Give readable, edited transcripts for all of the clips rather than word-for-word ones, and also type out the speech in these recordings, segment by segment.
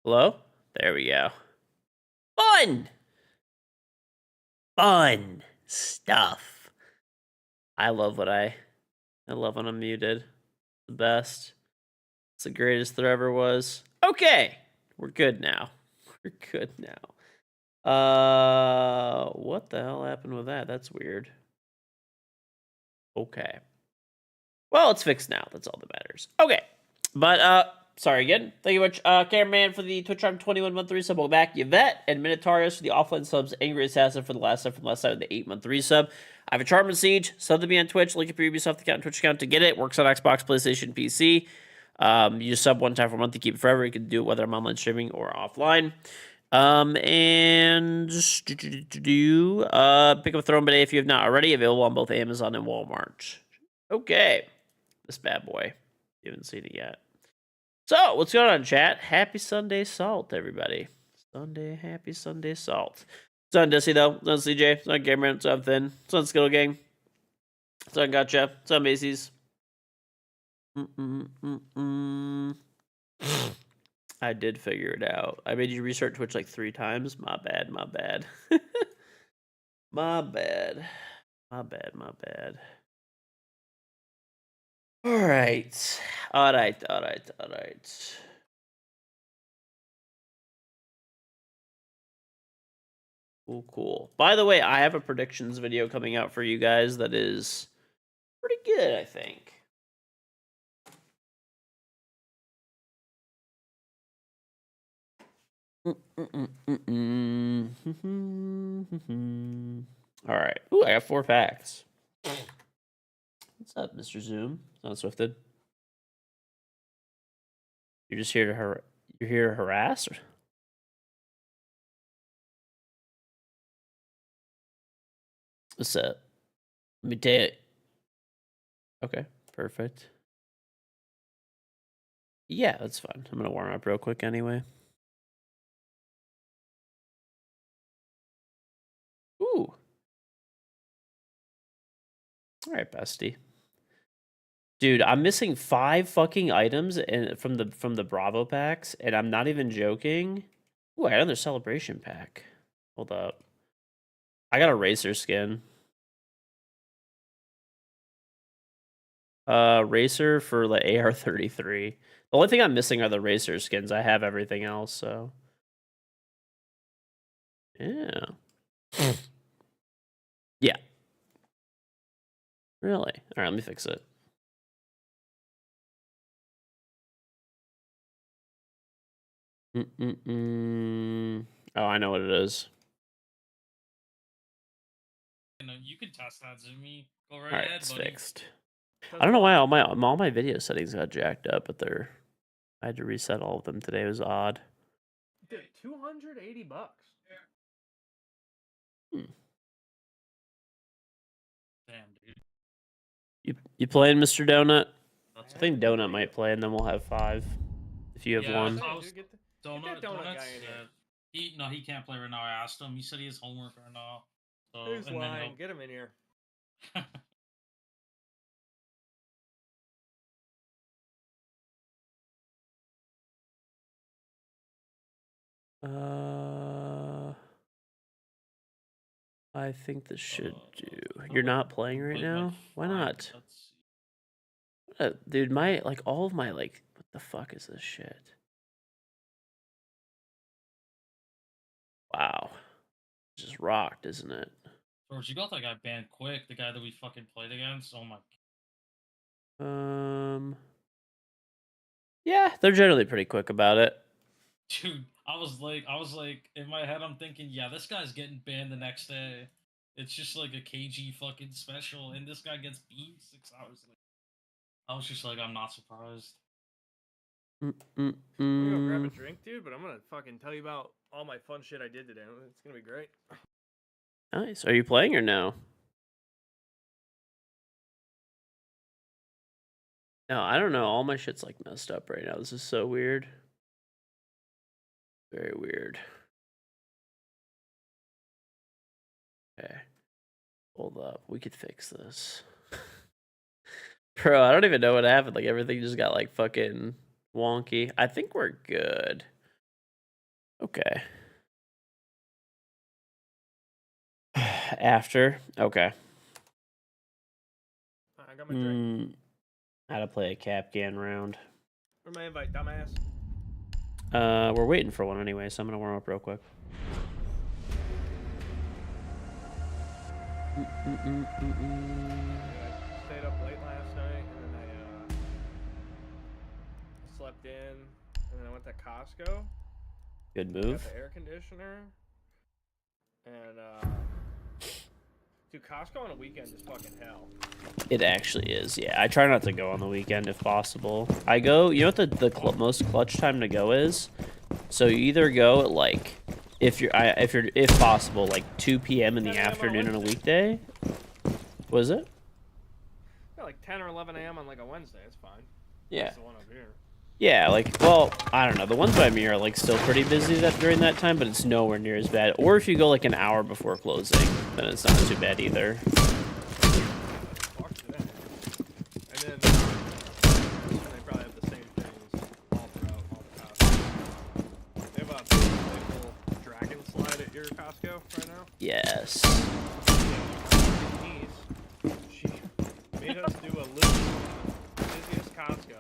Hello? There we go. Fun! Fun stuff. I love when I'm muted. The best. It's the greatest there ever was. Okay. We're good now. We're good now. What the hell happened with that? That's weird. Okay. Well, it's fixed now. That's all that matters. Okay. But, sorry again. Thank you much, Cameraman for the Twitch Prime 21-month resub. Welcome back, Yvette, and Minotarius for the offline subs, Angry Assassin for the last sub from last side of the 8-month resub. I have a Charmin Siege. Sub to me on Twitch. Link up your Ubisoft account and Twitch account to get it. Works on Xbox, PlayStation, PC. You just sub one time for a month to keep it forever. You can do it whether I'm online streaming or offline. And pick up a Throne Bidet if you have not already. Available on both Amazon and Walmart. Okay. This bad boy. You haven't seen it yet. So, what's going on, chat? Happy Sunday Salt, everybody. Happy Sunday Salt. It's on Dissy, though. It's on CJ. It's on Cameron. It's on Finn. It's on Skittle Gang. It's on Gotcha. It's on Macy's. I did figure it out. I made you restart Twitch like 3 times. My bad. My bad. My bad. My bad. My bad. All right. All right. All right. All right. Cool, cool. By the way, I have a predictions video coming out for you guys that is pretty good, I think. All right. Ooh, I got 4 packs. What's up, Mr. Zoom? It's not Swifted. You're just here to harass? What's up? Let me tell you. Okay, perfect. Yeah, that's fine. I'm gonna warm up real quick anyway. Ooh. All right, bestie. Dude, I'm missing 5 fucking items from the Bravo packs, and I'm not even joking. Ooh, I got another celebration pack. Hold up. I got a racer skin. Racer for the AR-33. The only thing I'm missing are the racer skins. I have everything else, so. Yeah. Yeah. Really? All right, let me fix it. Oh, I know what it is. You can test that, Zoomy. Go right All right, ahead, it's buddy. fixed. I don't know why all my video settings got jacked up, but I had to reset all of them today. It was odd. Dude, $280. Hmm. Damn, dude. You playing, Mr. Donut? I think Donut might play, and then we'll have 5. If you have one. Get that donut guy in here. He can't play right now. I asked him. He said he has homework right now. So He's lying. Get him in here. I think this should do. You're not playing right now? Why not? Dude, all of my, what the fuck is this shit? Wow. Just rocked, isn't it? George, you got that guy banned quick, the guy that we fucking played against. Oh my. Yeah, they're generally pretty quick about it. Dude, I was like, in my head, I'm thinking, yeah, this guy's getting banned the next day. It's just like a KG fucking special, and this guy gets beamed 6 hours later. I was just like, I'm not surprised. I'm gonna go grab a drink, dude, but I'm gonna fucking tell you about all my fun shit I did today. It's gonna be great. Nice. Are you playing or no? No, I don't know. All my shit's like messed up right now. This is so weird. Very weird. Okay. Hold up. We could fix this. Bro, I don't even know what happened. Like, everything just got, like, fucking wonky. I think we're good. Okay. After. Okay. I got my drink. How to play a Capcan round. Where's my invite, dumbass? We're waiting for one anyway, so I'm gonna warm up real quick. I stayed up late last night, and then I slept in, and then I went to Costco. Good Got move. the air conditioner, and dude, Costco on a weekend is fucking hell. It actually is. Yeah, I try not to go on the weekend if possible. I go. You know what the most clutch time to go is? So you either go at like, if possible, like 2 p.m. in the 10 a.m. on a afternoon on a Wednesday. weekday. Was it? Yeah, like 10 or 11 a.m. on like a Wednesday. It's fine. Yeah. That's the one up here. Yeah, like, well, I don't know. The ones by me are like still pretty busy during that time, but it's nowhere near as bad. Or if you go like an hour before closing, then it's not too bad either. Fuck that. And then they probably have the same things all throughout all the Costco. They have a big little dragon slide at your Costco right now. Yes. She made us do a loop at the busiest Costco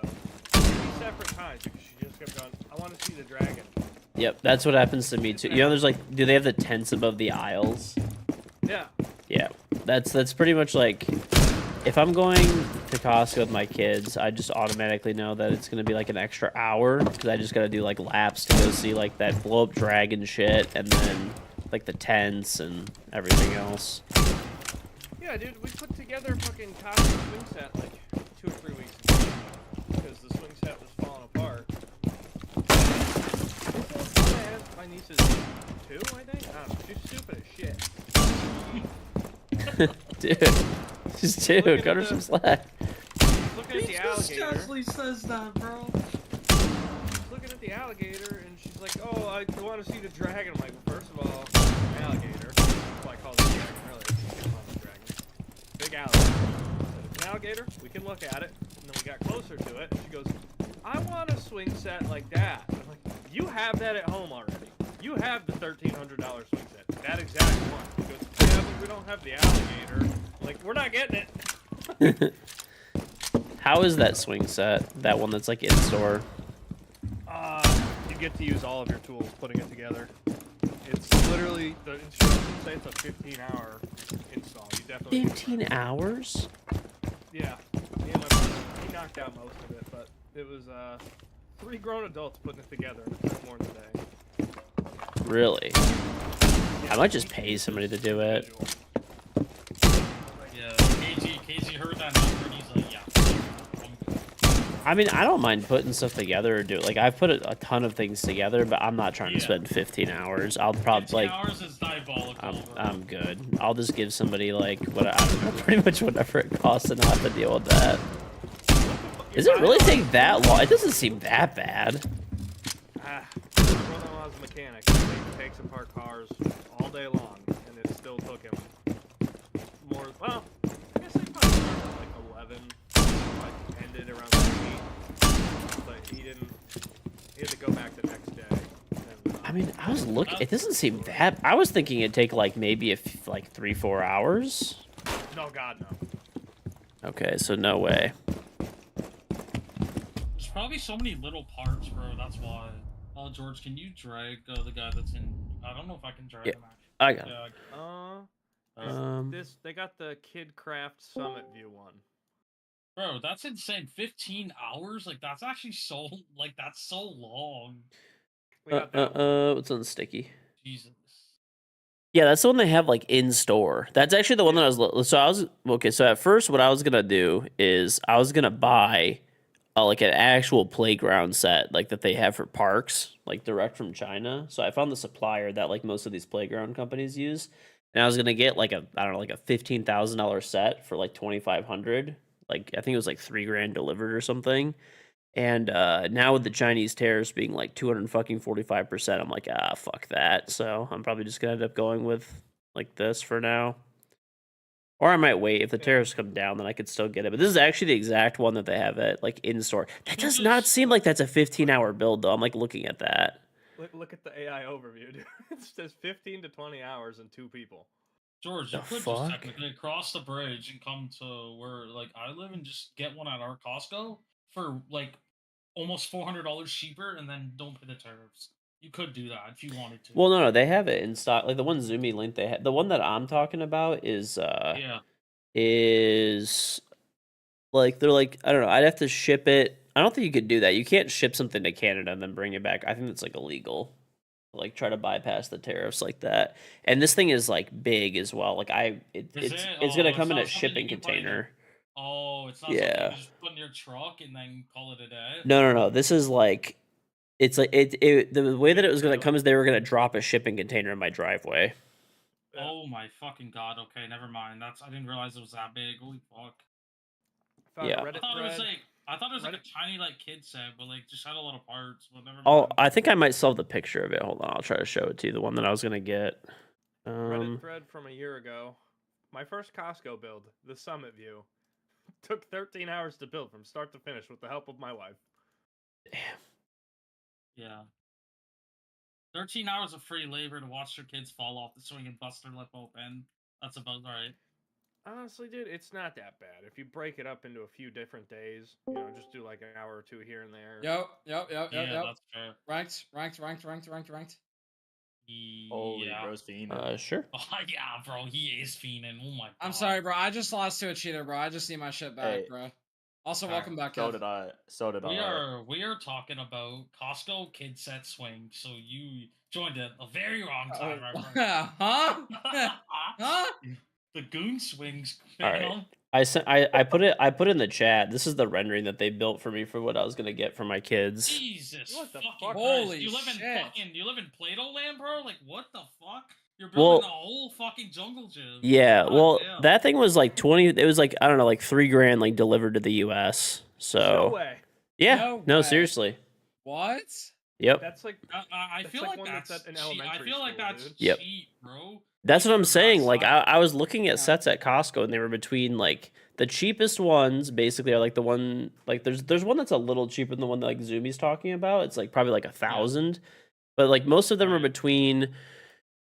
3 separate times because she just kept going, I want to see the dragon. Yep, that's what happens to me too. You know, there's like, do they have the tents above the aisles? Yeah. Yeah, that's pretty much like, if I'm going to Costco with my kids, I just automatically know that it's gonna be like an extra hour because I just gotta do like laps to go see like that blow up dragon shit, and then like the tents and everything else. Yeah, dude, we put together a fucking Costco swing set like 2 or 3 weeks ago because the swing set was falling apart. My niece is 2, I think. I don't know. She's stupid as shit. Dude, just dude, cut her some slack. Looking at the alligator. Chesley says that, bro. She's looking at the alligator and she's like, "Oh, I want to see the dragon." I'm like, well, first of all, alligator. That's why I call it a dragon. Really, it's not a dragon. Big alligator. I said, it's an alligator. We can look at it. And then we got closer to it, and she goes, "I want a swing set like that." I'm like, "You have that at home already. You have the $1,300 swing set. That exact one." She goes, "Yeah, but we don't have the alligator." I'm like, we're not getting it. How is that swing set? That one that's like in store? You get to use all of your tools putting it together. It's literally, the instructions say it's a 15-hour install. You definitely 15 hours? Yeah. Me and my brother, he knocked out most of it, but it was 3 grown adults putting it together, and it took more than a day. Really? Yeah, I might just pay somebody to do it. Yeah, KG heard that number and he's like, yeah. I mean, I don't mind putting stuff together or do it. Like, I've put a ton of things together, but I'm not trying to spend 15 hours. I'll probably 15 like. hours is diabolical. I'm good. I'll just give somebody like what I don't know, pretty much whatever it costs to not have to deal with that. Does it really take that long? It doesn't seem that bad. My brother-in-law's a mechanic. He takes apart cars all day long, and it still took him more. Well, I guess they probably started at like 11, like ended around 3, but he didn't. He had to go back the next day. And, I mean, I was looking. It doesn't seem that. I was thinking it'd take like maybe like 3-4 hours. no, God, no. Okay, so no way. There's probably so many little parts, bro. That's why. George, can you drag the guy that's in? I don't know if I can drag Yeah, him. Actually. I got it. This they got the KidCraft Summit View one. Bro, that's insane. 15 hours? Like, that's actually so, like, that's so long. We got that one. What's on sticky? Jesus. Yeah, that's the one they have like in store. That's actually the one that so at first what I was gonna do is I was gonna buy like an actual playground set like that they have for parks, like direct from China. So I found the supplier that like most of these playground companies use, and I was gonna get like a $15,000 set for like 2,500. Like I think it was like $3,000 delivered or something. And now with the Chinese tariffs being like 245%, I'm like, fuck that. So I'm probably just gonna end up going with like this for now. Or I might wait. If the tariffs come down, then I could still get it. But this is actually the exact one that they have at like in store. That does not seem like that's a 15-hour build though. I'm like looking at that. Look at the AI overview, dude. It says 15 to 20 hours and 2 people. George, you The could just fuck? technically cross the bridge and come to where like I live and just get one at our Costco for like almost $400 cheaper, and then don't pay the tariffs. You could do that if you wanted to. Well, no, they have it in stock. Like the one Zoomy link they had. The one that I'm talking about Yeah. is like they're like I don't know. I'd have to ship it. I don't think you could do that. You can't ship something to Canada and then bring it back. I think that's like illegal. Like try to bypass the tariffs like that. And this thing is like big as well. Like Is it's it? it's Oh, gonna it's come in a not something you shipping can put in container. Oh, it's not something you Yeah. can just put in your truck and then call it a day. No. This is like it's like the way that it was gonna come is they were gonna drop a shipping container in my driveway. Yeah. Oh my fucking god. Okay, never mind. I didn't realize it was that big. Holy fuck. Found Yeah. a Reddit I thought it was like a Reddit- tiny like kid set, but like just had a lot of parts. But never Oh, mind. I think I might still have the picture of it. Hold on, I'll try to show it to you. The one that I was gonna get. Reddit thread from a year ago. My first Costco build, the Summit View, took 13 hours to build from start to finish with the help of my wife. Yeah. 13 hours of free labor to watch your kids fall off the swing and bust their lip open. That's about right. Honestly, dude, it's not that bad. If you break it up into a few different days, just do like an hour or two here and there. Yep. Yeah, that's fair. Ranked. Holy Yeah. bro's fiending. Sure. Oh, yeah, bro, he is fiending. Oh my god. I'm sorry, bro. I just lost to a cheater, bro. I just need my shit back, Hey. bro. Also, Alright, welcome back, So Kev. did I. So did I. We are talking about Costco kid set swing, so you joined at a very wrong time, my friend. Huh? The goon swings. All right. I put in the chat. This is the rendering that they built for me for what I was gonna get for my kids. Jesus What the fucking fuck? Christ. Holy you live shit. You live in Play-Doh land, bro? Like what the fuck? You're Well- building a whole fucking jungle gym. Yeah, God well, damn. that thing was like 20. It was like I don't know, like $3,000 like delivered to the U.S. So No way. yeah, No way. seriously. What? Yep, That's like I That's feel like like one that's that's at an cheat. I elementary feel like school, that's dude. Yep. cheat, bro. that's what I'm Like, saying. Like outside. I was looking at Yeah. sets at Costco, and they were between like the cheapest ones. Basically, are like the one like there's one that's a little cheaper than the one that like Zoomy's talking about. It's like probably like 1,000, but like most of them are Right. between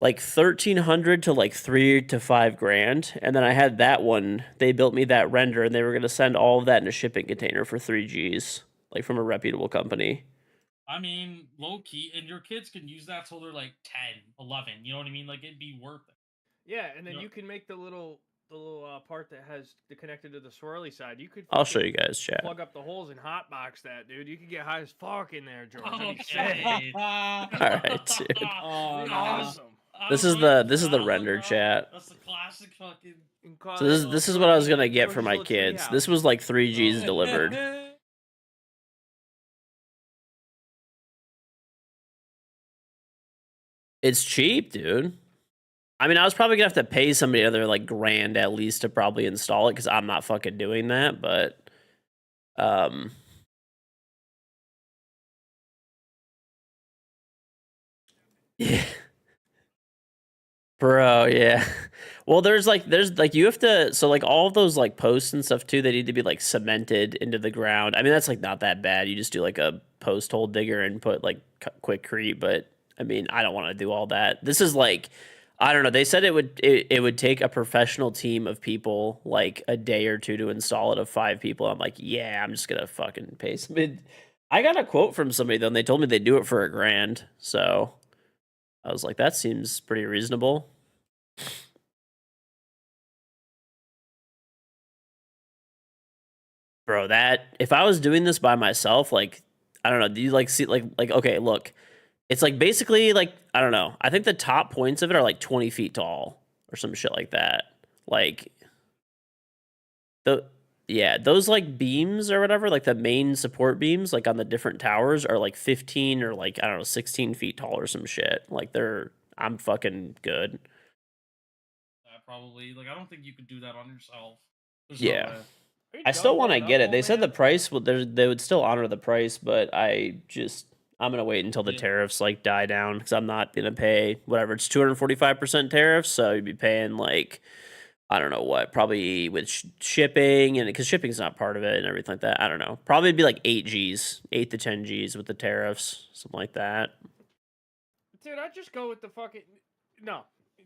like 1,300 to like 3 to 5 grand. And then I had that one. They built me that render, and they were gonna send all of that in a shipping container for 3Gs, like from a reputable company. I mean, low key, and your kids can use that till they're like 10, 11. You know what I mean? Like it'd be worth it. yeah, and then No. you can make the little part that has the connected to the swirly side. You could. I'll show fucking you guys, chat. Plug up the holes and hotbox that, dude. You could get high as fuck in there, George. That'd be Okay. sick. All right, dude. Oh, That'd be no. awesome. This is the render chat. That's the classic fucking. So this is what I was gonna get for my kids. This was like 3Gs delivered. It's cheap, dude. I mean, I was probably gonna have to pay somebody another like grand at least to probably install it because I'm not fucking doing that. But, yeah, bro, yeah. Well, there's like you have to like all of those like posts and stuff too. They need to be like cemented into the ground. I mean, that's like not that bad. You just do like a post hole digger and put like quickcrete. But I mean, I don't want to do all that. This is like. I don't know. They said it would take a professional team of people like a day or two to install it of 5 people. I'm like, yeah, I'm just gonna fucking pay some. I got a quote from somebody though, and they told me they'd do it for $1,000. So I was like, that seems pretty reasonable. Bro, that if I was doing this by myself, like I don't know, do you like see like okay, look. It's like basically like I don't know. I think the top points of it are like 20 feet tall or some shit like that. Like those like beams or whatever, like the main support beams, like on the different towers are like 15 or like I don't know 16 feet tall or some shit. Like I'm fucking good. Probably like I don't think you could do that on yourself. There's Yeah. No way. Are you I still done want to blowing get up, it. They old said the man? price they would still honor the price, but I'm gonna wait until the Yeah. tariffs like die down because I'm not gonna pay whatever it's 245% tariffs, so you'd be paying like I don't know what, probably with shipping and because shipping's not part of it and everything like that. I don't know. Probably it'd be like 8 to 10 Gs with the tariffs, something like that. Dude, I'd just go with the fucking... No,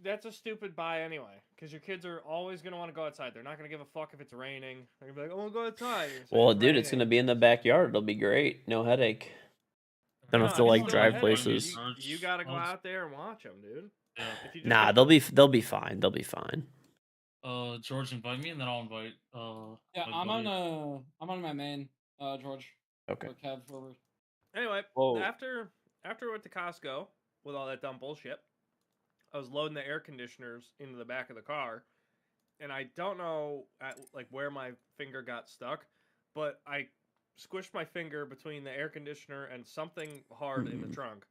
that's a stupid buy anyway. Because your kids are always going to want to go outside. They're not going to give a fuck if it's raining. They're going to be like, I want to go outside. Well, dude, it's gonna be in the backyard. It'll be great. No headache. Don't have to like drive places. You gotta go out there and watch them, dude. Yeah. If you just Nah, go- they'll be fine. They'll be fine. George, invite me, and then I'll invite. Yeah, my I'm buddy. on my main. George. Okay. Or Kev, whoever. Anyway, Whoa. after I went to Costco with all that dumb bullshit, I was loading the air conditioners into the back of the car, and I don't know where my finger got stuck, but I squished my finger between the air conditioner and something hard in the trunk,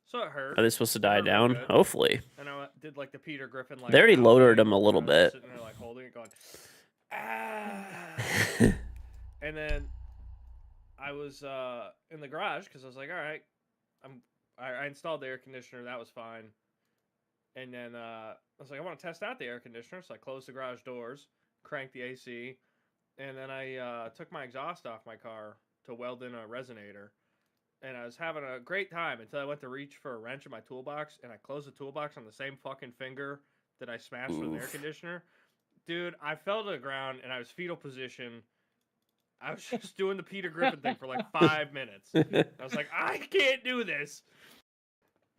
so it hurt. Are they supposed to die Hurt real down? good. Hopefully. And I did like the Peter Griffin. Like, They already out lowered thing, him a little and I was bit. Sitting there like holding it, going, ah. And then I was in the garage because I was like, all right, I installed the air conditioner. That was fine. And then I was like, I want to test out the air conditioner. So I closed the garage doors, cranked the AC, and then I took my exhaust off my car to weld in a resonator. And I was having a great time until I went to reach for a wrench in my toolbox, and I closed the toolbox on the same fucking finger that I smashed with the air Oof. conditioner. Dude, I fell to the ground, and I was fetal position. I was just doing the Peter Griffin thing for like 5 minutes. I was like, I can't do this.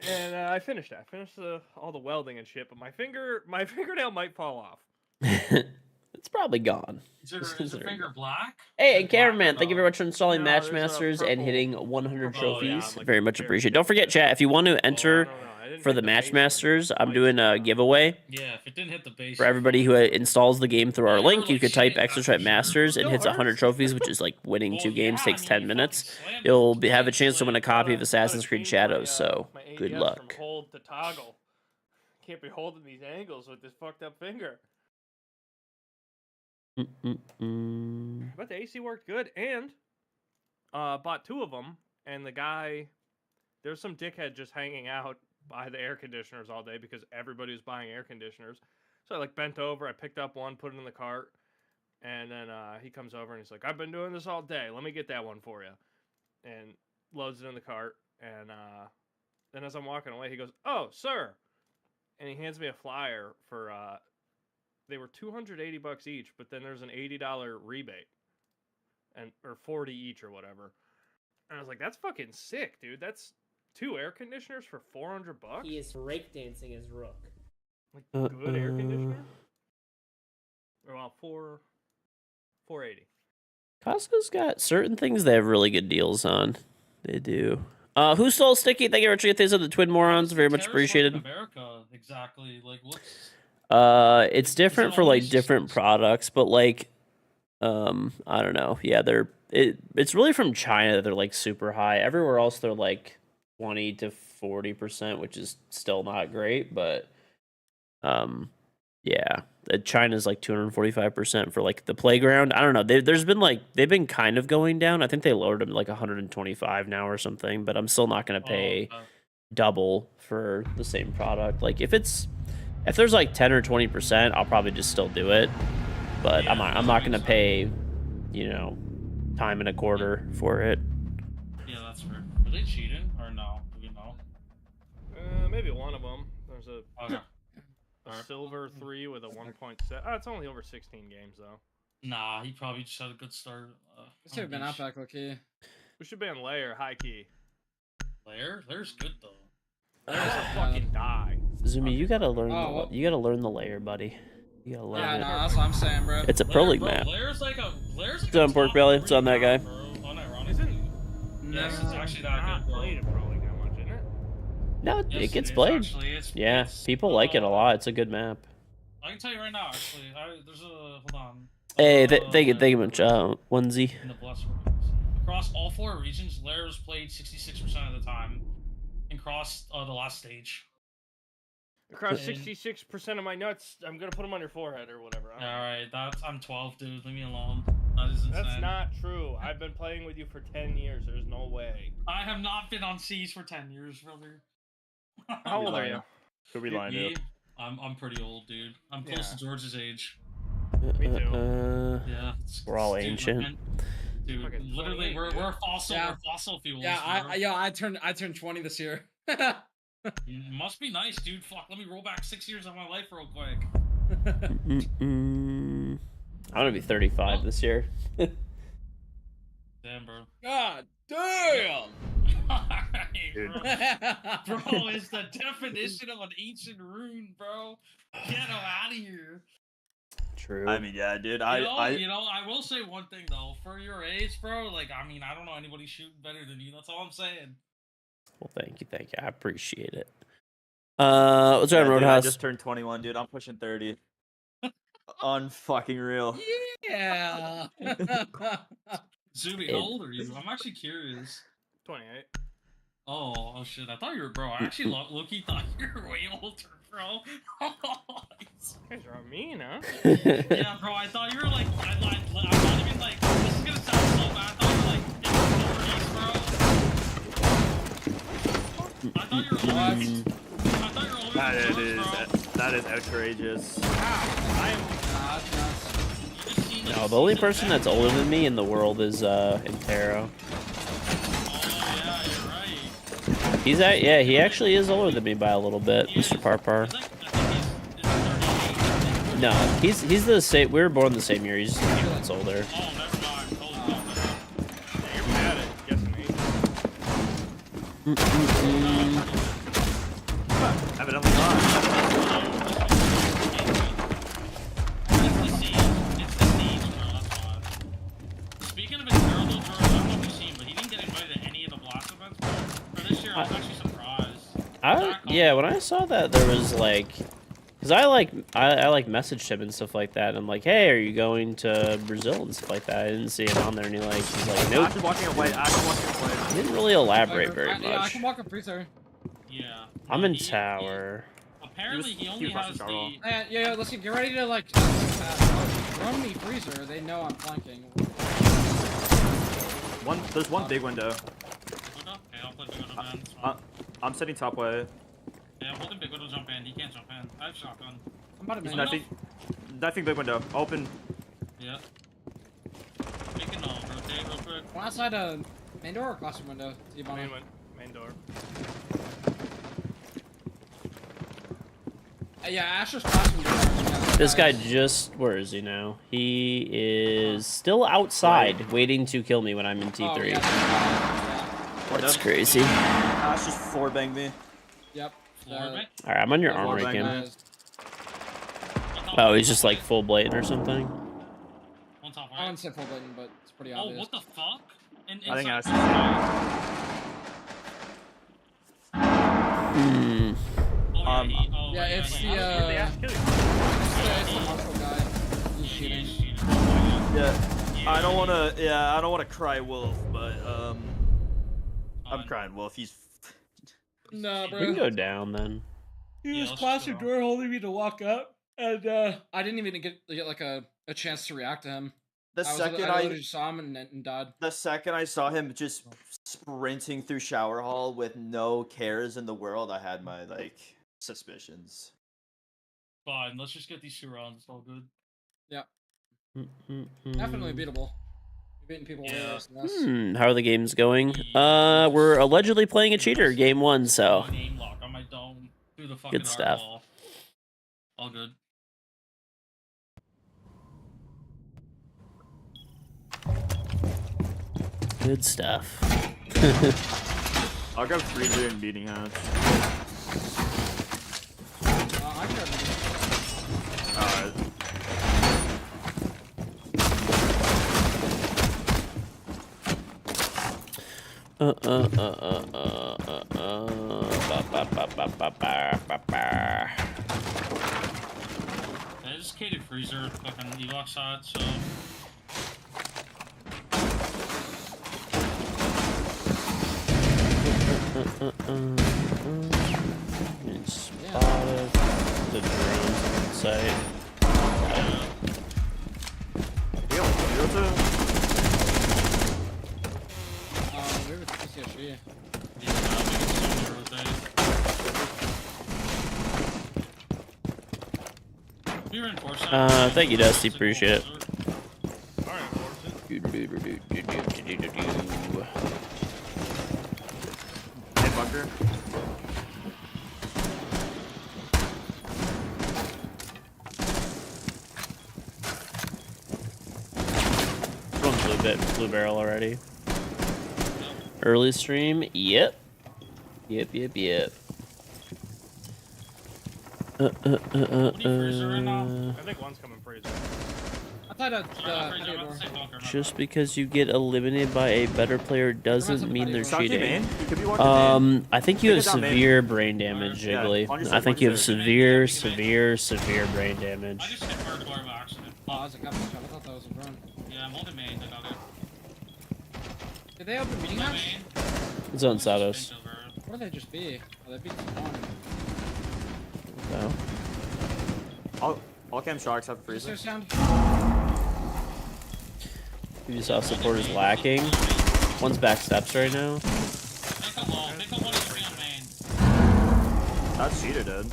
And I finished it. I finished all the welding and shit, but my fingernail might fall off. It's probably gone. Is your finger black? Hey, Is and it black or cameraman, thank you very no? much for installing No, there's a Matchmasters and purple- hitting 100 Oh, yeah, trophies. like very a much very appreciated. Don't forget, chat, if you want to enter I didn't for hit the base one. Matchmasters, I'm Might doing a stop. giveaway. Yeah, if it didn't hit the base. For everybody who installs the game through our Yeah, link, you like could type shit, Extra that's Stripe for sure. Masters and Still hits 100 hurts. trophies, which is like winning Well, 2 games, yeah, takes I 10 mean, you minutes. fucking slammed You'll it. have a chance to win a Like, copy of Gotta Assassin's Creed change my, Shadows, so my good ADS luck. From hold to toggle. Can't be holding these angles with this fucked up finger. But the AC worked good, and bought 2 of them. And the guy, there's some dickhead just hanging out by the air conditioners all day because everybody was buying air conditioners. So I like bent over, I picked up one, put it in the cart, and then he comes over and he's like, "I've been doing this all day. Let me get that one for you," and loads it in the cart. And then as I'm walking away, he goes, "Oh, sir," and he hands me a flyer for they were $280 each, but then there's an $80 rebate, or 40 each or whatever. And I was like, "That's fucking sick, dude. That's 2 air conditioners for $400." He is breakdancing as Rook. Like good air conditioner. Or well, 480. Costco's got certain things they have really good deals on. They do. Who stole Sticky? Thank you very much for the Twin Morons. Very much Terrorist appreciated. in America, exactly. Like, what's It's different for always like different just- products, but like, I don't know. Yeah, it's really from China that they're like super high. Everywhere else they're like 20 to 40%, which is still not great, but yeah, China's like 245% for like the playground. I don't know. They've been kind of going down. I think they lowered them to like 125 now or something, but I'm still not gonna pay double for the same product. Like if there's like 10 or 20%, I'll probably just still do it. But Yeah, I'm not gonna pay, time and a quarter for it. Yeah, that's fair. Are they cheating or no? Do we know? Maybe one of them. There's a Okay. silver 3 with a 1.7. Oh, it's only over 16 games though. Nah, he probably just had a good start. This should have been Outback, low-key. We should ban Lair high key. Lair's good though. Lair's a fucking die. Zumi, you gotta learn. Oh, well. You gotta learn the layer, buddy. You gotta learn Yeah, it. no, that's what I'm saying, bro. It's a pro league map. Lair's like a It's on Pork Belly, it's on that guy. Unironically. Yes, it's actually that Not good, bro. played in Pro League that much, isn't it? No, Yes, it gets is, played. actually. Yeah, people like it a lot. It's a good map. I can tell you right now, actually. There's a hold on. Hey, thank you much, onesie. In the blessed ones. Across all 4 regions, Lair was played 66% of the time. And across the last stage. Across Yeah. 66% of my nuts, I'm gonna put them on your forehead or whatever. I don't know. Alright, I'm 12, dude. Leave me alone. That is insane. That's not true. I've been playing with you for 10 years. There's no way. I have not been on Seas for 10 years, brother. How old are you? Who we lying to? Me? I'm pretty old, dude. I'm close Yeah. to George's age. Me too. Yeah. We're all dude, ancient. Dude, Fucking literally, 28, dude. we're fossil. Yeah. We're fossil fuels. Yeah, bro. I turned 20 this year. Must be nice, dude. Fuck, let me roll back 6 years of my life real quick. I'm gonna be 35 this year. Damn, bro. God damn! Alright, Dude. bro. Bro, it's the definition of an ancient rune, bro. Get him out of here. True. I mean, yeah, dude. You know, I will say one thing though. For your age, bro, like, I mean, I don't know anybody shooting better than you. That's all I'm saying. Well, thank you. I appreciate it. What's right, dude, I Roadhouse? just turned 21, dude. I'm pushing 30. Unfucking real. Yeah. Zuby, how old are you? I'm actually curious. 28. Oh shit! I thought you were, bro. I actually low-key thought you were way older, bro. You guys are mean, huh? Yeah, bro. I thought you were like, I'm not even like. This is gonna sound so bad. I thought you were like in your 40s, bro. I thought you were older. I thought you were older than us, bro. That is outrageous. I am. You just seem like No, the only person that's older than me in the world is Intero. Oh yeah, you're right. He actually is older than me by a little bit, Mr. Parpar. He's like, I think he's 38. No, he's the same. We were born the same year. He's just a few months older. Oh, never mind. Totally fucked that up. Yeah, you're bad at guessing age. Evidently not. It's the siege, bro. That's why. Speaking of Imperial, though, George, I don't know if you've seen, but he didn't get invited to any of the blast events, bro. For this year, I was actually surprised. Yeah, when I saw that, there was like, cause I messaged him and stuff like that. And I'm like, hey, are you going to Brazil and stuff like that? I didn't see him on there, and he's like, nope. Actually walking away. He didn't really elaborate very Yeah, I much. can walk up freezer. Yeah. I'm in tower. Apparently, he only was has rushing the. Yeah, listen, get ready to like run me freezer. They know I'm flanking. There's one big window. Okay, I'll put big window in. It's fine. I'm setting top way. Yeah, I'm holding big window jump in. He can't jump in. I have shotgun. I'm about to He's make Nothing big window. Open. Yeah. We can rotate real quick. one outside a main door or classroom window. T-bomb. Main door. Yeah, Asher's classroom door. This guy where is he now? He is still outside, waiting to kill me when I'm in T3. Oh, yeah. That's crazy. Ash just floor banged me. Yep. Floor Alright, I'm on your Floor armor bang, cam. man. Oh, he's just like full blatant or something. One top I right. wouldn't say full blatant, but it's pretty Oh, obvious. what the fuck? I think Inside- Hmm. Yeah, it's the Marshall guy. He's cheating. Yeah. I don't wanna cry wolf, but I'm crying wolf. He's No, bro. We can go down then. He Yeah, was let's classic go. door holding me to walk up, and I didn't even get like a chance to react to him. the I second literally just saw him and died. the second I saw him just sprinting through shower hall with no cares in the world, I had my like suspicions. Fine, let's just get these 2 rounds. It's all good. Definitely beatable. You're beating people way Yeah. worse than us. How are the games going? We're allegedly playing a cheater, game 1, so Name lock on my dome through the fucking Good stuff. hardball. All good. good stuff. I'll grab freezer and beating hatch. I could have Alright. I just catered freezer fucking evoc side, so. Spotted the drones on site. maybe it's PCSG. Thank you, Dusty. Appreciate it. Alright, Hey, bunker. Blue Barrel already. Early stream? Yep. Yep. I think one's coming freezer. I thought that Just because you get eliminated by a better player doesn't mean they're Shocky cheating. main? He could be watching main. I think you have Take it down, man. severe brain damage, Yeah, Jiggly. on your I side, think on you your have side. severe brain I damage. just hit hard door by accident. Oh, I was like, I thought that was in front. Yeah, I'm holding main. I got it. Did they open meeting house? Main. Zone Sados. What do they just be? Oh, they beat the one. So, All cam sharks have Is freezer. there sound? you saw support is lacking. One's back steps right now. Pick a low. Pick a 1 HP on main. That's cheater, dude.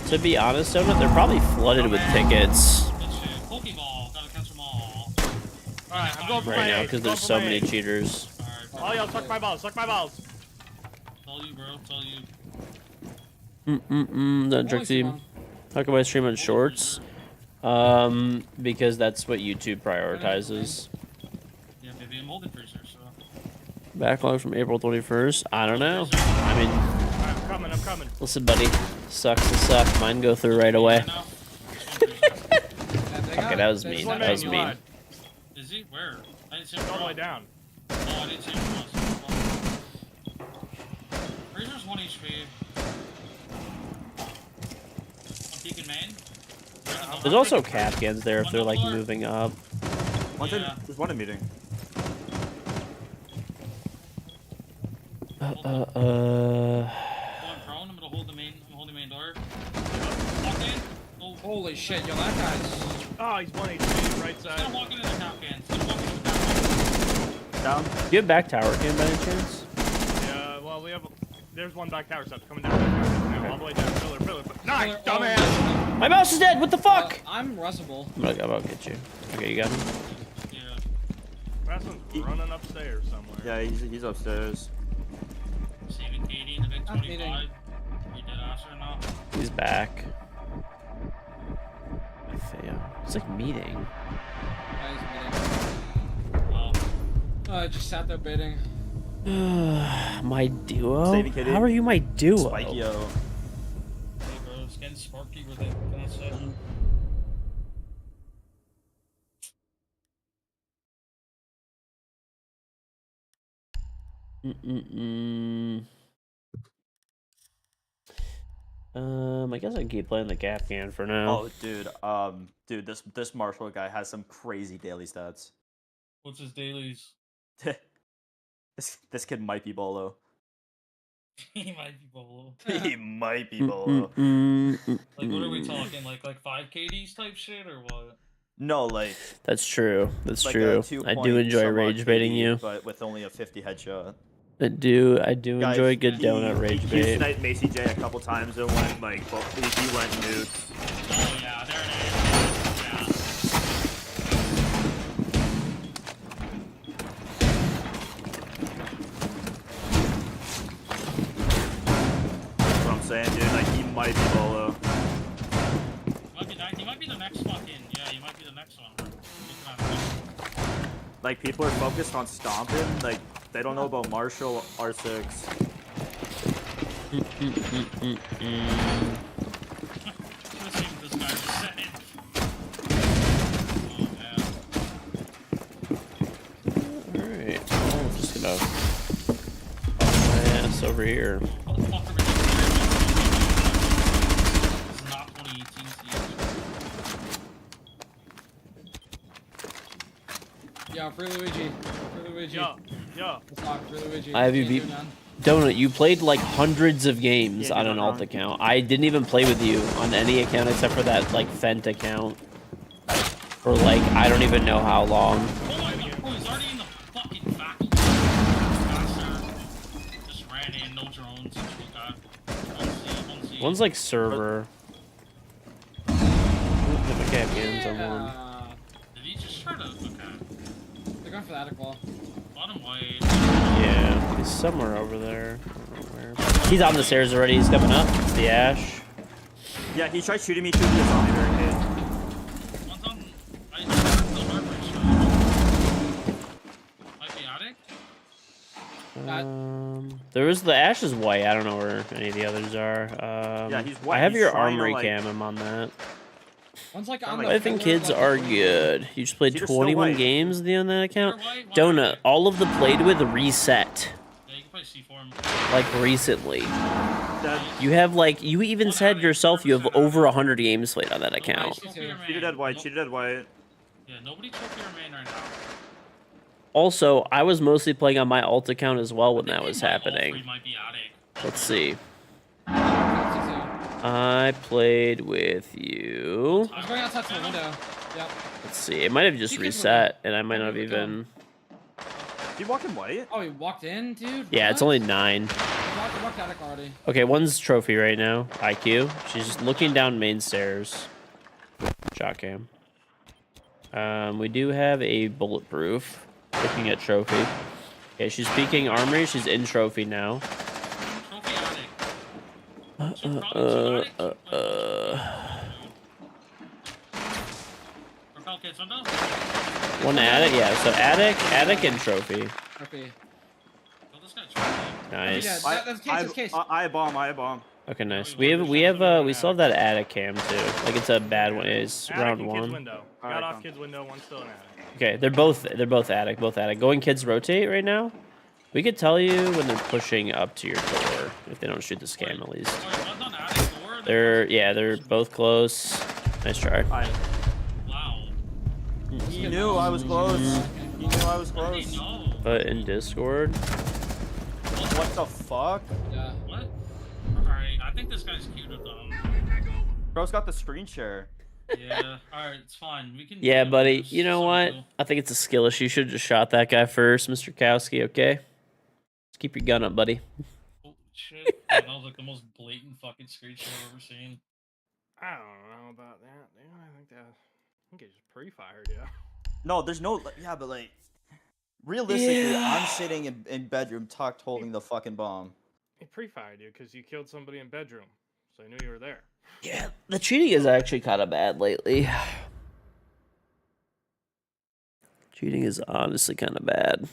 To be honest, Donut, they're probably flooded with tickets Good shit. Pokeball. Gotta catch them all. Alright, I'm going for right my now ace. because I'm there's going so for many my ace. cheaters. Alright, Oh, yo, suck my balls, suck my balls. tell you, bro. Tell you. Don't Trixie. How come I stream on shorts? Because that's what YouTube prioritizes. Yeah, baby, I'm holding freezer, so. Backlog from April 21st? I don't know. I mean, Alright, I'm coming. listen, buddy. Sucks to suck. Mine go through right away. Okay, that was mean. That was mean. Is he? Where? I didn't see him. It's all the way down. Oh, I didn't see him. Freezer's 1 HP. I'm peeking main. There's also Capcans there if they're like moving up. There's one in meeting. Going prone. I'm gonna hold the main. I'm holding main door. Walk in. Oh, Holy shit, yo, that guy's. Oh, he's 1 HP, right he's side. gonna walk into the cap can. He's gonna walk into the cap can. Down. Do you have back tower cam by any chance? Yeah, well, we have. There's one back tower stuff coming down. All the way down. Pillar. Nice, dumbass! My mouse is dead. What the fuck? I'm Russable. I'm gonna get you. Okay, you got him. Yeah. Rasmussen's running upstairs somewhere. Yeah, he's upstairs. Saving Katie in the big I'm 25. meeting. We did ask her now. He's back. It's like meeting. Well, Oh, I just sat there baiting. My duo? Saving Kitty. How are you my duo? Spikio. hey, bro, it's getting sparky with it. Can I say? I guess I can keep playing the Capcan for now. Oh, dude, this Marshall guy has some crazy daily stats. What's his dailies? This kid might be Bolo. He might be Bolo. He might be Bolo. Like, what are we talking? Like 5 KDs type shit or what? No, like That's true. That's like true. a 2 I point do enjoy some rage odd baiting KD, you. but with only a 50 headshot. I do Guys, enjoy good donut rage He bait. sniped Macy J a couple times and went like he went nude. Oh, yeah, there it is. Yeah. That's what I'm saying, dude. Like he might be Bolo. He might be the next fucking. Yeah, he might be the next one. Looking at him. Like people are focused on stomping. Like they don't know about Marshall R6. Should've seen what this guy just said. Oh, man. Alright, well, I'm just gonna pop my ass over here. What the fuck are we doing here? This is not 2018 season. Yo, Free Luigi. Free Luigi. Yo. Let's talk, Free Luigi. I have you Can't beat- do none. Donut, you played like hundreds of games Yeah, on you're an not alt wrong. account. I didn't even play with you on any account except for that like Fent account. For like, I don't even know how long. Oh my god, bro, he's already in the fucking faculty. Bastard. Just ran in, no drones. One C. One's like server. Hit my Capcans on one. Yeah. Did he just try to. Okay. They're going for the attic wall. Bottom white. Yeah, he's somewhere over there. I don't know where. He's on the stairs already. He's coming up. It's the Ash. Yeah, he tried shooting me through the zombie barricade. One's on. I heard the hard bridge. There was the Ash is white. I don't know where any of the others are. Yeah, he's I white. have He's your trying to, armory like- cam. I'm on that. One's like on like- the I think pillar, kids like, are green. good. You just played Cheater's still 21 white. games on that account. They're white, why Donut. are they? All of the played with reset Yeah, you can play C4. like recently. Dead. You have like you even One said addict, yourself you have 100% over addict. 100 games played on that account. Trophy or Cheater main. dead white. Nope. Cheater dead white. Yeah, nobody trophy or main right now. Also, I was mostly playing on my alt account as well when that I was think all three happening. might be addict. Let's see. I I played with you. was going outside to the window. Yep. Let's see. It might have just You could reset, and I might not have Here we go. even. He walking white. Oh, he walked in, dude. Yeah, it's What? only 9. He walked attic already. Okay, one's trophy right now. IQ. She's just looking down main stairs. Shot cam. We do have a bulletproof. Looking at trophy. Okay, she's peeking armory. She's in trophy now. Trophy addict. She's probably two addict. Repel kids, window. One attic, yeah. So attic, and trophy. Okay. Kill this guy trophy. Nice. Yeah, that's case. That's case. I bomb. Okay, nice. We still have that attic cam too. Like it's a bad one. It's Attic round and kids 1. window. Alright, Got off come. kids window. One's still in attic. Okay, they're both attic, Going kids rotate right now. We could tell you when they're pushing up to your door if they don't shoot the scam at least. Wait, one's on attic door. They're both close. Nice try. Wow. He knew I was close. He knew I was How did close. he know? But in Discord, What the fuck? Yeah. What? Alright, I think this guy's cute with them. Bro's got the screen share. Yeah. Alright, it's fine. We can. yeah, buddy. This You know is what? cool. I think it's a skill issue. You should have just shot that guy first, Mr. Kowski. Okay. Just keep your gun up, buddy. Holy shit. That was like the most blatant fucking screen shot I've ever seen. I don't know about that. Dude. I think it's just pre-fired. Yeah. No, there's no. Yeah, but like, realistically, I'm sitting in bedroom tucked holding the fucking bomb. He pre-fired you because you killed somebody in bedroom, so I knew you were there. Yeah, the cheating is actually kind of bad lately. Cheating is honestly kind of bad.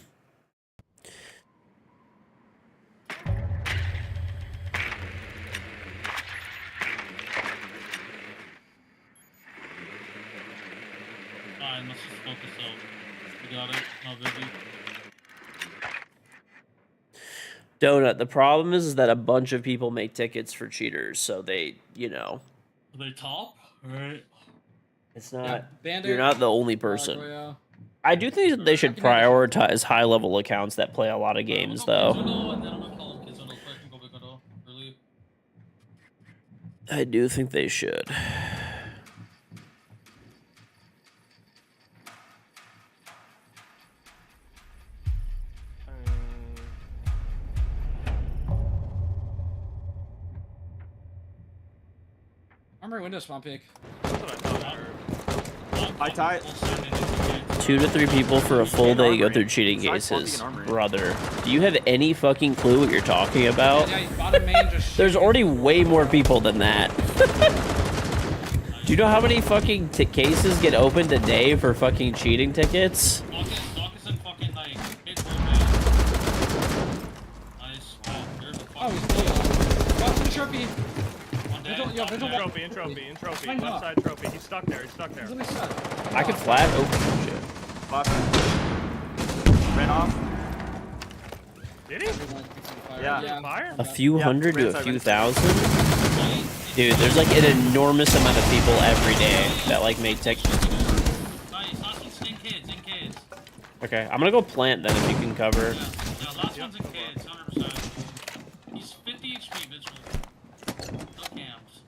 Fine, let's just focus out. We got it. No biggie. Donut, the problem is that a bunch of people make tickets for cheaters, so they, Are they top? Alright. it's Yeah, not. Bandit. You're not the only person. Gargoyle. I do think that they should prioritize high-level accounts that play a lot of games, though. I do think they should. Armory window spawn pick. That's what I thought I heard. I tie- 2 to 3 people for a full day go armory. through cheating Try cases. fucking armory. Brother, do you have any fucking clue what you're talking about? Yeah, bottom main just. There's shoot. already way more people than that. Do you know how many fucking cases get opened a day for fucking cheating tickets? Oh, he's blue. Watch the trophy. Vigil, yo, Vigil, In trophy. Swing Left up. side trophy. He's stuck there. He's literally stuck. I could flat. Oh shit. Fuck. Ran off. Did he? Yeah. Fire? A few Yeah, hundred to right a side, few right side. thousand? Dude, there's like an enormous amount of people every day that like make tickets. Okay, I'm gonna go plant then if you can cover. Last one's in kids, 100%. He's 50 HP, Vigil. No camps.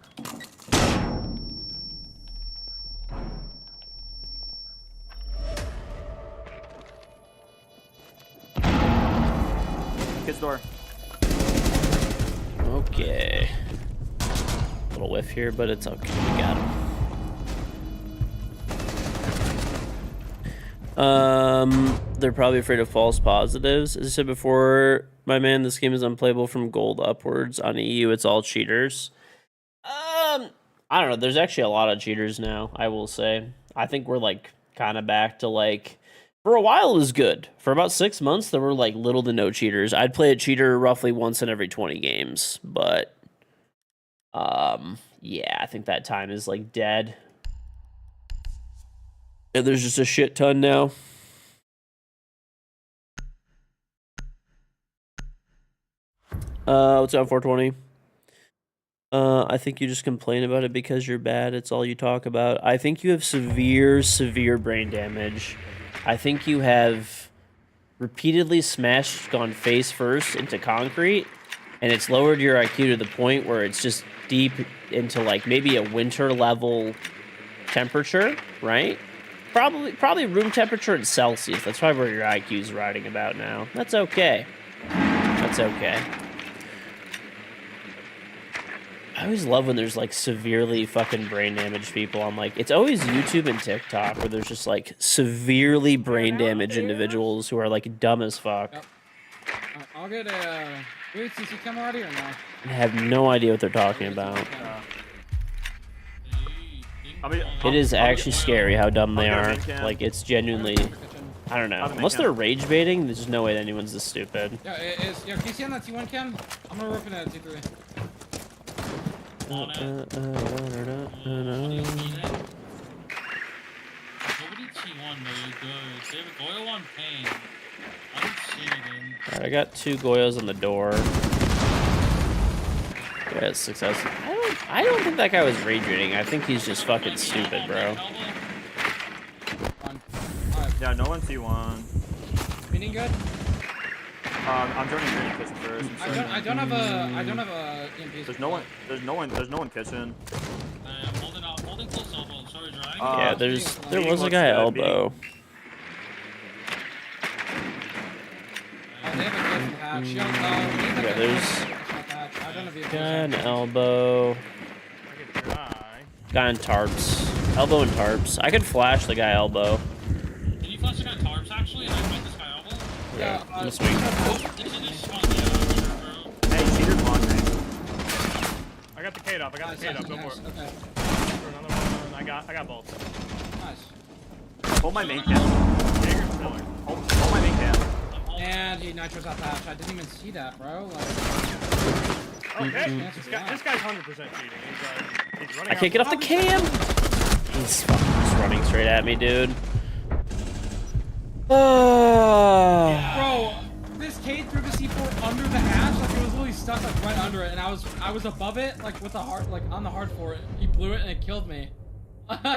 Kids door. Okay. Little whiff here, but it's okay. We got him. They're probably afraid of false positives. As I said before, my man, this game is unplayable from gold upwards. On EU, it's all cheaters. I don't know. There's actually a lot of cheaters now, I will say. I think we're like kind of back to like For a while, it was good. For about 6 months, there were like little to no cheaters. I'd play a cheater roughly once in every 20 games, but yeah, I think that time is like dead. And there's just a shit ton now. What's on 420? I think you just complain about it because you're bad. It's all you talk about. I think you have severe brain damage. I think you have repeatedly gone face first into concrete, and it's lowered your IQ to the point where it's just deep into like maybe a winter level temperature, right? Probably room temperature in Celsius. That's probably where your IQ is riding about now. That's okay. That's okay. I always love when there's like severely fucking brain damaged people on like, it's always YouTube and TikTok where there's just like severely brain damaged individuals who are like dumb as fuck. Yep. I'll get a wait, CC cam already or no? I have no idea what they're talking about. It is actually scary how dumb they are. Like it's genuinely, I don't know. Unless they're rage baiting, there's no way anyone's this stupid. Yeah, can you see on that T1 cam? I'm gonna rip it at T3. Nobody T1 though, you're good. They have a Goyle on pain. I don't see anything. Alright, I got 2 Goyos on the door. Yeah, success. I don't think that guy was rage baiting. I think he's just fucking stupid, bro. Yeah, no one T1. Meaning good? I'm joining green kitchen first. I don't have a EMP. There's no one kitchen. I'm holding close elbow. Sorry, drying. Yeah, there was a guy elbow. Oh, they have a good hatch. Yo, Yeah, there's I don't know if you guy and elbow. Guy and tarps. Elbow and tarps. I could flash the guy elbow. Can you flash the guy tarps actually and I fight this guy elbow? Yeah, I'm gonna swing. Hey, cheater's laundry. I got the Kate up. I got the Kate up. Go for it. Okay. For another one. I got both. Nice. Hold my main cam. Jaeger's spilling. Hold my main cam. And he nitros out the hatch. I didn't even see that, bro. Like, Okay. This guy's 100% cheating. He's running. I can't get off the cam. He's fucking just running straight at me, dude. bro, this Kate threw the C4 under the hatch, like it was literally stuck like right under it, and I was above it, like with the hard, like on the hard for it. He blew it and it killed me.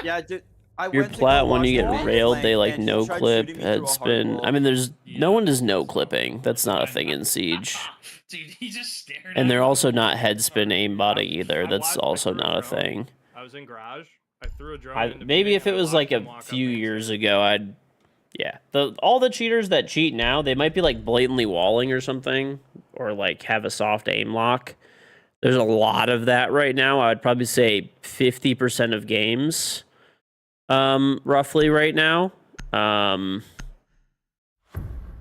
Yeah, dude. Your plat, when you get railed, they like no clip headspin. I mean, no one does no clipping. That's not a thing in Siege. Dude, he just stared. And they're also not headspin aimbotting either. That's also not a thing. I was in garage. I threw a drone. Maybe if it was like a few years ago, yeah. All the cheaters that cheat now, they might be like blatantly walling or something, or like have a soft aim lock. There's a lot of that right now. I'd probably say 50% of games. Roughly right now. Probably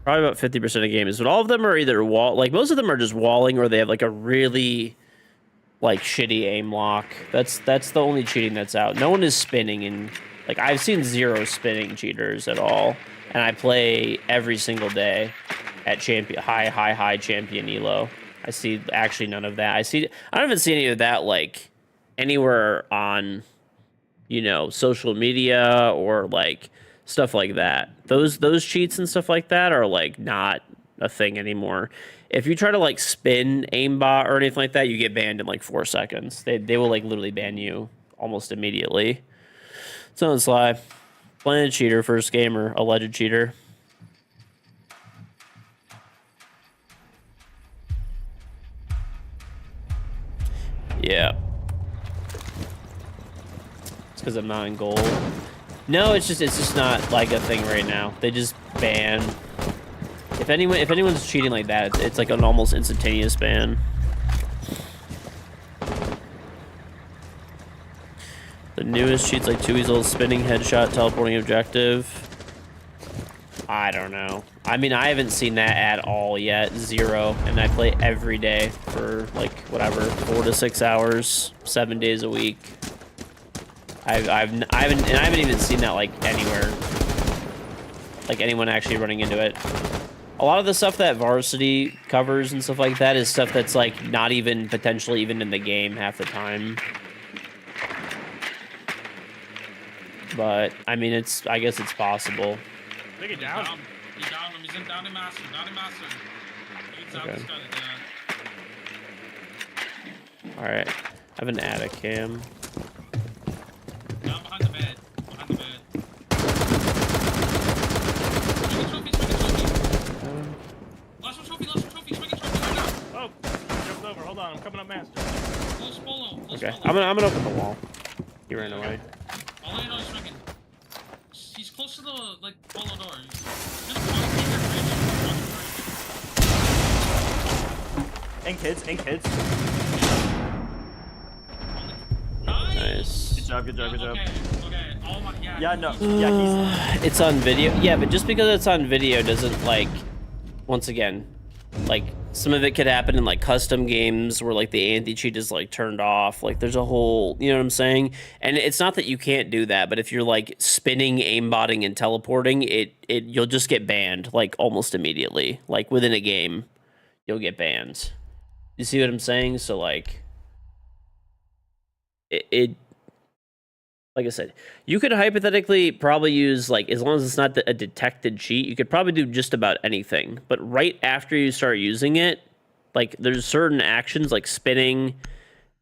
about 50% of games, but all of them are either most of them are just walling, or they have like a really like shitty aim lock. That's the only cheating that's out. No one is spinning, and like I've seen 0 spinning cheaters at all, and I play every single day at high champion elo. I see actually none of that. I don't even see any of that like anywhere on social media or like stuff like that. Those cheats and stuff like that are like not a thing anymore. If you try to like spin aimbot or anything like that, you get banned in like 4 seconds. They will like literally ban you almost immediately. It's on Sly. Playing a cheater, first gamer, alleged cheater. Yeah. Because I'm not in gold. No, it's just not like a thing right now. They just ban. If anyone's cheating like that, it's like an almost instantaneous ban. The newest cheats like 2 weasels, spinning headshot, teleporting objective. I don't know. I mean, I haven't seen that at all yet. 0, and I play every day for like whatever 4 to 6 hours, 7 days a week. I haven't even seen that like anywhere. like anyone actually running into it. A lot of the stuff that Varsity covers and stuff like that is stuff that's like not even potentially even in the game half the time. But I mean, I guess it's possible. Take it He's down. down. He's down him. He's in down in master. Down in master. He's out Okay. this guy to death. All right, I have an attic cam. Down behind the bed. Behind the bed. Swing a trophy. Swing a trophy. Last one trophy. Last one trophy. Swing a trophy right now. Oh, jumped over. Hold on, I'm coming up master. Close polo. Close Okay, polo. I'm gonna open the wall. He ran away. I'll let you know he's swinging. He's close to the like polo door. He's gonna find And kids, and kids. Nice. Good job, good job, good job. Okay. Okay. Oh my. Yeah. Yeah, no, yeah, It's on video. Yeah, but just because it's on video doesn't like. Once again, like some of it could happen in like custom games where like the anti-cheat is like turned off. Like there's a whole, you know what I'm saying? And it's not that you can't do that, but if you're like spinning, aimbotting, and teleporting, you'll just get banned like almost immediately. Like within a game, you'll get banned. You see what I'm saying? So like, like I said, you could hypothetically probably use, like, as long as it's not a detected cheat, you could probably do just about anything. But right after you start using it, like, there's certain actions, like spinning,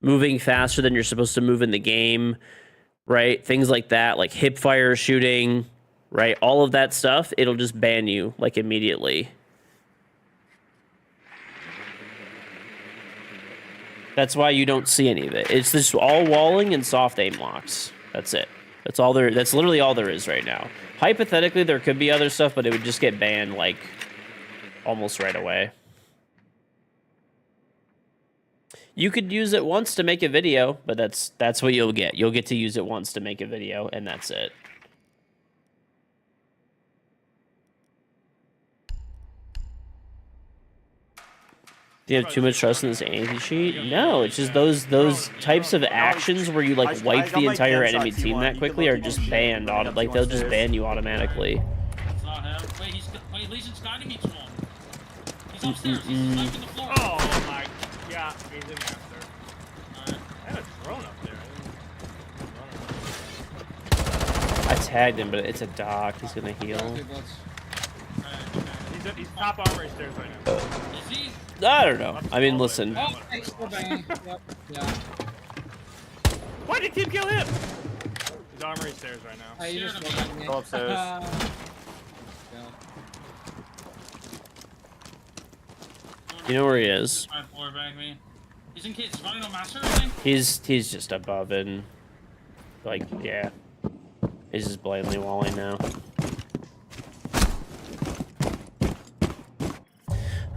moving faster than you're supposed to move in the game, right? Things like that, like hip fire shooting, right? All of that stuff, it'll just ban you, like, immediately. That's why you don't see any of it. It's just all walling and soft aim locks. That's it. That's all there. That's literally all there is right now. Hypothetically, there could be other stuff, but it would just get banned like almost right away. You could use it once to make a video, but that's what you'll get. You'll get to use it once to make a video, and that's it. Do you have too much trust in this anti-cheat? No, it's just those types of actions where you like wipe the entire enemy team that quickly are just banned. Like they'll just ban you automatically. It's not him. Wait, Legion's guiding me to him. He's upstairs. He's sniping the floor. Oh my. Yeah, he's in master. Alright. I had a drone up there. I tagged him, but it's a doc. He's gonna heal. Okay, let's- He's top armory stairs right now. Is he? I don't know. I mean, listen. Oh, thanks for banging. Yep. Yeah. Why did Kim kill him? He's armory stairs right now. Hey, you just Scared look at me. Go upstairs. Yeah. You know where he is. Trying to floor bag me. He's in kids. Running on master, I think. He's just above and like yeah. He's just blatantly walling now.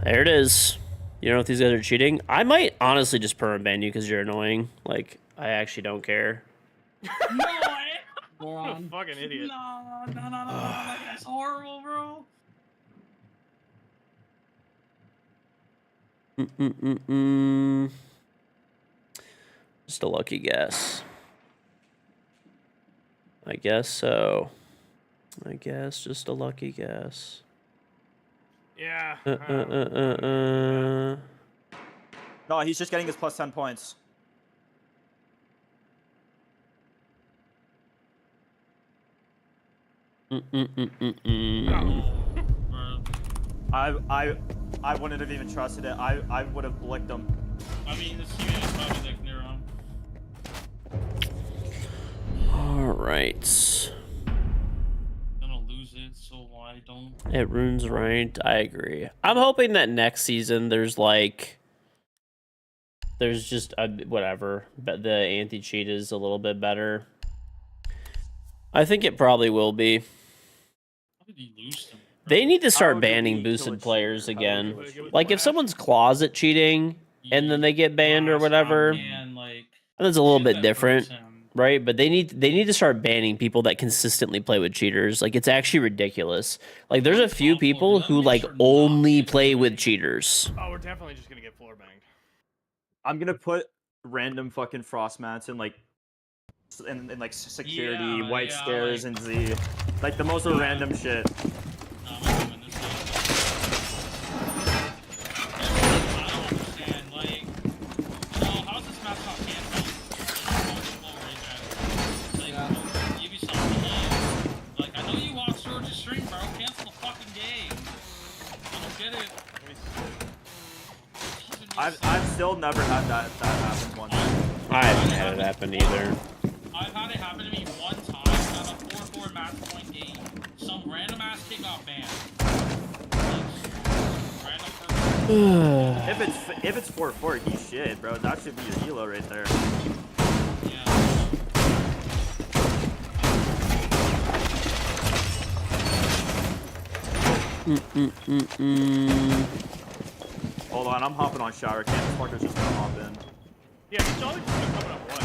There it is. You know if these guys are cheating? I might honestly just perma ban you because you're annoying. Like I actually don't care. No way. What a Moron. fucking idiot. No. That's horrible, bro. Just a lucky guess. I guess so. I guess just a lucky guess. Yeah. No, he's just getting his plus 10 points. Bro. I wouldn't have even trusted it. I would have blicked him. I mean, this unit is probably like near him. All right. Gonna lose it, so I don't. It runes right. I agree. I'm hoping that next season there's just a whatever, but the anti-cheat is a little bit better. I think it probably will be. How did he lose them? They need to How start did banning we kill a boosted players cheater? again. How did we- Like if someone's closet cheating and then they get banned or whatever, And like, that's a little shit bit that different. hurts him. Right, but they need to start banning people that consistently play with cheaters. Like it's actually ridiculous. Like there's a few people who like only play with cheaters. Oh, we're definitely just gonna get floor banged. I'm gonna put random fucking frost mats in like in like security, Yeah, white yeah, stairs, like- and Z. Like the most random shit. I've still never had that happen once. I haven't had it happen either. I've had it happen to me one time at a 4-4 match point game. Some random ass kid got banned. Random person. If it's 4-4, he's shit, bro. That should be your elo right there. Yeah. Hold on, I'm hopping on shower cam. This fucker's just gonna hop in. Yeah, it's always been coming up what?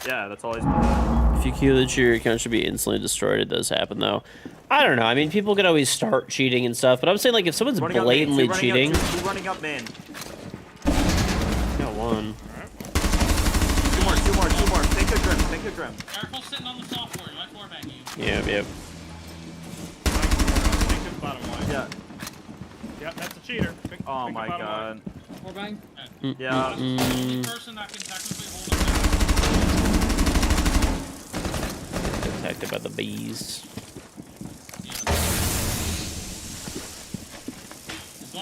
Yeah, that's all he's been. If you queue the cheater, your account should be instantly destroyed. It does happen though. I don't know. I mean, people can always start cheating and stuff, but I'm saying like if someone's Running up blatantly main, cheating. Two running up main. Got one. Two more. Think of Grim. Careful sitting on the top floor. You might floor bang you. Yep. Bottom line. Yeah. Yep, that's a cheater. Oh my god. Or bang. Yeah. That's the only person that can technically hold it down. Protected by the bees.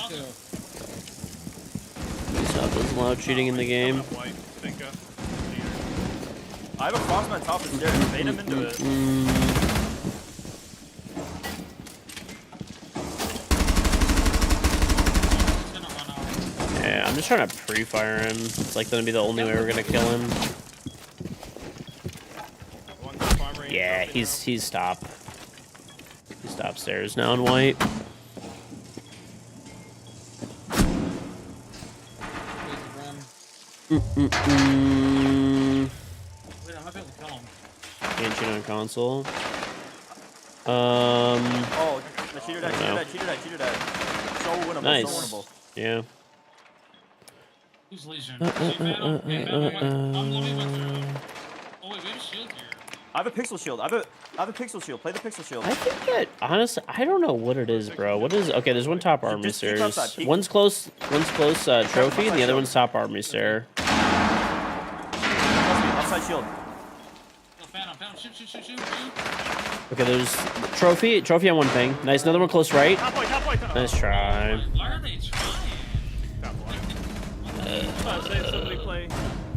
Two. Stop this loud cheating in the game. White. Think of cheater. I have a crossman on top of the stairs. Bait him into it. Yeah, I'm just trying to pre-fire him. It's like gonna be the only way we're gonna kill him. One top armory. Yeah, he's top. He's top stairs now in white. Wait, I might be able to kill him. Can't cheat on console. Oh, the cheater died. So winnable. Nice. So winnable. Yeah. Who's lesion? I'm loving my turn. Oh wait, we have a shield here. I have a pixel shield. I have a pixel shield. Play the pixel shield. I think that honestly, I don't know what it is, bro. What is? Okay, there's one top army Just keep stairs. outside, keep- One's close trophy, and the other one's top army stair. Outside shield. Yo, Phantom, shoot. Okay, there's trophy on one thing. Nice, another one close right. Top point. Nice try. Why are they trying? Top point. Say somebody play.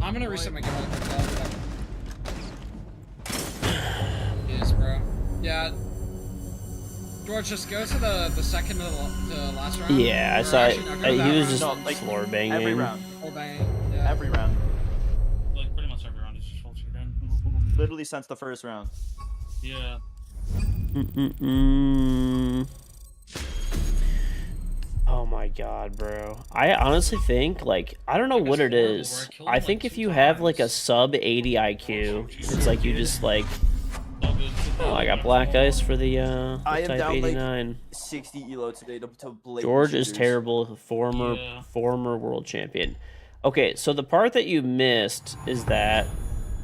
I'm gonna reset my game really quick. Yes, bro. Yeah. George, just go to the second to the last round. Yeah, I Or saw it. actually, no, go to that He was round. just No, like, floor banging. Every round. Full bang. Yeah. Every round. Like pretty much every round is just full cheating. Literally since the first round. Yeah. Oh my god, bro. I honestly think, like, I don't know what it is. I think if you have, like, a sub 80 IQ, it's like you just, like... Oh, I got black ice for the, I am type down, like, 89. 60 elo today to blade George is shooters. terrible, former world champion. Okay, so the part that you missed is that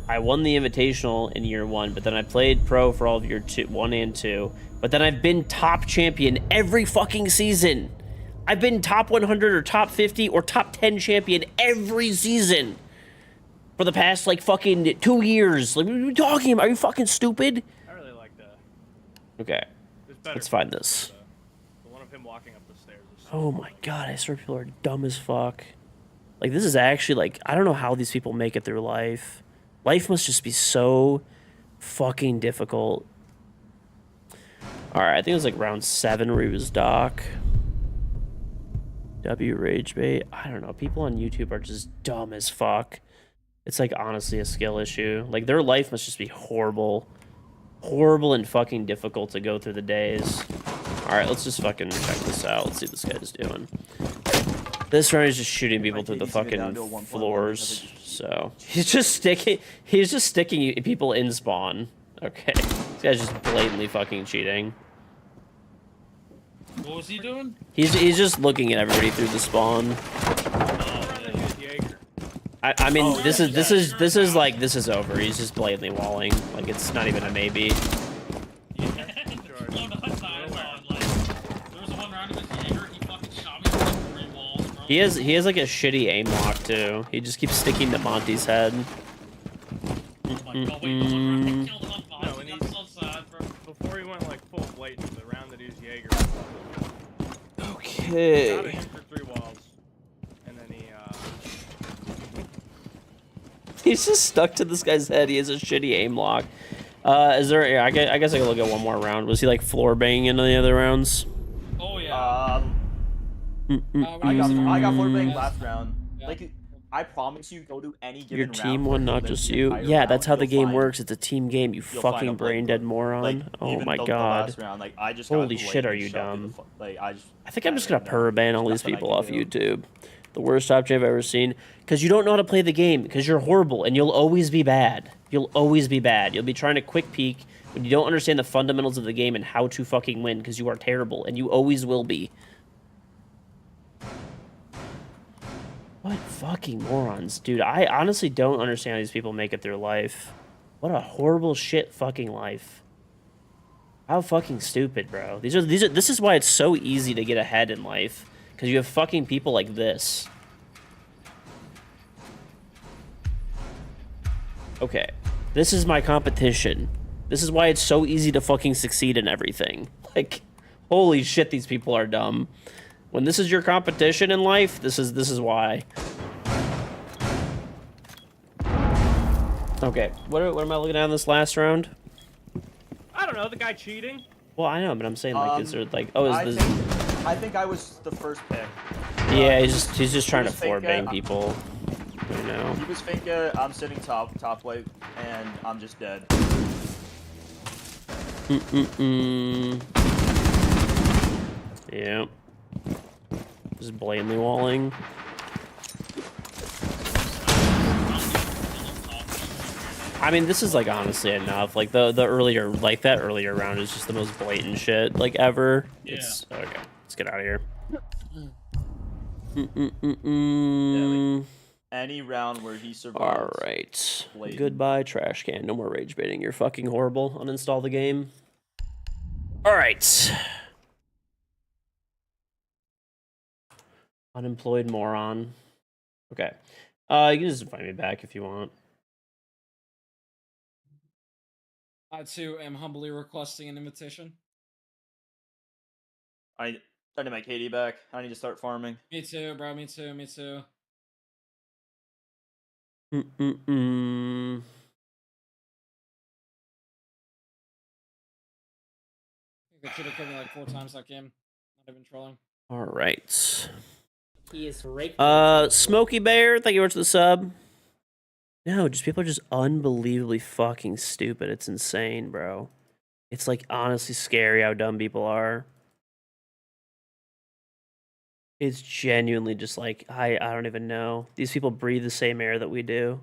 I won the Invitational in year 1, but then I played pro for all of year 1 and 2, but then I've been top champion every fucking season. I've been top 100 or top 50 or top 10 champion every season for the past, like, fucking 2 years. Like, what are you talking about? Are you fucking stupid? I really like that. Okay, It's better. let's find this. The one of him walking up the stairs. Is so Oh my god, I swear people are dumb as fuck. Like, this is actually, like, I don't know how these people make it through life. Life must just be so fucking difficult. Alright, I think it was, like, round 7 where he was Doc. W Rage Bait. I don't know. People on YouTube are just dumb as fuck. It's, like, honestly a skill issue. Like, their life must just be horrible. Horrible and fucking difficult to go through the days. Alright, let's just fucking check this out. Let's see what this guy's doing. This round is just shooting people through the fucking floors. So he's just sticking people in spawn. Okay. This guy's just blatantly fucking cheating. What was he doing? He's just looking at everybody through the spawn. I mean, this is like, this is over. He's just blatantly walling. Like, it's not even a maybe. He has like a shitty aim lock too. He just keeps sticking to Monty's head. No, and he's so sad, bro. Before he went like full blatant, the round that he was Jaeger. Got Okay. him for 3 walls, and then he He's just stuck to this guy's head. He has a shitty aim lock. Is there? Yeah, I guess I can look at one more round. Was he like floor banging in the other rounds? Oh yeah. I got floor bang Yes. last round. Yeah. Like, I promise you, go to any given Your round. team where won, you not live just the you. entire Yeah, round, that's how the you'll game find- works. It's a team game. You you'll find fucking a brain play dead moron. Like, Oh even my the god. last round, like, I just Holy got shit, are you blatantly shoved in dumb? Like, I think I'm just gonna don't know. ban all There's these nothing I people can off do. YouTube. The worst option I've ever seen. Because you don't know how to play the game. Because you're horrible and you'll always be bad. You'll always be bad. You'll be trying to quick peek when you don't understand the fundamentals of the game and how to fucking win. Because you are terrible and you always will be. What fucking morons, dude. I honestly don't understand how these people make it through life. What a horrible shit fucking life. How fucking stupid, bro. This is why it's so easy to get ahead in life. Because you have fucking people like this. Okay. This is my competition. This is why it's so easy to fucking succeed in everything. Like, holy shit, these people are dumb. When this is your competition in life, this is why. Okay, what am I looking at in this last round? I don't know, the guy cheating. Well, I know, but I'm saying, like, is there, like, oh, is this... I think I was the first pick. Yeah, he's just trying to was floor fake, bang people. You know. He was Finka, I'm sitting top white, and I'm just dead. Yep. Just blatantly walling. I mean, this is, like, honestly enough. Like, the earlier, like, that earlier round is just the most blatant shit, like, ever. Yeah. It's, okay, let's get out of here. Yeah, like, any round where he survives. Alright. Blatant. Goodbye, trash can. No more rage baiting. You're fucking horrible. Uninstall the game. Alright. Unemployed moron. Okay. You can just invite me back if you want. I too am humbly requesting an invitation. I need my KD back. I need to start farming. Me too, bro. Me too. Me too. I should have killed me like 4 times that game. Not even trolling. All right. He is raked. Smokey Bear, thank you much for the sub. No, just people are just unbelievably fucking stupid. It's insane, bro. It's like honestly scary how dumb people are. It's genuinely just like I don't even know. These people breathe the same air that we do.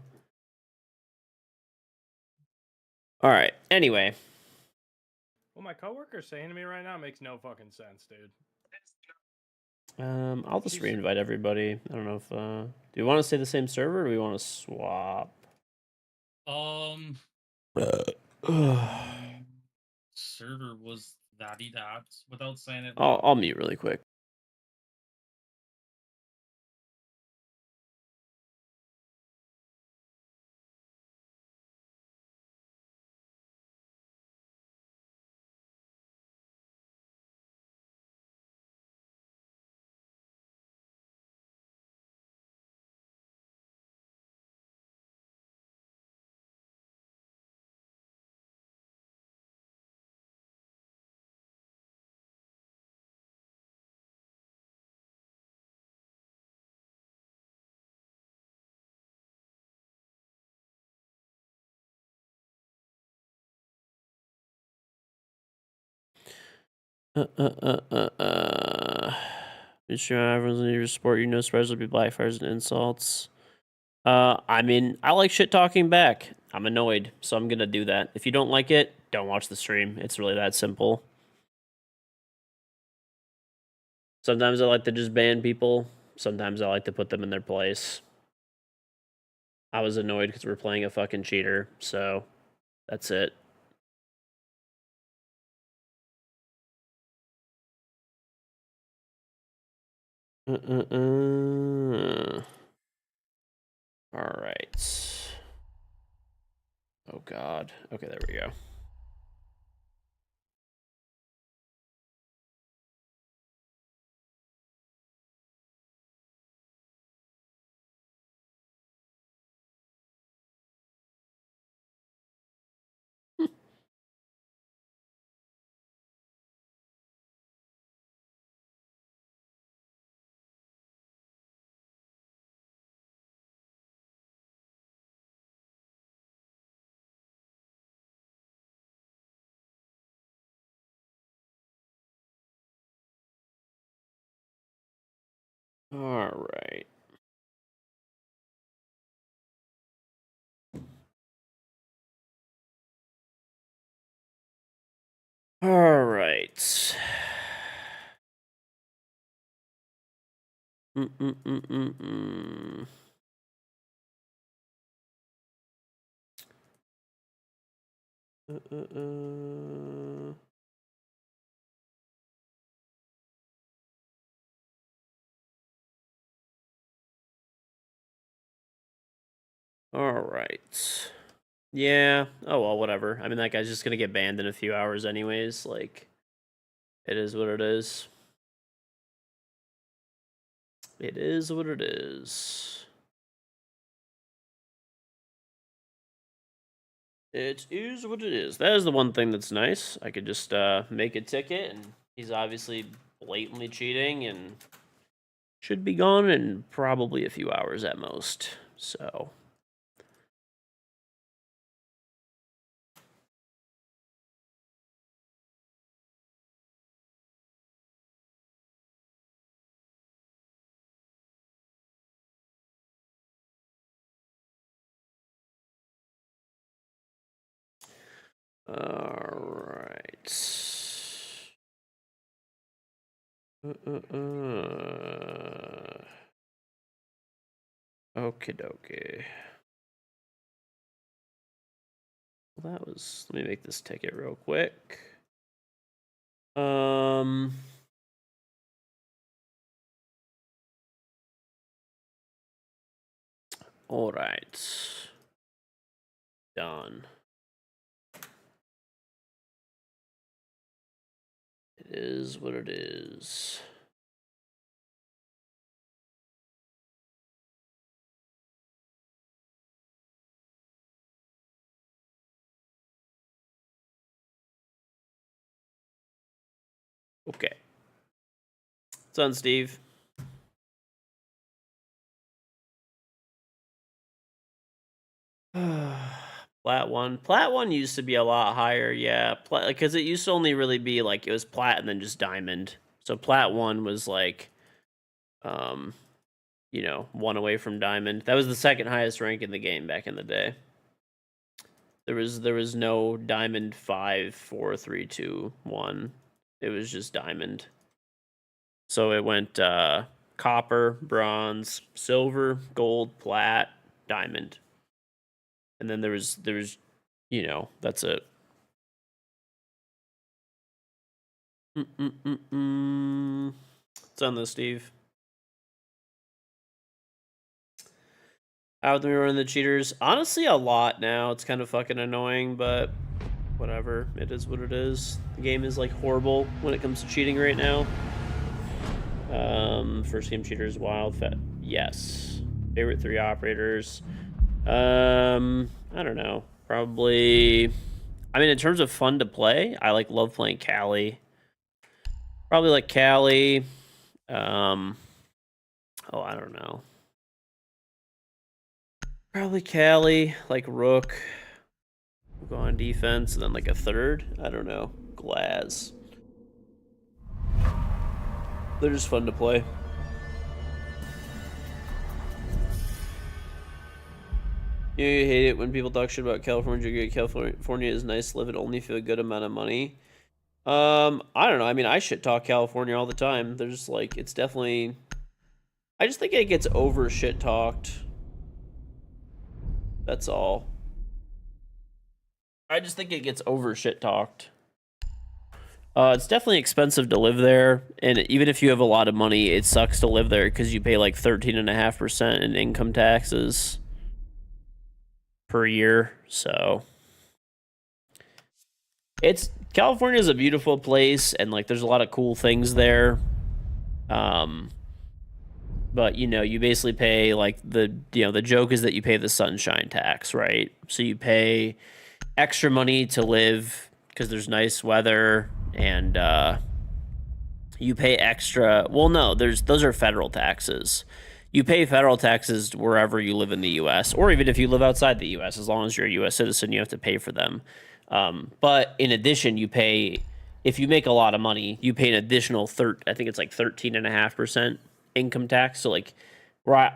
All right. Anyway, What my coworker's saying to me right now makes no fucking sense, dude. I'll just reinvite everybody. I don't know if do you want to stay the same server or do we want to swap? Server was that without saying it. I'll mute really quick. Just sure everyone's in your sport, you know, spreads will be blackfires and insults. I mean, I like shit talking back. I'm annoyed, so I'm gonna do that. If you don't like it, don't watch the stream. It's really that simple. Sometimes I like to just ban people. Sometimes I like to put them in their place. I was annoyed because we're playing a fucking cheater, so that's it. All right. Oh God. Okay, there we go. All right. All right. Mm-mm-mm-mm-mm. Uh-uh-uh. All right. Yeah. Oh, well, whatever. I mean, that guy's just gonna get banned in a few hours anyways. Like, it is what it is. It is what it is. It is what it is. That is the one thing that's nice. I could just make a ticket, and he's obviously blatantly cheating and should be gone in probably a few hours at most. So. All right. Okie dokie. Well, that was. Let me make this ticket real quick. All right. Done. It is what it is. Okay. It's on, Steve. Plat 1. Plat 1 used to be a lot higher, yeah. Because it used to only really be like, it was plat and then just diamond. So Plat 1 was like, you know, 1 away from diamond. That was the second highest rank in the game back in the day. There was no diamond 5, 4, 3, 2, 1. It was just diamond. So it went copper, bronze, silver, gold, plat, diamond. And then there was, you know, that's it. It's on this, Steve. Out there running the cheaters. Honestly, a lot now. It's kind of fucking annoying, but whatever. It is what it is. The game is like horrible when it comes to cheating right now. First game cheaters, wild. Yes. Favorite 3 operators. I don't know. Probably. I mean, in terms of fun to play, I love playing Cali. Probably like Cali. Oh, I don't know. Probably Cali, like Rook. We'll go on defense, and then like a third. I don't know. Glaz. They're just fun to play. You hate it when people talk shit about California. California is nice to live in only for a good amount of money. I don't know. I mean, I shit talk California all the time. There's like, it's definitely. I just think it gets over shit talked. That's all. I just think it gets over shit talked. It's definitely expensive to live there, and even if you have a lot of money, it sucks to live there because you pay like 13.5% in income taxes per year. So California is a beautiful place, and like there's a lot of cool things there. But you know, you basically pay like the joke is that you pay the sunshine tax, right? So you pay extra money to live because there's nice weather, and you pay extra. Well, no, those are federal taxes. You pay federal taxes wherever you live in the U.S., or even if you live outside the U.S. As long as you're a U.S. citizen, you have to pay for them. But in addition, you pay, if you make a lot of money, you pay an additional I think it's like 13.5% income tax. So like,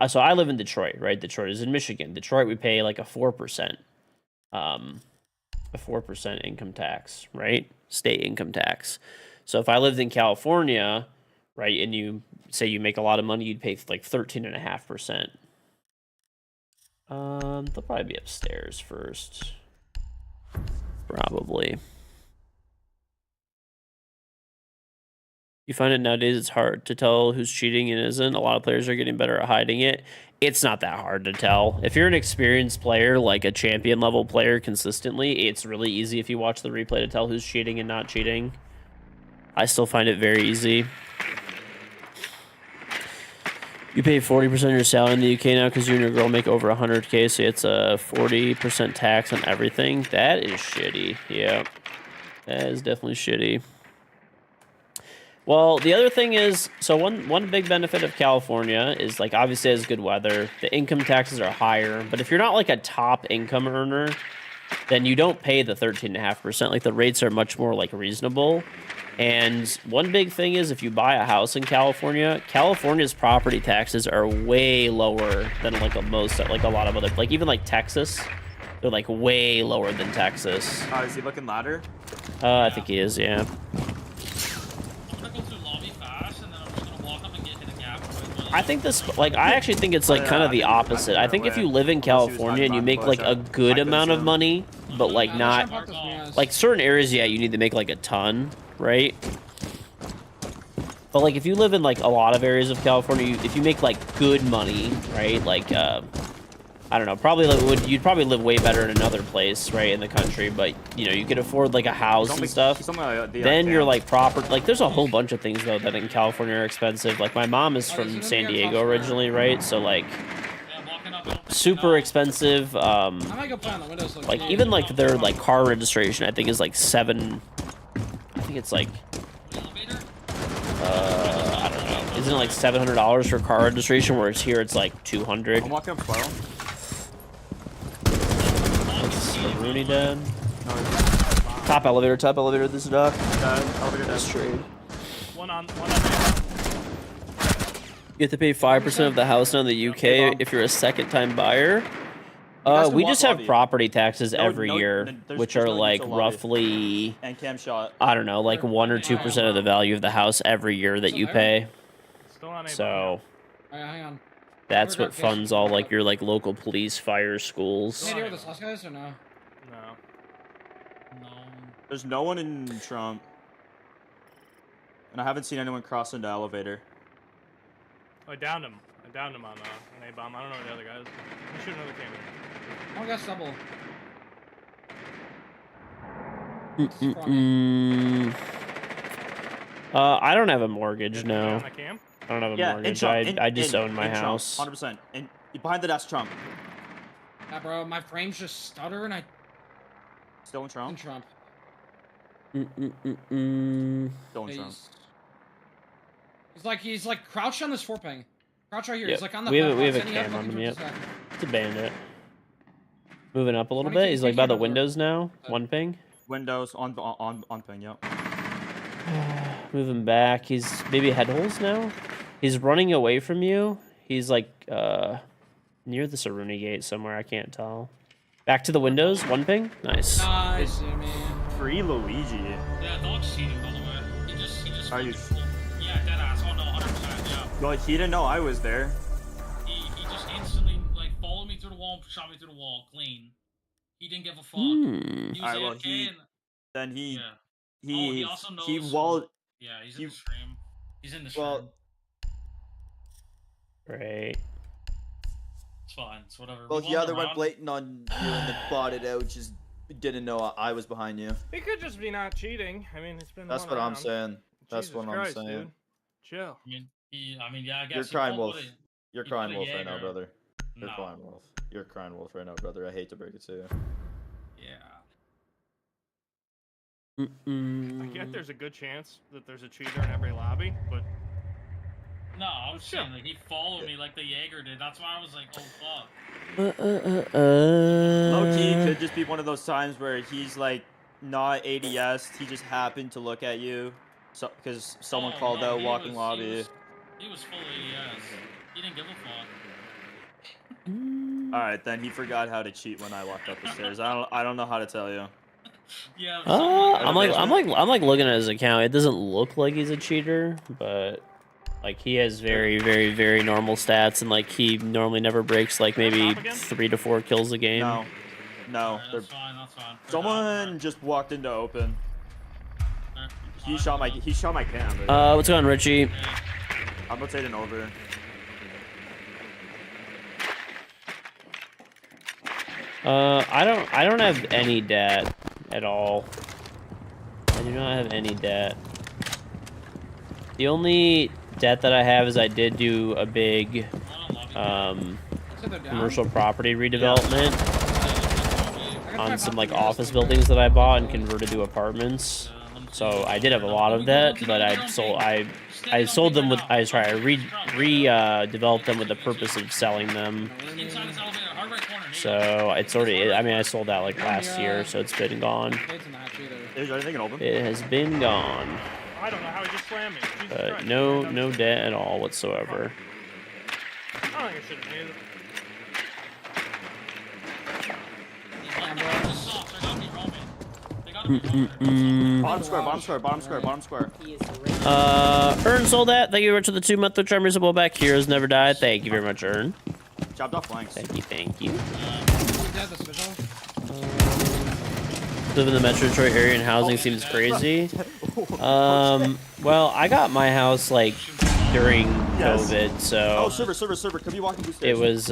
so I live in Detroit, right? Detroit is in Michigan. Detroit, we pay like a 4%, a 4% income tax, right? State income tax. So if I lived in California, right, and you say you make a lot of money, you'd pay like 13.5%. They'll probably be upstairs first. Probably. You find it nowadays it's hard to tell who's cheating and isn't. A lot of players are getting better at hiding it. It's not that hard to tell. If you're an experienced player, like a champion level player consistently, it's really easy if you watch the replay to tell who's cheating and not cheating. I still find it very easy. You pay 40% of your salary in the UK now because you and your girl make over 100K, so it's a 40% tax on everything. That is shitty. Yeah, that is definitely shitty. Well, the other thing is, so one big benefit of California is, like, obviously it has good weather. The income taxes are higher, but if you're not like a top income earner, then you don't pay the 13.5%. Like, the rates are much more like reasonable. And one big thing is, if you buy a house in California, California's property taxes are way lower than like a lot of other, like even like Texas, they're like way lower than Texas. Is he looking ladder? I think he is, yeah. I think this, like, I actually think it's like kind of the opposite. I think if you live in California and you make like a good amount of money, but like not, like certain areas, yeah, you need to make like a ton, right? But like if you live in like a lot of areas of California, if you make like good money, right? Like, I don't know, probably like, you'd probably live way better in another place, right, in the country, but you know, you could afford like a house and stuff. Then you're like proper, like there's a whole bunch of things though that in California are expensive. Like my mom is from San Diego originally, right? So like super expensive. I might go play on the windows. Like even like their like car registration, I think is like I think it's like I don't know. Isn't it like $700 for car registration, whereas here it's like $200? I'm walking up 12. Rooney dead. Top elevator, this is Doc. Elevator That's trade. One on. You have to pay 5% of the house now in the UK if you're a second-time buyer. guys can We walk just have lobby. property taxes every year, there's which no are need like to lobby. roughly, And cam shot. I don't know, like 1 or 2% of the value of the house every year that you pay. Still on A. So Alright, hang on. that's what funds all like your like local police, fire, schools. Hey, do you with the sauce guys or no? No. No. There's no one in Trump. And I haven't seen anyone cross into elevator. I downed him. on an A-bomb. I don't know where the other guy is. He should another camera. Oh, got double. I don't have a mortgage, no. On that cam? I don't have a Yeah, in mortgage. Trump. I just own my house. 100%. Behind the desk, Trump. Yeah, bro, my frames just stutter and I Still in in Trump. Trump. Still in Trump. He's like crouched on this 4-ping. Crouch right here. Yep. He's like on the We have a standing up, cam on looking him, towards yep. the side. It's a bandit. Moving up a little 20 bit. He's like by the feet windows now. One ping. Windows on ping, yep. Moving back. He's maybe head holes now. He's running away from you. He's like near the Saruni gate somewhere. I can't tell. Back to the windows. One ping. Nice. Nice, man. Free Luigi. Yeah, dog's cheating, by the way. He just. Are you? Yeah, deadass. Oh no, 100%. Yeah. Well, he didn't know I was there. He just instantly like followed me through the wall, shot me through the wall, clean. He didn't give a fuck. He was Alright, well, AFK and- Then he. Yeah. He. Oh, he also knows. He walled. Yeah, he's in the stream. He's in the stream. Well. Right. It's fine. It's whatever. Well, We the won other the went round. blatant on you and then bought it out. Just didn't know I was behind you. He could just be not cheating. I mean, it's been. That's one what I'm round. saying. That's Jesus what I'm Christ, saying. Dude. Chill. I mean, yeah, I guess. You're he crying pulled wolf. it. You're He crying put a wolf right now, Jaeger. brother. You're No. crying wolf. You're crying wolf right now, brother. I hate to break it to you. Yeah. I get there's a good chance that there's a cheater in every lobby, but No, I was Sure. saying like he followed me like the Jaeger did. That's why I was like, oh fuck. Low key could just be one of those times where he's like not ADS. He just happened to look at you, so because someone Oh, called no, out he walking was- lobby. He was full ADS. He didn't give a fuck. All right, then he forgot how to cheat when I walked up the stairs. I don't know how to tell you. Yeah. I'm like looking at his account. It doesn't look like he's a cheater, but like he has very, very, very normal stats, and like he normally never breaks like maybe 3 to 4 kills a game. No. Alright, that's fine. That's fine. Someone just walked into open. He shot my cam. What's going on, Richie? I'm rotating over. I don't have any debt at all. I do not have any debt. The only debt that I have is I did do a big commercial property redevelopment on some like office buildings that I bought and converted to apartments. So I did have a lot of that, but I sold them with redeveloped them with the purpose of selling them. So it's already, I mean, I sold that like last year, so it's been gone. Is there anything open? It has been gone. I don't know how he just slammed me. Jesus But Christ. no debt at all whatsoever. I don't think I should have made it. Bottom square. He is right. Ern sold that. Thank you very much for the 2-month Twitch Prime Reasonable back. Heroes never die. Thank you very much, Ern. Chopped off flanks. Thank you. Live in the Metro Detroit area and housing seems crazy. Well, I got my house like during COVID, so Oh, server. Come you walking through it stairs? was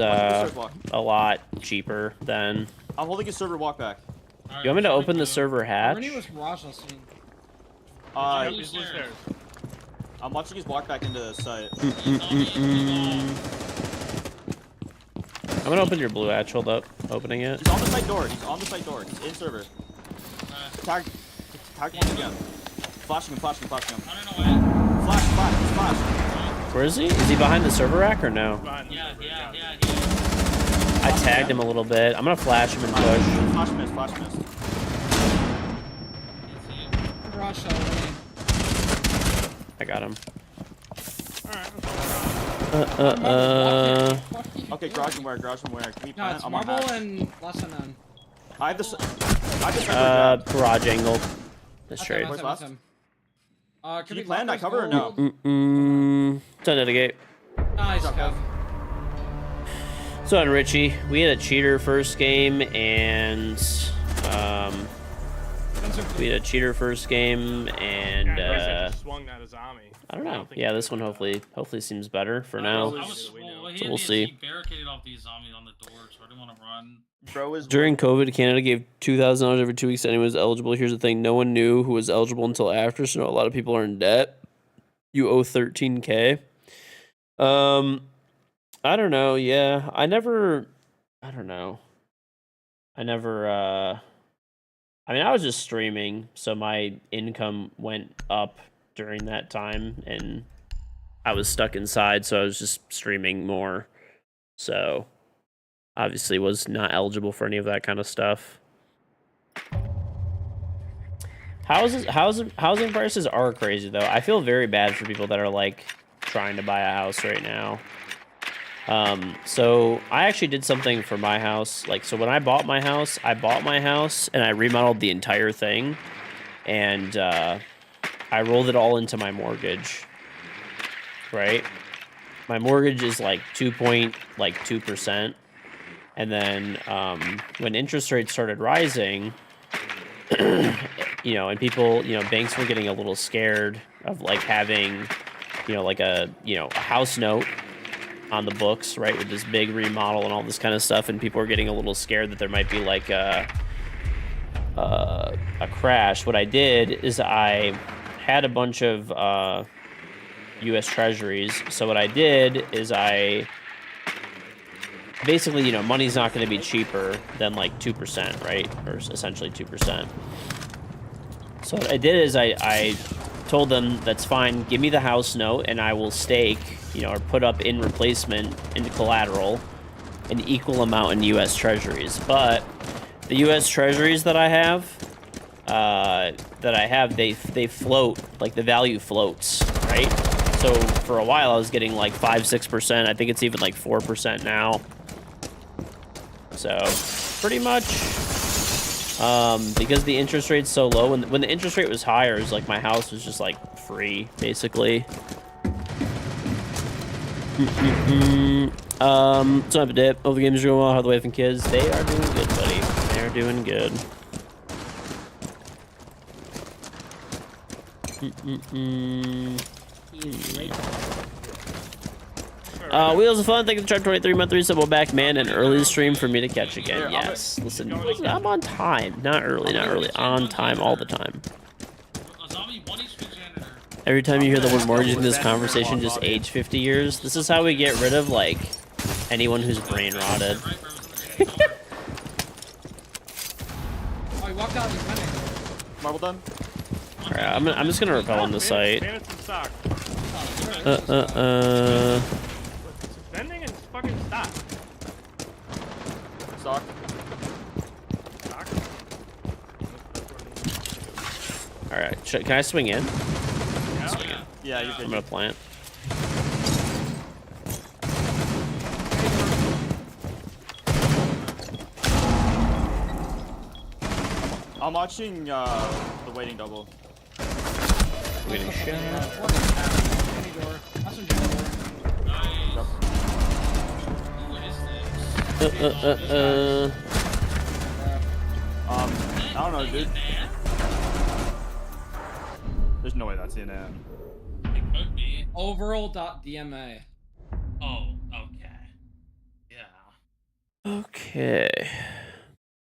Walk. a lot cheaper then. I'm holding a server walk back. You want me to open the server hatch? Ernie was Raj last scene. He's blue stairs. I'm watching his walk back into the site. I'm gonna open your blue hatch. Hold up, opening it. He's on the side door. He's in server. Tag one again. Flashing him. I don't know where. Flash. Where is he? Is he behind the server rack or no? Behind the server, Yeah. I tagged him a little bit. I'm gonna flash him and push. Flash missed. Raj shot Ernie. I got him. Alright, Okay, garage and where? Can we No, plant? it's I'm on marble hatch. and less unknown. I have the server Garage angle. That's Okay, straight. Where's that's last? him. Can Could you be plan that lockers, cover or no? gold. It's under the gate. Nice, Okay. Kev. So on Richie, we had a cheater first game and we had a cheater first game and just swung that as Ami. I don't know. Yeah, this one hopefully seems better for now. So we'll see. Barricaded off these zombies on the door, so I didn't want to run. Bro is During COVID, Canada gave $2,000 every 2 weeks to anyone who was eligible. Here's the thing: no one knew who was eligible until after, so a lot of people are in debt. You owe $13K. I don't know. Yeah, I don't know. I mean, I was just streaming, so my income went up during that time, and I was stuck inside, so I was just streaming more. So obviously was not eligible for any of that kind of stuff. Housing prices are crazy though. I feel very bad for people that are like trying to buy a house right now. So I actually did something for my house. Like, so when I bought my house and I remodeled the entire thing, and I rolled it all into my mortgage. Right? My mortgage is like 2%, and then when interest rates started rising, and people, banks were getting a little scared of like having, like a house note on the books, right, with this big remodel and all this kind of stuff, and people were getting a little scared that there might be like a crash. What I did is I had a bunch of U.S. Treasuries. So what I did is I basically, money's not going to be cheaper than like 2%, right, or essentially 2%. So what I did is I told them, that's fine, give me the house note and I will stake, or put up in replacement into collateral an equal amount in U.S. Treasuries. But the U.S. Treasuries that I have, they float, like the value floats, right? So for a while, I was getting like 5-6%. I think it's even like 4% now. So pretty much, because the interest rate's so low, when the interest rate was higher, it was like my house was just like free, basically. What's up, Dip? Oh, the games are going well. How are the wife and kids? They are doing good, buddy. They are doing good. Wheels of Fun, thank you for the 23-month resub. Well, back, man. An early stream for me to catch again. Yes. Listen, I'm on time. Not early. On time all the time. Every time you hear the word mortgage in this conversation, just age 50 years. This is how we get rid of, like, anyone who's brain rotted. Oh, he walked out. He's coming. Marble done. Alright, I'm just gonna repel on the site. Suspending and fucking stop. Stock. Stock. Alright, can I swing in? Yeah, you're good. I'm gonna plant. I'm watching the waiting double. Waiting shot. I don't know, dude. There's no way that's in it. It could be. Overall.dma. Oh, okay. Yeah. Okay.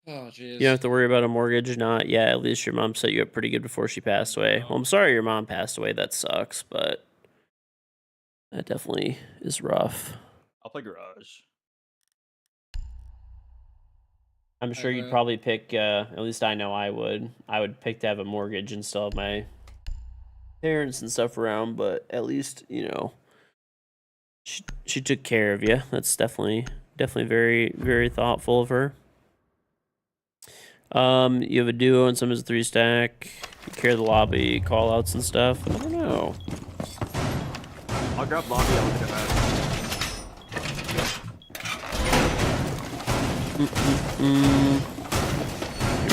Oh, jeez. You don't have to worry about a mortgage, not yet. At least your mom set you up pretty good before she passed away. Well, I'm sorry your mom passed away. That sucks, but that definitely is rough. I'll play garage. I'm sure you'd probably pick, at least I know I would pick to have a mortgage and still have my parents and stuff around, but at least, you know, she took care of you. That's definitely very, very thoughtful of her. You have a duo and some is a 3-stack. You carry the lobby, call outs and stuff. I don't know. I'll grab lobby, I'll look at that. You're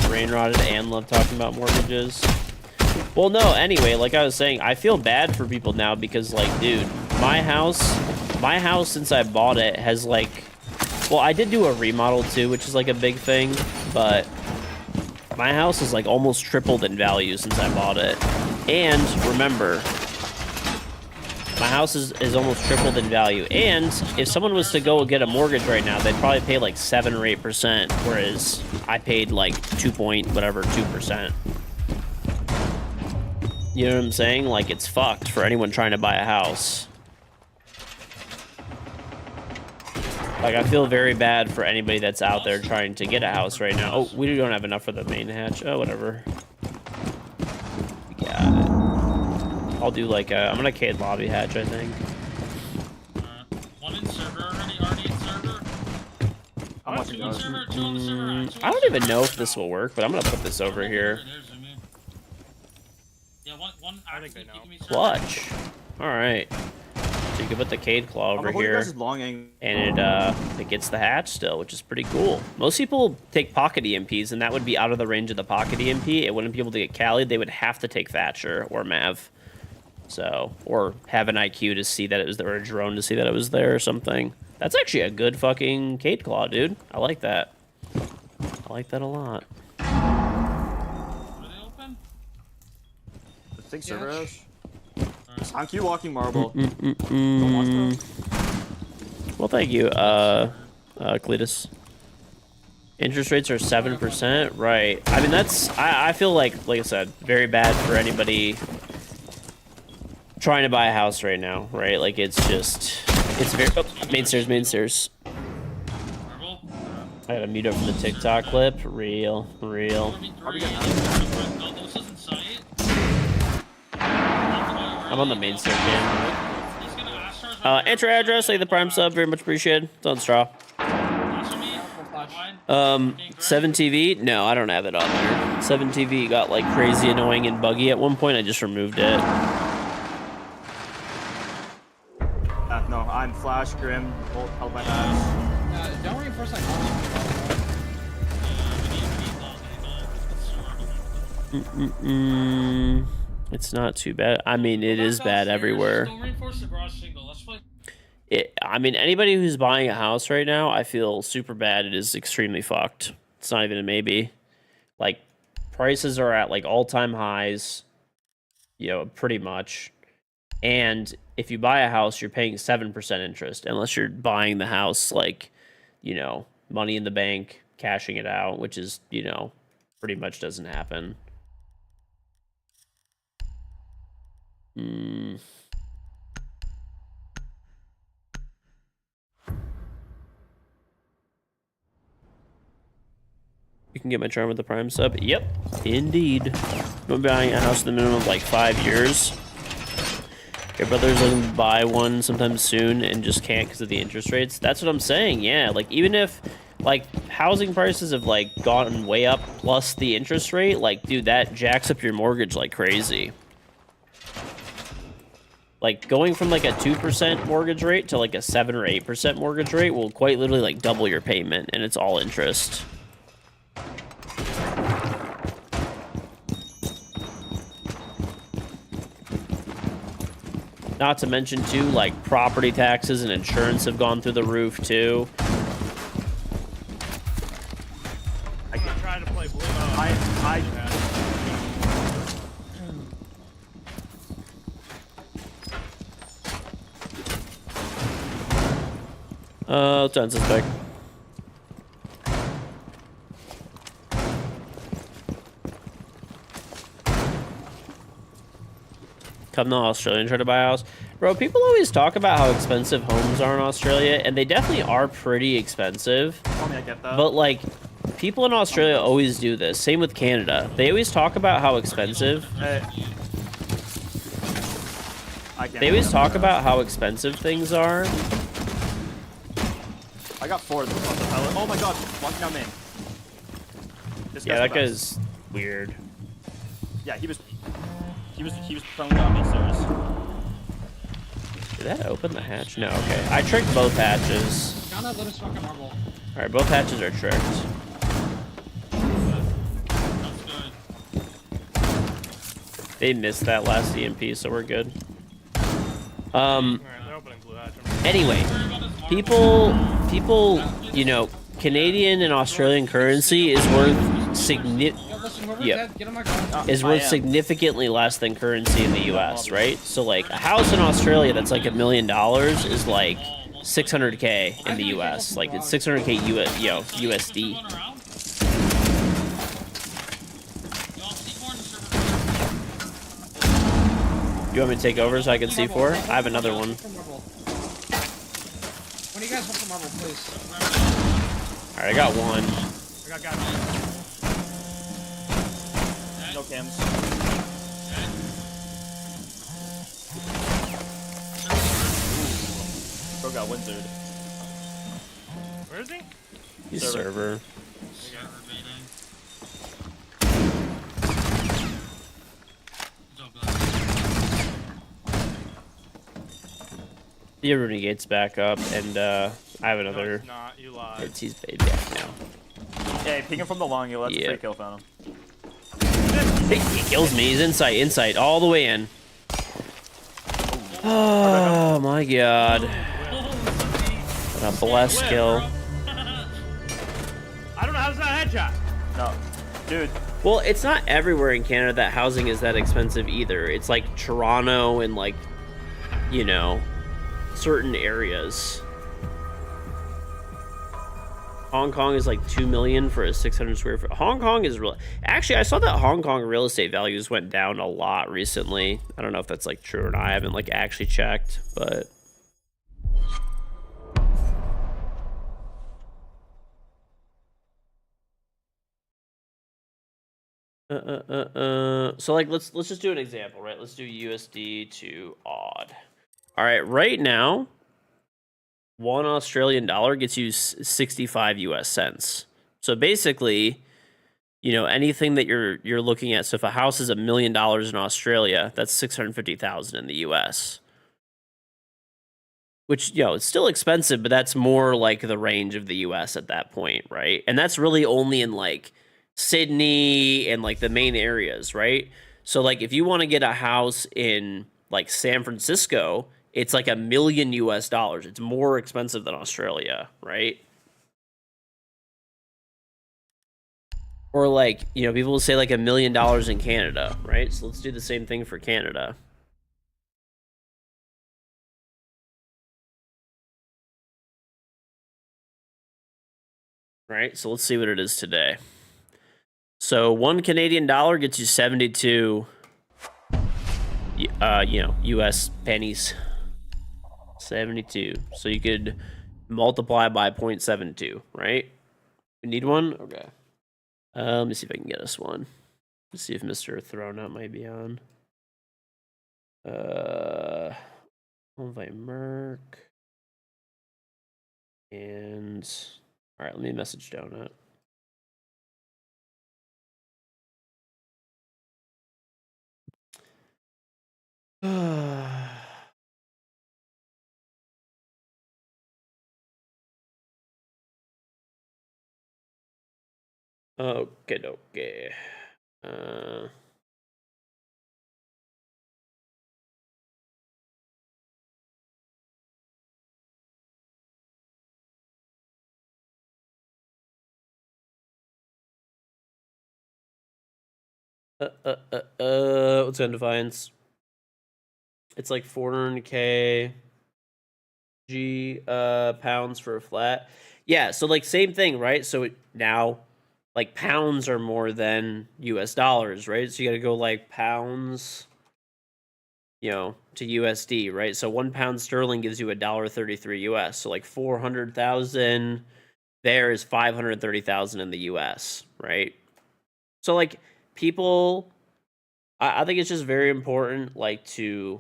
brain rotted and love talking about mortgages. Well, no, anyway, like I was saying, I feel bad for people now because, like, dude, my house since I bought it has, like, well, I did do a remodel too, which is like a big thing, but my house is like almost tripled in value since I bought it. And remember, my house is almost tripled in value. And if someone was to go get a mortgage right now, they'd probably pay like 7 or 8%, whereas I paid like 2%. You know what I'm saying? Like, it's fucked for anyone trying to buy a house. Like, I feel very bad for anybody that's out there trying to get a house right now. Oh, we don't have enough for the main hatch. Oh, whatever. We got it. I'll do like a... I'm gonna cade lobby hatch, I think. One in server already in server. I'm watching Two in garage. server, two on the server. I don't even know if this will work, but I'm gonna put this over here. Yeah, one I think they know. Clutch. Alright. So you can put the Cade Claw over here, and it gets the hatch still, which is pretty cool. Most people take pocket EMPs, and that would be out of the range of the pocket EMP. It wouldn't be able to get Callied. They would have to take Thatcher or Mav. So, or have an IQ to see that it was there, or a drone to see that it was there or something. That's actually a good fucking Cade Claw, dude. I like that. I like that a lot. Are they open? I think server has. I'm Q walking marble. Well, thank you, Cletus. Interest rates are 7%, right? I mean, that's I feel like I said, very bad for anybody trying to buy a house right now, right? Like, it's very main stairs. Marble? I gotta mute up from the TikTok clip. Real. Are we gonna this isn't sight. I'm on the main stair cam. Enter address, like the prime sub, very much appreciated. It's on straw. 7TV? No, I don't have it on there. 7TV got like crazy annoying and buggy at one point. I just removed it. Flash, Grim, both held by Hatch. Don't reinforce that house. It's not too bad. I mean, it is bad everywhere. Don't reinforce the garage single. Let's play. I mean, anybody who's buying a house right now, I feel super bad. It is extremely fucked. It's not even a maybe. Like, prices are at, like, all-time highs. You know, pretty much. And if you buy a house, you're paying 7% interest. Unless you're buying the house, like, you know, money in the bank, cashing it out, which is, you know, pretty much doesn't happen. You can get my charm with the Prime sub. Yep, indeed. I'm buying a house in the minimum of like 5 years. Your brother's looking to buy one sometime soon and just can't because of the interest rates. That's what I'm saying. Yeah, like even if like housing prices have like gone way up plus the interest rate, like dude, that jacks up your mortgage like crazy. Like going from like a 2% mortgage rate to like a 7 or 8% mortgage rate will quite literally like double your payment, and it's all interest. Not to mention too, like property taxes and insurance have gone through the roof too. I'm trying to play blue. Done suspect. Come to Australia and try to buy a house. Bro, people always talk about how expensive homes are in Australia, and they definitely are pretty expensive. I get that. But, like, people in Australia always do this. Same with Canada. They always talk about how expensive... They always talk about how expensive things are. I got 4 of them on the pellet. Oh my god, walking down main. This Yeah, that guy's guy's weird. Yeah, he was throwing down main stairs. Did that open the hatch? No, okay. I tricked both hatches. Down that little fucking marble. Alright, both hatches are tricked. That's good. They missed that last EMP, so we're good. Alright, they're opening blue hatch. Anyway, people, you know, Canadian and Australian currency is worth significantly less than currency in the U.S., right? So, like, a house in Australia that's like $1 million is like $600K in the U.S. Like, it's $600K USD. You want me to take over so I can C4? I have another one. When do you guys want some marble, please? Alright, I got one. I got guys. No cams. Bro got windowed. Where is he? He's server. The Renegade's back up, and I have another. No, it's not. You lied. He's back now. Yeah, ping him from the long. You'll have to free kill found him. He kills me. He's insight, all the way in. Oh my god. What a blessed kill. I don't know how's that headshot. No, dude. Well, it's not everywhere in Canada that housing is that expensive either. It's like Toronto and like, you know, certain areas. Hong Kong is like 2 million for a 600 square foot. Hong Kong is real. Actually, I saw that Hong Kong real estate values went down a lot recently. I don't know if that's like true or not. I haven't like actually checked, but so like let's just do an example, right? Let's do USD to AUD. All right, right now, $1 Australian gets you 65 US cents. So basically, you know, anything that you're looking at. So if a house is $1 million in Australia, that's 650,000 in the US. which, you know, it's still expensive, but that's more like the range of the US at that point, right? And that's really only in like Sydney and like the main areas, right? So like if you want to get a house in like San Francisco, it's like $1 million US. It's more expensive than Australia, right? Or like, you know, people will say like $1 million in Canada, right? So let's do the same thing for Canada. Right? So let's see what it is today. So $1 Canadian gets you 72 you know, US pennies. 72. So you could multiply by 0.72, right? We need one? Okay. Let me see if I can get us one. Let's see if Mr. Thrown Out might be on. I'll invite Merc. And all right, let me message Donut. Okay. What's on Defiance? It's like 400k pounds for a flat. Yeah, so like same thing, right? So now like pounds are more than US dollars, right? So you got to go like pounds, you know, to USD, right? So 1 pound sterling gives you $1.33 US. So like 400,000 there is 530,000 in the US, right? So like people, I think it's just very important, like to,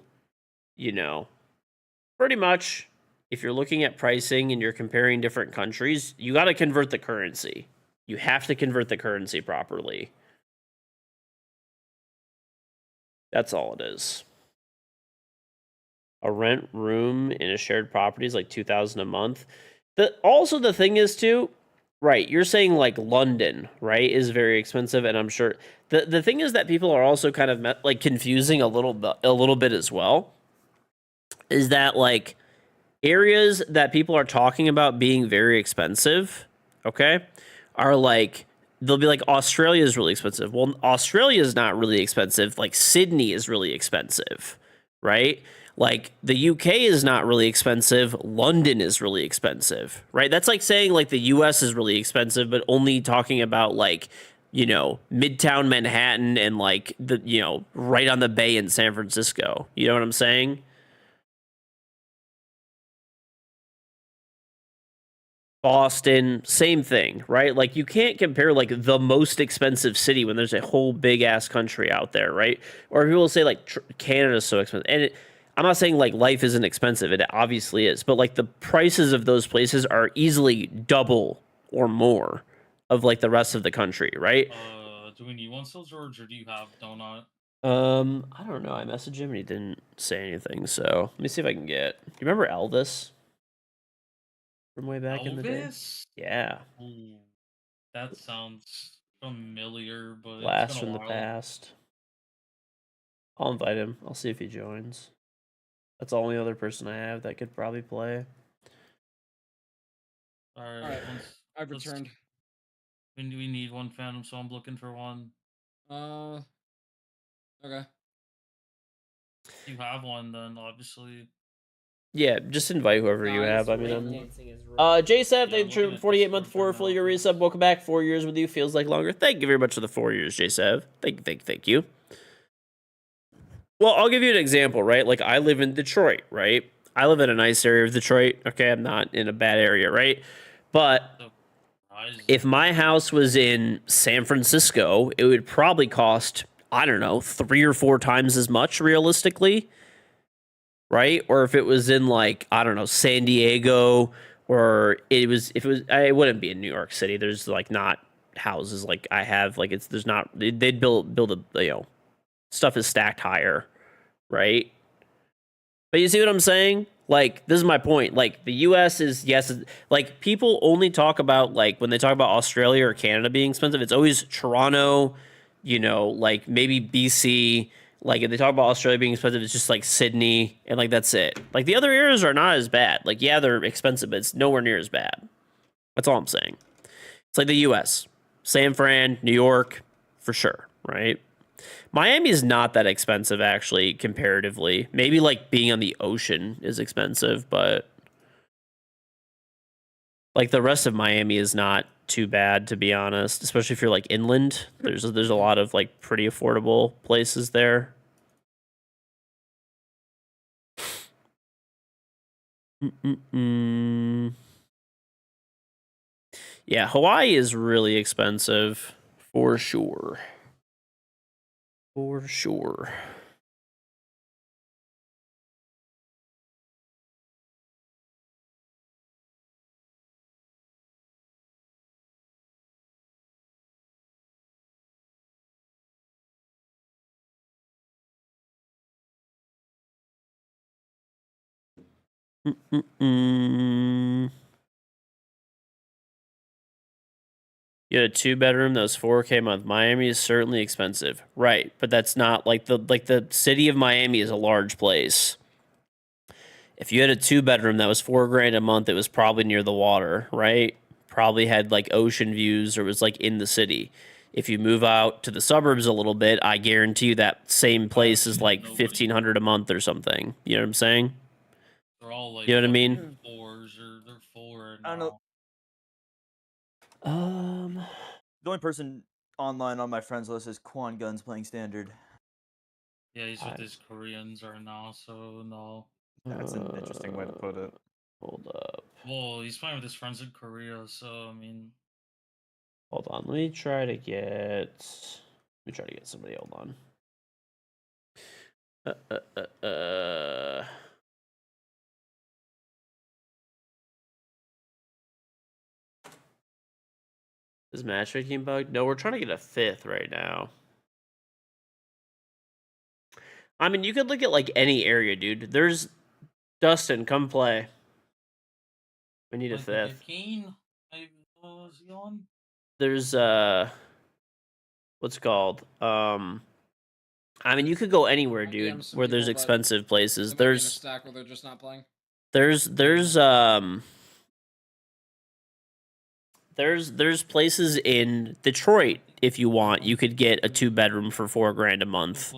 you know, pretty much if you're looking at pricing and you're comparing different countries, you got to convert the currency. You have to convert the currency properly. That's all it is. A rent room in a shared property is like $2,000 a month. Also the thing is too, right, you're saying like London, right, is very expensive, and I'm sure the thing is that people are also kind of like confusing a little bit as well, is that like areas that people are talking about being very expensive, okay, are like, they'll be like Australia is really expensive. Well, Australia is not really expensive. Like Sydney is really expensive, right? Like the UK is not really expensive. London is really expensive, right? That's like saying like the US is really expensive, but only talking about like, you know, Midtown Manhattan and like the, you know, right on the bay in San Francisco. You know what I'm saying? Boston, same thing, right? Like you can't compare like the most expensive city when there's a whole big ass country out there, right? Or people say like Canada's so expensive, and I'm not saying like life isn't expensive; it obviously is, but like the prices of those places are easily double or more of like the rest of the country, right? Do we need one still, George, or do you have Donut? I don't know. I messaged him and he didn't say anything, so let me see if I can get. Do you remember Elvis? From way back in the day? Elvis? Yeah. Ooh, that sounds familiar, but Blast it's been from a the while. past. I'll invite him. I'll see if he joins. That's the only other person I have that could probably play. Alright, I've returned. We need one Phantom, so I'm looking for one. Okay. You have one, then obviously. Yeah, just invite whoever you have. I mean, J7, thank you for 48-month for fully your resub. Welcome back. 4 years with you feels like longer. Thank you very much for the 4 years, J7. Thank you. Well, I'll give you an example, right? Like I live in Detroit, right? I live in a nice area of Detroit. Okay, I'm not in a bad area, right? But if my house was in San Francisco, it would probably cost, I don't know, 3 or 4 times as much realistically, right? Or if it was in like, I don't know, San Diego, or it wouldn't be in New York City. There's like not houses like I have, like there's not, they'd build a, you know, stuff is stacked higher, right? But you see what I'm saying? Like, this is my point. Like, the U.S. is, yes, like, people only talk about, like, when they talk about Australia or Canada being expensive, it's always Toronto, you know, like, maybe BC. Like, if they talk about Australia being expensive, it's just, like, Sydney, and, like, that's it. Like, the other areas are not as bad. Like, yeah, they're expensive, but it's nowhere near as bad. That's all I'm saying. It's like the U.S. San Fran, New York, for sure, right? Miami is not that expensive, actually, comparatively. Maybe, like, being on the ocean is expensive, but, like, the rest of Miami is not too bad, to be honest, especially if you're, like, inland. There's a lot of, like, pretty affordable places there. Yeah, Hawaii is really expensive, for sure. For sure. You had a 2-bedroom that was $4K a month. Miami is certainly expensive, right? But that's not like the city of Miami is a large place. If you had a 2-bedroom that was $4 grand a month, it was probably near the water, right? Probably had like ocean views or was like in the city. If you move out to the suburbs a little bit, I guarantee you that same place is like $1,500 a month or something. You know what I'm saying? They're all like, You know what I mean? Fours or they're four. I don't know. The only person online on my friends list is Quan Guns playing standard. Yeah, he's with his Koreans right now, so no. That's an interesting way to put it. Hold up. Well, he's playing with his friends in Korea, so I mean. Hold on. Let me try to get somebody. Hold on. Is matchmaking bugged? No, we're trying to get a 5th right now. I mean, you could look at like any area, dude. There's Dustin, come play. We need a 5th. Kane? Is he on? There's what's it called? I mean, you could go anywhere, dude, where there's expensive places. There's a stack where they're just not playing. There's places in Detroit, if you want, you could get a 2-bedroom for $4 grand a month.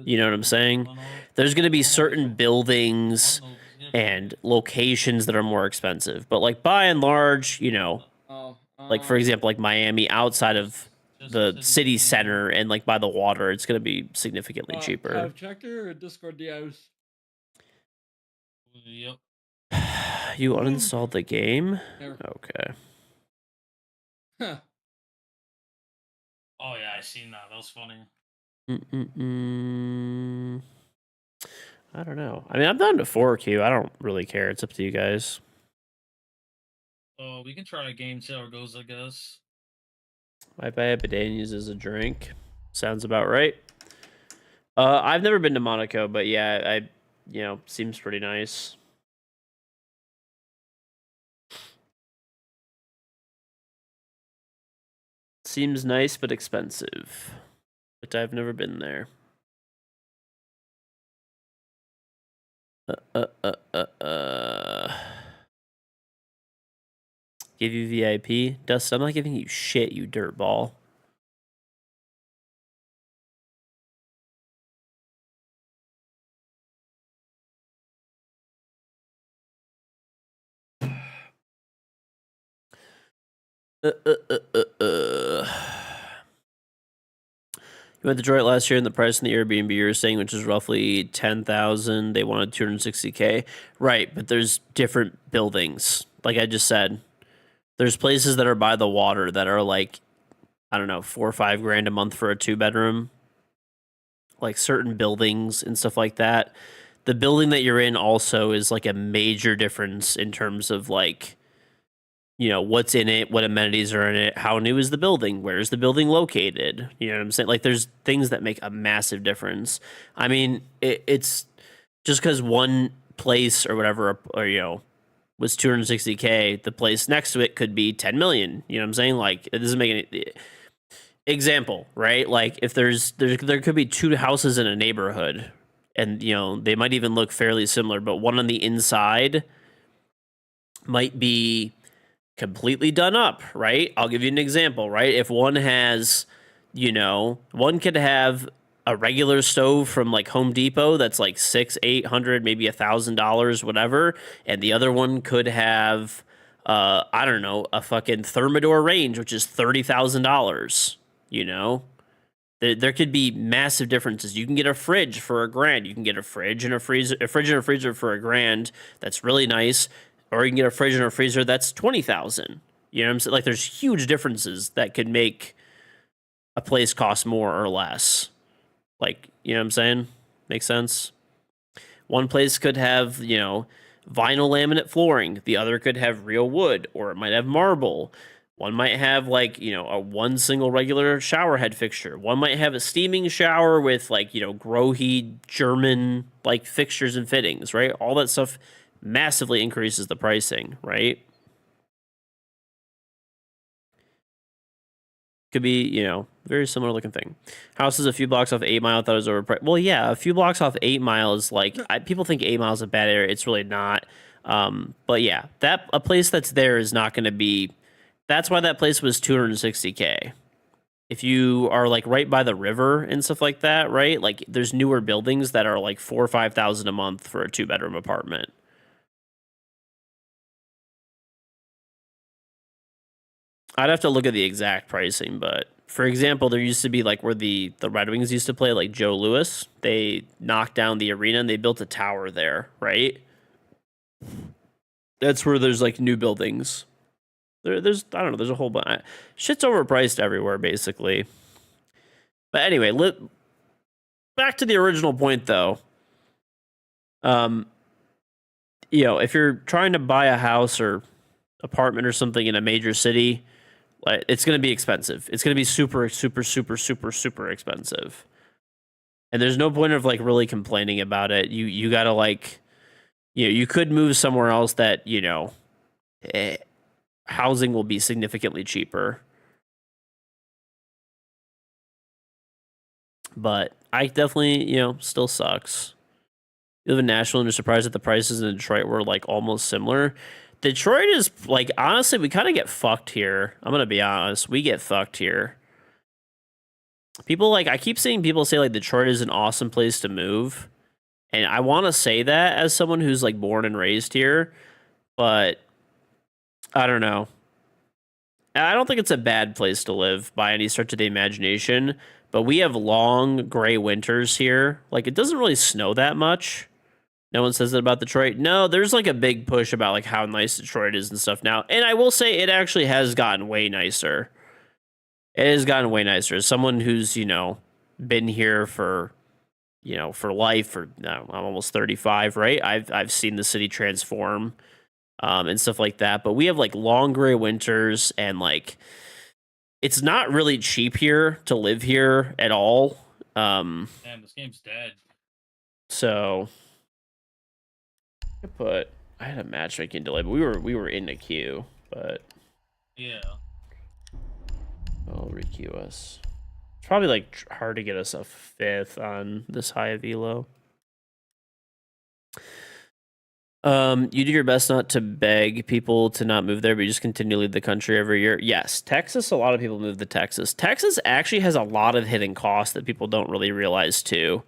You know what I'm saying? There's going to be certain buildings and locations that are more expensive, but like by and large, you know, like for example, like Miami, outside of the city center and like by the water, it's going to be significantly cheaper. Checker or Discord DMs? Yep. You uninstalled the game? Here. Okay. Huh. Oh yeah, I seen that. That was funny. I don't know. I mean, I'm down to 4Q. I don't really care. It's up to you guys. Oh, we can try a game, see how it goes, I guess. Might buy a bidet and use as a drink. Sounds about right. I've never been to Monaco, but yeah, seems pretty nice. Seems nice, but expensive. But I've never been there. Give you VIP? Dustin, I'm not giving you shit, you dirtball. You went to Detroit last year, and the price in the Airbnb you were saying, which is roughly 10,000, they wanted 260K. Right, but there's different buildings. Like I just said, there's places that are by the water that are like, I don't know, $4 or $5 a month for a 2-bedroom. Like certain buildings and stuff like that. The building that you're in also is like a major difference in terms of like, you know, what's in it, what amenities are in it, how new is the building, where is the building located? You know what I'm saying? Like, there's things that make a massive difference. I mean, it's just because one place or whatever, or was 260K, the place next to it could be 10 million. You know what I'm saying? Like, it doesn't make any example, right? Like, if there could be two houses in a neighborhood, and they might even look fairly similar, but one on the inside might be completely done up, right? I'll give you an example, right? If one has, one could have a regular stove from like Home Depot that's like $600-800, maybe $1,000, whatever, and the other one could have, I don't know, a fucking Thermador range, which is $30,000. There could be massive differences. You can get a fridge for $1,000. You can get a fridge and a freezer, for $1,000. That's really nice. Or you can get a fridge and a freezer that's $20,000. You know what I'm saying? Like, there's huge differences that could make a place cost more or less. Like, you know what I'm saying? Makes sense? One place could have, vinyl laminate flooring. The other could have real wood, or it might have marble. One might have, like, a one single regular shower head fixture. One might have a steaming shower with, like, Grohe German, like, fixtures and fittings, right? All that stuff massively increases the pricing, right? Could be, very similar looking thing. Houses a few blocks off 8 Mile, thought it was overpriced. Well, yeah, a few blocks off 8 Mile is like, people think 8 Mile is a bad area. It's really not. But yeah, a place that's there is not going to be. That's why that place was 260K. If you are like right by the river and stuff like that, right? Like, there's newer buildings that are like $4,000 or $5,000 a month for a 2-bedroom apartment. I'd have to look at the exact pricing, but for example, there used to be like where the Red Wings used to play, like Joe Louis. They knocked down the arena and they built a tower there, right? That's where there's like new buildings. There's I don't know, there's a whole bunch. Shit's overpriced everywhere, basically. But anyway, back to the original point though. If you're trying to buy a house or apartment or something in a major city, it's going to be expensive. It's going to be super, super, super, super, super expensive. And there's no point of like really complaining about it. You got to like, you could move somewhere else that, housing will be significantly cheaper. But I definitely, still sucks. You live in Nashville and you're surprised that the prices in Detroit were like almost similar. Detroit is, like, honestly, we kind of get fucked here. I'm going to be honest. We get fucked here. People, like, I keep seeing people say, like, Detroit is an awesome place to move. And I want to say that as someone who's, like, born and raised here. But I don't know. I don't think it's a bad place to live by any stretch of the imagination. But we have long, gray winters here. Like, it doesn't really snow that much. No one says that about Detroit. No, there's like a big push about like how nice Detroit is and stuff now. And I will say it actually has gotten way nicer. It has gotten way nicer. As someone who's, been here for, for life, or no, I'm almost 35, right? I've seen the city transform and stuff like that. But we have like long gray winters, and like it's not really cheap here to live here at all. Damn, this game's dead. So I had a matchmaking delay, but we were in the queue, but yeah, I'll re-queue us. It's probably like hard to get us a 5th on this high of elo. You do your best not to beg people to not move there, but you just continue to leave the country every year. Yes, Texas, a lot of people move to Texas. Texas actually has a lot of hidden costs that people don't really realize too.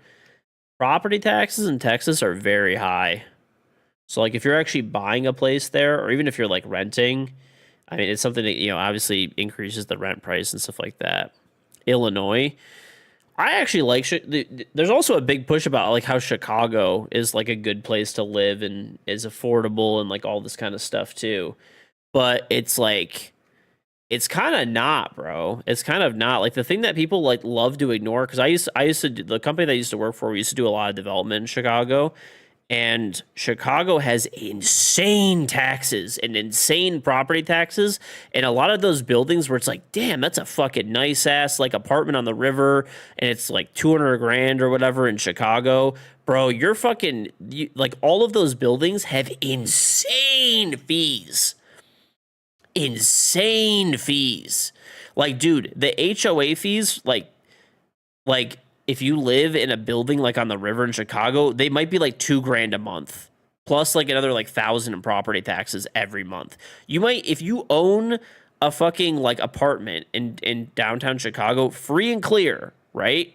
Property taxes in Texas are very high. So, like, if you're actually buying a place there, or even if you're, like, renting, I mean, it's something that, obviously increases the rent price and stuff like that. Illinois, I actually like, there's also a big push about, like, how Chicago is, like, a good place to live and is affordable and, like, all this kind of stuff, too. But it's, like, it's kind of not, bro. It's kind of not. Like, the thing that people, like, love to ignore, because I used to, the company that I used to work for, we used to do a lot of development in Chicago. And Chicago has insane taxes and insane property taxes. And a lot of those buildings where it's like, damn, that's a fucking nice ass like apartment on the river. And it's like 200 grand or whatever in Chicago. Bro, you're fucking, like all of those buildings have insane fees. Insane fees. Like, dude, the HOA fees, like, if you live in a building like on the river in Chicago, they might be like $2,000 a month, plus like another like 1,000 in property taxes every month. You might, if you own a fucking like apartment in downtown Chicago, free and clear, right?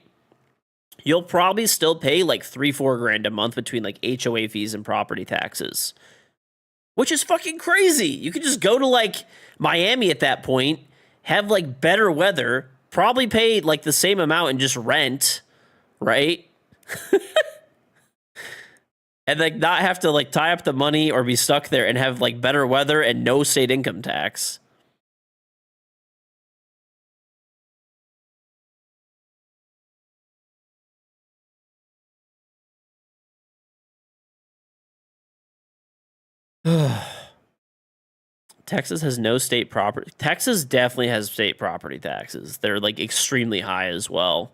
You'll probably still pay like $3-4 a month between like HOA fees and property taxes, which is fucking crazy. You could just go to like Miami at that point, have like better weather, probably pay like the same amount and just rent, right? And like not have to like tie up the money or be stuck there and have like better weather and no state income tax. Texas has no state property. Texas definitely has state property taxes. They're like extremely high as well.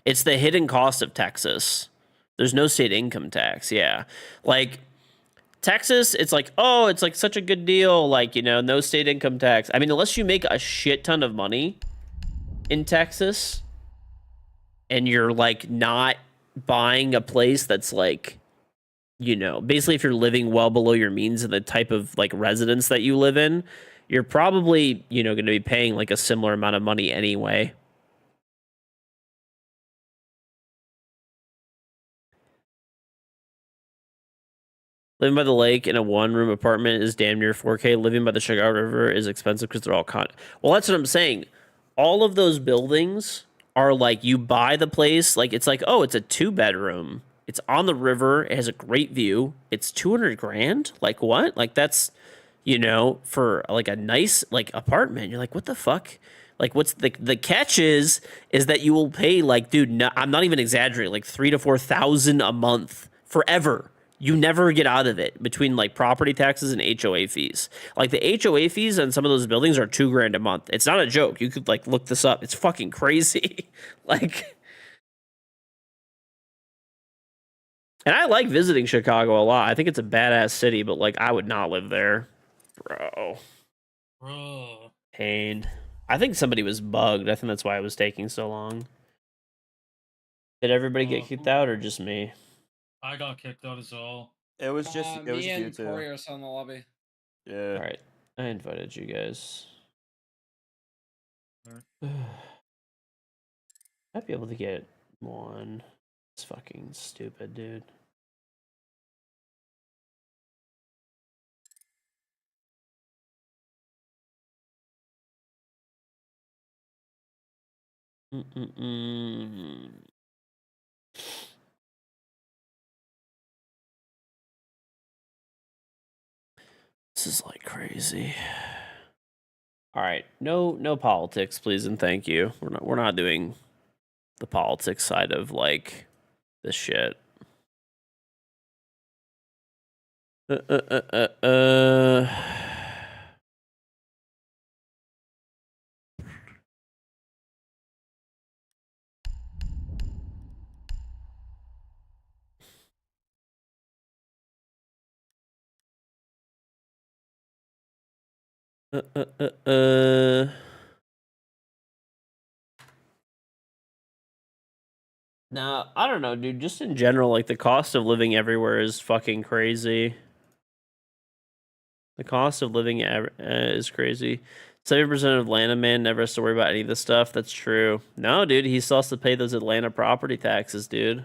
It's the hidden cost of Texas. There's no state income tax. Yeah. Like Texas, it's like, oh, it's like such a good deal. Like, you know, no state income tax. I mean, unless you make a shit ton of money in Texas and you're like not buying a place that's like, you know, basically if you're living well below your means and the type of like residence that you live in, you're probably, you know, going to be paying like a similar amount of money anyway. Living by the lake in a one-room apartment is damn near 4K. Living by the Chicago River is expensive because they're all well, that's what I'm saying. All of those buildings are like, you buy the place, like it's like, oh, it's a 2-bedroom. It's on the river. It has a great view. It's $200,000. Like what? Like that's, you know, for like a nice like apartment. You're like, what the fuck? Like what's the catch is that you will pay like, dude, no, I'm not even exaggerating, like $3,000 to $4,000 a month forever. You never get out of it between like property taxes and HOA fees. Like the HOA fees on some of those buildings are $2,000 a month. It's not a joke. You could like look this up. It's fucking crazy. Like. And I like visiting Chicago a lot. I think it's a badass city, but like I would not live there. Bro. Pain. I think somebody was bugged. I think that's why it was taking so long. Did everybody get kicked out or just me? I got kicked out as well. It was just it was me you and two. Corey are still in the lobby. Yeah. All right. I invited you guys. Might be able to get one. It's fucking stupid, dude. This is like crazy. All right, no politics, please and thank you. We're not doing the politics side of like this shit. Now, I don't know, dude. Just in general, like the cost of living everywhere is fucking crazy. The cost of living is crazy. 70% of Atlanta man never has to worry about any of this stuff. That's true. No, dude, he still has to pay those Atlanta property taxes, dude.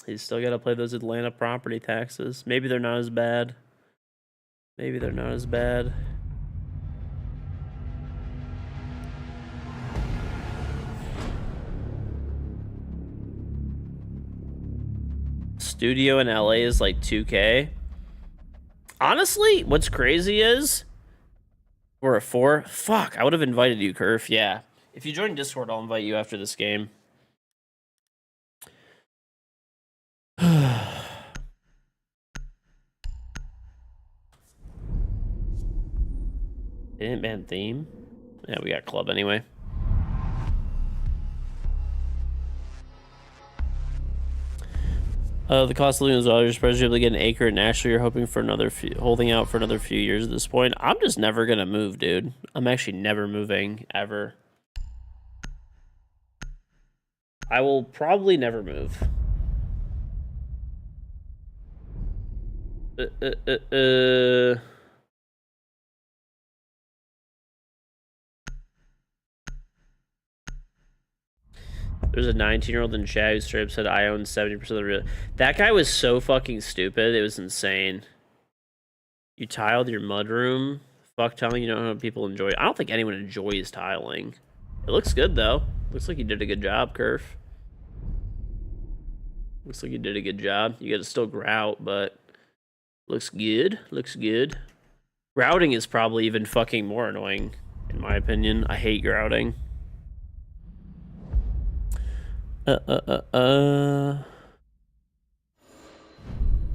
He's still got to pay those Atlanta property taxes. Maybe they're not as bad. Maybe they're not as bad. Studio in LA is like 2K. Honestly, what's crazy is we're at 4. Fuck, I would have invited you, Kerf. Yeah. If you join Discord, I'll invite you after this game. Didn't ban theme? Yeah, we got club anyway. The cost of living is well. You're supposed to be able to get an acre, and actually you're hoping for holding out for another few years at this point. I'm just never gonna move, dude. I'm actually never moving, ever. I will probably never move. There's a 19-year-old in chat who straight up said, I own 70% of the real... That guy was so fucking stupid. It was insane. You tiled your mudroom? Fuck telling you don't know how people enjoy it. I don't think anyone enjoys tiling. It looks good, though. Looks like you did a good job, Kerf. Looks like you did a good job. You gotta still grout, but... Looks good. Looks good. Grouting is probably even fucking more annoying, in my opinion. I hate grouting.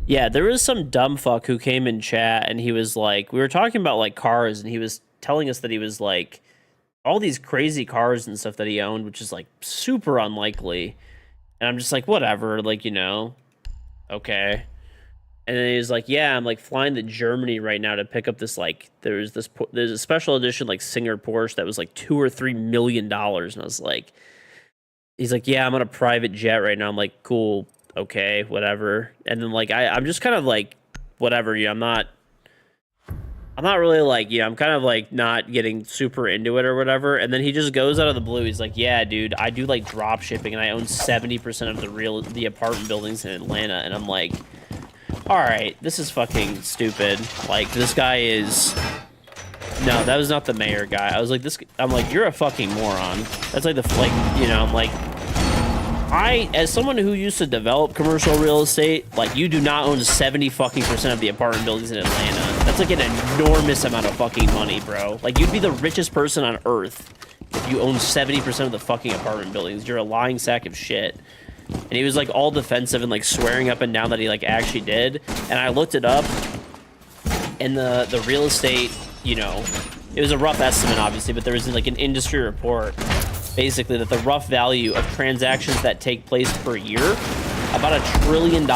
Yeah, there was some dumb fuck who came in chat and he was like, we were talking about like cars and he was telling us that he was like all these crazy cars and stuff that he owned, which is like super unlikely. And I'm just like, whatever, like, you know, okay. And then he was like, yeah, I'm like flying to Germany right now to pick up this, like, there's a special edition like Singer Porsche that was like $2 or $3 million. And I was like, he's like, yeah, I'm on a private jet right now. I'm like, cool, okay, whatever. And then like I'm just kind of like, whatever, you know, I'm not really like, you know, I'm kind of like not getting super into it or whatever. And then he just goes out of the blue. He's like, yeah, dude, I do like drop shipping and I own 70% of the apartment buildings in Atlanta. And I'm like, all right, this is fucking stupid. Like, this guy is... No, that was not the mayor guy. I was like, I'm like, you're a fucking moron. That's like you know, I'm like, as someone who used to develop commercial real estate, like, you do not own 70 fucking % of the apartment buildings in Atlanta. That's like an enormous amount of fucking money, bro. Like, you'd be the richest person on earth if you own 70% of the fucking apartment buildings. You're a lying sack of shit. And he was like all defensive and like swearing up and down that he like actually did. And I looked it up, and the real estate, you know, it was a rough estimate obviously, but there was like an industry report basically that the rough value of transactions that take place per year, about $1 trillion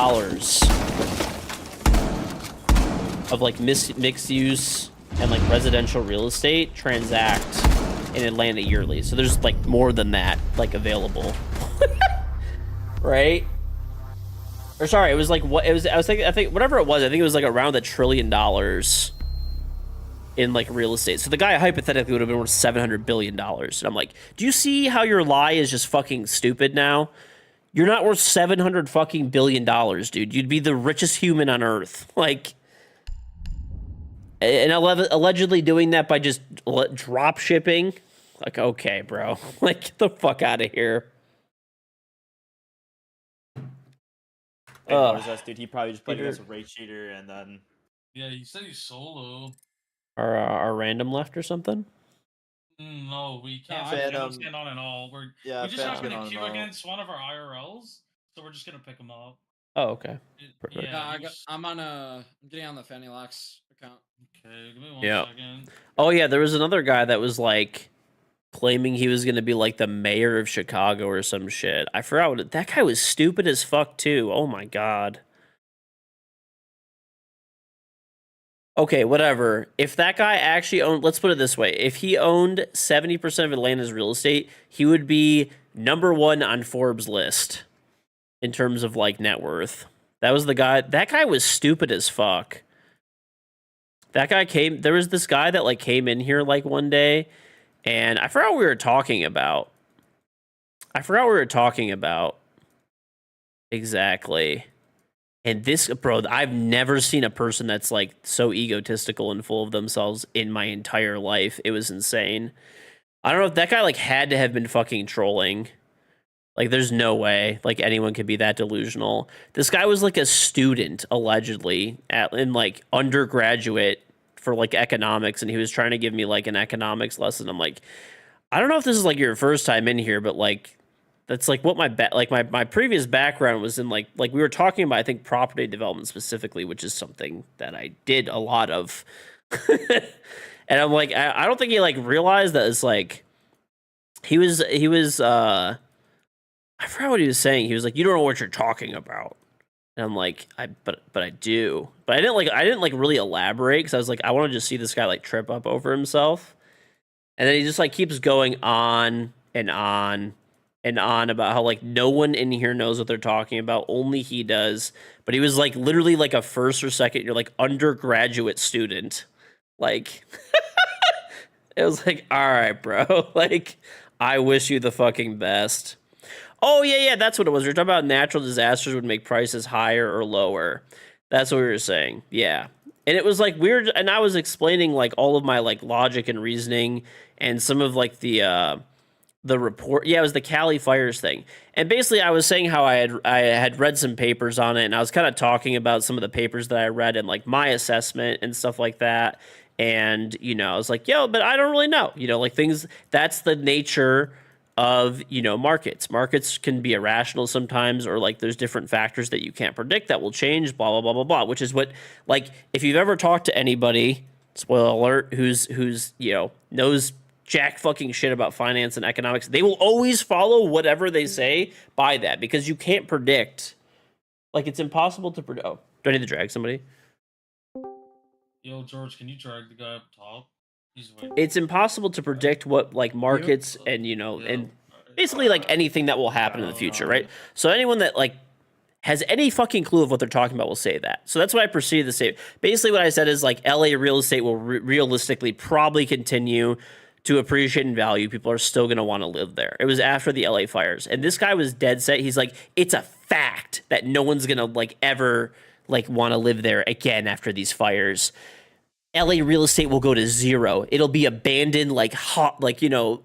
of like mixed use and like residential real estate transact in Atlanta yearly. So there's like more than that like available. Right? Or sorry, it was like what it was. I think whatever it was. I think it was like around $1 trillion in like real estate. So the guy hypothetically would have been worth $700 billion. And I'm like, do you see how your lie is just fucking stupid now? You're not worth $700 fucking billion, dude. You'd be the richest human on earth. Like, and allegedly doing that by just drop shipping. Like, okay, bro. Like, get the fuck out of here. Dude, he probably just played against a raid cheater and then... Yeah, you said he's solo. Our random left or something? No, we can't. Stand on and all. We just happened to queue against one of our IRLs, so we're just gonna pick him up. Oh, okay. Yeah, I'm getting on the Fanny Locks account. Okay, give me 1 second. Oh yeah, there was another guy that was like claiming he was gonna be like the mayor of Chicago or some shit. I forgot what that guy was stupid as fuck too. Oh my god. Okay, whatever. If that guy actually owned, let's put it this way, if he owned 70% of Atlanta's real estate, he would be #1 on Forbes' list in terms of like net worth. That was the guy. That guy was stupid as fuck. That guy there was this guy that like came in here like one day, and I forgot what we were talking about. Exactly. And this, bro, I've never seen a person that's like so egotistical and full of themselves in my entire life. It was insane. I don't know if that guy like had to have been fucking trolling. Like, there's no way like anyone could be that delusional. This guy was like a student allegedly in like undergraduate for like economics, and he was trying to give me like an economics lesson. I'm like, I don't know if this is like your first time in here, but like that's like what my previous background was in like we were talking about, I think, property development specifically, which is something that I did a lot of. And I'm like, I don't think he like realized that it's like he was I forgot what he was saying. He was like, you don't know what you're talking about. And I'm like, but I do. But I didn't like really elaborate because I was like, I want to just see this guy like trip up over himself. And then he just like keeps going on and on and on about how like no one in here knows what they're talking about, only he does. But he was like literally like a first or second year like undergraduate student. Like it was like, all right, bro. Like, I wish you the fucking best. Oh, yeah, that's what it was. We were talking about natural disasters would make prices higher or lower. That's what we were saying. Yeah. And it was like weird. And I was explaining like all of my like logic and reasoning and some of like the report. Yeah, it was the Cali fires thing. And basically I was saying how I had read some papers on it, and I was kind of talking about some of the papers that I read and like my assessment and stuff like that. And, you know, I was like, yo, but I don't really know, you know, like things, that's the nature of, you know, markets. Markets can be irrational sometimes, or like there's different factors that you can't predict that will change, blah, blah, blah, blah, blah, which is what, like, if you've ever talked to anybody, spoiler alert, who's, you know, knows jack fucking shit about finance and economics, they will always follow whatever they say by that, because you can't predict. Like, it's impossible to predict. Oh, do I need to drag somebody? Yo, George, can you drag the guy up top? He's waiting. It's impossible to predict what like markets and, you know, and basically like anything that will happen in the future, right? So anyone that like has any fucking clue of what they're talking about will say that. So that's what I proceeded to say. Basically what I said is like LA real estate will realistically probably continue to appreciate in value. People are still going to want to live there. It was after the LA fires. And this guy was dead set. He's like, it's a fact that no one's going to like ever like want to live there again after these fires. LA real estate will go to zero. It'll be abandoned, like hot, like, you know,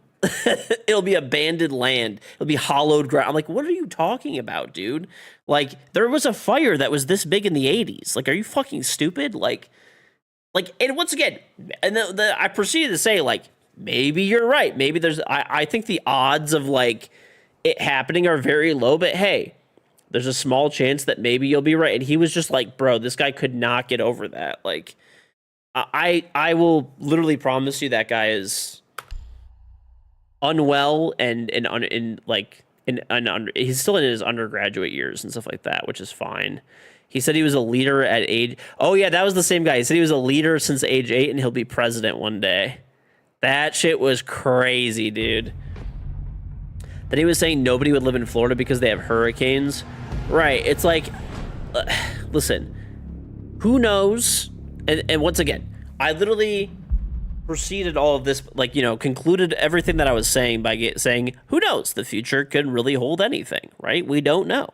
it'll be abandoned land. It'll be hollowed ground. I'm like, what are you talking about, dude? Like, there was a fire that was this big in the 80s. Like, are you fucking stupid? Like, and once again, and I proceeded to say, like, maybe you're right. Maybe there's, I think the odds of like it happening are very low, but hey, there's a small chance that maybe you'll be right. And he was just like, bro, this guy could not get over that. Like, I will literally promise you that guy is unwell and he's still in his undergraduate years and stuff like that, which is fine. He said he was a leader at age. Oh yeah, that was the same guy. He said he was a leader since age 8 and he'll be president one day. That shit was crazy, dude. Then he was saying nobody would live in Florida because they have hurricanes. Right. It's like, listen, who knows? And once again, I literally proceeded all of this, like, you know, concluded everything that I was saying by saying, who knows? The future can really hold anything, right? We don't know.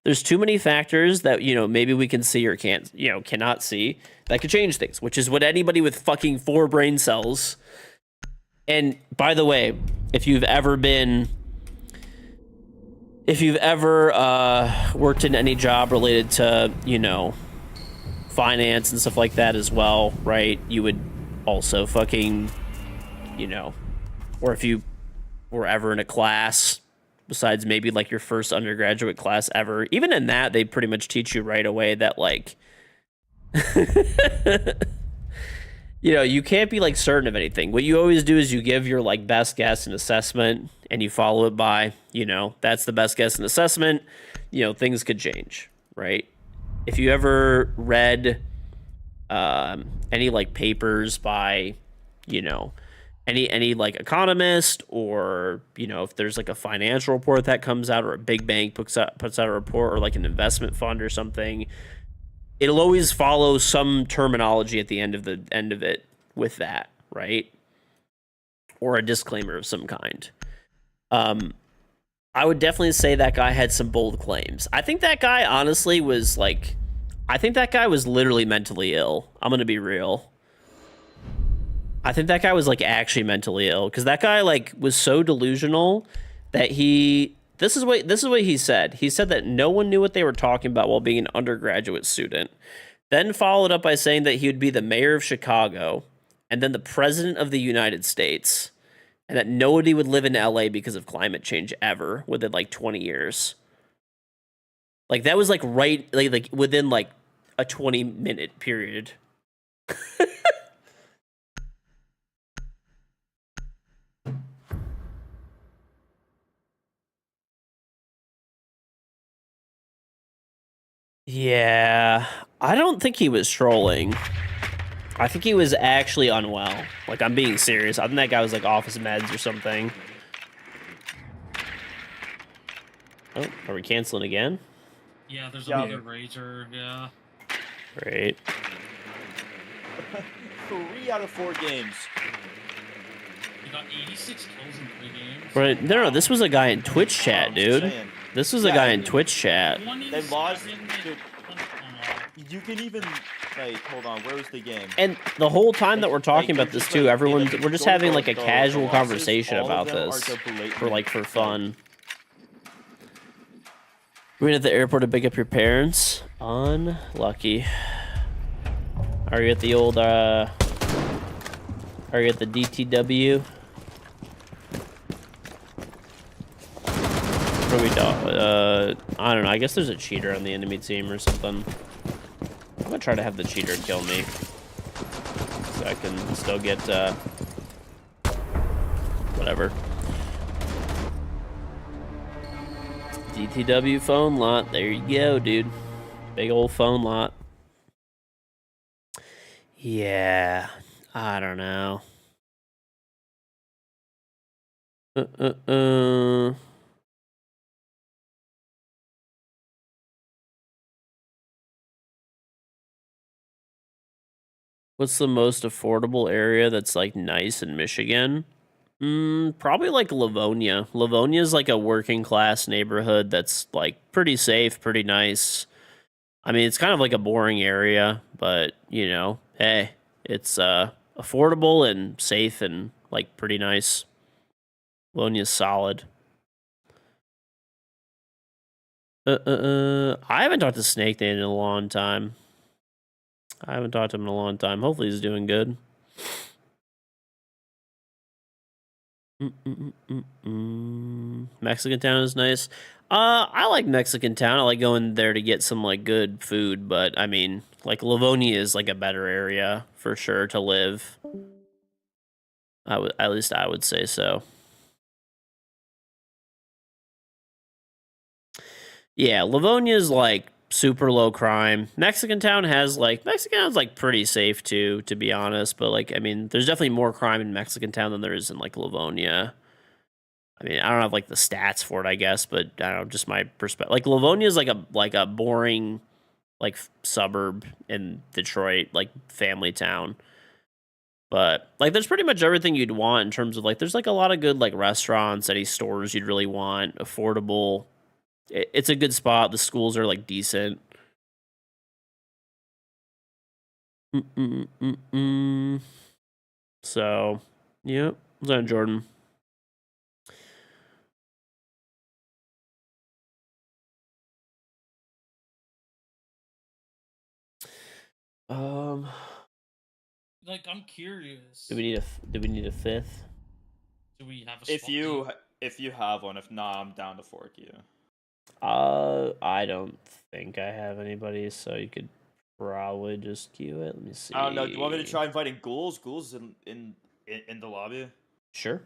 There's too many factors that, you know, maybe we can see or can't, you know, cannot see that could change things, which is what anybody with fucking 4 brain cells. And by the way, if you've ever worked in any job related to, you know, finance and stuff like that as well, right? You would also fucking, you know, or if you were ever in a class, besides maybe like your first undergraduate class ever, even in that, they pretty much teach you right away that like, you know, you can't be like certain of anything. What you always do is you give your like best guess and assessment and you follow it by, you know, that's the best guess and assessment. You know, things could change, right? If you ever read any like papers by, you know, any like economist, or, you know, if there's like a financial report that comes out, or a big bank puts out a report, or like an investment fund or something, it'll always follow some terminology at the end of it with that, right? Or a disclaimer of some kind. I would definitely say that guy had some bold claims. I think that guy honestly was like, I think that guy was literally mentally ill. I'm going to be real. I think that guy was like actually mentally ill, because that guy like was so delusional that this is what he said. He said that no one knew what they were talking about while being an undergraduate student. Then followed up by saying that he would be the mayor of Chicago and then the president of the United States, and that nobody would live in LA because of climate change ever within like 20 years. Like that was like right like within like a 20-minute period. Yeah, I don't think he was trolling. I think he was actually unwell. Like, I'm being serious. I think that guy was like off his meds or something. Oh, are we canceling again? Yeah, there's Yeah. another Razor. Yeah. Great. 3 out of 4 games. He got 86 kills in 3 games. Right. No, this was a guy in Twitch chat, I'm dude. saying. This was a Yeah, guy I in mean, Twitch chat. They lost. 27 Dude, you can even like hold on. Where was the game? And the whole time that we're talking Like, about you're this just, too, like, everyone's if we're you just go to having the- like a the casual losses, conversation all of about them are this the blatant, for fun. We're at the airport to pick up your parents. Unlucky. Are you at the old are you at the DTW? What do we do? I don't know. I guess there's a cheater on the enemy team or something. I'm gonna try to have the cheater kill me, so I can still get whatever. DTW phone lot. There you go, dude. Big old phone lot. Yeah, I don't know. What's the most affordable area that's like nice in Michigan? Probably like Livonia. Livonia is like a working class neighborhood that's like pretty safe, pretty nice. I mean, it's kind of like a boring area, but you know, hey, it's affordable and safe and like pretty nice. Livonia's solid. I haven't talked to Snake Dan in a long time. Hopefully he's doing good. Mexican Town is nice. I like Mexican Town. I like going there to get some like good food, but I mean, like Livonia is like a better area for sure to live. At least I would say so. Yeah, Livonia is like super low crime. Mexican Town's like pretty safe too, to be honest. But like, I mean, there's definitely more crime in Mexican Town than there is in like Livonia. I mean, I don't have like the stats for it, I guess, but I don't know, just my perspective. Like Livonia is like a boring like suburb in Detroit, like family town. But like there's pretty much everything you'd want in terms of like there's like a lot of good like restaurants, any stores you'd really want, affordable. It's a good spot. The schools are like decent. So, yeah, what's that, Jordan? Like, I'm curious. Do we need a fifth? Do we have a If you have one, if not, I'm down to fork you. I don't think I have anybody, so you could probably just queue it. Let me see. I don't know. Do you want me to try inviting Ghouls? Ghouls in the lobby. Sure.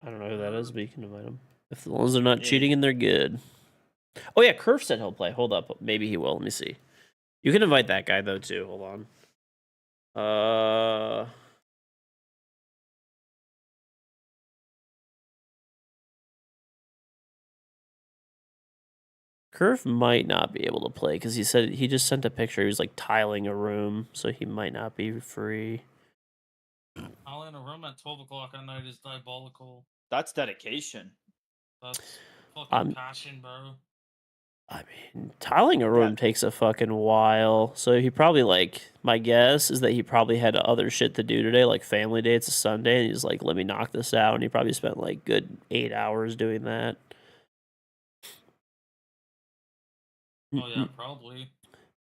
I don't know who that is, but you can invite him. If the ones are not cheating and they're good. Oh yeah, Curve said he'll play. Hold up, maybe he will. Let me see. You can invite that guy though too. Hold on. Curve might not be able to play because he said he just sent a picture. He was like tiling a room, so he might not be free. Tiling a room at 12 o'clock at night is diabolical. That's dedication. That's fucking passion, bro. I mean, tiling a room takes a fucking while. So he probably like, my guess is that he probably had other shit to do today, like family day. It's a Sunday, and he's like, let me knock this out. And he probably spent like good 8 hours doing that. Oh yeah, probably.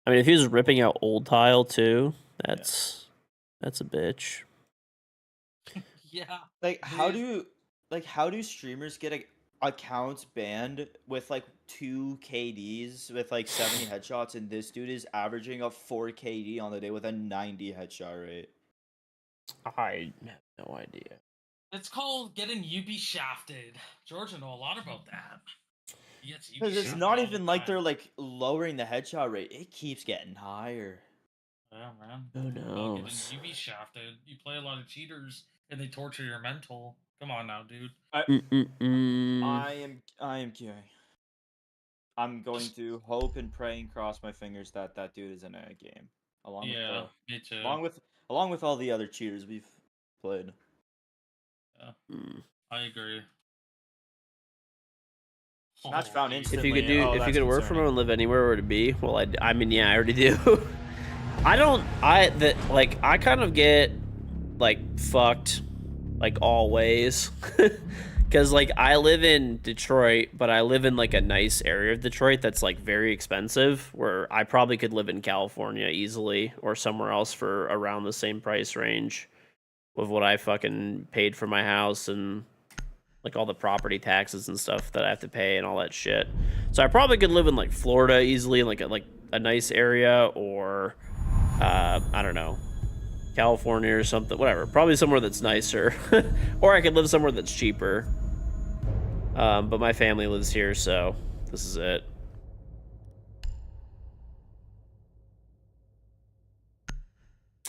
I mean, if he was ripping out old tile too, that's a bitch. Yeah. Like how do streamers get accounts banned with like 2 KDs with like 70 headshots, and this dude is averaging a 4 KD on the day with a 90 headshot rate? I have no idea. It's called getting UB shafted. George will know a lot about that. he gets Because it's shot not all even the like time. they're like lowering the headshot rate. It keeps getting higher. Yeah, man. Who Fucking, knows? you be shafted. You play a lot of cheaters, and they torture your mental. Come on now, dude. I am kidding. I'm going to hope and pray and cross my fingers that that dude is in a game, along with Yeah, me too. along with all the other cheaters we've played. Yeah, Mm. I agree. Match found dude. instantly. If you could do, Oh, if you that's could work from concerning. home and live anywhere where to be, well, I mean, yeah, I already do. I kind of get like fucked, like always, because like I live in Detroit, but I live in like a nice area of Detroit that's like very expensive, where I probably could live in California easily or somewhere else for around the same price range with what I fucking paid for my house and like all the property taxes and stuff that I have to pay and all that shit. So I probably could live in like Florida easily, like a nice area, or I don't know, California or something, whatever. Probably somewhere that's nicer, or I could live somewhere that's cheaper. But my family lives here, so this is it.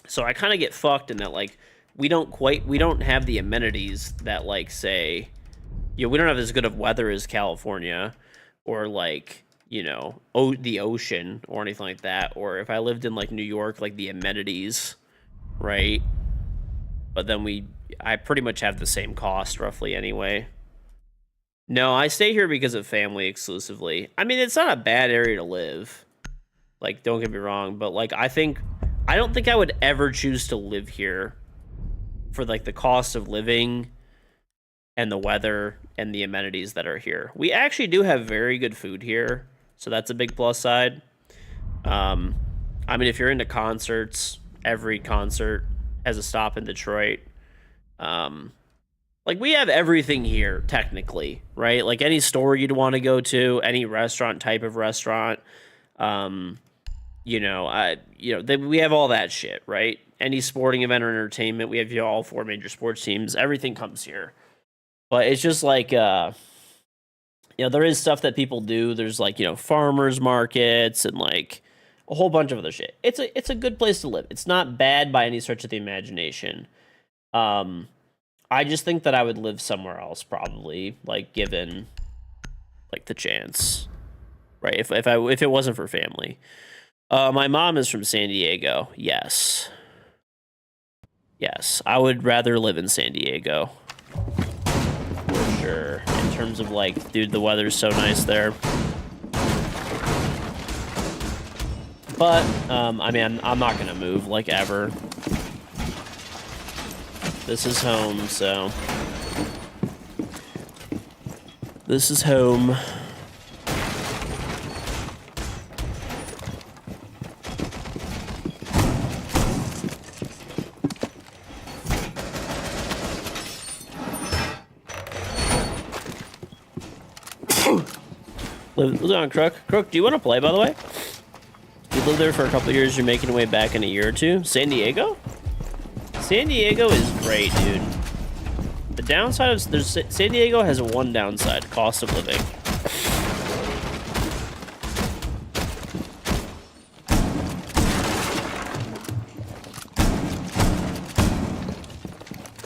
So I kind of get fucked in that like we don't have the amenities that like say, you know, we don't have as good of weather as California, or like, you know, the ocean or anything like that. Or if I lived in like New York, like the amenities, right? But then I pretty much have the same cost roughly anyway. No, I stay here because of family exclusively. I mean, it's not a bad area to live. Like, don't get me wrong, but like I don't think I would ever choose to live here for like the cost of living and the weather and the amenities that are here. We actually do have very good food here, so that's a big plus side. I mean, if you're into concerts, every concert has a stop in Detroit. Like we have everything here technically, right? Like any store you'd want to go to, any restaurant, type of restaurant, we have all that shit, right? Any sporting event or entertainment, we have all 4 major sports teams. Everything comes here. But it's just like, there is stuff that people do. There's like, farmers markets and like a whole bunch of other shit. It's a good place to live. It's not bad by any stretch of the imagination. I just think that I would live somewhere else probably, like given like the chance, right? If it wasn't for family. My mom is from San Diego. Yes, I would rather live in San Diego. Sure. In terms of like, dude, the weather's so nice there. But I mean, I'm not gonna move like ever. This is home, so this is home. Live on Crook. Crook, do you want to play, by the way? You lived there for a couple of years. You're making your way back in a year or two. San Diego? San Diego is great, dude. The downside of San Diego has one downside: cost of living.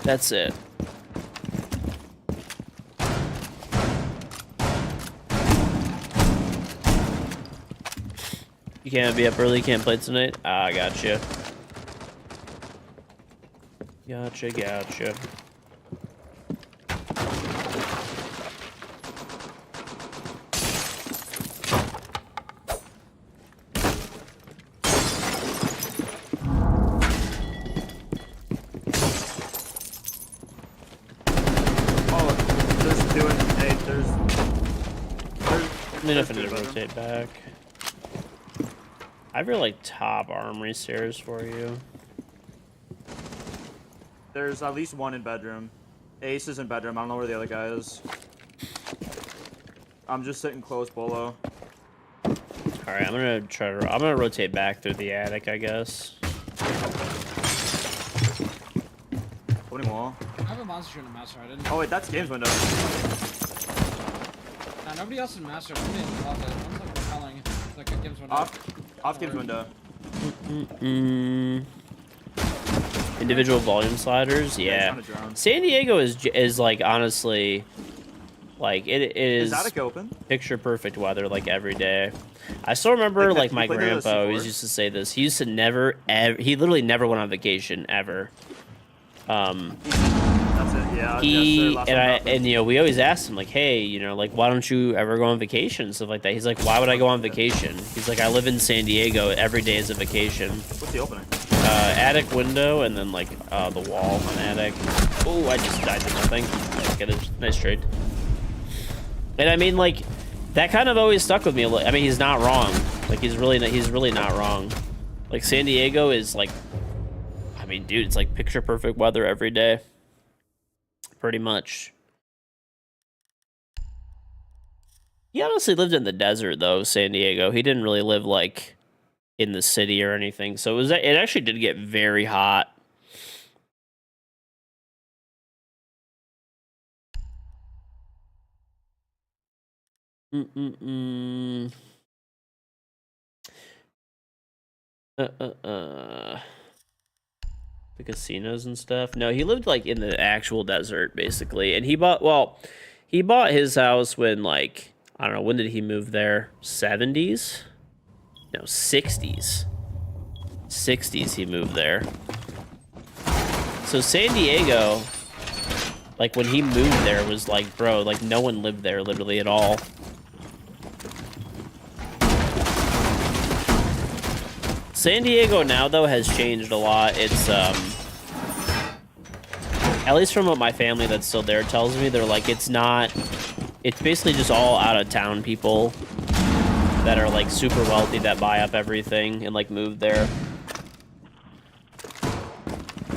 That's it. You can't be up early, can't play tonight? Ah, gotcha. Gotcha. I'm enough to rotate back. I have your like top armory stairs for you. There's at least one in bedroom. Ace is in bedroom. I don't know where the other guy is. I'm just sitting close below. All right, I'm gonna rotate back through the attic, I guess. Opening wall. I have a monster in the mouse, right? Oh wait, that's games window. Yeah, nobody else is master. Nobody in the closet. One's like repelling. It's like a game's window. Off game's window. Individual volume sliders, yeah. San Diego is like honestly, like it is. Is attic open? Picture perfect weather like every day. I still remember like my grandpa always used to say this. He used to never, he literally never went on vacation ever. That's it. Yeah. He and you know we always asked him like, hey, you know, like why don't you ever go on vacation and stuff like that? He's like, why would I go on vacation? He's like, I live in San Diego. Every day is a vacation. What's the opening? Attic window and then like the wall on attic. Oh, I just died to nothing. Get a nice trade. And I mean, like, that kind of always stuck with me. I mean, he's not wrong. Like, he's really not wrong. Like, San Diego is like, I mean, dude, it's like picture perfect weather every day. Pretty much. He honestly lived in the desert though, San Diego. He didn't really live like in the city or anything. So it actually did get very hot. The casinos and stuff. No, he lived like in the actual desert basically. And he bought his house when like, I don't know, when did he move there? 70s? No, 60s. 60s he moved there. So San Diego, like when he moved there was like, bro, like no one lived there literally at all. San Diego now though has changed a lot. It's at least from what my family that's still there tells me, they're like it's basically just all out of town people that are like super wealthy that buy up everything and like move there.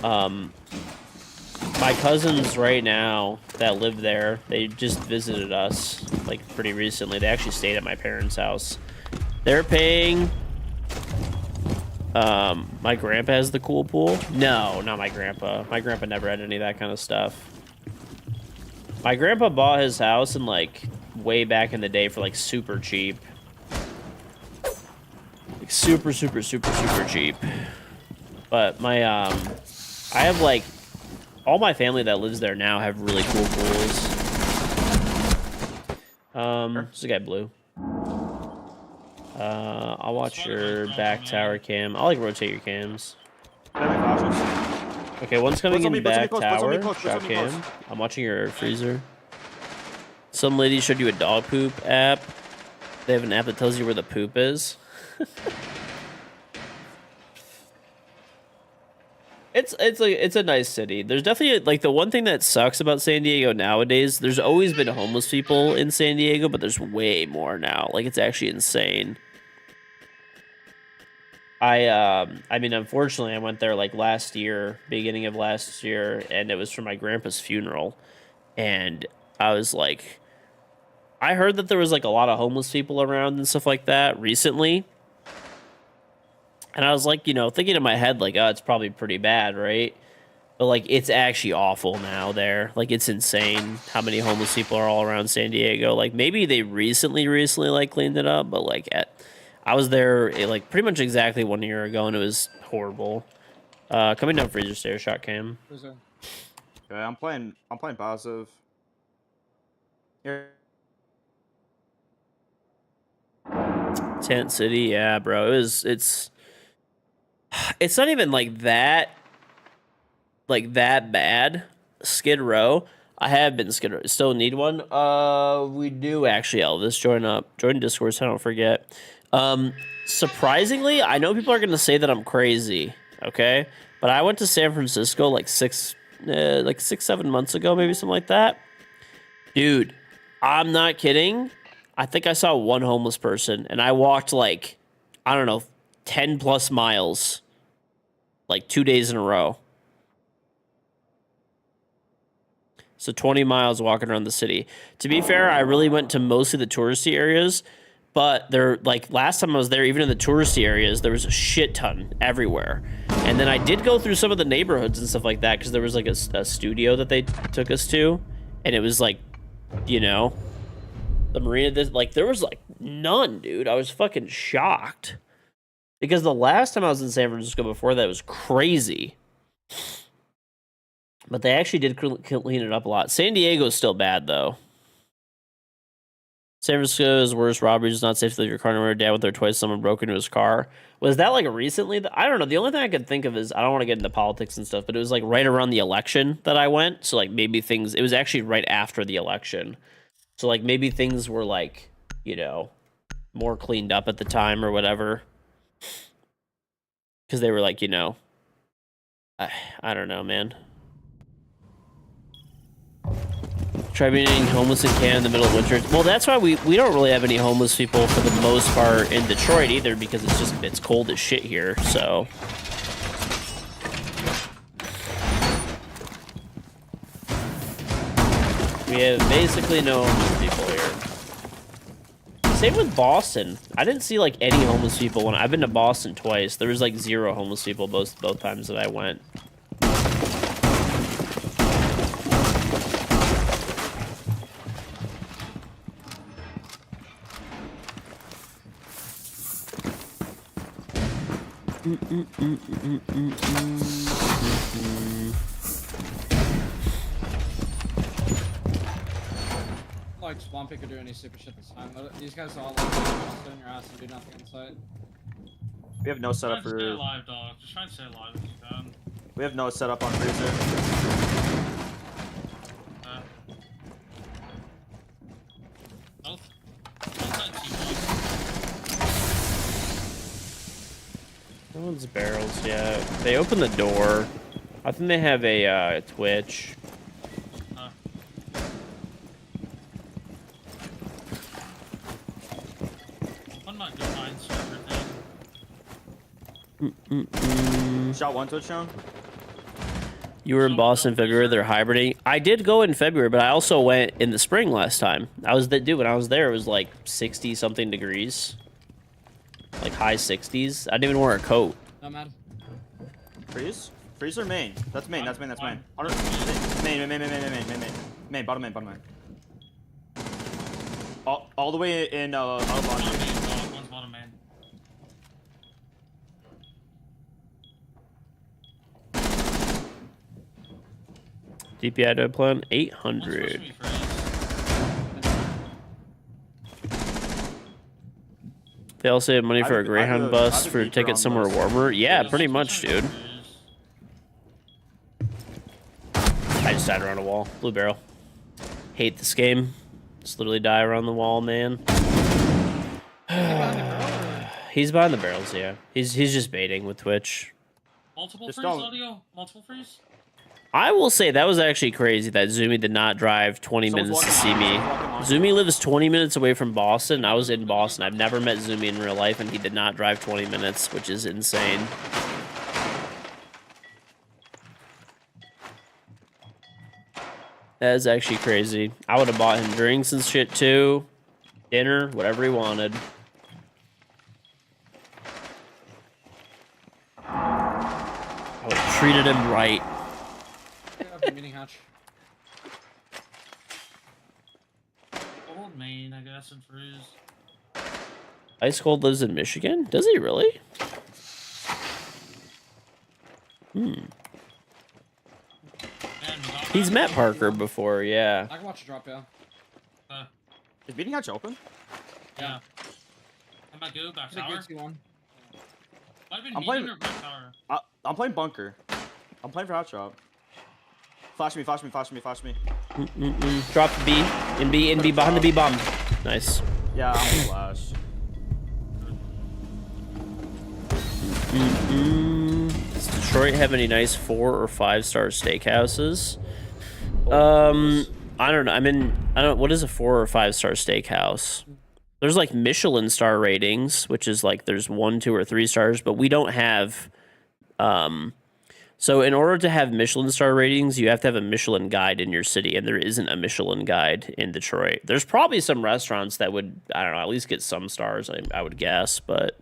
My cousins right now that live there, they just visited us like pretty recently. They actually stayed at my parents' house. They're paying. My grandpa has the cool pool. No, not my grandpa. My grandpa never had any of that kind of stuff. My grandpa bought his house in like way back in the day for like super cheap. Like super cheap. But my I have like all my family that lives there now have really cool pools. There's a guy blue. I'll watch your back tower cam. I'll like rotate your cams. Okay, one's coming in back tower. Shot cam. I'm watching your freezer. Some lady showed you a dog poop app. They have an app that tells you where the poop is. It's a nice city. There's definitely like the one thing that sucks about San Diego nowadays. There's always been homeless people in San Diego, but there's way more now. Like it's actually insane. I mean, unfortunately, I went there like last year, beginning of last year, and it was for my grandpa's funeral, and I was like, I heard that there was like a lot of homeless people around and stuff like that recently. And I was like, you know, thinking in my head, like, oh, it's probably pretty bad, right? But, like, it's actually awful now there. Like, it's insane how many homeless people are all around San Diego. Like, maybe they recently, like, cleaned it up. But, like, I was there, like, pretty much exactly 1 year ago, and it was horrible. Coming down freezer stairs, shot cam. Okay, I'm playing passive. Here. Tent City, yeah, bro. It's not even like that bad. Skid Row. I have been Skid Row. Still need one. We do actually, Elvis. Join Discord so I don't forget. Surprisingly, I know people are gonna say that I'm crazy. Okay, but I went to San Francisco like 6-7 months ago, maybe something like that. Dude, I'm not kidding. I think I saw one homeless person, and I walked like, I don't know, 10 plus miles, like 2 days in a row. So 20 miles walking around the city. To be fair, I really went to mostly the touristy areas, but there, like last time I was there, even in the touristy areas, there was a shit ton everywhere. And then I did go through some of the neighborhoods and stuff like that, because there was like a studio that they took us to, and it was like, you know, the marina. This like there was like none, dude. I was fucking shocked because the last time I was in San Francisco before that was crazy. But they actually did clean it up a lot. San Diego's still bad though. San Francisco's worst robberies. It's not safe to leave your car nowhere. Dad went there twice. Someone broke into his car. Was that like recently? I don't know. The only thing I could think of is I don't want to get into politics and stuff, but it was like right around the election that I went. So like maybe things. It was actually right after the election. So like maybe things were like, you know, more cleaned up at the time or whatever. Because they were like, you know, I don't know, man. Try being homeless in Canada in the middle of winter. Well, that's why we don't really have any homeless people for the most part in Detroit either, because it's cold as shit here. So we have basically no homeless people here. Same with Boston. I didn't see like any homeless people when I've been to Boston twice. There was like 0 homeless people both times that I went. Like spawn pick or do any super shit this time. These guys all like just sit in your ass and do nothing inside. We have no setup Just stay for. alive, dog. Just try and stay alive if you can. We have no setup on freezer. Both. Both sides No one's barrels yet. They opened the door. I think they have a Twitch. One might go behind server thing. Shot one touchdown. You were in Boston in February. They're hibernating. I did go in February, but I also went in the spring last time. I was the dude when I was there. It was like 60 something degrees, like high 60s. I didn't even wear a coat. Not mad. Freeze? Freeze or main? That's main, that's main, that's main. Main, bottom main, bottom main. All the way in, Bottom main, dog. One's bottom main. DPI to plan One's supposed to 800. be freeze. They also have money for a Greyhound bus I'd for be tickets on somewhere bus. warmer. Yeah, One's pretty supposed much, to be dude. freeze. I just died around a wall. Blue barrel. Hate this game. Just literally die around the wall, man. He's behind the barrels, yeah. He's just baiting with Twitch. Multiple Just freeze don't- audio? Multiple freeze? I will say that was actually crazy that Zumi did not drive 20 Someone's minutes to walking see on, me. someone's walking on. Zumi lives 20 minutes away from Boston. I was in Boston. I've never met Zumi in real life, and he did not drive 20 minutes, which is insane. That is actually crazy. I would have bought him drinks and shit too. Dinner, whatever he wanted. I would have treated him right. Meeting hatch. Old main, I guess, and freeze. Ice Cold lives in Michigan? Does he really? Man, we got He's that. met Parker before, yeah. I can watch a drop, yeah. Is beating hatch open? Yeah. I might go back I think tower. it's one. Might have been I'm medium playing- or back tower. I'm playing bunker. I'm playing for hot shot. Flash me, flash me, flash me, flash me. Drop the B. In B, behind the B bomb. Nice. Yeah, I'm flash. Does Detroit have any nice 4 or 5-star steakhouses? I don't know. What is a 4 or 5-star steakhouse? There's like Michelin star ratings, which is like there's 1, 2, or 3 stars, but we don't have. So in order to have Michelin star ratings, you have to have a Michelin guide in your city, and there isn't a Michelin guide in Detroit. There's probably some restaurants that would, I don't know, at least get some stars, I would guess, but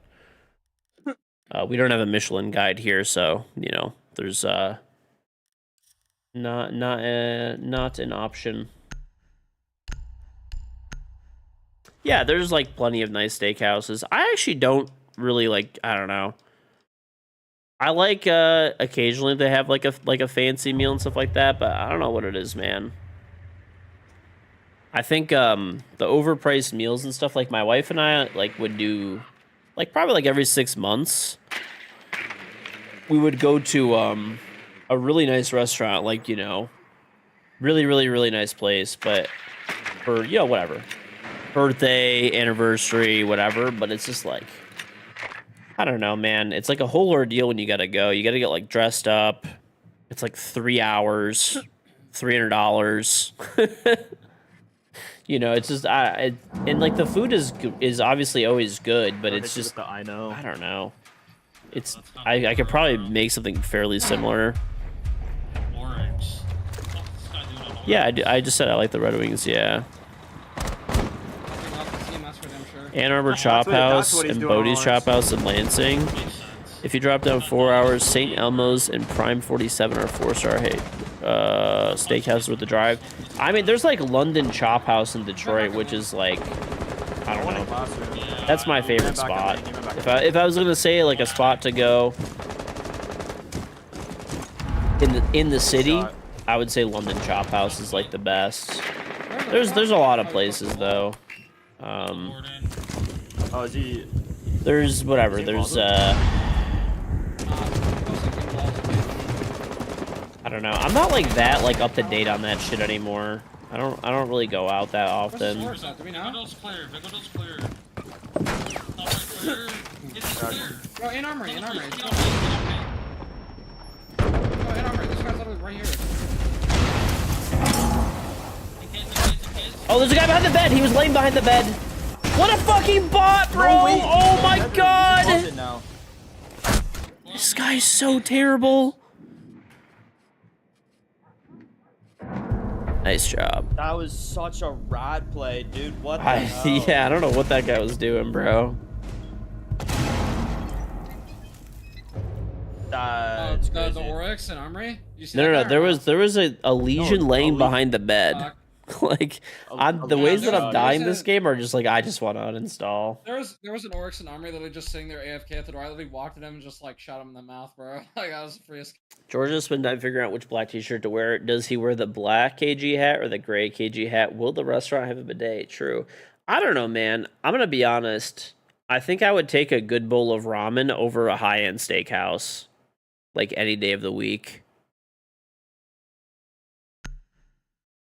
we don't have a Michelin guide here, so you know, there's not an option. Yeah, there's like plenty of nice steakhouses. I actually don't really like. I don't know. I like occasionally they have like a fancy meal and stuff like that, but I don't know what it is, man. I think the overpriced meals and stuff, like my wife and I like would do like probably like every 6 months. We would go to a really nice restaurant, like, you know, really nice place, but for, you know, whatever. Birthday, anniversary, whatever, but it's just like, I don't know, man. It's like a whole ordeal when you gotta go. You gotta get like dressed up. It's like 3 hours, $300. You know, it's just and like the food is obviously always good, but it's just I know. I don't know. It's I could probably make something fairly similar. Oryx. What's this guy doing on Yeah, Oryx? I just said I like the Red Wings. Yeah, Nothing off the CMS for them, sure. Ann Arbor Chop that's House what he's and doing on Bodie's ours. Chop House in Lansing. Makes sense. If you drop down 4 hours, St. Elmo's and Prime 47 are 4-star steakhouses with the drive. I mean, there's like London Chop House in Detroit, which is like, I don't know. That's my favorite spot. If I was gonna say like a spot to go in the city, I would say London Chop House is like the best. There's a lot of places though. Gordon. Oh, is he? There's whatever. There's I don't know. I'm not like that like up to date on that shit anymore. I don't really go out that often. Where's that? Do we know? Windows clear. Windows clear. Not clear. It's clear. Bro, in armory, in armory. Get Go, up, get up. go in armory. This guy's literally right here. Oh, there's a guy behind the bed. He was laying behind the bed. What a fucking bot, bro! Oh my god! Now. This guy's so terrible. Nice job. That was such a rat play, dude. What the hell? Yeah, I don't know what that guy was doing, bro. That's The crazy. Oryx and armory? You see No, that no, guy no. or There was a legion laying Legion. behind the bed. Fuck. Like, the yeah, ways that there's I'm dying a- this game are just like I just want to uninstall. There was an Oryx and armory literally just sitting there AFK at the door. I literally walked at him and just like shot him in the mouth, bro. Like I was the freest. Georgia spent time figuring out which black t-shirt to wear. Does he wear the black KG hat or the gray KG hat? Will the restaurant have a bidet? True. I don't know, man. I'm gonna be honest. I think I would take a good bowl of ramen over a high-end steakhouse, like any day of the week.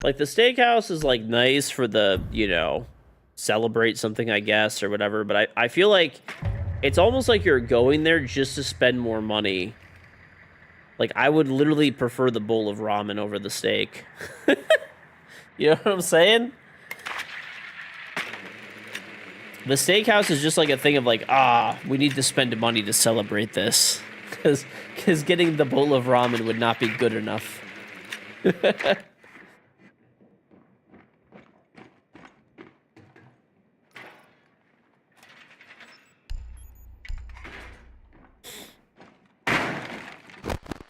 Like the steakhouse is like nice for the, you know, celebrate something, I guess, or whatever. But I feel like it's almost like you're going there just to spend more money. Like, I would literally prefer the bowl of ramen over the steak. You know what I'm saying? The steakhouse is just like a thing of like, we need to spend money to celebrate this. Because getting the bowl of ramen would not be good enough.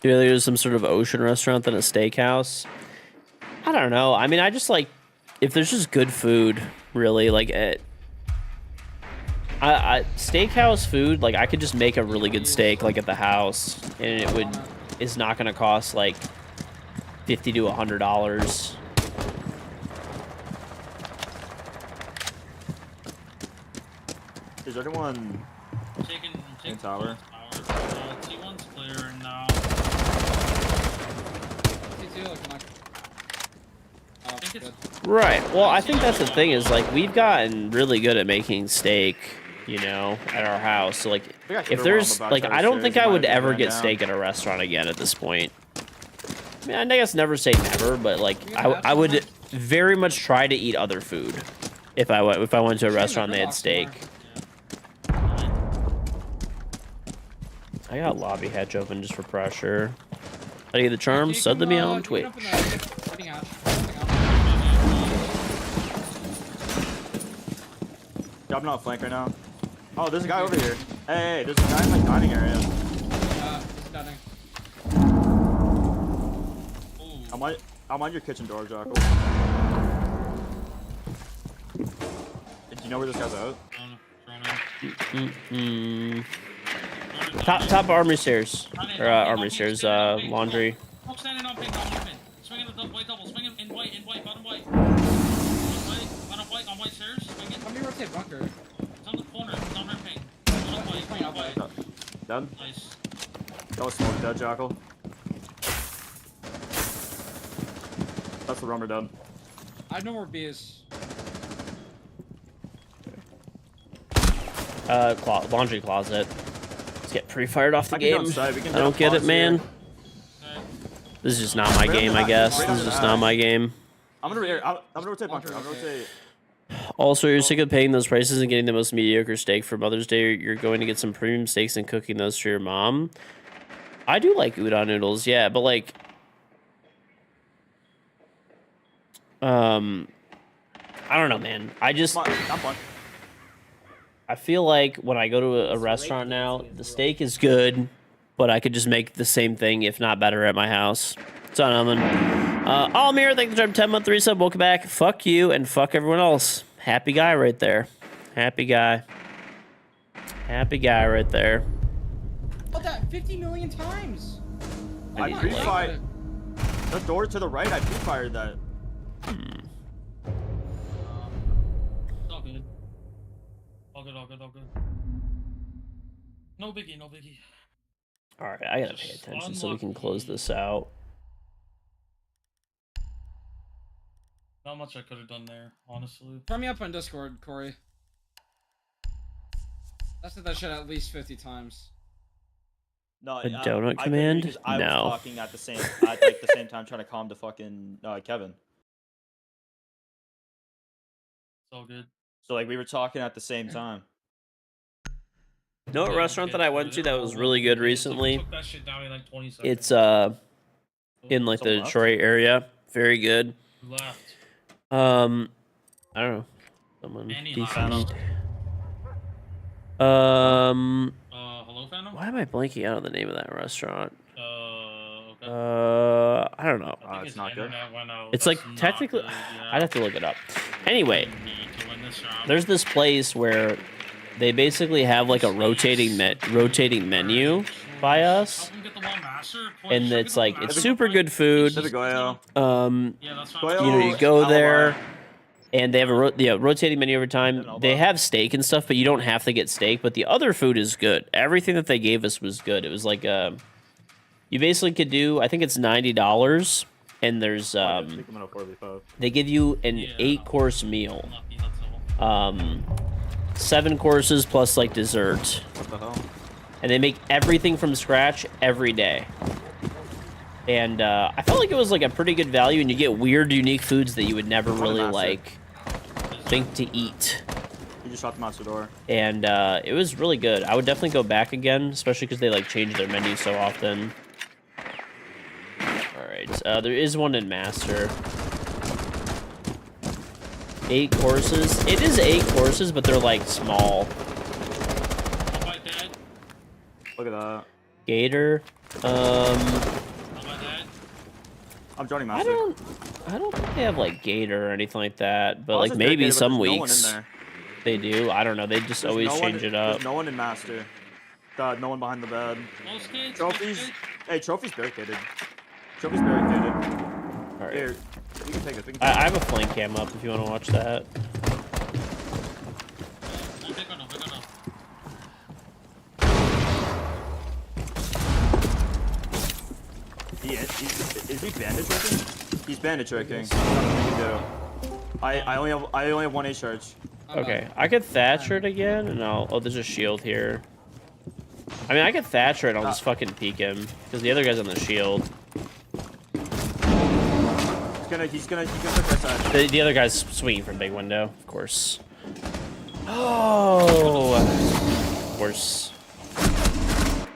Do you think there's some sort of ocean restaurant than a steakhouse? I don't know. I mean, I just like, if there's just good food, really, like, steakhouse food, like, I could just make a really good steak, like, at the house, and it's not gonna cost, like, $50 to $100. Is anyone? Taking tower. T1's clear now. T2 looking like. Oh, think it's- good. Right. Well, I think that's the thing is, like, we've gotten really good at making steak, you know, at our house. So, like, We got if Kibber there's, on the like, backside I of don't the think stairs, I you would might have to ever run get down. steak at a restaurant again at this point. I mean, I guess never say never, but, like, I would very much try to eat other food if I went to a restaurant and they had steak. I got lobby hatch open just for pressure. How do you get the charm? Sub to me on Twitch. I'm not flank right now. Oh, there's a guy over here. Hey, there's a guy in my dining area. I'm on your kitchen door, Jackal. You know where this guy's out? Top armory stairs. Or armory stairs, laundry. Look, standing on pink, on pink. Swing in the white double. Swing him in white, bottom white. Bottom white, on white stairs. Swing it. Let me rotate bunker. It's on the corner. It's on red pink. Bottom white. Dead? Nice. That was smoke dead, Jackal. That's the rummer dead. I have no more bees. Laundry closet. Let's get pre-fired off the I can go game. inside, we can I don't get it, pause man. here. This is just not my game, I guess. This is just not my game. I'm gonna rotate bunker. I'm gonna rotate. Also, you're sick of paying those prices and getting the most mediocre steak for Mother's Day. You're going to get some premium steaks and cooking those for your mom. I do like udon noodles, yeah, but like, I don't know, man. I just, Come on, I'm fine. I feel like when I go to a restaurant now, the steak is good, but I could just make the same thing, if not better, at my house. What's on, Elman? Almir, thank you for the 10-month resub. Welcome back. Fuck you and fuck everyone else. Happy guy right there. Happy guy. Happy guy right there. Oh, that 50 million times. I pre-fired. The door to the right, I pre-fired that. It's all good. All good. No biggie. All right, I gotta pay attention so we can close this out. Not much I could have done there, honestly. Throw me up on Discord, Corey. I said that shit at least 50 times. No, A donut command? Because I No. was talking at the same time trying to calm the fucking Kevin. It's all good. So like we were talking at the same time. You know what restaurant that I went to that was really good recently? Took that shit down in like 20 seconds. It's in like the Someone left? Detroit area. Very good. Who left? I don't know. Someone Annie decent. left. Hello, Phantom? Why am I blanking out on the name of that restaurant? Okay. I don't know. I think it's his not good. internet went out. It's That's like not technically, good, yeah. I'd have to look it up. Anyway, Need to win this round. there's this place where they basically have like a rotating menu by us, Help him get the one master. and Should we it's get the like master it's point? super good food. Civic Goyo. Yeah, that's fine. Goyo. You know, you go Alibi. there, and they have a rotating menu every time. They have steak and stuff, but you don't have to get steak. But the other food is good. Everything that they gave us was good. It was like you basically could do. I think it's $90, and there's they give you an 8-course meal, Lucky, that's all. 7 courses plus like dessert, What the hell? and they make everything from scratch every day. And I felt like it was like a pretty good value, and you get weird, unique foods that you would never really master. like think to eat. You just shot the master door. And it was really good. I would definitely go back again, especially because they like change their menu so often. All right, there is one in Master. 8 courses. It is 8 courses, but they're like small. How about that? Look at that. Gator. How about that? I'm joining I master. don't think they have like Gator or anything like that, but Oh, like this is maybe dedicated, but some there's no one in weeks there. they do. I don't know. They just There's always no one- change it up. There's no one in master. God, no one behind the bed. Close kids, Trophies. close kids. Hey, trophies barricaded. Trophies barricaded. All right. Here, we can take it. We can I take it. have a flank cam up if you want to watch that. No, pick on him. Is he bandage tricking? He's bandage tricking. There's nothing we can do. I only have 1 H charge. Okay, I could Thatcher it again, and oh, there's a shield here. I mean, I could Thatcher it, and I'll just fucking peek him, because the other guy's on the shield. He's gonna click right side. The other guy's swinging from big window, of course. Oh! Of course.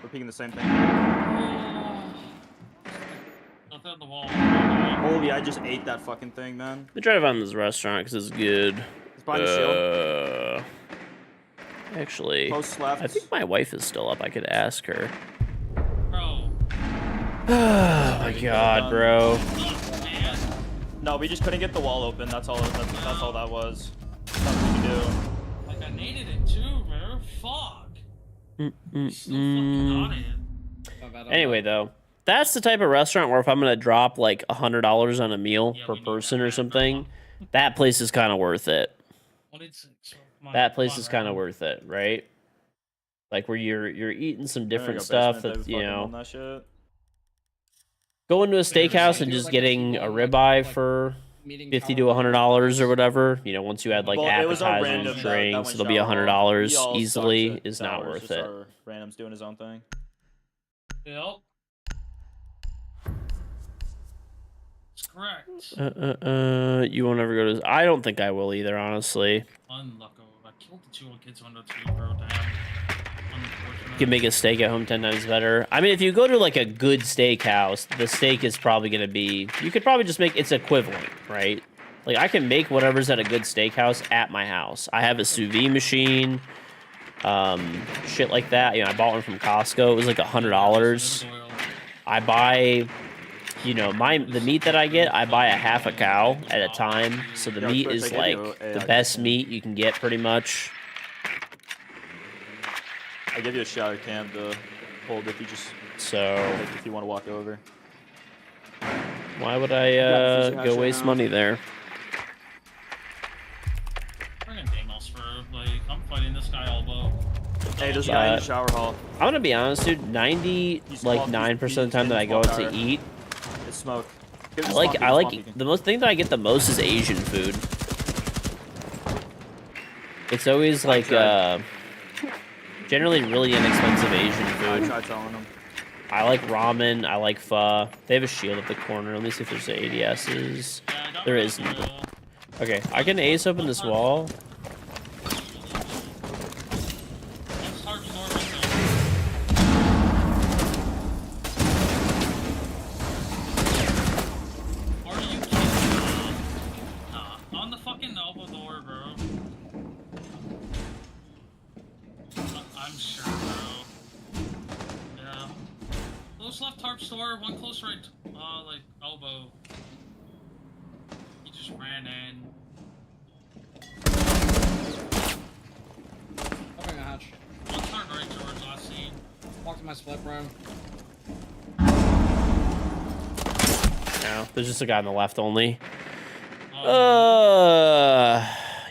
We're peeking the same thing. Don't hit the wall. Holy, I just ate that fucking thing, man. They try to find this restaurant, because it's good. He's behind the shield. Actually, Post left. I think my wife is still up. I could ask her. Bro. Oh my god, bro. Man. No, we just couldn't get the wall open. That's all. That's all that was. Nothing to do. fuck? Mm, He's still fucking got it. Anyway, though, that's the type of restaurant where if I'm gonna drop like $100 on a meal Yeah, per we need person that or bad, something, bro. that place is kind of worth it. 186. Come on, That place come on, is kind of Random. worth it, right? Like where you're eating some There you different go, stuff basement, that they you fucking won know. that shit. Going to a Fair steakhouse enough. and Do it just like a getting a T-bone, like- ribeye like for meeting $50 to tower $100 or whatever. You know, once you add like Well, it was our appetizers, random drinks, that it'll be went shower. $100 We all easily. sucked at Is not towers, worth just it. Our random's doing his own thing. Yep. That's correct. You won't ever go to. I don't think I will either, honestly. Unlucky. I killed the 2 kids under 2, bro. Damn. Unfortunate. You can make a steak at home 10 times better. I mean, if you go to like a good steakhouse, the steak is probably going to be. You could probably just make its equivalent, right? Like I can make whatever's at a good steakhouse at my house. I have a sous vide machine, shit like that. You know, I bought one from Costco. It was like $100. I buy, you know, the meat that I get, I buy a half a cow at a time. So the Yeah, meat Chris, is I gave like you a the I best can- meat you can get, pretty much. I give you a shower cam to hold if you just So if you want to walk over. why would I Yeah, if you go waste now. money there? Friggin' Damos, bro. Like, I'm fighting this guy elbow. Hey, there's a Yeah. guy in the shower hall. I'm gonna be honest, dude. 9% of the time that I go out to eat, It's smoke. Give I him like swamp I peeking. like the most thing that I get the most is Asian food. It's always like generally really inexpensive Asian I food. tried telling him. I like ramen. I like pho. They have a shield at the corner. Let me see if there's ADSs. Yeah, I got There rid of isn't. the- Okay, I can ace open this wall. It's hard to ignore right now. Are you kidding me? Nah, on the fucking elbow door, bro. I'm sure, bro. Yeah. Close left tarp store, one close right, like, elbow. He just ran in. Opening a hatch. One tarp right, George, last scene. Walk to my split room. No, there's just a guy on the left only. Um,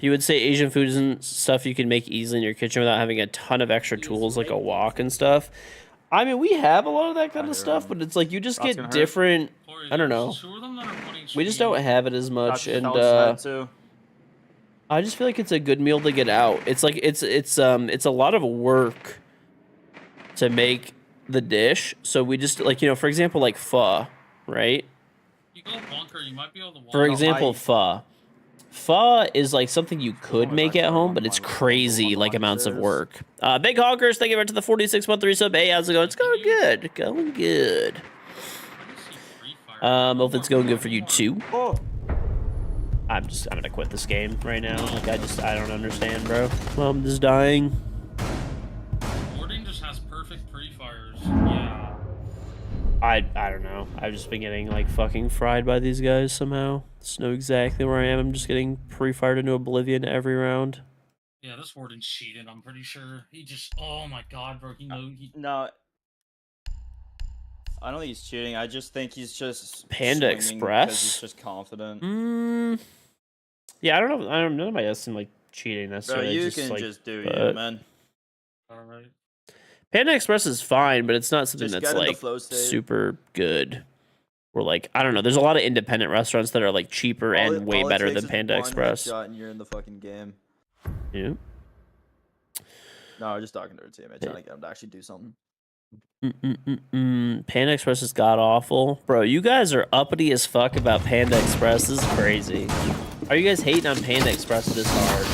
You would say Asian food isn't stuff you can make easily in your kitchen without having a ton of extra tools like a wok and stuff. I mean, we have a lot of that kind of stuff, but it's like you just That's get gonna hurt. different. Corey, I don't there's know. 2 of them that are putting We just speed. don't have it as much, That's and his head too. I just feel like it's a good meal to get out. It's like it's a lot of work to make the dish. So we just like, you know, for example, like pho, right? You go bunker, you might be able to walk. For No, example, I- pho. Pho is like something you could Oh, make I at saw home, on but it's my- crazy on like my amounts of stairs. work. Big Honkers, thank you very much to the 46-month resub. Hey, how's it going? It's going good. Going good. If it's going good for you too. Oh, I'm gonna quit this game right now. Like I don't understand, bro. I'm just dying. Gordon just has perfect pre-fires. Yeah. I don't know. I've just been getting like fucking fried by these guys somehow. Just know exactly where I am. I'm just getting pre-fired into oblivion every round. Yeah, this Warden's cheated, I'm pretty sure. He just, oh my god, bro, no. I don't think he's cheating. I just think he's just Panda swinging Express? because he's just confident. Yeah, I don't know. None of my guys seem like cheating Bro, necessarily. you just, can like, just do but- you, man. alright. Panda Express is fine, but it's not something Just that's get in the like flow state. super good. Or like I don't know. There's a lot of independent restaurants that are like cheaper All and it- way all it better takes than is Panda one Express. headshot and you're in the fucking game. Yeah. No, I'm just talking to her teammate, trying to get him to actually do something. Panda Express is god awful, bro. You guys are uppity as fuck about Panda Express. This is crazy. Are you guys hating on Panda Express this hard?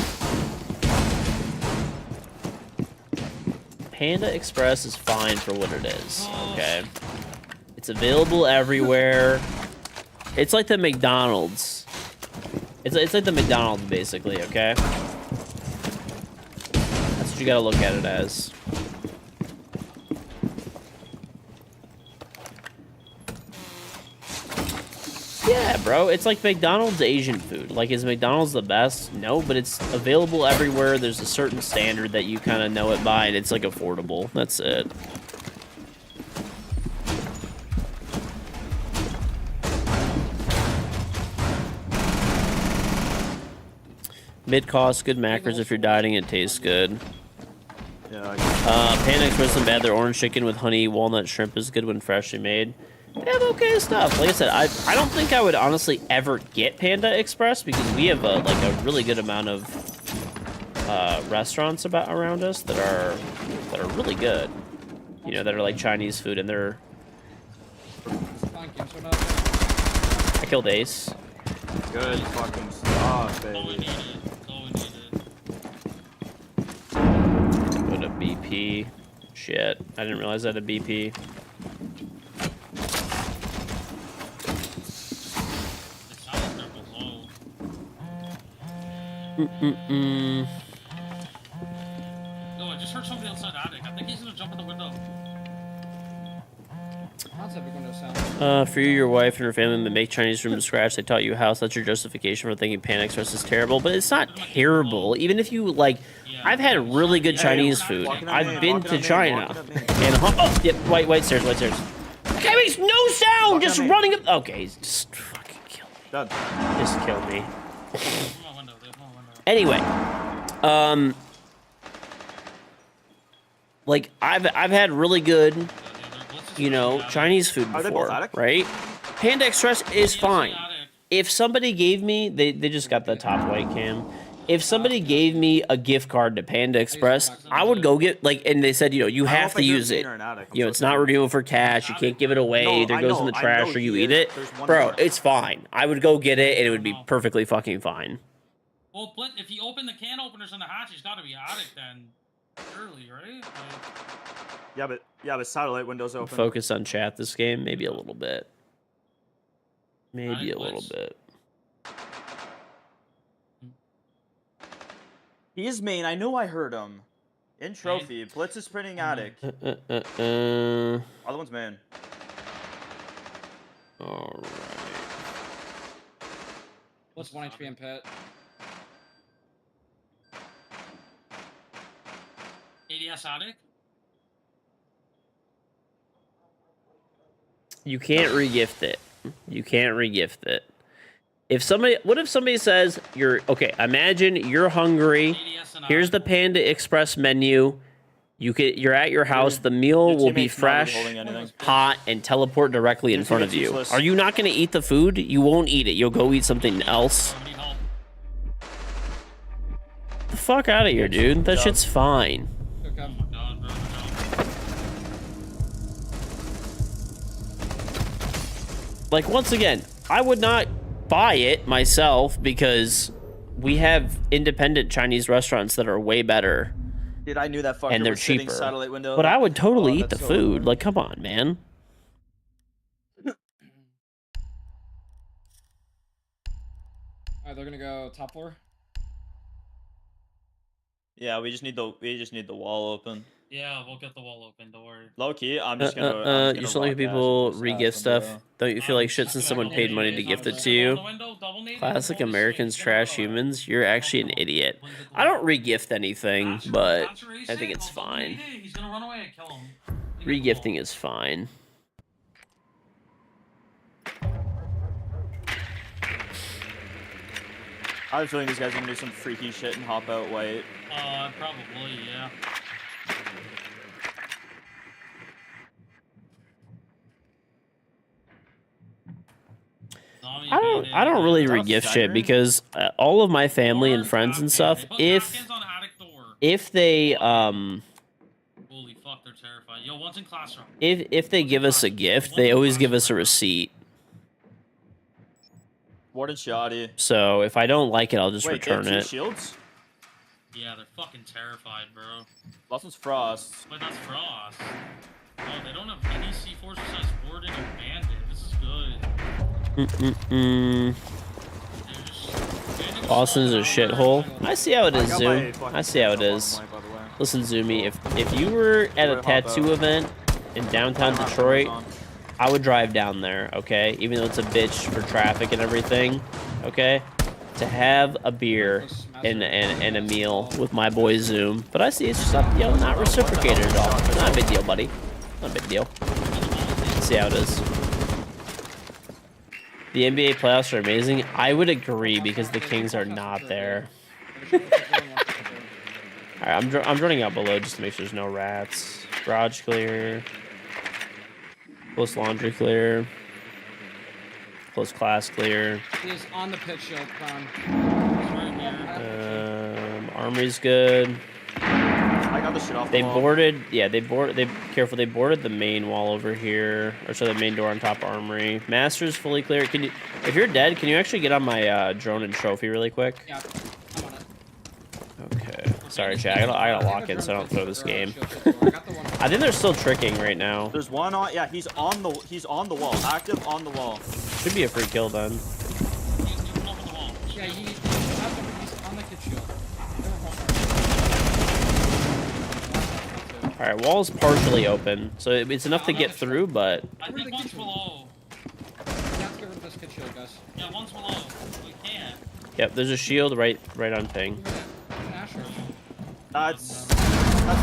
Panda Express is fine for what it is. Okay, it's available everywhere. It's like the McDonald's. It's like the McDonald's basically. Okay, that's what you gotta look at it as. Yeah, bro. It's like McDonald's Asian food. Like, is McDonald's the best? No, but it's available everywhere. There's a certain standard that you kind of know it by, and it's like affordable. That's it. Mid-cost, good macros if you're dieting. It tastes good. Yeah. Panda Express isn't bad. Their orange chicken with honey walnut shrimp is good when freshly made. They have okay stuff. Like I said, I don't think I would honestly ever get Panda Express because we have a really good amount of restaurants around us that are really good. You know, that are like Chinese food, and they're. I killed Ace. Good fucking stuff, All we baby. needed. All we needed. Go to BP. Shit, I didn't realize I had a BP. It sounds like they're below. No, I just heard somebody outside attic. I think he's gonna jump in the window. How's every window sound? For you, your wife, and her family that make Chinese from scratch, they taught you a house. That's your justification for thinking Panda Express is terrible, but it's not terrible. Even if you like, I've had really good Chinese food. I've been to China, and oh, yep, white stairs. Okay, makes no sound. Just running up. Okay, he's just fucking kill me. Done. Just kill me. There's no window. There's no window. Anyway, like I've had really good, you know, Chinese food Are they both before, attic? right? Panda Express is fine. Attic. If somebody gave me, they just got the top white cam. If somebody gave me a gift card to Panda Express, I would go get like, and they said, you know, you I don't know have if to I hear use it. Peter in attic. I'm You know, so it's not sorry. redeemable for cash. You can't give it away. No, Either I goes in know- the I trash know or you he eat is. it. There's one Bro, more. it's fine. I would go get it, and it would be perfectly fucking fine. Well, Blint, if he opened the can openers in the hatch, he's got to be attic then. Early, right? Like, Yeah, but satellite windows open. Focus on chat this game, maybe a little bit. Maybe a little Blitz. bit. He is main. I know I heard him. In trophy, Blitz is sprinting attic. All Other one's main. right. What's 1 HP in pit? ADS attic? You can't regift it. You can't regift it. If somebody, what if somebody says you're okay? Imagine you're hungry. ADS and Here's the attic. Panda Express menu. You're at your house. The meal Your will be teammate's not fresh, holding anything. hot, and teleport directly in Your front of teammate's you. useless. Are you not going to eat the food? You won't eat it. You'll go eat something else. Somebody help. The fuck out of here, dude. That shit's fine. Okay. Oh my god, bro. No. Like, once again, I would not buy it myself because we have independent Chinese restaurants that are way better. Dude, I knew that fucker And they're was sitting cheaper. satellite window. But I would totally Oh, eat the that's so food. weird. Like, come on, man. Alright, they're gonna go top floor. Yeah, we just need the wall open. Yeah, we'll get the wall open, don't worry. Low key, I'm just gonna. You still like people re-gift stuff. Don't you feel like shit since someone paid money to gift it to you? Classic Americans trash humans. You're actually an idiot. I don't re-gift anything, but I think it's fine. He's gonna run away and kill him. Re-gifting is fine. I have a feeling these guys are gonna do some freaky shit and hop out white. Probably, yeah. I don't really Is that a re-gift shit siren? because all of my family and friends and stuff, if they Holy fuck, they're terrified. Yo, one's in classroom. if they give us a gift, they always give us a receipt. Warden shoddy. So if I don't like it, I'll just Wait, they have return two it. shields? Yeah, they're fucking terrified, bro. Last one's Frost. But that's Frost. Oh, they don't have any C4s besides Warden and Bandit. This is good. They're just... Bandit was Austin's a so shithole. I see how it is, got Zoom. my fucking I see how it stuff on is. the mic, by the way. Listen, Zoomy, if you were at a Hop out. tattoo event in downtown I don't have Detroit, cameras I would drive down there, okay? Even though it's a bitch for traffic and everything, okay? To have a beer and a meal with my boy Zoom. But I see it's just not, not reciprocated at all. It's not a big deal, buddy. Not a big deal. Let's see how it is. The NBA playoffs are amazing. I would agree because the Kings are not there. Alright, I'm running out below just to make sure there's no rats. Garage clear. Close laundry clear. Close class clear. He's on the pit shield, Crown. Armory's good. I got the shit off They the wall. boarded, careful, they boarded the main wall over here. Or so the main door on top of Armory. Master's fully clear. Can you, if you're dead, can you actually get on my drone and trophy really quick? Yeah, I'm on it. Okay. Sorry, chat. I gotta lock in so I don't throw this game. I think they're still tricking right now. There's one on. Yeah, he's on the wall. Active on the wall. Should be a free kill then. Yeah, he's on the kid shield. All right, wall's partially open, so it's enough to get through, but I think one's below. You have to get rid of this kid shield, guys. Yeah, one's below. We can't. yep, there's a shield right on ping. That's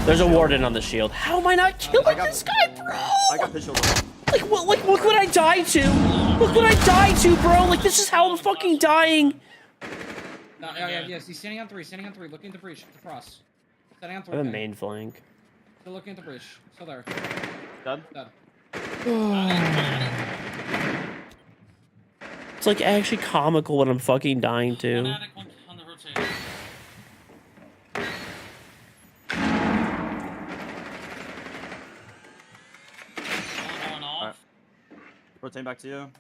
There's a warden on the shield. How am I not killing this guy, bro? I got visual. Like, what? Like, look what I died to. Look what I died to, bro. Like, this is how I'm fucking dying. No, yes, he's standing on three, looking at the breach, to cross. Standing on I three. have a main flank. Still looking at the breach. Still there. Dead. Dead. It's like actually comical when I'm fucking dying One to. attic, one on the rotator. Going off. Rotate back to you.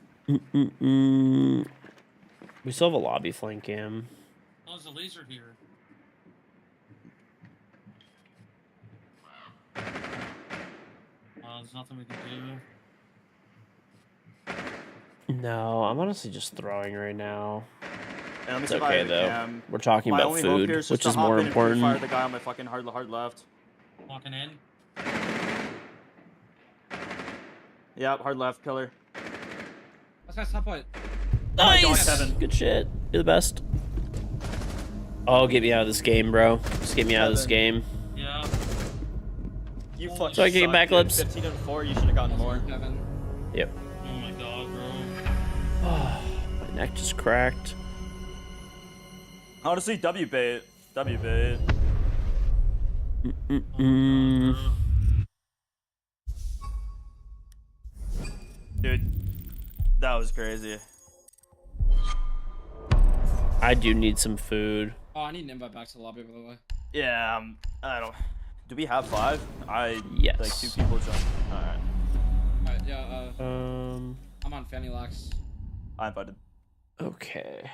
We still have a lobby flank cam. Oh, there's a laser here. There's nothing we can do. No, I'm honestly just throwing right now. Yeah, let me It's see if okay I though. can. We're talking My about only hope food, here is which just is to hop more in and free important. fire the guy on my fucking hard left. Walking in. Yep, hard left pillar. Let's guys top point. God, Nice! Kevin. Good shit. You're the best. Oh, get me out of this game, bro. Just get me out of this game. Yeah. You fucking So I can get suck, back dude. lips. 15 and 4. You should have gotten more. Kevin. Yep. Oh my god, bro. My neck just cracked. Honestly, W bait. W bait. Dude, that was crazy. I do need some food. Oh, I need an invite back to the lobby, by the way. Yeah, I don't. Do we have 5? Yes. Like 2 people jumped. Alright. Alright, yeah, I'm on Fanny Lax. I invited. Okay.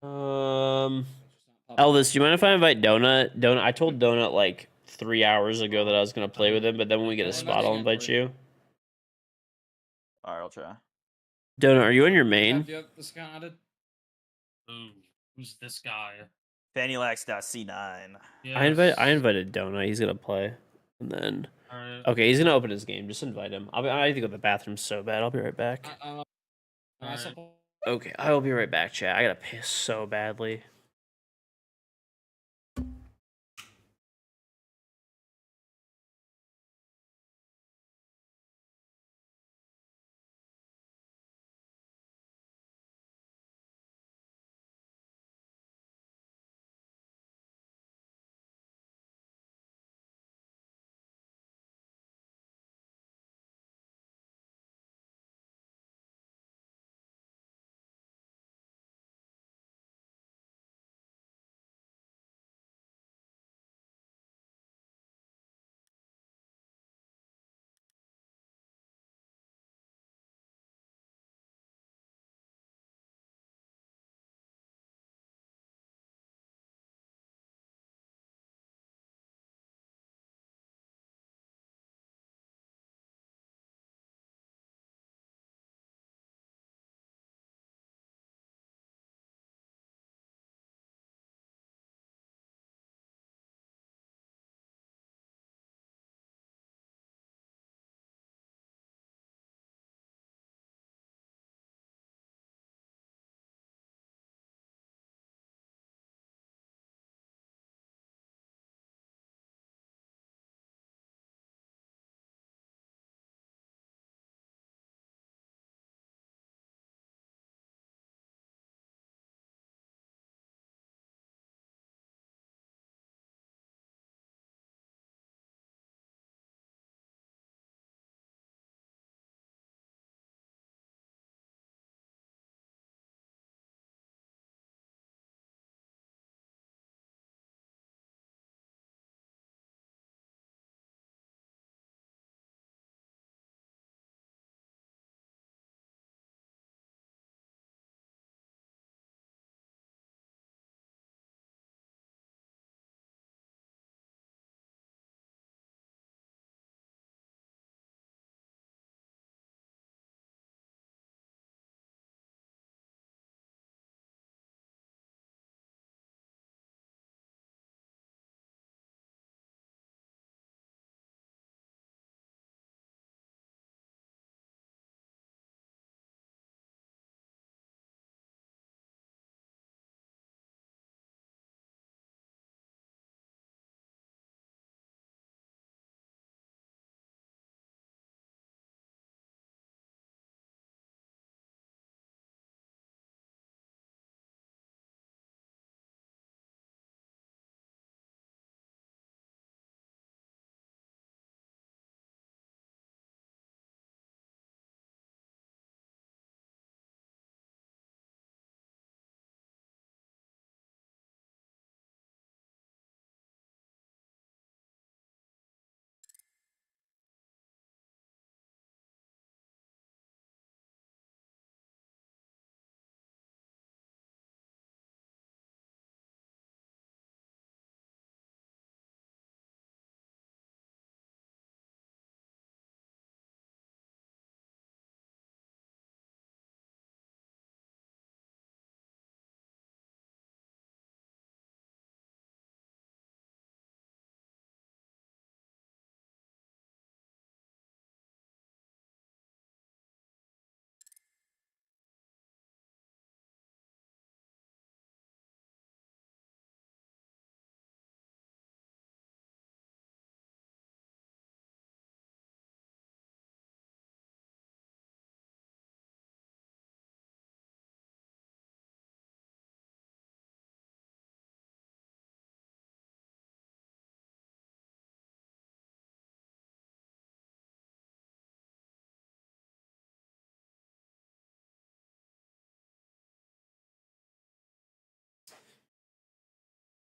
Elvis, do you mind if I invite Donut? Donut, I told Donut like 3 hours ago that I was gonna play with him, but then when we get a spot, I'll invite you. Alright, I'll try. Donut, are you on your Do main? you have this account added? Ooh, who's this guy? FannyLax.C9. Yeah. I invited Donut. He's gonna play, and then Alright. okay, he's gonna open his game. Just invite him. I have to go to the bathroom so bad. I'll be right back. Alright. Okay, I will be right back, chat. I gotta piss so badly.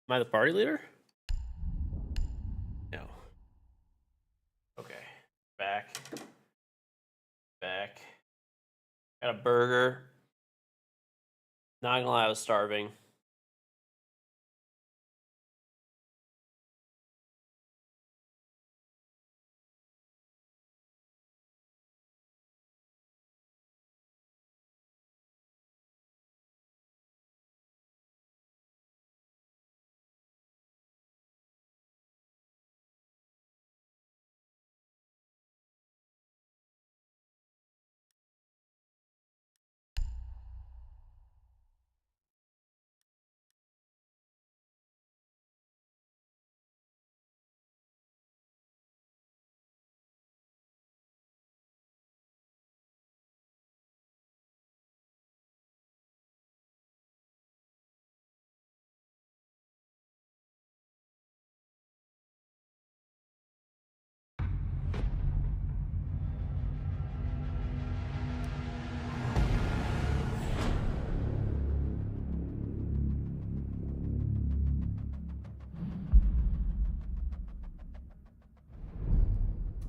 Am I the party leader? No. Okay. Back. Back. Got a burger. Not gonna lie, I was starving.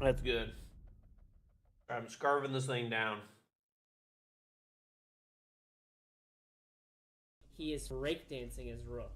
That's good. I'm scarving this thing down. He is breakdancing as Rook.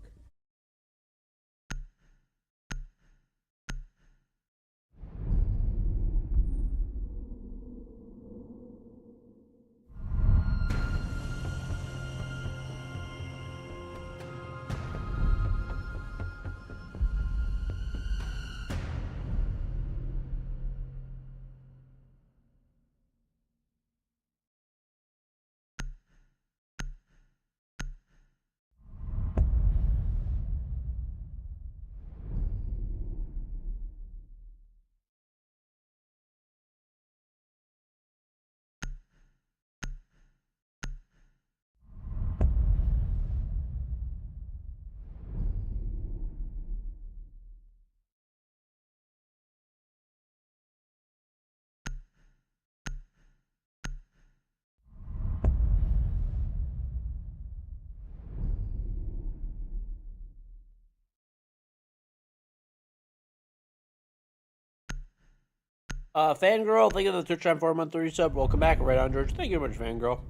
Fangirl, thank you for the Twitch Prime 4 month 3 sub. Welcome back, right on, George. Thank you very much, Fangirl.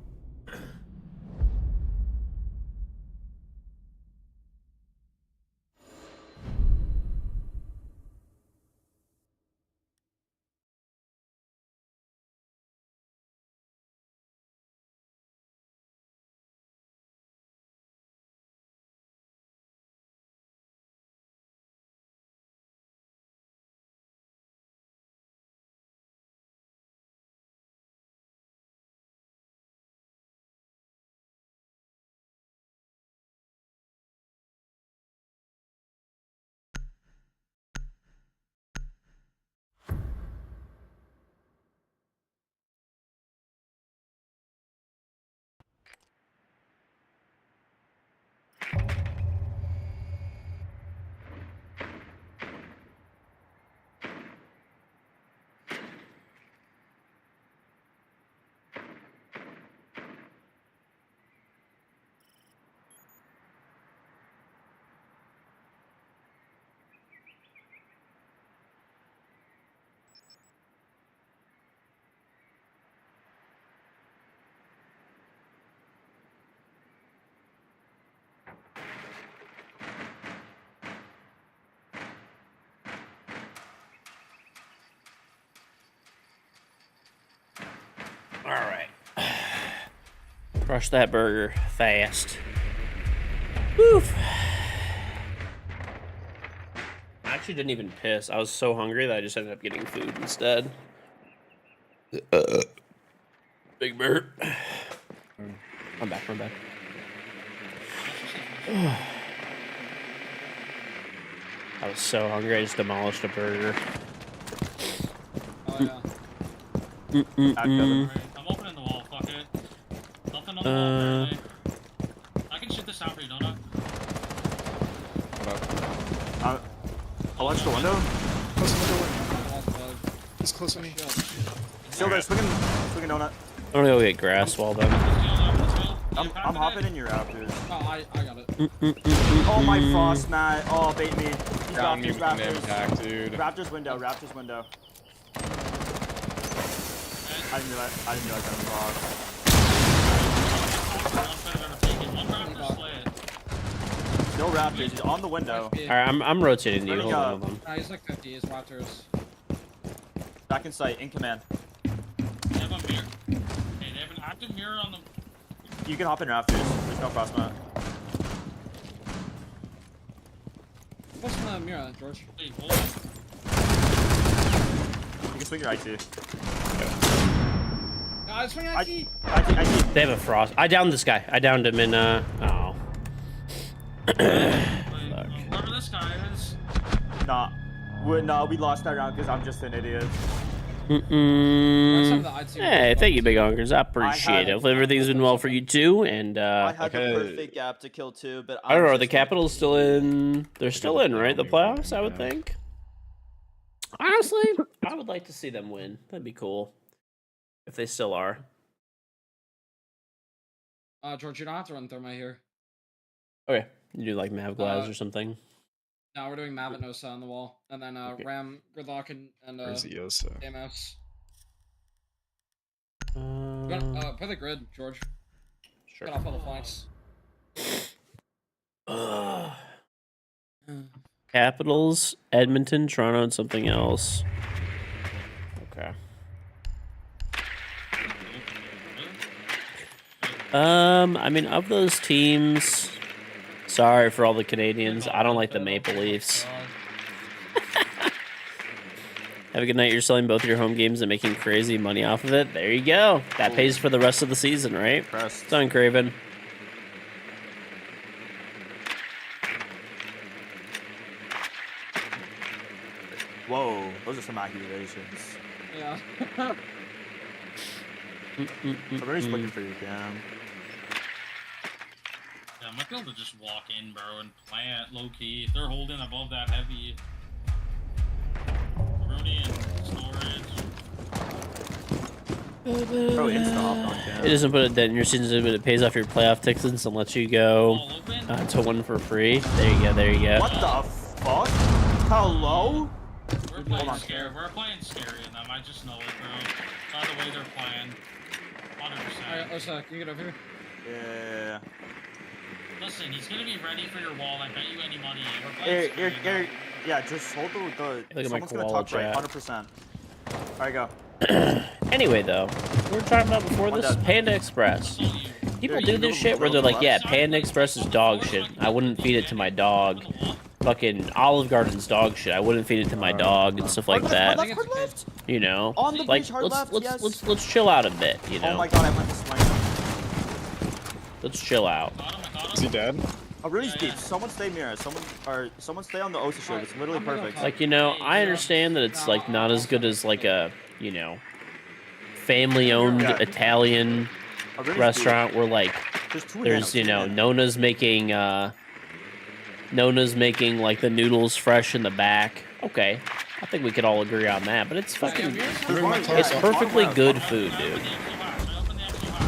Alright. Crush that burger fast. Woof. I actually didn't even piss. I was so hungry that I just ended up getting food instead. Big Bird. I'm back. I was so hungry, I just demolished a burger. Oh yeah. I'm opening the wall, fuck it. Nothing on the wall, apparently. I can shoot this down for you, don't I? I'll watch the window. Close to the window. He's close to me. Still there, swinging donut. I'm gonna go get grass while then. I'm hopping in your Raptors. Oh, I got it. Oh my frost, Matt. Oh, bait me. He's Raptors, Raptors. Impact, dude. Raptors window, Raptors window. I didn't realize that was frost. No Raptors, he's on the window. All right, I'm rotating you. Running Hold on, up. hold on. Nah, he's like 50. His Raptors. Back in sight, in command. They have a mirror. Okay, they have an active mirror on the. You can hop in Raptors. There's no frost, Matt. What's in the mirror, George? Wait, hold on. You can swing your IT. It's swing I IT. see. They have a frost. I downed this guy. I downed him in. Oh. Whoever this guy is. Nah. We lost that round because I'm just an idiot. Hey, thank you, Big Honkers. I appreciate it. Hopefully everything's been well for you too. And I had the okay. perfect gap to kill two, but I don't know. Are the just like- Capitals still in? They're still in, right? The playoffs, I would think. Honestly, I would like to see them win. That'd be cool. If they still are. George, you don't have to run thermite here. Okay. You do like Mav Glass or something. No, we're doing Mav and Nosa on the wall, and then Okay. Ram, Gridlock, and Where's the Yosa? AMS. Play the grid, George. Sure. Cut off all the flanks. Capitals, Edmonton, Toronto, and something else. Okay. I mean, of those teams, sorry for all the Canadians. I don't like the Maple Leafs. Have a good night. You're selling both your home games and making crazy money off of it. There you go. That pays for the rest of the season, right? Pressed. It's on Craven. Whoa, those are some accusations. Yeah. Somebody's looking for you, Cam. Yeah, I might be able to just walk in, bro, and plant low key. If they're holding above that heavy. Rooney and storage. Bro, insta-hopped on Cam. It doesn't put a dent in your season, but it pays off your playoff tickets and lets you go All open? to one for free. There you go. There you go. What the fuck? Hello? We're Hold playing on, scary. We're playing scary in them. I just know it, bro. By the way they're playing. 100%. Alright, Osa, can you get over here? Yeah. Listen, he's gonna be ready for your wall. I bet you any money. We're playing Here, scary here, now. yeah, just hold the Look at my someone's gonna koala talk right, chat. 100%. Alright, go. Anyway, though, we were talking about before One this dead. Panda Express. Saw you. People Here, do you this go shit where they're like, left. yeah, Panda Express is dog shit. I wouldn't feed it to my dog. Fucking Olive Garden's dog shit. I wouldn't feed it to my dog and stuff like Hard that. left, hard left. You know, On the like bridge, hard left, yes. let's chill out a bit. You know, Oh my god, I went to slam. let's chill out. Got him, I got Is he him. dead? Oh, really Yeah, deep. yeah. Someone stay mirror. Someone stay on the Osa shield. It's literally I'm gonna go perfect. top. Like, you know, I understand that it's like not as good as like a, you know, family-owned Yeah. Italian Oh, really restaurant where like deep. There's two there's, nanos, you two know, nanos. Nona's making like the noodles fresh in the back. Okay, I think we could all agree on that. But it's fucking, There's one- it's yeah, perfectly one good left. food, I dude. opened the empty hatch. I opened the empty hatch.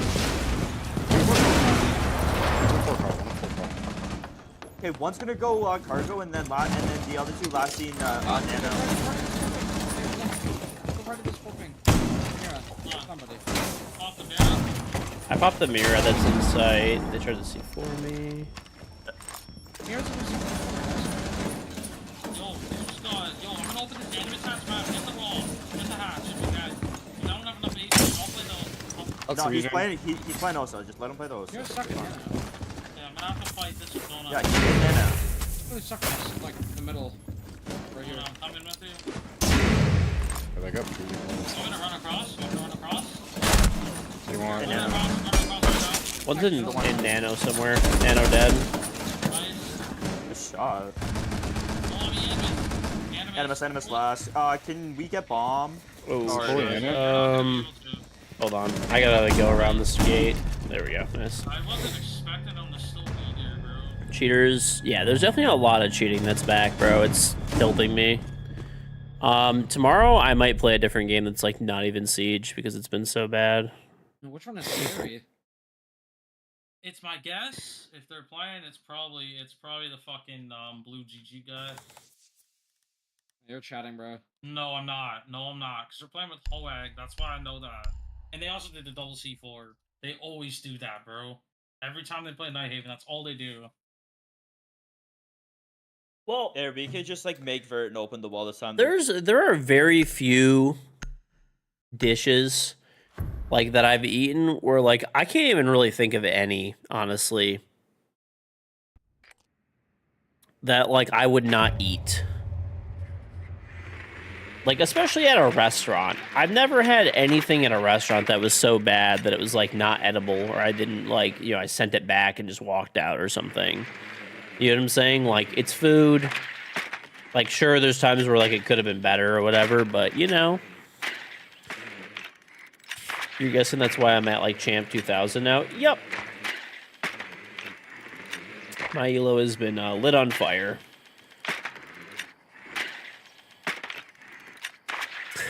Okay, one's gonna go cargo, and then the other two last seen nano. Go part of this whole thing. Here, somebody. Off the mirror. I popped the mirror that's in sight. They tried to see for me. Here's Yo, who's got? Yo, I'm gonna open this animus hatch map. Hit the wall. Hit the hatch. If you can. You don't have enough AC. I'll play those. That's No, the he's reason. playing. He's playing Osa. Just let him play those. You're stuck in here now. Yeah, I'm gonna have to fight this with Donut. Yeah, he's in nano. Really stuck in this, like, the middle. Right here. I'm coming with you. I got two. You gonna run across? You gonna run across? Do you want? In Run nano. across right One's in Nano somewhere. Nano dead. now. Nice. Good shot. Oh, I'm animus. Animus last. Can we get bomb? Oh, Or- hold on. I gotta go around this gate. There we go. Nice. I wasn't expecting them to still be there, bro. Cheaters. Yeah, there's definitely a lot of cheating that's back, bro. It's tilting me. Tomorrow I might play a different game that's like not even Siege because it's been so bad. Which one is scary? It's my guess. If they're playing, it's probably the fucking blue GG guy. You're chatting, bro. No, I'm not. No, I'm not. Because they're playing with Hoag. That's why I know that. And they also did the double C4. They always do that, bro. Every time they play Nighthaven, that's all they do. Well, There, we could just like make Vert and open the wall this time. there are very few dishes like that I've eaten where like I can't even really think of any, honestly, that like I would not eat. Like, especially at a restaurant. I've never had anything at a restaurant that was so bad that it was like not edible, or I didn't like, you know, I sent it back and just walked out or something. You know what I'm saying? Like, it's food. Like, sure, there's times where like it could have been better or whatever, but you know. You're guessing that's why I'm at like Champ 2000 now? Yep. My elo has been lit on fire.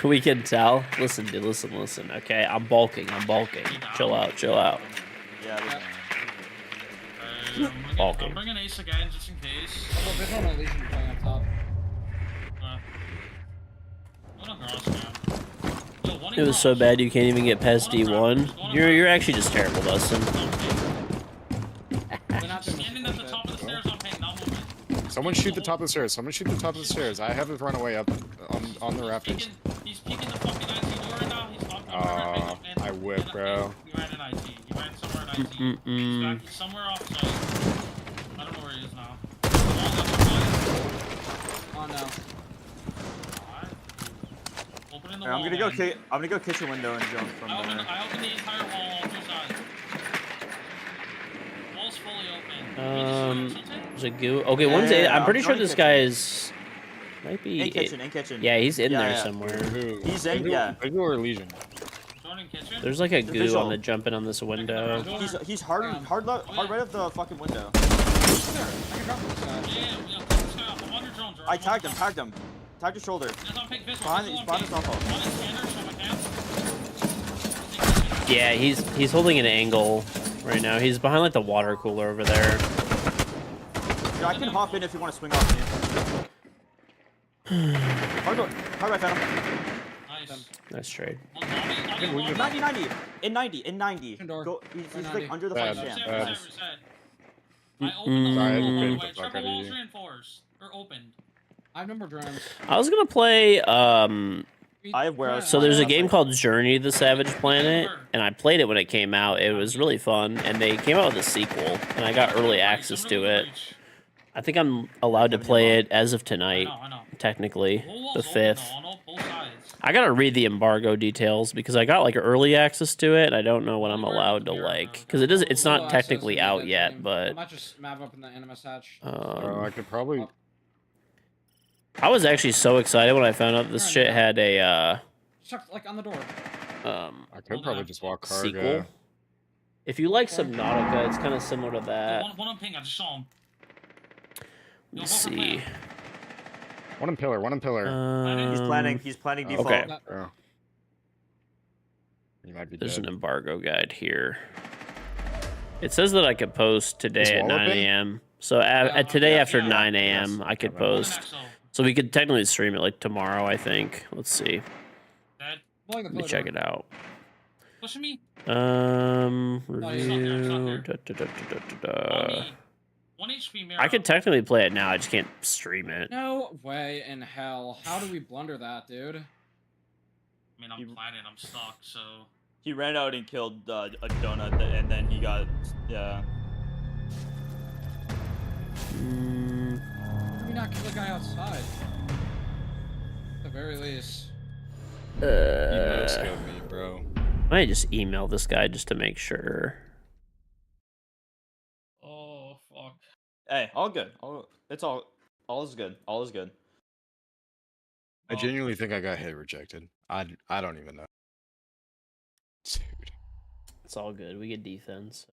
We can tell. Listen, dude, listen. Okay, I'm bulking. Chill out. Yeah. I'm bringing Ace again just in case. Well, this one at least you're playing on top. It was so bad you can't even get past D1. You're actually just terrible, Dustin. Standing at the top of the stairs, I'm paying, not moving. Someone shoot the top of the stairs. Someone shoot the top of the stairs. I have it run away up on the rafters. He's peeking the fucking IT door right now. He's not I whip, bro. He ran in IT. He ran somewhere in IT. He's back. He's somewhere off site. I don't know where he is now. Oh no. Opening the Here, wall. I'm gonna go kitchen window and jump from there. I opened the entire wall on two sides. Wall's fully open. There's a goo. Okay, one's. I'm pretty sure this guy is. Might be. In kitchen. Yeah, he's in there Yeah. somewhere. He's in, yeah. Visual or Legion? Joining kitchen. There's like a goo visual. on the jumping on this window. He's hard right of the fucking window. I can drop this guy. Yeah, put this guy off. I'm on your drone, Jordan. I tagged him. Tagged his shoulder. He's on pink visual. Behind his alpha. On his scanner, so I can. Yeah, he's holding an angle right now. He's behind like the water cooler over there. Yeah, I can hop in if you want to swing off me. Hard right, Phantom. Nice. Nice trade. 90. In 90. Door. Go, he's like 90. under the Bad. fucking Reset. stand. I opened the Sorry, I wall, didn't by the mean way. to fuck Triple out of walls you. reinforced. Or opened. I have number drones. I was gonna play. I have warehouse. So there's a game called Journey to the Savage Planet, and I played it when it came out. It was really fun, and they came out with a sequel, and I got early access to it. I think I'm allowed to play it as of tonight, I know. technically, the 5th. On both sides. I gotta read the embargo details because I got like early access to it, and I don't know what I'm allowed to like, because it's Full not access technically to out that yet, game. I but might just map up in the animus hatch. I could probably. I was actually so excited when I found out this shit had a Chuck, like on the door. I could probably just walk cargo. sequel. If you like Subnautica, it's kind of similar to that. One on ping, I just saw him. Let's see. One in pillar. He's planning default. Okay. Oh. You might be There's dead. an embargo guide here. It says that I could post today Is at wall 9 open? a.m. So at today yeah, after yeah, 9 a.m. I could post. So we could technically stream it like tomorrow, I think. Let's see. Dead. Let me check it out. Pushing me. Review. It's not there. Da. 1 HP mirror. I could technically play it now. I just can't stream it. No way in hell. How do we blunder that, dude? I mean, I'm planning. I'm stuck, so. He ran out and killed a donut, and then he got How do we not kill the guy outside? At the very least. You no-scoped me, bro. I might just email this guy just to make sure. Oh fuck. Hey, all good. All is good. All is good. I genuinely think I got hit rejected. I don't even know. Dude. It's all good. We get defense.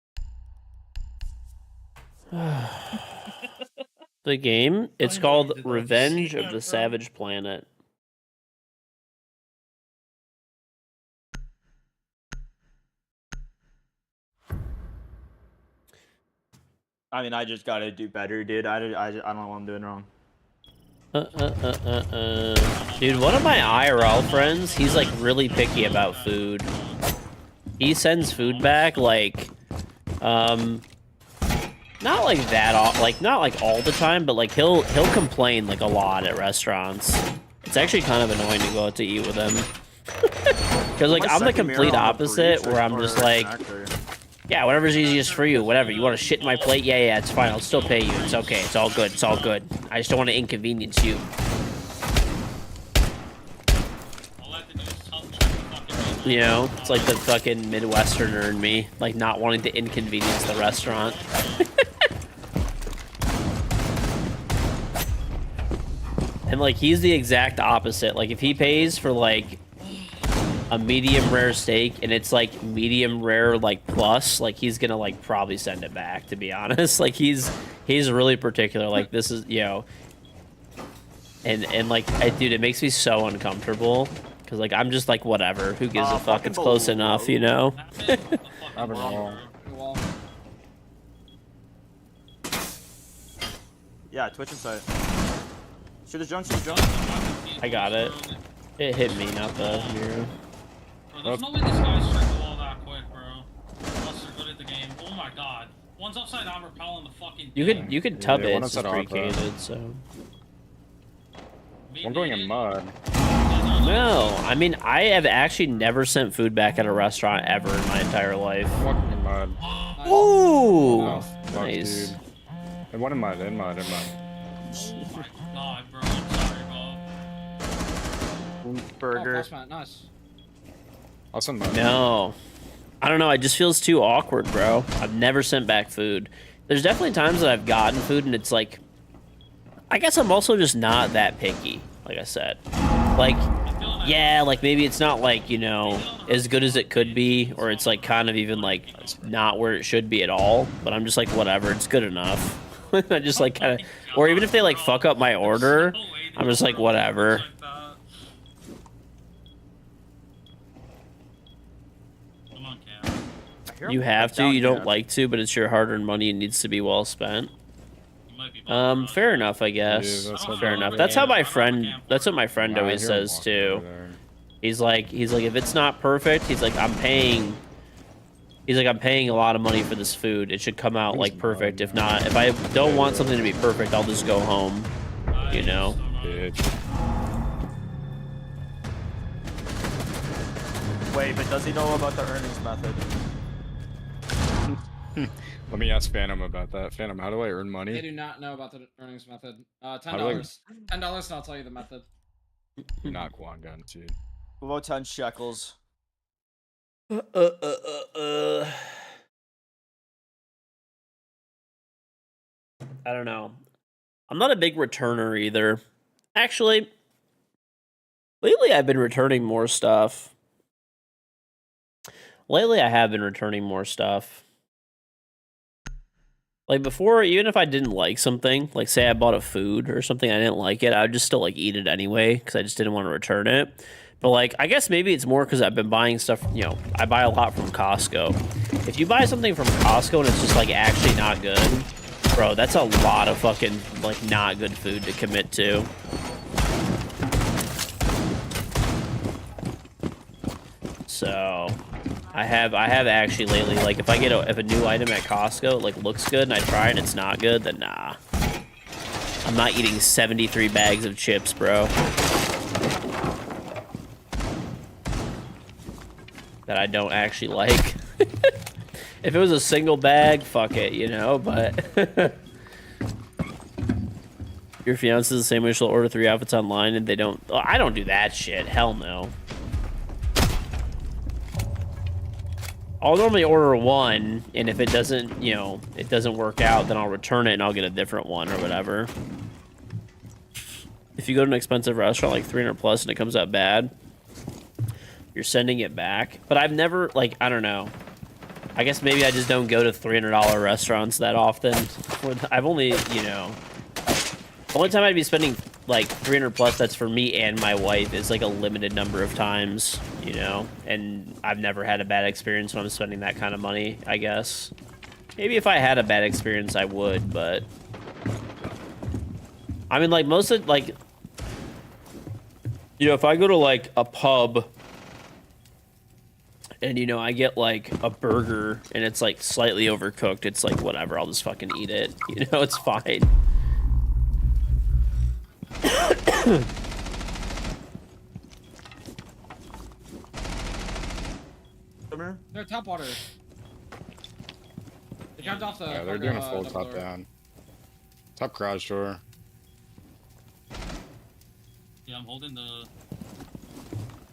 The game, it's I know you called did that. Revenge Yeah, of the bro. Savage Planet. I mean, I just gotta do better, dude. I don't know what I'm doing wrong. Dude, one of my IRL friends, he's like really picky about food. He sends food back like, not like that, not like all the time, but like he'll complain like a lot at restaurants. It's actually kind of annoying to go out to eat with him. Because like I'm the complete opposite, where I'm just like, yeah, whatever's easiest for you, whatever. You want to shit in my plate? Yeah, it's fine. I'll still pay you. It's okay. It's all good. It's all good. I just don't want to inconvenience you. You know, it's like the fucking Midwesterner in me, like not wanting to inconvenience the restaurant. And like he's the exact opposite. Like if he pays for like a medium rare steak and it's like medium rare like plus, like he's gonna like probably send it back, to be honest. Like he's really particular. Like this is, you know, and like dude, it makes me so uncomfortable because like I'm just like whatever, who gives a fuck, it's close enough, you know. Yeah, Twitch inside. Shoot his drone, I got it. It hit me, not the hero. Bro, there's no way these guys triple all that quick, bro. Unless they're good at the game. Oh my god. One's upside down repelling the fucking thing. You could tub it, one it's upside just down, pre-cated, so. I'm going in mud. No, I mean, I have actually never sent food back at a restaurant ever in my entire life. Walking in mud. Ooh! Oh, fuck, Nice. dude. And one in mud, in mud. Oh my god, bro. I'm sorry, bro. Burger. Oh, nice. I'll send mud. No. I don't know, it just feels too awkward, bro. I've never sent back food. There's definitely times that I've gotten food and it's like, I guess I'm also just not that picky, like I said. Like, yeah, like maybe it's not like, you know, as good as it could be, or it's like kind of even like not where it should be at all, but I'm just like, whatever, it's good enough. I just like kind of, or even if they like fuck up my order, I'm just like, whatever. You have to, you don't like to, but it's your hard-earned money and needs to be well spent. Fair enough, I guess. Yeah, Fair enough. That's how my friend, that's what my friend Nah, I always hear him says walking too. over there. He's like, if it's not perfect, he's like, I'm paying a lot of money for this food. It should come out like perfect. If not, if I don't want something to be perfect, I'll just go home, you know? Bitch. Wait, but does he know about the earnings method? Let me ask Phantom about that. Phantom, how do I earn They money? do not know about the earnings method. do I- $10. $10 and I'll tell you the method. Not Quan gun, dude. What about 10 shekels? I don't know. I'm not a big returner either. Actually, lately I've been returning more stuff. Lately I have been returning more stuff. Like before, even if I didn't like something, like say I bought a food or something, I didn't like it, I would just still like eat it anyway because I just didn't want to return it. But like, I guess maybe it's more because I've been buying stuff, you know, I buy a lot from Costco. If you buy something from Costco and it's just like actually not good, bro, that's a lot of fucking like not good food to commit to. So I have actually lately, like if I get if a new item at Costco like looks good and I try it and it's not good, then nah. I'm not eating 73 bags of chips, bro. That I don't actually like. If it was a single bag, fuck it, you know, but your fiance is the same way, she'll order 3 outfits online and they don't. Oh, I don't do that shit. Hell no. I'll normally order 1, and if it doesn't, you know, it doesn't work out, then I'll return it and I'll get a different one or whatever. If you go to an expensive restaurant like 300 plus and it comes out bad, you're sending it back. But I've never, like, I don't know. I guess maybe I just don't go to $300 restaurants that often. I've only, you know, the only time I'd be spending like 300 plus that's for me and my wife is like a limited number of times, you know, and I've never had a bad experience when I'm spending that kind of money, I guess. Maybe if I had a bad experience, I would, but I mean, like most of like, you know, if I go to like a pub and you know I get like a burger and it's like slightly overcooked, it's like whatever, I'll just fucking eat it. You know, it's fine. They're top water. They jumped off the. Yeah, they're doing a full top down. Top garage door. Yeah, I'm holding the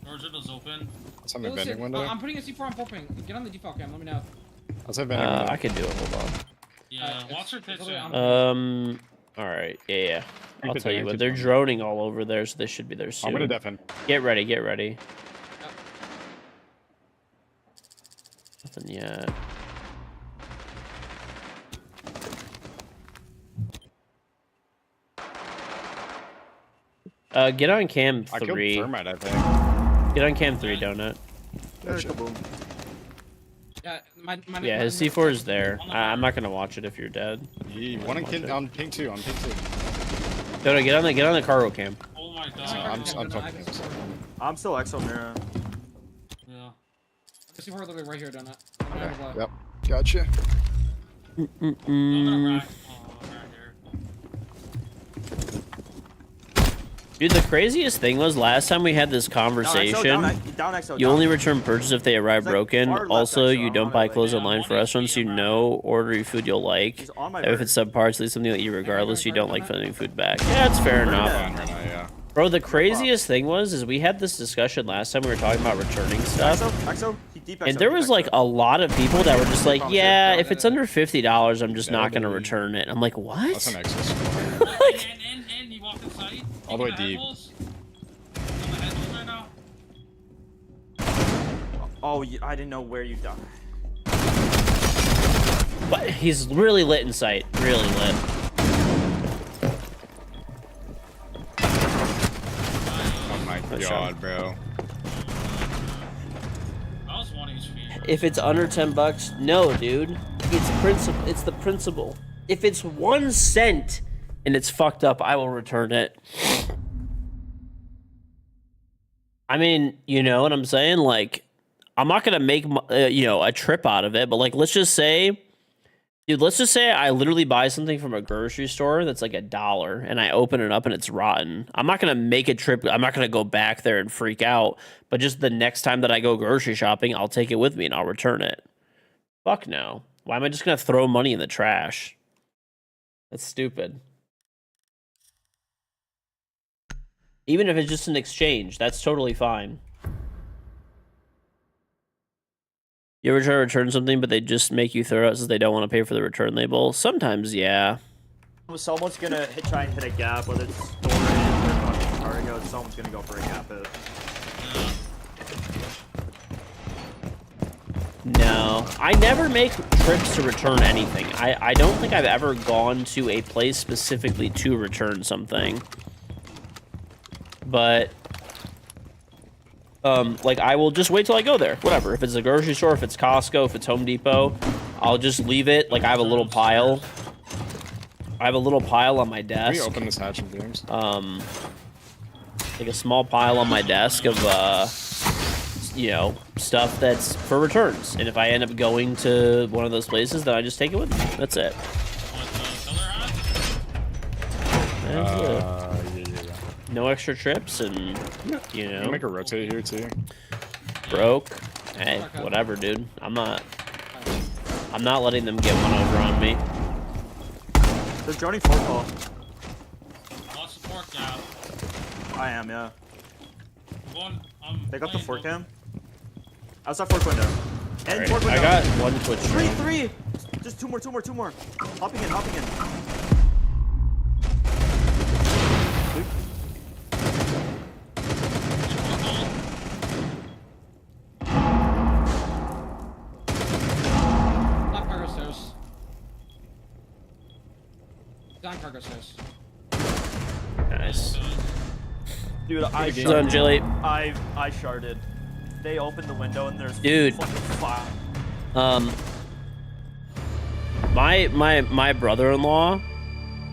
doors windows open. Let's have a vending window. I'm putting a C4 on popping. Get on the default cam. Let me know. Let's have vending window. I can do it. Hold on. Yeah, watch your pitch. All right. Yeah. I'll tell you what. They're droning all over there, so they should be there soon. I'm gonna deafen. Get ready. Get ready. Nothing yet. Get on cam 3. I killed thermite, I think. Get on cam 3, Donut. Yeah, his C4 is there. I'm not gonna watch it if you're dead. One on ping 2. On ping 2. Donut, get on the cargo cam. Oh my god. I'm fucking. I'm still exo mirror. Yeah. C4 literally right here, Donut. Okay. Yep. Gotcha. I'm gonna rack. Dude, the craziest thing was last time we had this conversation, you only return purchases if they arrive broken. Also, you don't buy clothes online for restaurants. You know, order your food you'll like. If it's subparts, leave something that you regardless. You don't like sending food back. Yeah, that's fair enough. Bro, the craziest thing was we had this discussion last time we were talking about returning stuff. And there was like a lot of people that were just like, yeah, if it's under $50, I'm just not going to return it. I'm like, what? That's an excess. And you walk inside. All the way deep. Oh, I didn't know where you died. But he's really lit in sight. Really lit. Oh my god, bro. If it's under $10, no, dude. It's principle. It's the principle. If it's 1 cent and it's fucked up, I will return it. I mean, you know what I'm saying? Like, I'm not gonna make you know, a trip out of it, but like, let's just say, dude, let's just say I literally buy something from a grocery store that's like $1, and I open it up and it's rotten. I'm not gonna make a trip. I'm not gonna go back there and freak out. But just the next time that I go grocery shopping, I'll take it with me and I'll return it. Fuck no. Why am I just gonna throw money in the trash? That's stupid. Even if it's just an exchange, that's totally fine. You ever try to return something, but they just make you throw it since they don't want to pay for the return label? Sometimes, yeah. Someone's gonna try and hit a gap, whether it's storage or fucking cargo. Someone's gonna go for a gap hit. No, I never make trips to return anything. I don't think I've ever gone to a place specifically to return something. But, like, I will just wait till I go there. Whatever. If it's a grocery store, if it's Costco, if it's Home Depot, I'll just leave it. Like, I have a little pile. I have a little pile on my desk. Can we open this hatch and beams? Like a small pile on my desk of, you know, stuff that's for returns. And if I end up going to one of those places, then I just take it with me. That's it. That's it. No extra trips, and you know. Make a rotate here too. Broke. Hey, whatever, dude. I'm not letting them get one over on me. There's Johnny fork call. Lost the fork gap. I am, yeah. They got the fork cam. Outside fork window. And Right. fork window. I got one Twitch stream. Three. Just two more. Hopping in. Down cargo stairs. Nice. Dude, I Zone Jilly. I sharded. They opened the window and there's Dude. fucking fire. My brother-in-law, one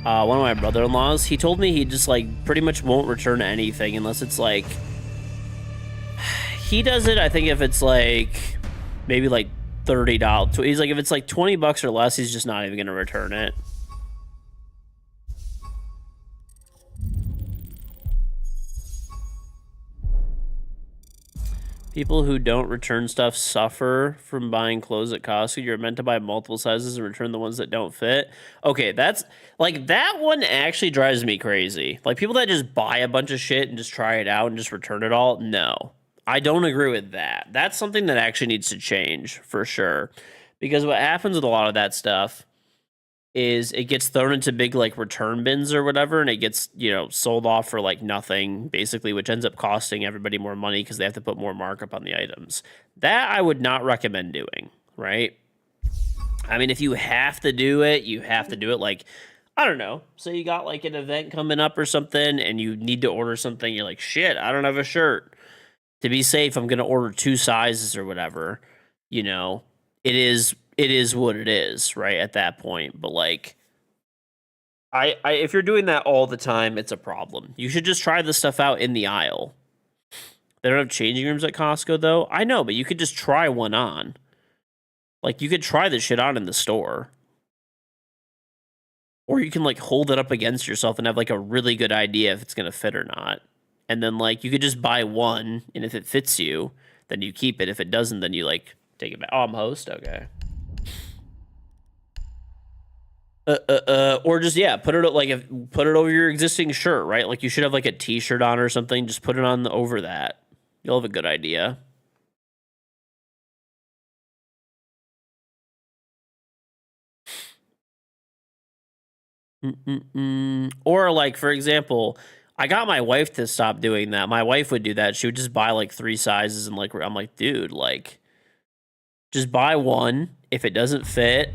of my brother-in-laws, he told me he just like pretty much won't return anything unless it's like he does it. I think if it's like maybe like $30, he's like if it's like $20 or less, he's just not even gonna return it. People who don't return stuff suffer from buying clothes at Costco. You're meant to buy multiple sizes and return the ones that don't fit. Okay, that's like that one actually drives me crazy. Like people that just buy a bunch of shit and just try it out and just return it all. No, I don't agree with that. That's something that actually needs to change for sure. Because what happens with a lot of that stuff is it gets thrown into big like return bins or whatever, and it gets, you know, sold off for like nothing basically, which ends up costing everybody more money because they have to put more markup on the items. That I would not recommend doing, right? I mean, if you have to do it, you have to do it. Like, I don't know, so you got like an event coming up or something and you need to order something, you're like, shit, I don't have a shirt. To be safe, I'm gonna order 2 sizes or whatever. You know, it is what it is, right, at that point. But like I if you're doing that all the time, it's a problem. You should just try this stuff out in the aisle. They don't have changing rooms at Costco though. I know, but you could just try one on. Like you could try this shit on in the store. Or you can like hold it up against yourself and have like a really good idea if it's gonna fit or not. And then like you could just buy one, and if it fits you, then you keep it. If it doesn't, then you like take it back. Oh, I'm host? Okay. Or just put it put it over your existing shirt, right? Like you should have like a t-shirt on or something. Just put it on over that. You'll have a good idea. Or like, for example, I got my wife to stop doing that. My wife would do that. She would just buy like 3 sizes and like I'm like, dude, like just buy one. If it doesn't fit,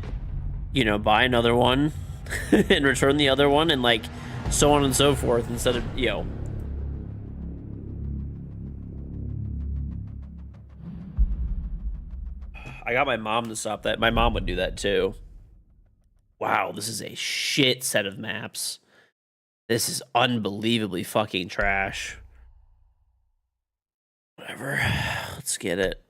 you know, buy another one and return the other one, and like so on and so forth, instead of, you know. I got my mom to stop that. My mom would do that too. Wow, this is a shit set of maps. This is unbelievably fucking trash. Whatever. Let's get it.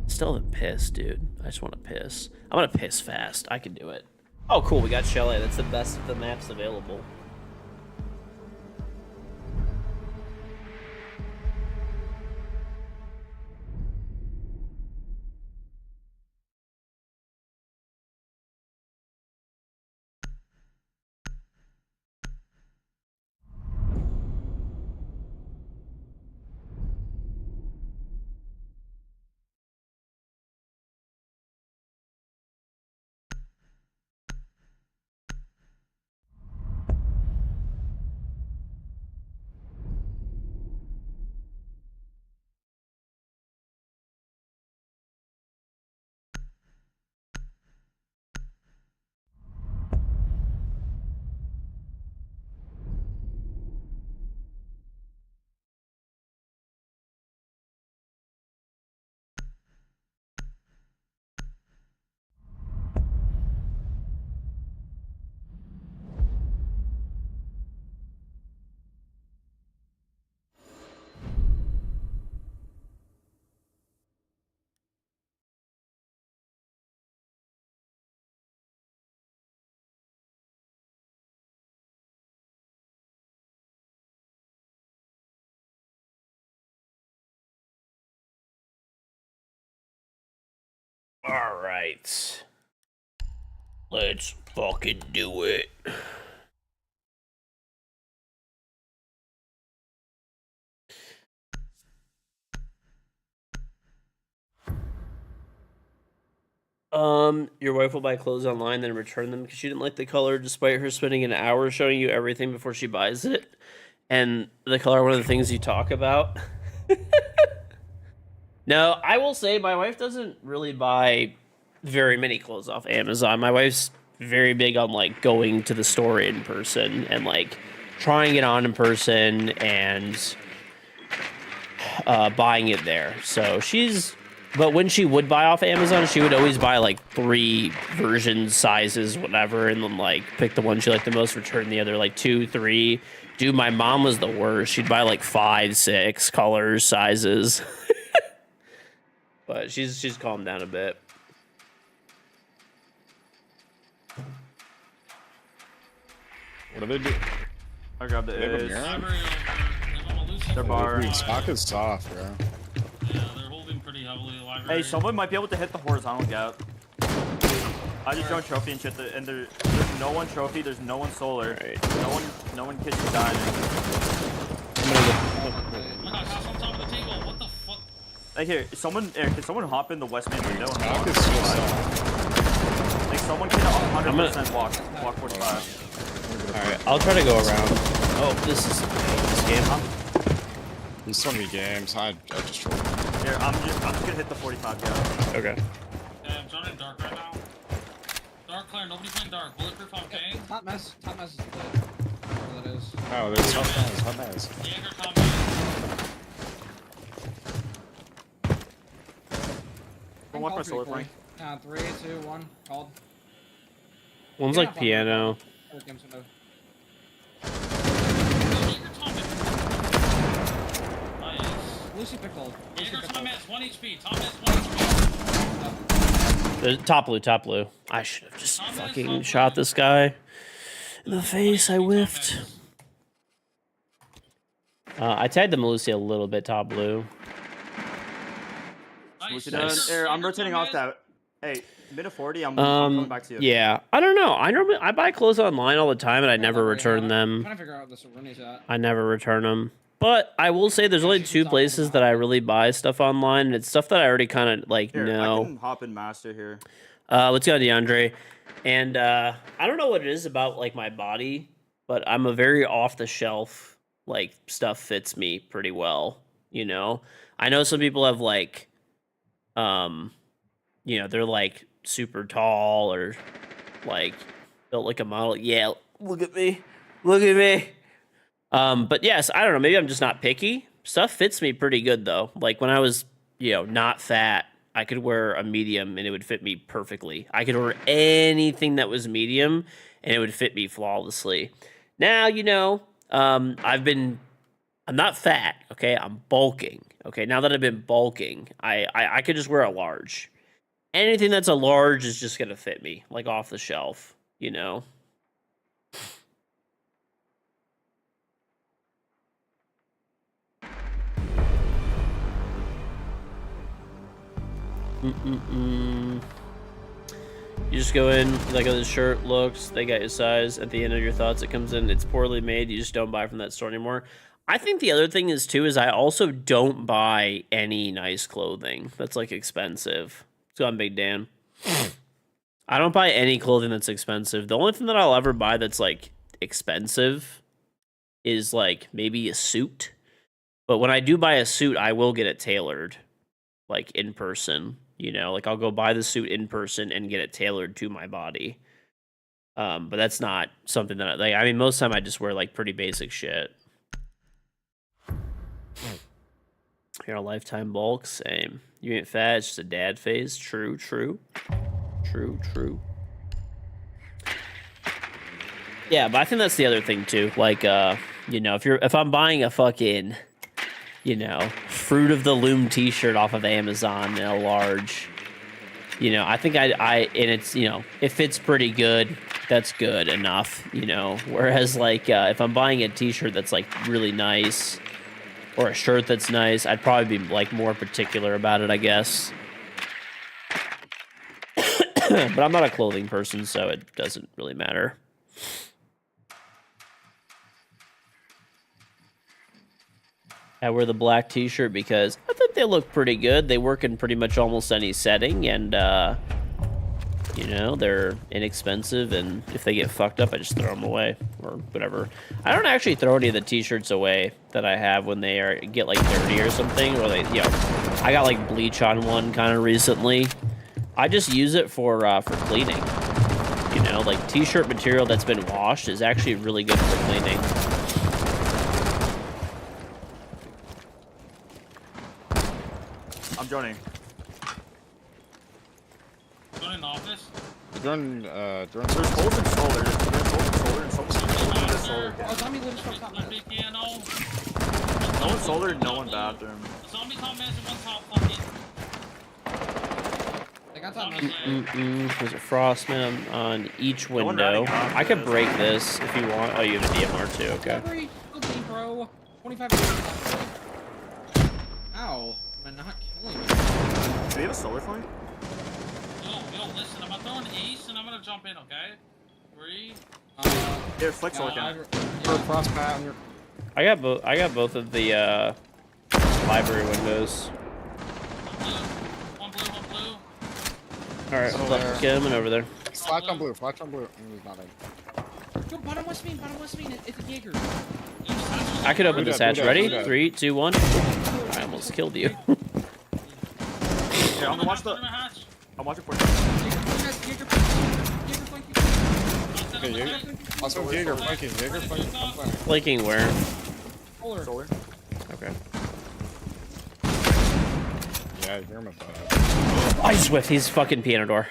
Still haven't pissed, dude. I just want to piss. I'm gonna piss fast. I can do it. Oh, cool. We got Chalet. That's the best of the maps available. All right. Let's fucking do it. Your wife will buy clothes online, then return them because she didn't like the color, despite her spending an hour showing you everything before she buys it. And the color, one of the things you talk about. No, I will say my wife doesn't really buy very many clothes off Amazon. My wife's very big on like going to the store in person and like trying it on in person and buying it there. So she's But when she would buy off Amazon, she would always buy like 3 versions, sizes, whatever, and then like pick the one she liked the most, return the other like 2, 3. Dude, my mom was the worst. She'd buy like 5, 6 colors, sizes. But she's calmed down a bit. What do they do? I grabbed the They have a A's. mirror? Library over. They're bar. Dude, stock is soft, bro. Yeah, they're holding pretty heavily. Library. Hey, someone might be able to hit the horizontal gap. I just joined trophy and shit, and there's no one trophy, there's no one solar, Right. no one kitchen dining. Oh my god, house on top of the table. What the fuck? Hey, here, can someone hop in the West Main window and Stock walk? is so soft. Like, someone can 100% walk 45. Alright, I'll try to go around. Oh, this game. There's so many games. I just trolled. Here, I'm just gonna hit the 45 gap. Okay. Yeah, I'm joining dark right now. Dark clear, nobody's playing dark. Bulletproof on King. Top mess is dead. Whatever that is. Oh, there's hot mess. Jaeger top man. One for Call solar 3, flank. 3, 2, 1. Called. One's Yeah, like piano. Other games window. Jaeger top man. Nice. Lucy pickled. Lucy Jaeger top pickled. man's 1 HP. Top man's 1 HP. There's top blue, top blue. I should have just fucking shot this guy in the face. I whiffed. I tagged the Malusi a little bit, top blue. Nice. Nice. Here, I'm rotating off that. Hey, mid of 40, I'm coming back to you. Yeah, I don't know. I buy clothes online all the time, and I never return I'm them. trying to figure out what this Rooney's at. I never return them. But I will say there's only 2 places that I really buy stuff online, and it's stuff that I already kind of like Here, I know. can hop in master here. Let's go, DeAndre. And I don't know what it is about like my body, but I'm a very off the shelf. Like stuff fits me pretty well. You know, I know some people have like, you know, they're like super tall or like built like a model. Yeah, look at me, look at me. But yes, I don't know. Maybe I'm just not picky. Stuff fits me pretty good though. Like when I was, you know, not fat, I could wear a medium and it would fit me perfectly. I could wear anything that was medium and it would fit me flawlessly. Now, you know, I'm not fat, okay? I'm bulking, okay? Now that I've been bulking, I could just wear a large. Anything that's a large is just gonna fit me, like off the shelf, you know? You just go in, you like how this shirt looks, they got your size. At the end of your thoughts, it comes in, it's poorly made, you just don't buy from that store anymore. I think the other thing is, too, is I also don't buy any nice clothing that's, like, expensive. It's on Big Dan. I don't buy any clothing that's expensive. The only thing that I'll ever buy that's, like, expensive is, like, maybe a suit. But when I do buy a suit, I will get it tailored, like, in person. You know, like, I'll go buy the suit in person and get it tailored to my body. But that's not something that, I mean, most of the time I just wear, like, pretty basic shit. You're a lifetime bulk, same. You ain't fat, it's just a dad phase. True, true. True, true. Yeah, but I think that's the other thing too. Like, you know, if I'm buying a fucking, you know, Fruit of the Loom t-shirt off of Amazon in a large, you know, I think and it's, you know, it fits pretty good. That's good enough, you know. Whereas like, if I'm buying a t-shirt that's like really nice, or a shirt that's nice, I'd probably be like more particular about it, I guess. But I'm not a clothing person, so it doesn't really matter. I wear the black t-shirt because I think they look pretty good. They work in pretty much almost any setting, and you know, they're inexpensive, and if they get fucked up, I just throw them away or whatever. I don't actually throw any of the t-shirts away that I have when they get like dirty or something, or they, you know, I got like bleach on one kind of recently. I just use it for cleaning. You know, like t-shirt material that's been washed is actually really good for cleaning. I'm joining. drone. There's holes in solar. There's holes in solar and someone's in the solar Oh, can. zombie lives from top My left. big piano. No one solar, no one bathroom. Zombie top man's in one top fucking. They got top Zombie left. land. There's a frostman on each No one window. running off I could this. break this if you want. Oh, you have a DMR too. Okay. Recovery. Kill me, bro. 25. Ow. I'm not killing me. Do we have a solar flame? Yo, listen, I'm gonna throw an ace and I'm gonna jump in, okay? 3. Here, flick solar Yeah, can. Or frost pat on your. I got both of the library windows. One blue. All right, Over there. get him in over there. Flash on blue. Flash on blue. He's not in. Yo, bottom west main. It's a Jaeger. I could open Who this dat, hatch. who dat, Ready? who dat? 3, 2, 1. I almost killed you. Here, I'm gonna watch the. I'm watching for you. Jaeger flanking. Okay, Jaeger. Also, Jaeger flanking. Jaeger flanking. I'm flanking. Flanking where? Solar. Solar. Okay. Yeah, you're my butt. I just whiffed. He's fucking piano door.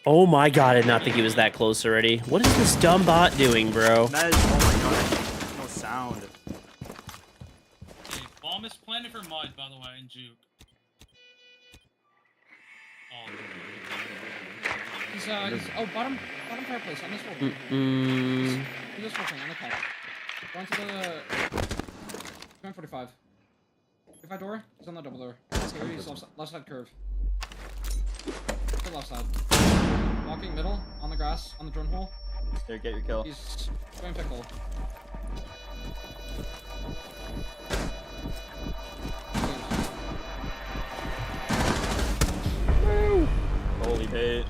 Oh my god, I did not think he was that close already. What is this dumb bot doing, bro? That is, oh my god, there's no sound. Okay, bomb is planted for mud, by the way, and juke. Oh, He's bottom fireplace on this wall. He's this whole thing on the top. Going to the 245. 45 door. He's on the double door. Okay, he's left side curve. The left side. Walking middle on the grass on the drone hole. There, get your kill. He's going pickle. Holy bait.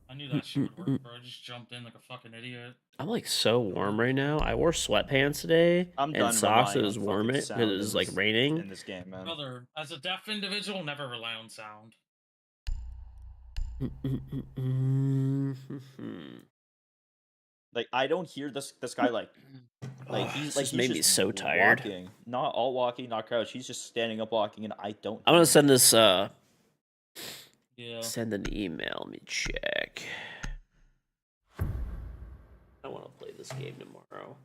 I knew that shit would work, bro. I just jumped in like a fucking idiot. I'm like so warm right now. I wore sweatpants today I'm and done socks. It relying was on warm fucking because sound it was in like this- raining. in this game, man. Brother, as a deaf individual, never rely on sound. Like I don't hear this guy like he's This like just he's made me just so tired. Walking. Not all walking, not crouch. He's just standing up walking, and I don't. I'm gonna send this. Yeah. Send an email. Let me check. I want to play this game tomorrow.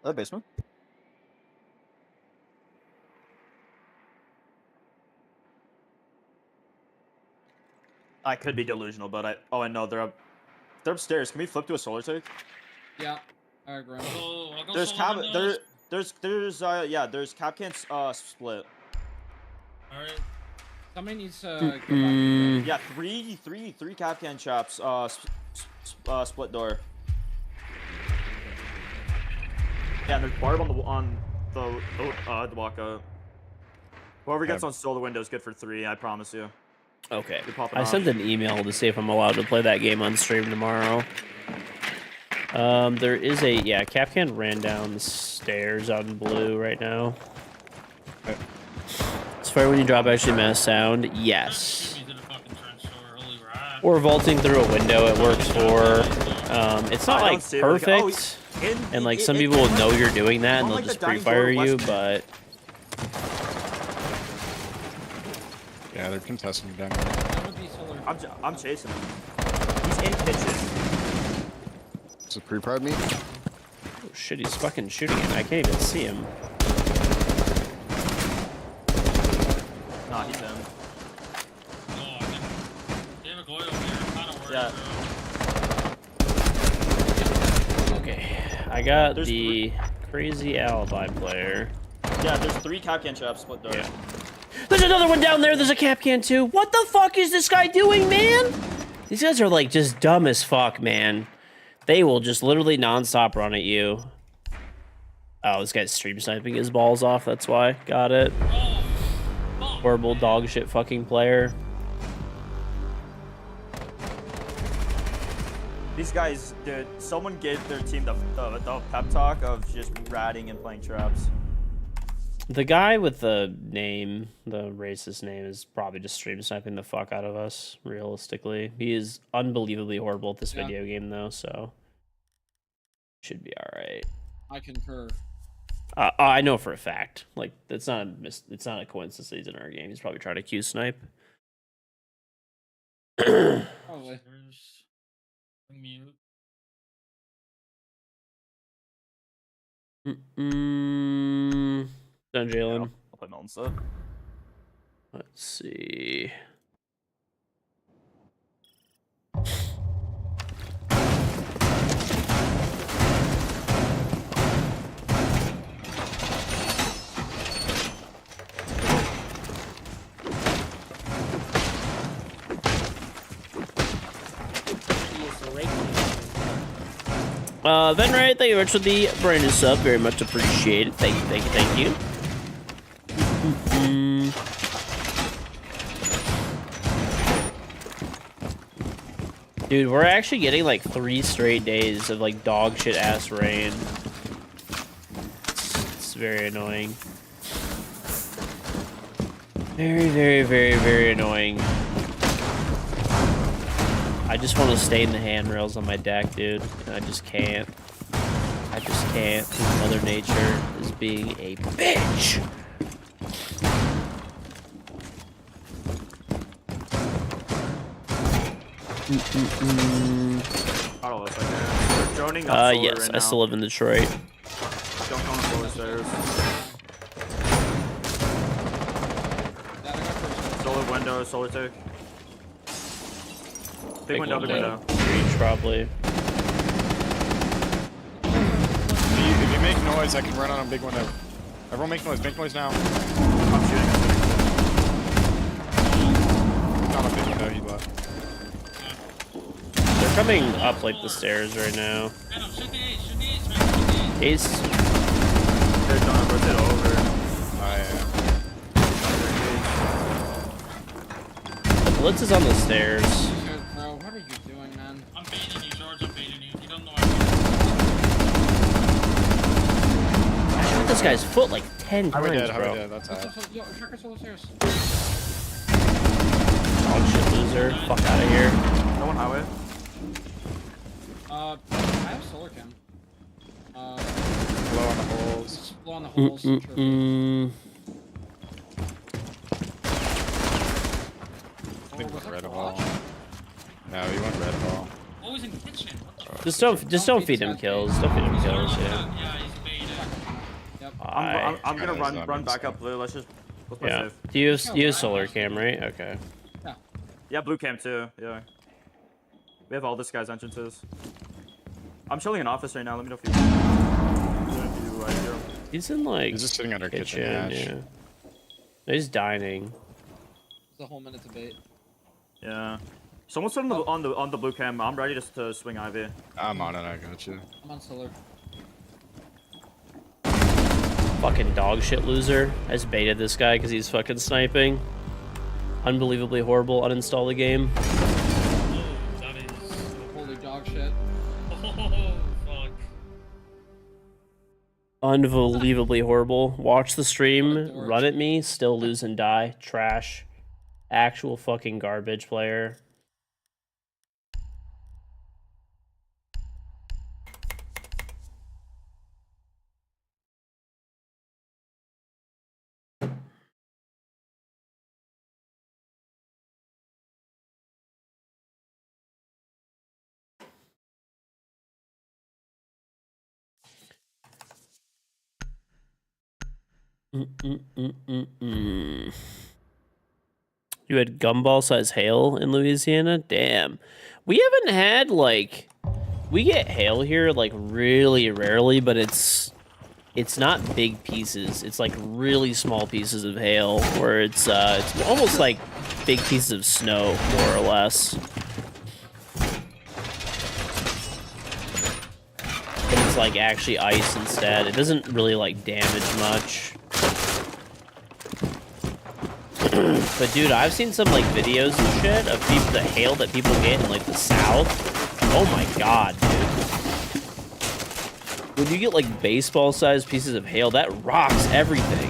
The basement. I could be delusional, but I know they're upstairs. Can we flip to a solar take? Yeah. Alright, Grim. I'll go There's solar windows. there's cap can split. Alright. Somebody needs to go back. Yeah, three cap can chops. Split door. Yeah, and there's barb on the walkout. Whoever gets on solar window is good for 3. I promise you. Okay. You're popping I off. sent an email to see if I'm allowed to play that game on stream tomorrow. There is a Capcan ran down the stairs on blue right now. As far as when you drop actually mass sound, yes. Shoot me to the fucking trench door, holy rat. Or vaulting through a window, it works for. It's not I don't like see it, like, oh, perfect, and like some people will know you're doing that and on, they'll like, the just dining pre-fire floor you, west but Yeah, they're contesting down. That would be solar. I'm chasing him. He's in kitchen. Is it pre-prod me? oh shit, he's fucking shooting it. I can't even see him. Nah, he's in. Oh, I think David Goyle over here, I'm kinda worried, Yeah. bro. Okay, I got There's the crazy alibi player. Yeah, there's 3 cap can chops split door. Yeah. There's another one down there. There's a Capcan too. What the fuck is this guy doing, man? These guys are like just dumb as fuck, man. They will just literally nonstop run at you. Oh, this guy's stream sniping his balls off. That's why. Got it. Oh, fuck. Horrible dog shit fucking player. These guys, dude, someone gave their team the pep talk of just ratting and playing traps. The guy with the name, the racist name, is probably just stream sniping the fuck out of us, realistically. He is unbelievably horrible at this video game, though, so... should be alright. I concur. I know for a fact. Like, it's not a coincidence that he's in our game. He's probably trying to Q snipe. Probably. There's mute. Done, Jalen. I'll play Mel instead. Let's see. He is a rake dancing. Venray, thank you very much for the brand new sub. Very much appreciated. Thank you, thank you, thank you. Dude, we're actually getting like 3 straight days of like dog shit ass rain. It's very annoying. Very, very, very, very annoying. I just want to stay in the handrails on my deck, dude. And I just can't. I just can't. Mother Nature is being a bitch. I don't know if I can. They're droning up solar Yes, right I now. still live in Detroit. Don't come on the stairs. Yeah, I got first. Solar window, solar tick. Big window, big window. Breach, probably. If you make noise, I can run on a big window. Everyone make noise now. I'm shooting. Not a big window, he left. They're coming up like the stairs right now. Venom, shoot the ace, shoot the ace, man, shoot the ace. Ace. They're trying to rotate over. The blitz is on the stairs. Dude, bro, what are you doing, man? I'm baiting you, George, I'm baiting you. You don't know I shot this guy's foot like 10 How we times, dead? How we bro. dead? That's high. Yo, tracker solar stairs. Dog shit loser. Fuck out of here. No one highway. I have solar cam. Blow on the holes. Just blow on the holes. Sure. I think was that red for ball. watch? No, you went red ball. Always in kitchen. What the Just don't feed him kills. Don't feed him kills, yeah. Yeah, he's baited. Yep. I'm gonna Guys, run I'm back insane. up blue. Let's play Yeah. safe. Do you use solar cam, right? Okay. Yeah, blue cam too. Yeah. We have all this guy's entrances. I'm chilling in office right now. Let me know if you right here. He's in like He's just sitting under kitchen kitchen, hatch. yeah. He's dining. It's a whole minute to bait. Yeah. Someone's on the blue cam. I'm ready just to swing Ivy. I'm on it, I got you. I'm on solar. Fucking dog shit loser. I just baited this guy because he's fucking sniping. Unbelievably horrible. Uninstall the game. Oh, that is... Holy dog shit. Oh, fuck. Unbelievably horrible. Watch the stream. Dork. Run at me. Still lose and die. Trash. Actual fucking garbage player. You had gumball size hail in Louisiana? Damn. We haven't had like we get hail here like really rarely, but it's not big pieces. It's like really small pieces of hail where it's almost like big pieces of snow, more or less. But it's like actually ice instead. It doesn't really like damage much. But dude, I've seen some like videos and shit of the hail that people get in like the south. Oh my god, dude. When you get like baseball-sized pieces of hail, that rocks everything.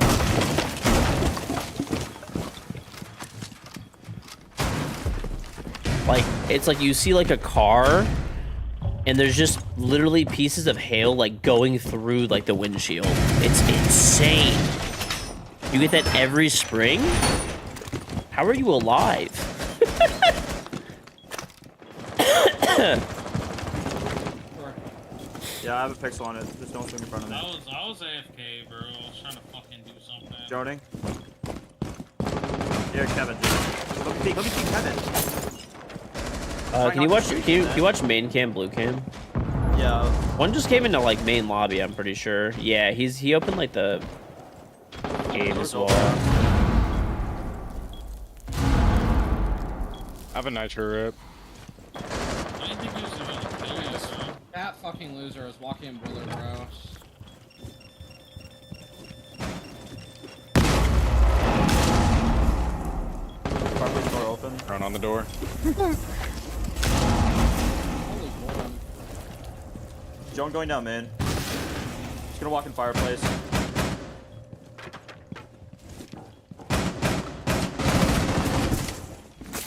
Like, it's like you see like a car, and there's just literally pieces of hail like going through like the windshield. It's insane. You get that every spring? How are you alive? Yeah, I have a pixel on it. Just don't swing in front of me. I was AFK, bro. I was trying to fucking do something. Joning. Yeah, Kevin. Let me see Kevin. Can you watch main cam, blue cam? Yeah. One just came into like main lobby, I'm pretty sure. Yeah, he opened like the game as well. I have a nitro rip. I didn't think he was about to kill you, bro. That fucking loser is walking in boiler, bro. Fireplace door open. Run on the door. Holy boy. Joan going down, man. Just gonna walk in fireplace.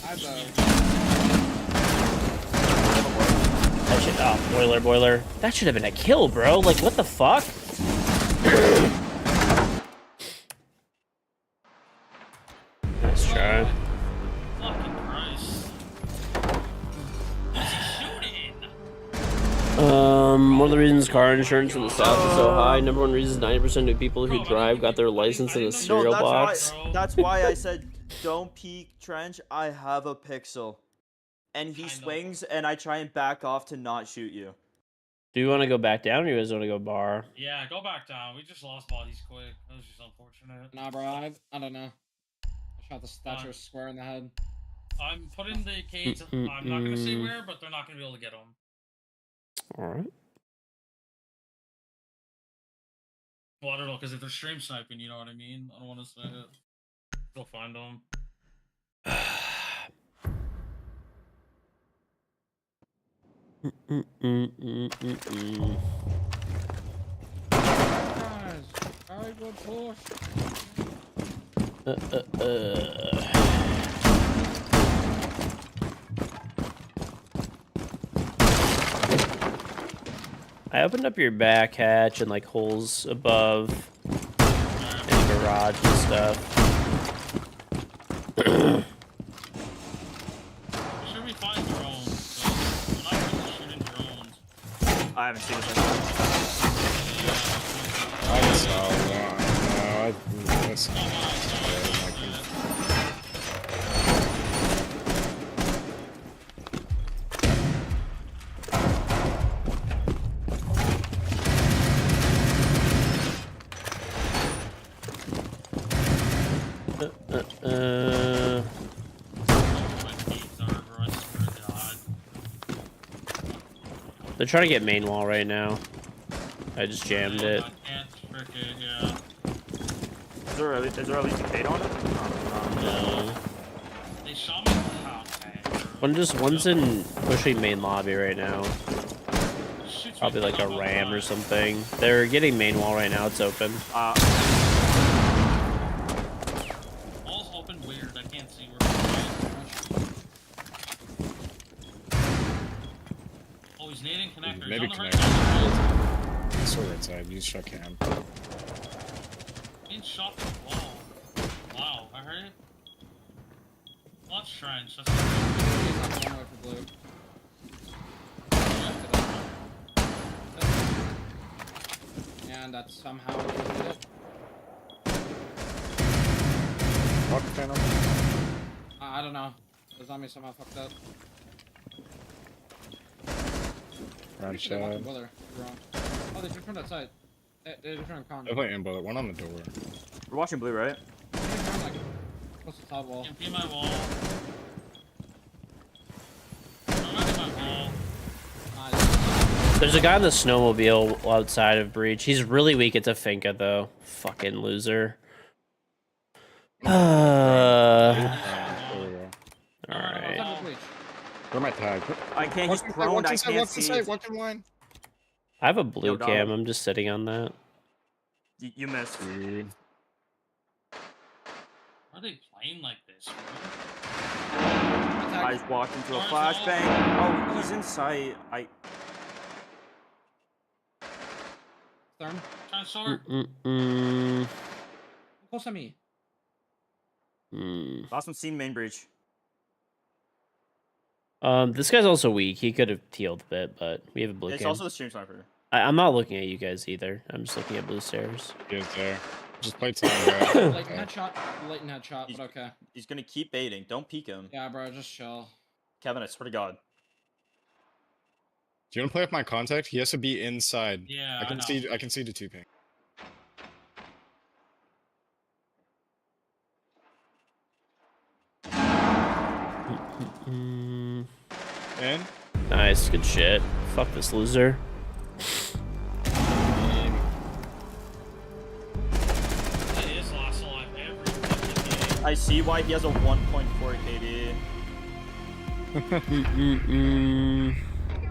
I have a... That should, oh, boiler. That should have been a kill, bro. Like, what the fuck? Nice try. Fucking Christ. What's he shooting? One of the reasons car insurance in the South is so high. Number one reason is 90% of people who drive got their license in a cereal box. That's why I said don't peek trench. I have a pixel, and he I know. swings, and I try and back off to not shoot you. Do you want to go back down, or you guys want to go bar? Yeah, go back down. We just lost bodies quick. That was just unfortunate. Nah, bro, I don't know. I shot the statue square in the head. I'm putting the Cades. I'm not gonna say where, but they're not gonna be able to get them. All right. Well, I don't know, because if they're stream sniping, you know what I mean? I don't want to say it. Go find them. Guys, very good push. I opened up your back hatch and like holes above in the garage and stuff. Should we find drones? So we're not really shooting drones. I haven't seen it. I saw one. No, that's not. They're trying to get main wall right now. I just jammed it. I can't frick it, yeah. Is there at least a Kate on it? No. They shot me from house. One's in pushing main lobby right now. Shoots me Probably like a from ram or outside. something. They're getting main wall right now. It's open. Wall's open weird. I can't see where it's oh, he's nading connector. Maybe He's on the connector. right side. Sort right side. Use shot cam. Being shot from the wall. Wow, I heard it. Well, that's strange. That's He's on one way for blue. And that somehow did it. Walk panel. I don't know. The zombie somehow fucked up. Round They shot. walked boiler. You're wrong. Oh, they just turned outside. They just turned con. I play in bullet. One on the door. We're watching blue, right? They turned like close to top wall. Empty my wall. I'm at my wall. There's a guy on the snowmobile outside of breach. He's really weak at Finka though. Fucking loser. All right. Outside of the breach. Where am I tagged? I can't. He's prone. I can't see. Watch him line. I have a blue dog. cam. I'm just sitting on that. You missed. Dude. Are they playing like this, bro? I just walked into a flashbang. Oh, he's in sight. Storm. Trying to sword. Close to me. Last one seen main breach. This guy's also weak. He could have healed a bit, but we have a blue It's cam. also the stream sniper. I'm not looking at you guys either. I'm just looking at blue stairs. He is there. Just play time, bro. Latent headshot. Latent headshot, He's- but okay. He's gonna keep baiting. Don't peek him. Yeah, bro, just chill. Kevin, I swear to God. Do you want to play with my contact? He has to be inside. Yeah, I can know. see. I can see the 2 ping. And Nice, good shit. Fuck this loser. That is last alive every fucking game. I see why he has a 1.4 KD.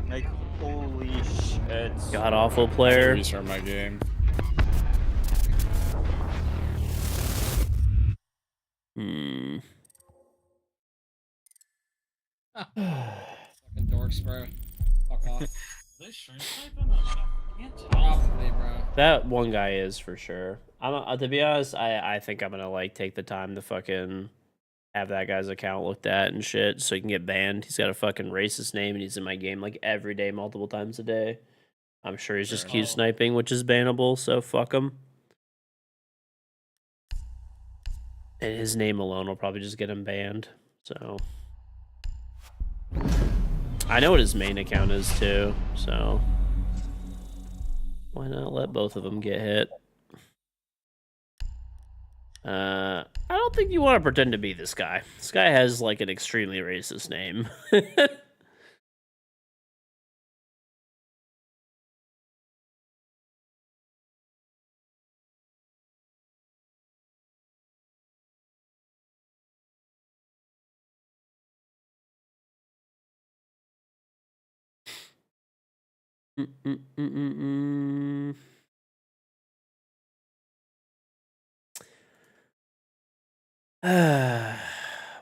Like, holy shit. God awful I have to player. restart my game. Fucking dorks, bro. Fuck off. Are they stream sniping? I can't tell. Probably, bro. That one guy is for sure. To be honest, I think I'm gonna like take the time to fucking have that guy's account looked at and shit so he can get banned. He's got a fucking racist name and he's in my game like every day, multiple times a day. I'm sure he's just Q sniping, which is bannable, so fuck him. And his name alone will probably just get him banned. So I know what his main account is too, so why not let both of them get hit? I don't think you want to pretend to be this guy. This guy has like an extremely racist name.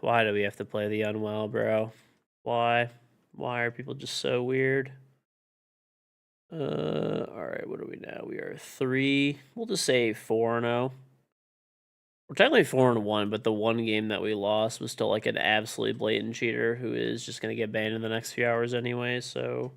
Why do we have to play the unwell, bro? Why? Why are people just so weird? Alright, what are we now? We are 3. We'll just say 4-0. We're technically 4-1, but the one game that we lost was still like an absolutely blatant cheater who is just gonna get banned in the next few hours anyway, so.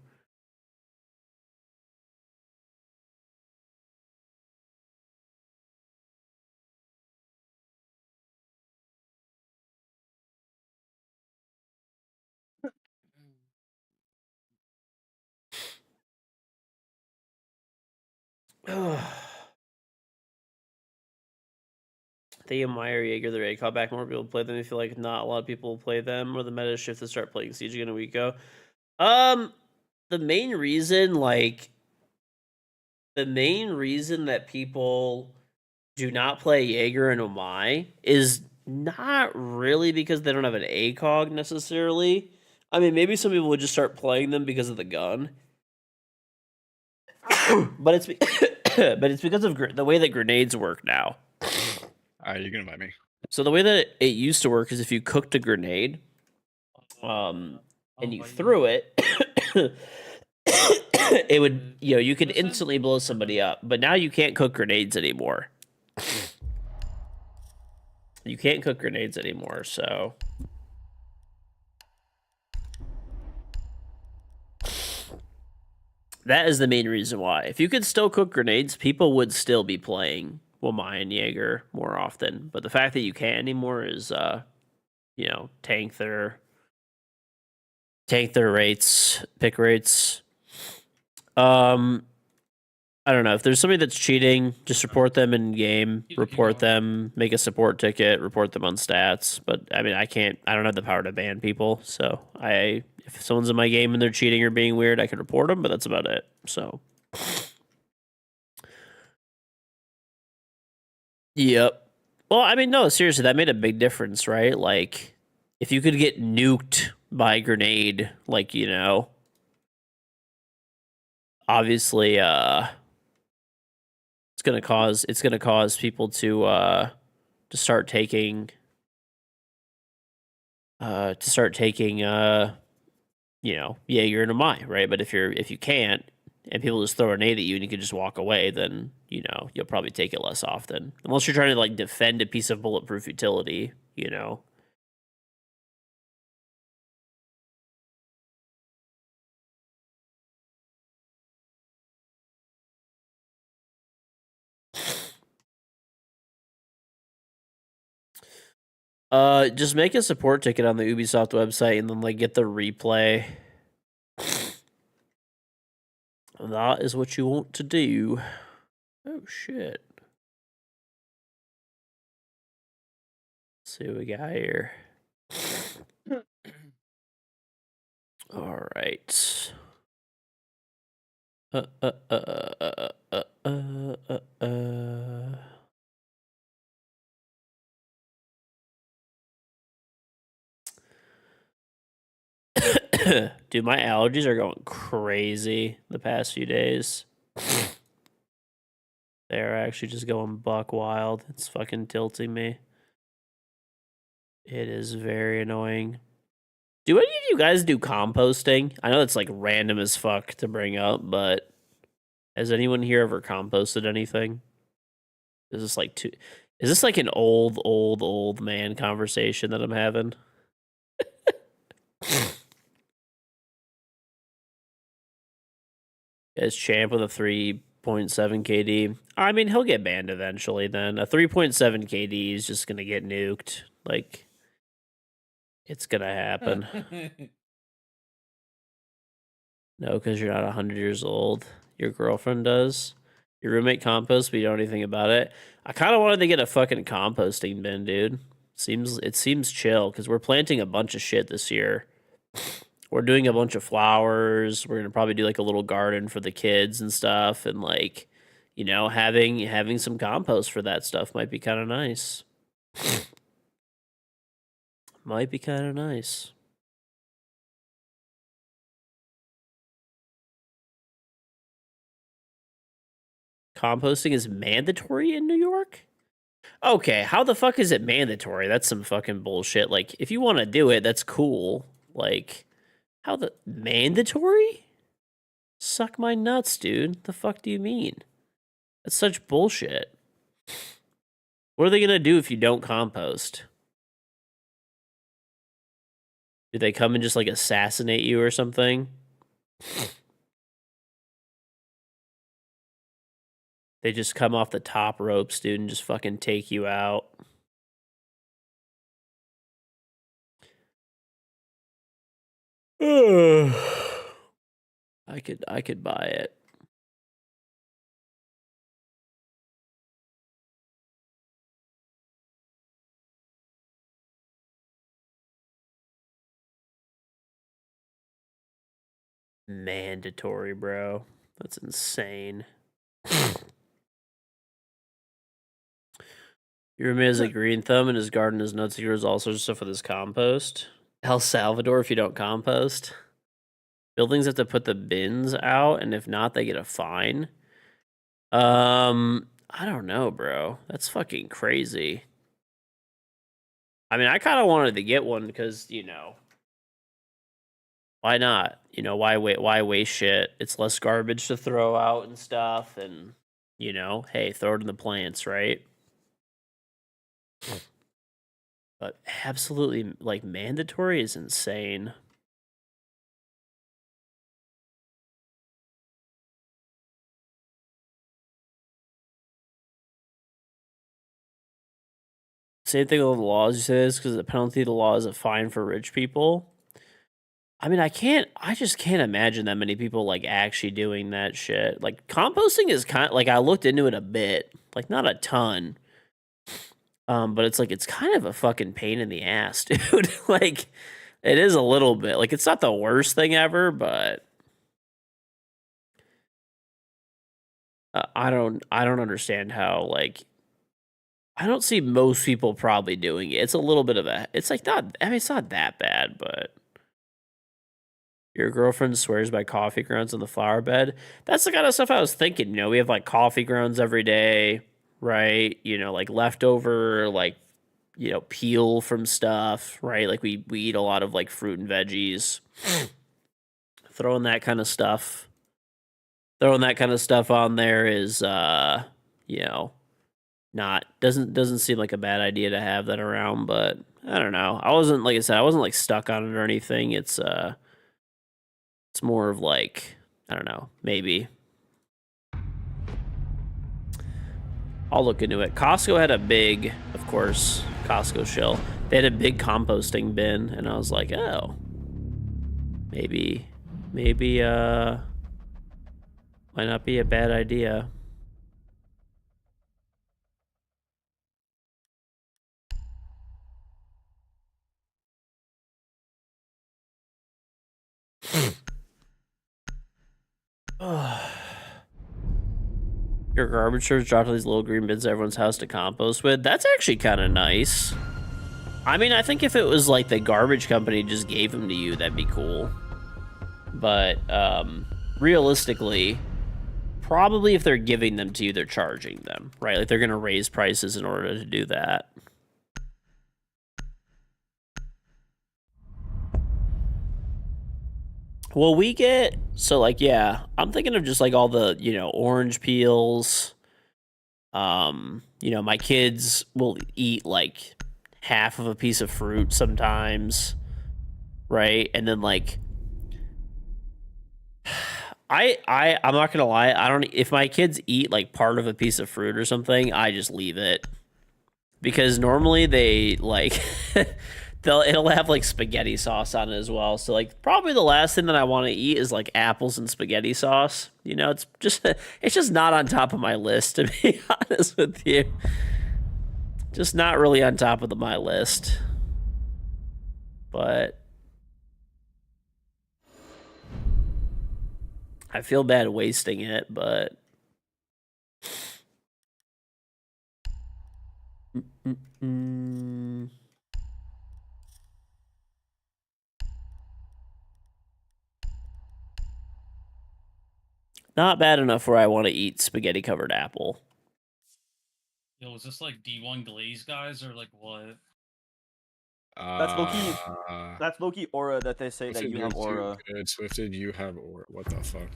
They admire Jaeger, they're ready to call back more people play them. I feel like not a lot of people play them, or the meta shift to start playing Siege again a week ago. The main reason, that people do not play Jaeger and Omai is not really because they don't have an ACOG necessarily. I mean, maybe some people would just start playing them because of the gun. but it's because of the way that grenades work now. Alright, you can invite me. So the way that it used to work is if you cooked a grenade, and you threw it, it would, you could instantly blow somebody up. But now you can't cook grenades anymore. You can't cook grenades anymore, so. That is the main reason why. If you could still cook grenades, people would still be playing Wamai and Jaeger more often. But the fact that you can't anymore is, tank their rates, pick rates. I don't know. If there's somebody that's cheating, just report them in game, report them, make a support ticket, report them on stats. But I mean, I don't have the power to ban people. So if someone's in my game and they're cheating or being weird, I could report them, but that's about it. So. Yep. Well, I mean, no, seriously, that made a big difference, right? Like, if you could get nuked by grenade, like, you know, obviously it's gonna cause people to start taking you know, Jaeger and a Mai, right? But if you can't, and people just throw a nade at you and you can just walk away, then, you know, you'll probably take it less often. Unless you're trying to, like, defend a piece of bulletproof utility, you know. Just make a support ticket on the Ubisoft website and then, like, get the replay. That is what you want to do. Oh, shit. Let's see what we got here. All right. Dude, my allergies are going crazy the past few days. They're actually just going buck wild. It's fucking tilting me. It is very annoying. Do any of you guys do composting? I know it's like random as fuck to bring up, but has anyone here ever composted anything? Is this like is this like an old man conversation that I'm having? Is Champ with a 3.7 KD? I mean, he'll get banned eventually then. A 3.7 KD is just gonna get nuked. Like, it's gonna happen. No, because you're not 100 years old. Your girlfriend does. Your roommate composts, but you don't know anything about it. I kind of wanted to get a fucking composting bin, dude. It seems chill, because we're planting a bunch of shit this year. We're doing a bunch of flowers. We're gonna probably do like a little garden for the kids and stuff, and like, you know, having some compost for that stuff might be kind of nice. Might be kind of nice. Composting is mandatory in New York? Okay, how the fuck is it mandatory? That's some fucking bullshit. Like, if you want to do it, that's cool. Like, how the mandatory? Suck my nuts, dude. The fuck do you mean? That's such bullshit. What are they gonna do if you don't compost? Do they come and just like assassinate you or something? They just come off the top ropes, dude, and just fucking take you out. I could buy it. Mandatory, bro. That's insane. Your roommate has a green thumb and his garden is nuts. He grows all sorts of stuff with his compost. El Salvador, if you don't compost. Buildings have to put the bins out, and if not, they get a fine. I don't know, bro. That's fucking crazy. I mean, I kind of wanted to get one because, you know, why not? You know, why waste shit? It's less garbage to throw out and stuff, and, you know, hey, throw it in the plants, right? But absolutely, like, mandatory is insane. Same thing with the laws, you say this, because the penalty of the law is a fine for rich people. I mean, I just can't imagine that many people, like, actually doing that shit. Like, composting is kind of, like, I looked into it a bit. Like, not a ton. But it's, like, it's kind of a fucking pain in the ass, dude. Like, it is a little bit. Like, it's not the worst thing ever, but... I don't understand how, like... I don't see most people probably doing it. It's a little bit of a... It's, like, not... I mean, it's not that bad, but... Your girlfriend swears by coffee grounds on the flower bed. That's the kind of stuff I was thinking. You know, we have like coffee grounds every day, right? You know, like leftover, like, you know, peel from stuff, right? Like we eat a lot of like fruit and veggies. Throwing that kind of stuff on there is, you know, doesn't seem like a bad idea to have that around, but I don't know. I wasn't, like I said, I wasn't like stuck on it or anything. It's more of like, I don't know, maybe. I'll look into it. Costco had a big, of course, Costco shill. They had a big composting bin, and I was like, oh, maybe, might not be a bad idea. Your garbage trucks dropped to these little green bins at everyone's house to compost with. That's actually kind of nice. I mean, I think if it was like the garbage company just gave them to you, that'd be cool. But realistically, probably if they're giving them to you, they're charging them, right? Like they're gonna raise prices in order to do that. Well, we get, so like, yeah, I'm thinking of just like all the, you know, orange peels. You know, my kids will eat like half of a piece of fruit sometimes, right? And then like, I'm not gonna lie, if my kids eat like part of a piece of fruit or something, I just leave it. Because normally they like it'll have like spaghetti sauce on it as well. So like probably the last thing that I want to eat is like apples and spaghetti sauce. You know, it's just not on top of my list, to be honest with you. Just not really on top of my list. But I feel bad wasting it, but not bad enough where I want to eat spaghetti covered apple. Yo, is this like D1 Glaze guys or like what? That's low-key. That's low-key aura that they say that Swifted, you you're have aura. too good. Swifted, you have aura. What the fuck?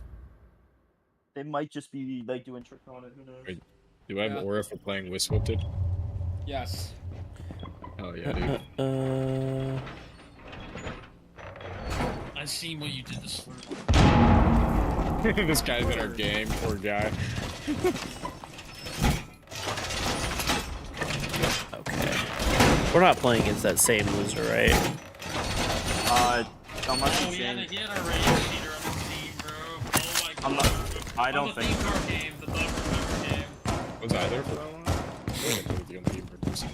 They might just be like doing tricks on it. Who knows? Wait, do I have Yeah. aura for playing with Swifted? Yes. Hell yeah, dude. I seen what you did to Slurp. This guy's in our game, poor guy. Okay. We're not playing against that same loser, right? Unless Oh, it's he had in. a rage cheater on his team, bro. Oh my god. I'm not. I don't the think. theme card game, the Dog Remember game. Was I there for that one? I feel like I played the only person.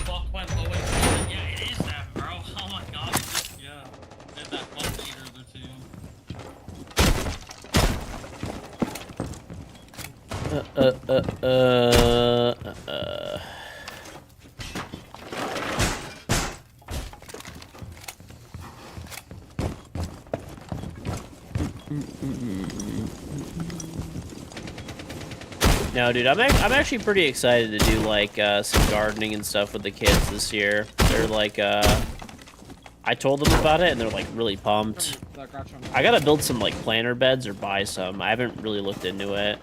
Fuck went 0 Yeah, it is that, bro. Oh my god. Yeah. Did that one cheater there too. No, dude, I'm actually pretty excited to do like some gardening and stuff with the kids this year. They're like, I told them about it and they're like really pumped. I gotta build some like planter beds or buy some. I haven't really looked into it.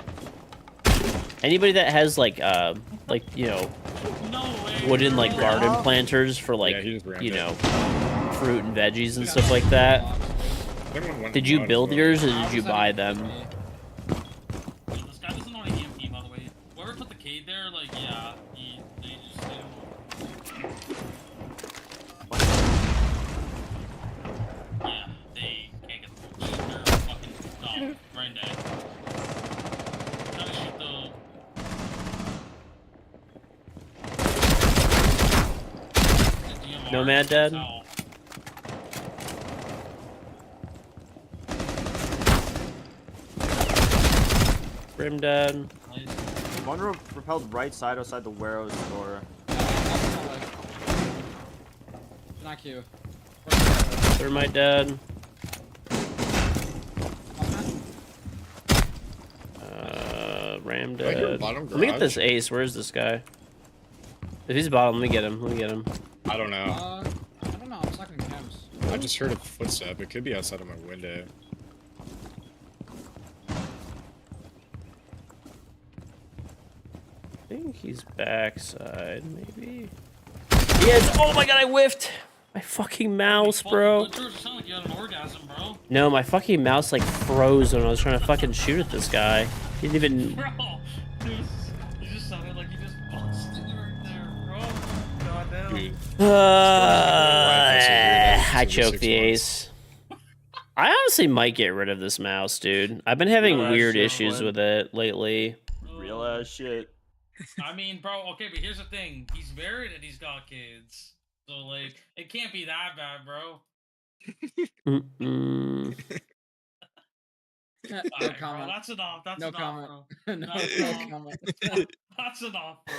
Anybody that has like you know, No way. wooden like bro. garden planters for like, Yeah, he just ran you it. know, fruit and veggies and stuff like that. Everyone went Did you live, build so- yours or did you buy them? Yo, this guy doesn't know an EMP, by the way. Whoever put the Cade there, like, yeah, they just do. Yeah, they can't get the full shoot. They're fucking dumb. Brain dead. Trying to shoot the... DMR. Nomad dead? Ow. Rim dead. Nice. One repelled right side outside the warehouse door. Not Q. Thermite dead. Ram Do I hear dead. bottom Let me get this garage? ace. Where's this guy? If he's bottom, let me get him. Let me get him. I don't know. I don't know. I'm sucking cams. I just heard a footstep. It could be outside of my window. I think he's backside, maybe. Yes! Oh my god, I whiffed! My fucking mouse, bro. George, it sounded like you had an orgasm, bro. No, my fucking mouse like froze when I was trying to fucking shoot at this guy. He didn't even. Bro, you just sounded like you just busted right there, bro. Goddamn. Dude, I choked the ace. I honestly might get rid of this mouse, dude. I've been having Yeah, weird sure, issues Glenn. with it lately. Real ass shit. I mean, bro, okay, but here's the thing. He's married and he's got kids. So, like, it can't be that bad, bro. Mm-mm. No Alright, bro, comment. that's enough. That's No enough, comment. bro. No That's comment. That's enough, bro.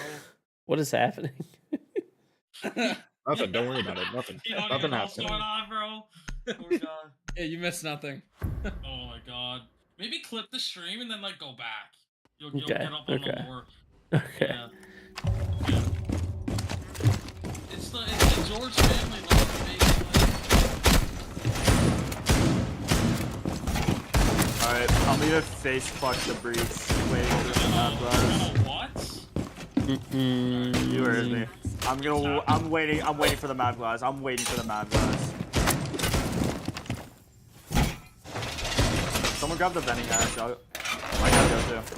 What is happening? nothing. Don't worry about it. Nothing. You don't Nothing even know what's happened. going on, bro. Oh, God. Yeah, you missed nothing. Oh, my God. Maybe clip the stream and then, like, go back. You'll Okay, get up on okay. the more. Okay. Yeah. It's the George family love, Alright, I'm gonna face clutch the breach. Wait, What? Mm-mm. you heard me. I'm waiting for the mad glass. I'm waiting for the mad glass. Someone grab the vending hatch. I gotta go too.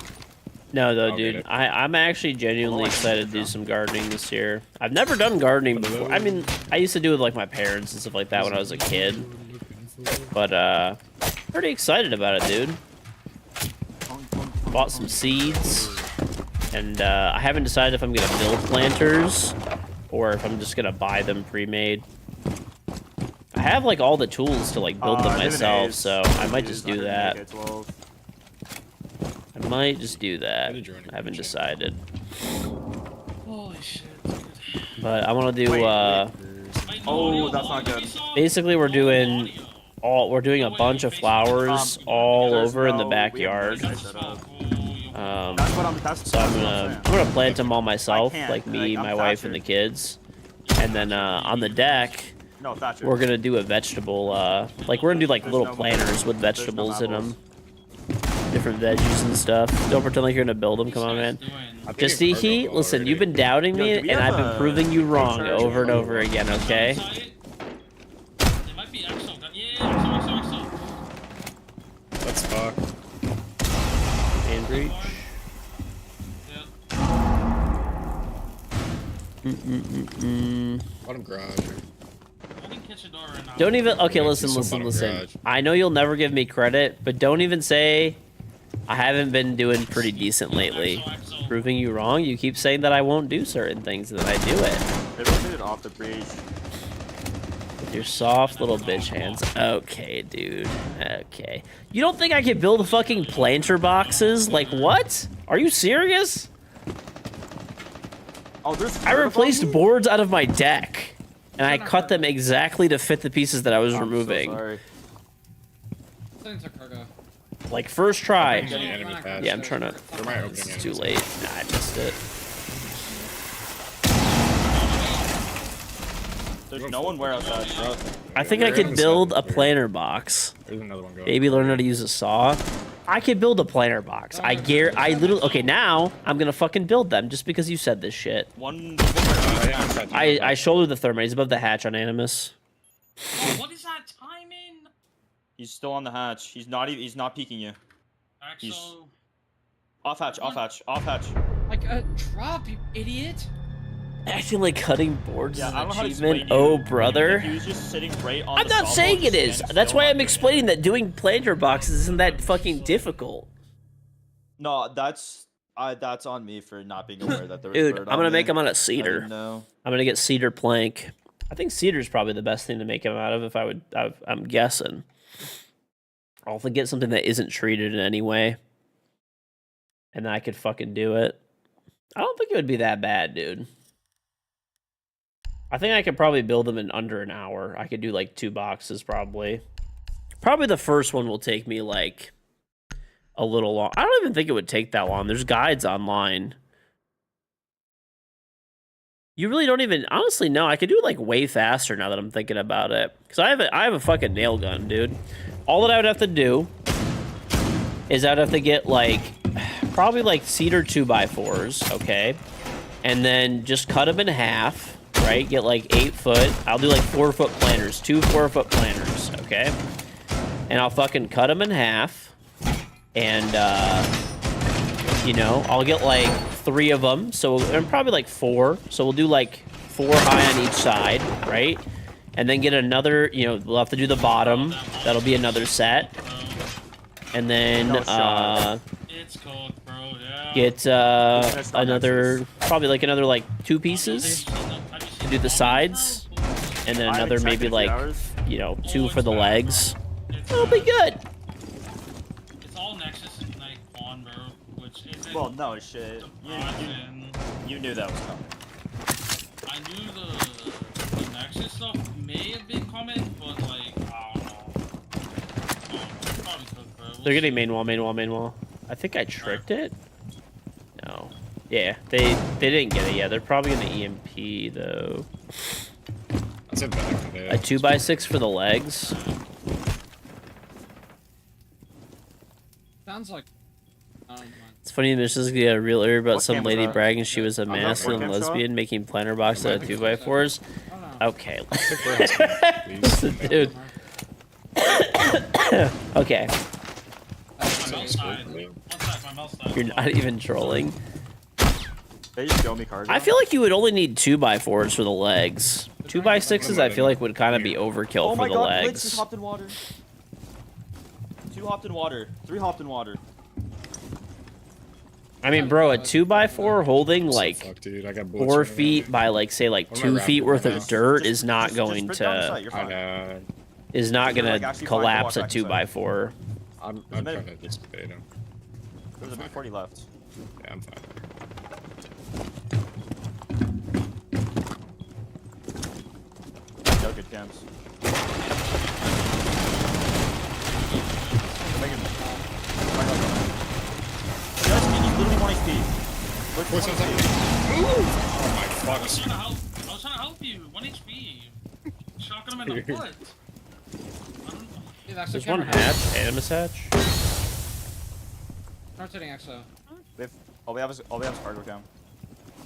No, though, I'll get dude. it. I'm actually genuinely excited to do some gardening this year. I've never done gardening before. I mean, I used to do it with like my parents and stuff like that when I was a kid. But pretty excited about it, dude. Bought some seeds, and I haven't decided if I'm gonna build planters or if I'm just gonna buy them pre-made. I have like all the tools to like build them myself, so I might just do that. I might just do that. I haven't decided, Holy shit. but I want to do. Wait, Oh, that's not good. Basically, we're doing a bunch of flowers all over in the backyard. That's So I'm gonna plant them all myself, like me, my wife, and the kids. And then on the deck, No, Thatcher. we're gonna do a vegetable. Like we're gonna do like There's little no- planters with there's no vegetables in apples. them, different veggies and stuff. Don't pretend like you're gonna build them. Come on, man. I think Just it's see, cargo listen. already. You've been doubting Yo, me, do we and have I've been a proving you wrong charge? over and over again. Okay. It might be XO. Yeah, XO. Let's fuck. And breach. Yeah. Bottom garage. Holding kitchen door right now. Don't even. Okay, Yeah, listen, it's listen, bottom listen. garage. I know you'll never give me credit, but don't even say I haven't been doing pretty decent lately. XO. Proving you wrong. You keep saying that I won't do certain things, and then I do it. They rotated off the breach. With your soft little bitch hands. Okay, dude. Okay. You don't think I can build fucking planter boxes? Like what? Are you serious? Oh, there's. I replaced boards out of my deck, and I cut them exactly to fit the pieces that I was removing. So sorry. I think it's a cargo. Like first try. Getting enemy patch. Yeah, I'm trying to. Or my opening It's enemy too patch. late. Nah, I missed it. There's no one where outside. I think I could build a planter box. There's another one going. Maybe learn how to use a saw. I could build a planter box. I literally. Okay, now I'm gonna fucking build them just because you said this shit. One. I shouldered the thermite. He's above the hatch on Animus. Oh, what is that timing? He's still on the hatch. He's not even. He's not peeking you. XO. Off hatch. Off hatch. Off hatch. Like a drop, you idiot. Acting like cutting boards Yeah, is I an don't know how to achievement. explain Oh, you. brother. He was just sitting right on. I'm the not saw saying wall, it just is. standing That's still, why not I'm doing explaining that doing planter boxes isn't that fucking difficult. No, that's on me for not being aware that there was Dude, bird I'm gonna on make there. them out of I cedar. didn't know. I'm gonna get cedar plank. I think cedar's probably the best thing to make them out of. If I'm guessing. I'll have to get something that isn't treated in any way. and then I could fucking do it. I don't think it would be that bad, dude. I think I could probably build them in under an hour. I could do like 2 boxes probably. Probably the first one will take me like a little long. I don't even think it would take that long. There's guides online. You really don't even honestly know. I could do it like way faster now that I'm thinking about it. Because I have a fucking nail gun, dude. All that I would have to do is I'd have to get like probably like cedar 2x4s, okay? And then just cut them in half, right? Get like 8 foot. I'll do like 4 foot planters, 2 4-foot planters, okay? And I'll fucking cut them in half. And, you know, I'll get like 3 of them. So, and probably like 4. So we'll do like 4 high on each side, right? And then get another, you know, we'll have to do the bottom. That'll be another set. And then, It's cooked, bro. Yeah. get another, probably like another like 2 pieces to do the sides. And then another maybe like, you know, 2 for the legs. It'll be good. It's all Nexus and Night Pawn, bro. Which isn't. Well, no shit. You knew that was coming. I knew the Nexus stuff may have been coming, but like, I don't know. Probably cooked, bro. They're getting main wall. I think I tricked it. No. Yeah, they didn't get it yet. They're probably gonna EMP though. That's a bad A 2x6 for the legs. Sounds like. It's funny, there's just a real ear about What some cam was lady that? bragging she was a that masculine what cam show? lesbian making planter boxes out of 2x4s. Oh, no. Okay. Please. Dude. Okay. My mouse died. One sec, my mouse died. You're not even trolling. They just show me cargo. I feel like you would only need 2x4s for the legs. 2x6s I feel like would kind of be overkill Oh for my the god, Blitz just legs. hopped in water. 2 hopped in water. 3 hopped in water. I mean, bro, a 2x4 holding like Fuck, dude. I got bullets 4 running feet around. by like say like What am I 2 feet rapping worth right of now? dirt is not going Just sprint down the site, to you're I fine. know. is not You're, gonna like, actually fine to collapse a walk back inside. 2x4. I'm a trying minute. to just debate him. There's a minute 40 left. Yeah, I'm fine. No good camps. Just me, he's literally 1 HP. Look, What's 1 that? HP. Oh my fuck. I was trying to help you. 1 HP. Shocking him in the foot. Yeah, that's There's the one camera. hatch, animus hatch. Rotating EXO. All we have is cargo cam.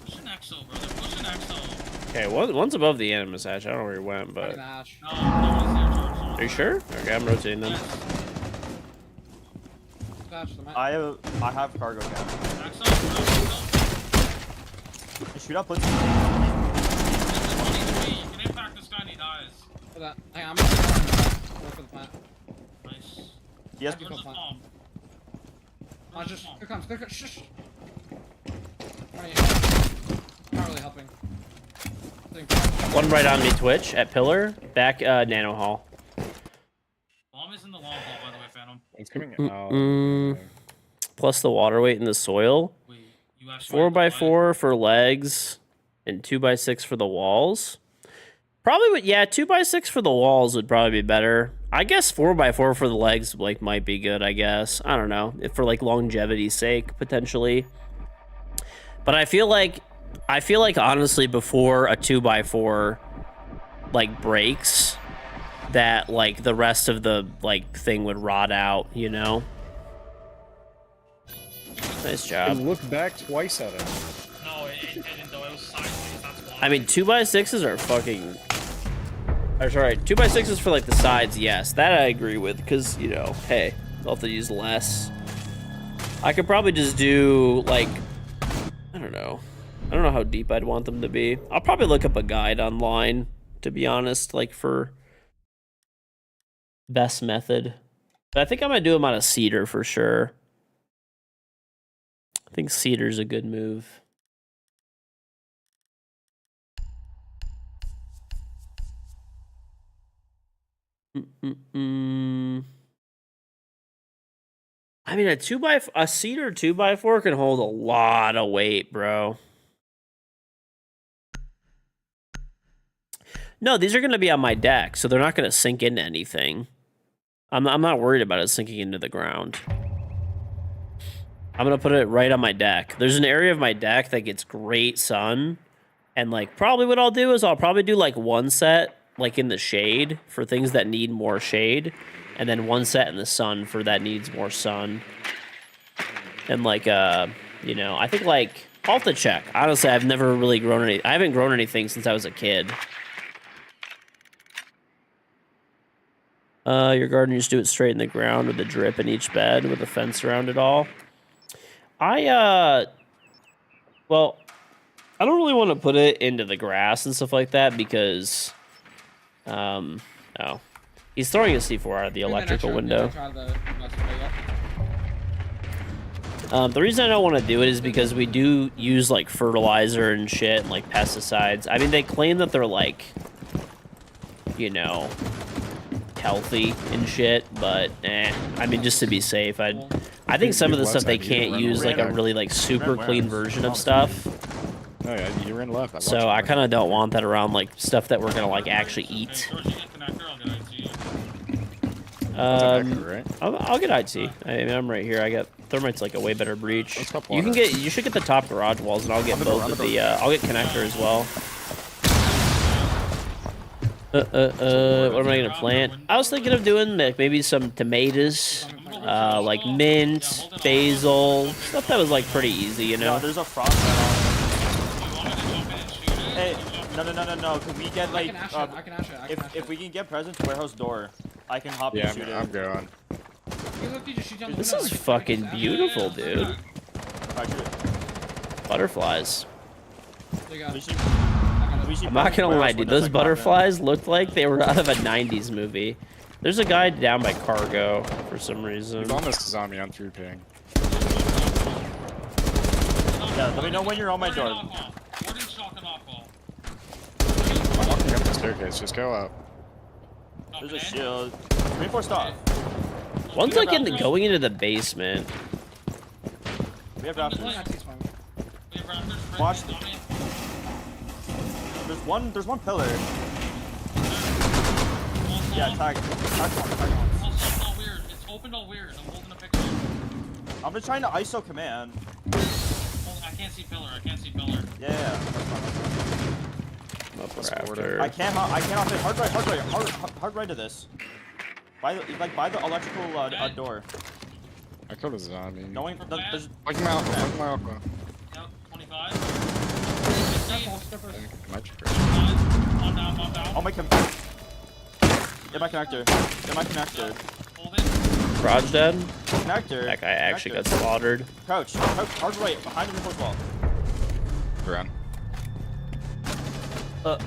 Pushing Exo, bro. They're pushing Exo. Okay, one's above the animus hatch. I don't know where he went, Fucking but Ash. No, one's there, George. are you sure? Okay, I'm rotating them. Yes. Ash, the map. I have cargo cam. Exo, bro. Hey, shoot up, Blitz. Exo. 1 HP. You can impact this guy and he dies. For that. Hang on, I'm gonna go for the plant. Nice. He has Good Where's the plant. bomb? Oh, just. Here comes. Here comes. Shush. Not really helping. One right on me, Twitch, at pillar. Back, nano hall. Bomb is in the long hall, by the way, Phantom. It's coming Mm-mm. out. Plus the water weight in the soil. Wait, you actually went to buy it? 4x4 for legs, and 2x6 for the walls. Probably would, yeah, 2x6 for the walls would probably be better. I guess 4x4 for the legs like might be good. I guess I don't know if for like longevity's sake potentially. But I feel like honestly before a 2x4 like breaks, that like the rest of the like thing would rot out. You know. Nice I job. looked back twice at him. No, it didn't though. It was sideways. That's why. I mean, 2x6s are fucking. Or sorry, 2x6s for like the sides, yes. That I agree with, because, you know, hey, I'll have to use less. I could probably just do, like, I don't know. I don't know how deep I'd want them to be. I'll probably look up a guide online, to be honest, like, for best method. But I think I'm going to do them out of cedar for sure. I think cedar's a good move. I mean, a cedar 2x4 can hold a lot of weight, bro. No, these are going to be on my deck, so they're not going to sink into anything. I'm not worried about it sinking into the ground. I'm going to put it right on my deck. There's an area of my deck that gets great sun. And, like, probably what I'll do is I'll probably do, like, one set, like, in the shade for things that need more shade. And then one set in the sun for that needs more sun. And, like, you know, I think, like, I'll have to check. Honestly, I've never really grown any... I haven't grown anything since I was a kid. Your garden, you just do it straight in the ground with a drip in each bed with a fence around it all. Well, I don't really want to put it into the grass and stuff like that because, oh, he's throwing a C4 out of the electrical window. The reason I don't want to do it is because we do use, like, fertilizer and shit and, like, pesticides. I mean, they claim that they're, like, you know, healthy and shit, but I mean, just to be safe, I think some of the stuff they can't use, like, a really, like, super clean version of stuff. Oh yeah, you ran left. So I kind of don't want that around, like, stuff that we're gonna, like, actually eat. I'll get IT. I mean, I'm right here. I got thermite's like a way better breach. You should get the top garage walls, and I'll get both of the. I'll get connector as well. What am I gonna plant? I was thinking of doing like maybe some tomatoes, like mint, basil, stuff that was like pretty easy, you know. No, there's a frost on. Hey, no. Can we get like if we can get presents to warehouse door, I can hop and shoot it. I'm going. This is fucking beautiful, dude. Butterflies. I'm not gonna lie, dude. Those butterflies looked like they were out of a 90s movie. There's a guy down by cargo for some reason. He's almost a zombie on 3 ping. Yeah, let me know when you're on my door. I'm walking up the staircase. Just go up. There's a shield. Reinforced off. One's like going into the basement. We have raptors. Watch. There's one pillar. Yeah, tag one. It's all weird. It's opened all weird. I'm holding a picture. I'm just trying to ISO command. I can't see pillar. Yeah. Raptor. I can't hop in. Hard right to this. By the electrical door. I killed a zombie. Going. There's. Fuck my alpha. Yep, 25. One down. Oh my Get my connector. Hold it. Garage dead? Connector. That guy actually got slaughtered. Crouch, hard right, behind the reinforced wall. Run. But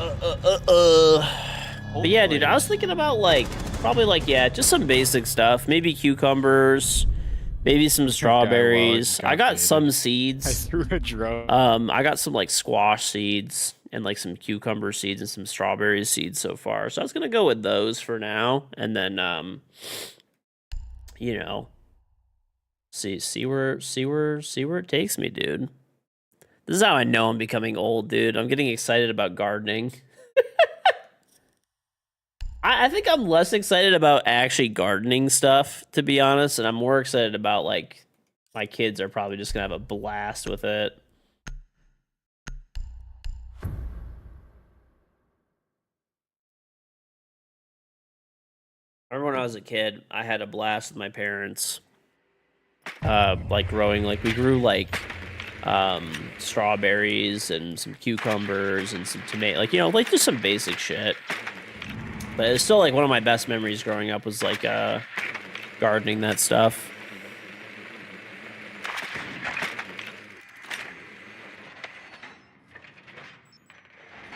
yeah, dude, I was thinking about like, probably like, yeah, just some basic stuff. Maybe cucumbers, maybe some strawberries. I got some I seeds. threw a drone. I got some like squash seeds and like some cucumber seeds and some strawberry seeds so far. So I was gonna go with those for now, and then you know, see where it takes me, dude. This is how I know I'm becoming old, dude. I'm getting excited about gardening. I think I'm less excited about actually gardening stuff, to be honest, and I'm more excited about, like, my kids are probably just gonna have a blast with it. I remember when I was a kid, I had a blast with my parents. Like growing, like we grew like strawberries and some cucumbers and some tomato, like, you know, like just some basic shit. But it's still like one of my best memories growing up was like gardening that stuff.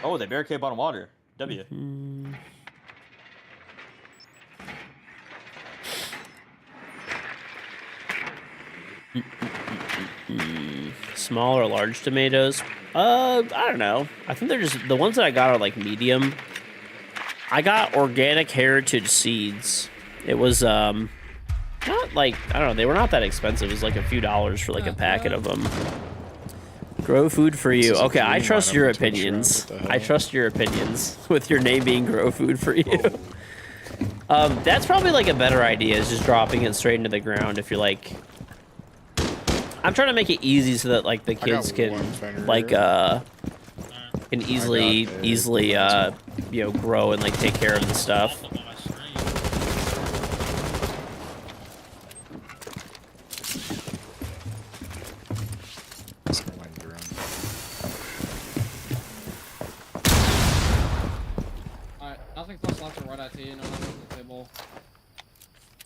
Oh, they barricade bottom water. W. Small or large tomatoes? I don't know. I think they're just, the ones that I got are like medium. I got organic heritage seeds. It was Not like, I don't know, they were not that expensive. It was like a few dollars for like a packet of them. Grow food for you. This is a Okay, I green trust line your on the Twitch round, opinions. what the I hell? trust your opinions with your name being grow food for you. That's probably like a better idea, is just dropping it straight into the ground if you're like... I'm trying to make it easy so that like the got kids can one Fenrir. like can easily a easily you know, grow and like take care of the stuff. Up on my screen. Someone might be around. Alright, nothing close left or right at T, no nothing on the table.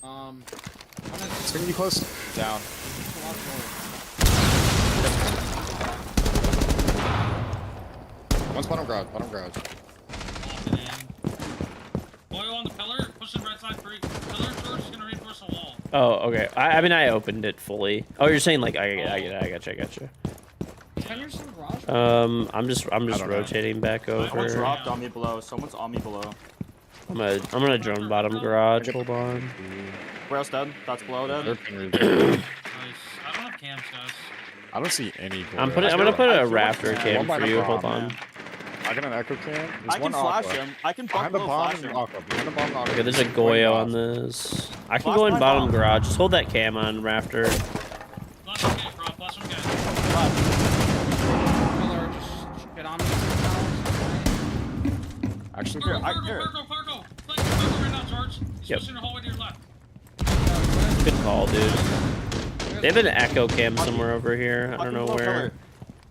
I'm gonna It's gonna be close. Down. One's bottom garage, bottom garage. Boy on the pillar, pushing right side free. Pillar first, gonna reinforce the wall. Oh, okay. I mean, I opened it fully. Oh, you're saying like I gotcha. Can you see the garage? I'm just don't know. rotating back Someone over. dropped on me below. Someone's on me below. I'm gonna drone bottom garage. Hold on. Where else dead? That's below They're dead. Fenrir. Nice. I don't have cams, guys. I don't see any. I'm Glare. gonna put I a feel like raptor it's cam one by for the you. bomb, Hold on. man. I got an echo cam. There's I can one flash aqua. him. I can Behind the below bomb flash and him. aqua. Behind the bomb and aqua. Okay, there's a Just going Goyo off. on this. I can Flash go in my bottom bomb. garage. Just hold that cam on raptor. Flash one gate, bro. Flash one gate. Pillar, just get on me. Actually, Here, Fargo, here. Fargo. Flank Fargo right now, George. He's Yep. pushing the hallway to your left. Good call, dude. They have an echo cam somewhere over here. I don't know where.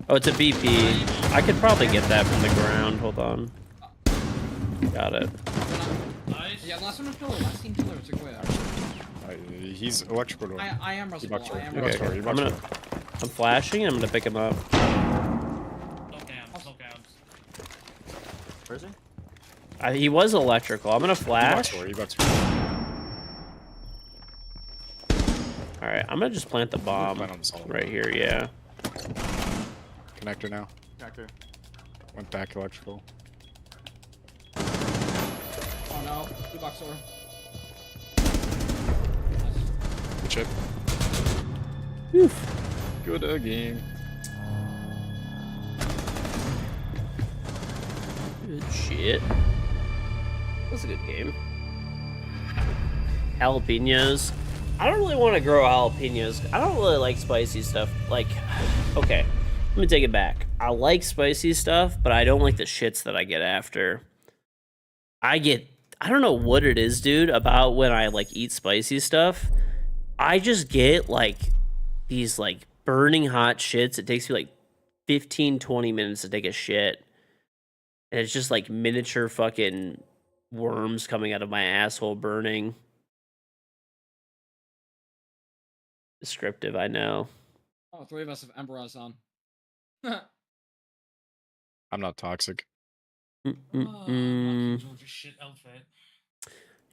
Oh, it's a BP. I could probably get that from the ground. Hold on. Got it. Nice. Yeah, last one was pillar. Last team pillar. It's a Goya. he's electrical door. I am He rushable. bucks I am door. He bucks Okay, door. He I'm bucks gonna. door. I'm flashing and I'm gonna pick him up. No cams, no cams. Where is he? He was electrical. I'm gonna He bucks flash. door. He bucks door. All right, I'm gonna just plant the bomb Plant on the solid. right here. Yeah. Connector now. Connector. Went back electrical. Oh no, blue box door. Good chip. Oof. Good game. Good shit. That's a good game. Jalapenos. I don't really want to grow jalapenos. I don't really like spicy stuff. Like, okay, let me take it back. I like spicy stuff, but I don't like the shits that I get after. I don't know what it is, dude, about when I like eat spicy stuff. I just get like these like burning hot shits. It takes me like 15-20 minutes to take a shit. And it's just like miniature fucking worms coming out of my asshole burning. Descriptive, I know. Oh, 3 of us have Embers on. I'm not toxic. Mm-mm-mm. George's shit outfit.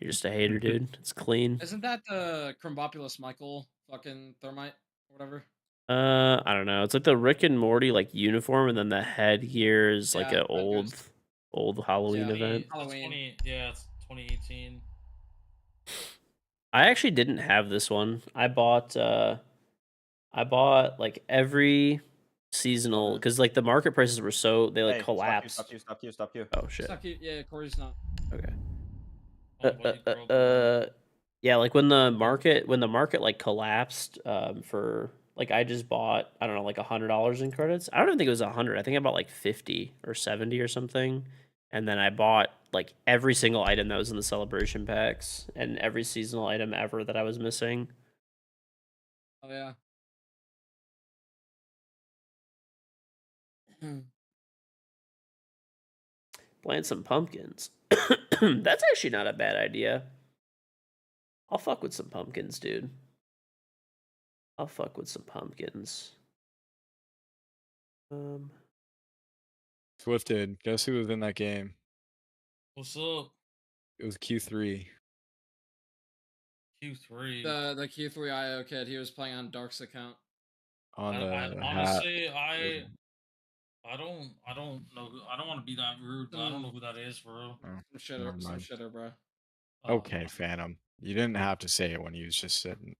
You're just a hater, dude. It's clean. Isn't that the Crumbopulous Michael fucking thermite or whatever? I don't know. It's like the Rick and Morty like uniform, and then the headgear is like Yeah, an old Halloween Yeah, event. Halloween. It's 2018. I actually didn't have this one. I bought like every seasonal because like the market prices were so they like Hey, collapsed. Stop you. Oh shit. Suck you. Yeah, Corey's not. Okay. Oh, buddy, bro. Yeah, like when the market like collapsed, for like I just bought, I don't know, like $100 in credits. I don't even think it was 100. I think I bought like 50 or 70 or something. And then I bought like every single item that was in the celebration packs and every seasonal item ever that I was missing. Oh yeah. Plant some pumpkins. That's actually not a bad idea. I'll fuck with some pumpkins, dude. I'll fuck with some pumpkins. Swifted. Guess who was in that game? What's up? It was Q3. Q3. The Q3 IO kid, he was playing on Dark's account. On the hat. Honestly, I don't know. I don't want to be that rude, but I don't know who that is, bro. Oh, Some never mind. shitter, bro. Oh, Okay, Phantom. You didn't have to say it when he was just sitting.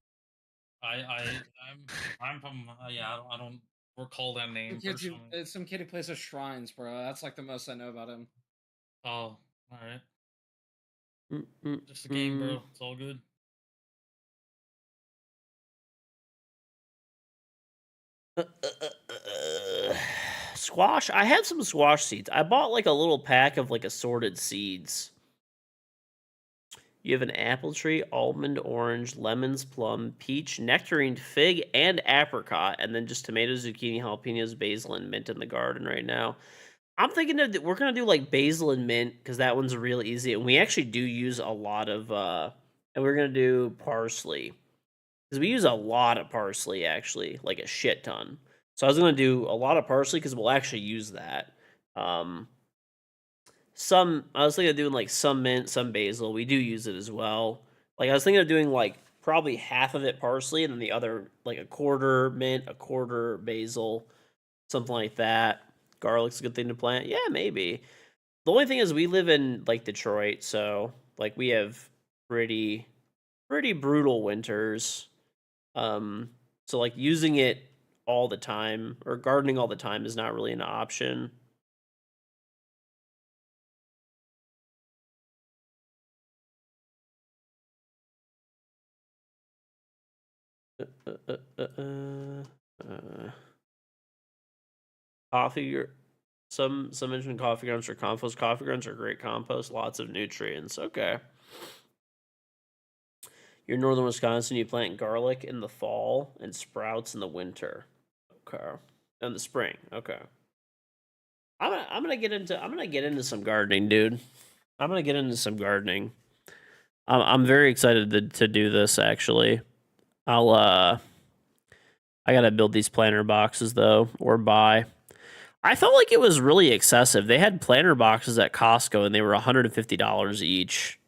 I'm from yeah. I don't recall that name personally. It's some kid who plays with shrines, bro. That's like the most I know about him. Oh, all right. Just a game, bro. It's all good. Squash. I have some squash seeds. I bought like a little pack of like assorted seeds. You have an apple tree, almond, orange, lemons, plum, peach, nectarine, fig, and apricot, and then just tomatoes, zucchini, jalapenos, basil, and mint in the garden right now. I'm thinking that we're gonna do like basil and mint because that one's real easy, and we actually do use a lot of. And we're gonna do parsley because we use a lot of parsley actually, like a shit ton. So I was gonna do a lot of parsley because we'll actually use that. I was thinking of doing like some mint, some basil. We do use it as well. Like I was thinking of doing like probably half of it parsley and then the other like a quarter mint, a quarter basil, something like that. Garlic's a good thing to plant. Yeah, maybe. The only thing is we live in like Detroit, so like we have pretty brutal winters. So like using it all the time or gardening all the time is not really an option. Coffee. Some mentioned coffee grounds or compost. Coffee grounds are great compost. Lots of nutrients. Okay. You're in northern Wisconsin. You plant garlic in the fall and sprouts in the winter. Okay. In the spring. Okay. I'm gonna get into some gardening, dude. I'm gonna get into some gardening. I'm very excited to do this actually. I gotta build these planter boxes though, or buy. I felt like it was really excessive. They had planter boxes at Costco and they were $150 each.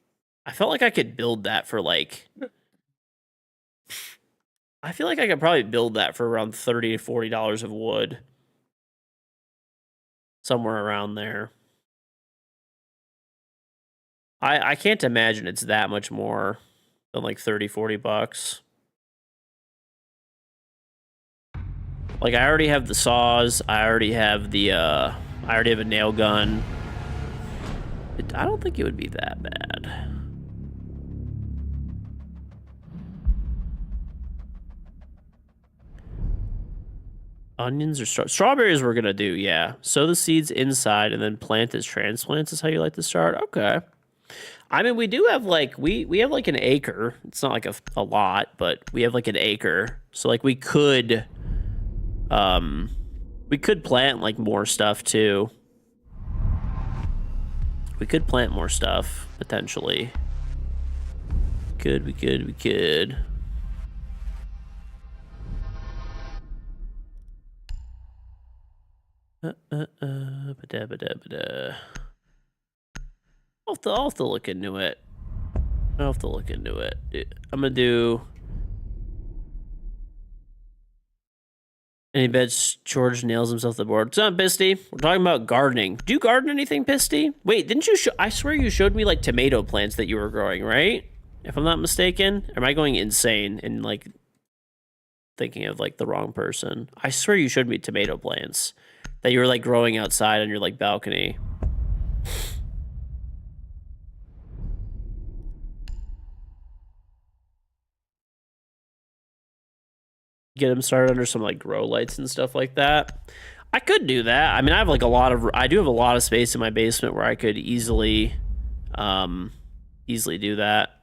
I felt like I could build that for like. I feel like I could probably build that for around $30 to $40 of wood. Somewhere around there. I can't imagine it's that much more than like 30, 40 bucks. Like I already have the saws, I already have a nail gun. I don't think it would be that bad. Onions or strawberries we're gonna do, yeah. Sow the seeds inside and then plant as transplants is how you like to start. Okay. I mean, we do have like we have like an acre. It's not like a lot, but we have like an acre. So like we could plant like more stuff too. We could plant more stuff potentially. We could. I'll have to look into it. I'm gonna do. Any bets George nails himself to the board? What's up, Pisty? We're talking about gardening. Do you garden anything, Pisty? Wait, didn't you I swear you showed me like tomato plants that you were growing, right? If I'm not mistaken. Am I going insane and like thinking of like the wrong person? I swear you showed me tomato plants that you were like growing outside on your like balcony. Get them started under some like grow lights and stuff like that. I could do that. I mean, I do have a lot of space in my basement where I could easily do that.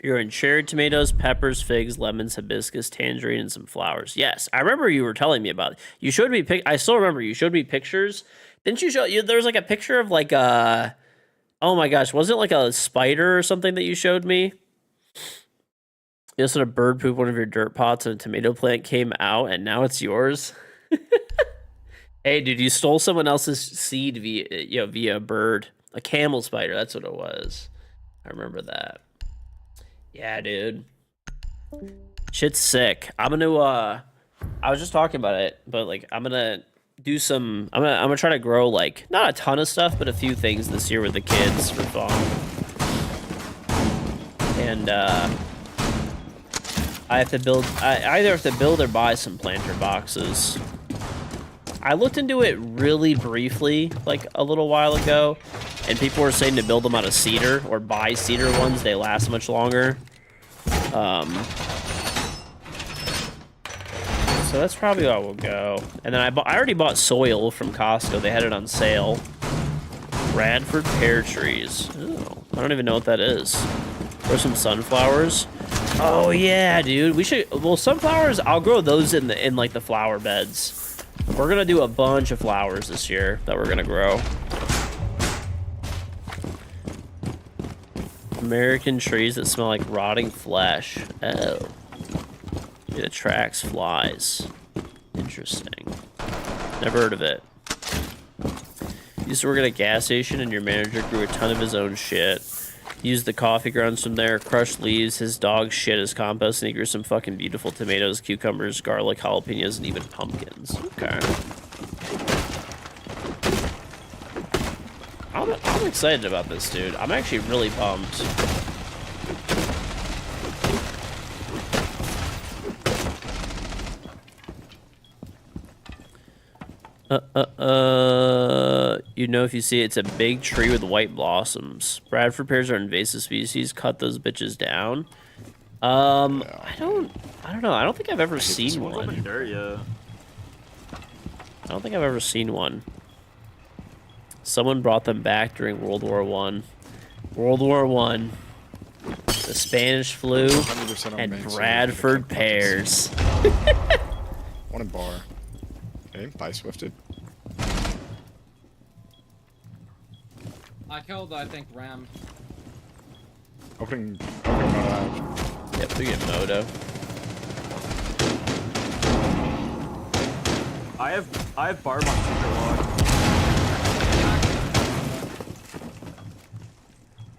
You're in cherry tomatoes, peppers, figs, lemons, hibiscus, tangerine, and some flowers. Yes, I remember you were telling me about it. You showed me I still remember you showed me pictures. Didn't you show there was like a picture of like a oh my gosh, was it like a spider or something that you showed me? You also had a bird poop one of your dirt pots and a tomato plant came out and now it's yours. Hey, dude, you stole someone else's seed via a bird. A camel spider, that's what it was. I remember that. Yeah, dude. Shit's sick. I'm gonna I was just talking about it, but like I'm gonna do some I'm gonna try to grow like not a ton of stuff, but a few things this year with the kids for fun. and I have to build. I either have to build or buy some planter boxes. I looked into it really briefly, like a little while ago, and people were saying to build them out of cedar or buy cedar ones. They last much longer. So that's probably how we'll go. And then I already bought soil from Costco. They had it on sale. Bradford pear trees. Oh, I don't even know what that is. Or some sunflowers. Oh yeah, dude. We should. Well, sunflowers. I'll grow those in like the flower beds. We're gonna do a bunch of flowers this year that we're gonna grow. American trees that smell like rotting flesh. Oh. It attracts flies. Interesting. Never heard of it. Used to work at a gas station and your manager grew a ton of his own shit. Used the coffee grounds from there, crushed leaves, his dog shit as compost, and he grew some fucking beautiful tomatoes, cucumbers, garlic, jalapenos, and even pumpkins. Okay. I'm excited about this, dude. I'm actually really pumped. You know, if you see it, it's a big tree with white blossoms. Bradford pears are invasive species. Cut those bitches down. I don't know. I don't think I've ever seen one. I don't think I've ever seen one. Someone brought them back during World War I. World War I. The Spanish flu and Bradford pears. One in bar. Okay, by swifted. I killed, I think, Ram. Opening Moto. Yep, we get Moto. I have barb on Tinder log.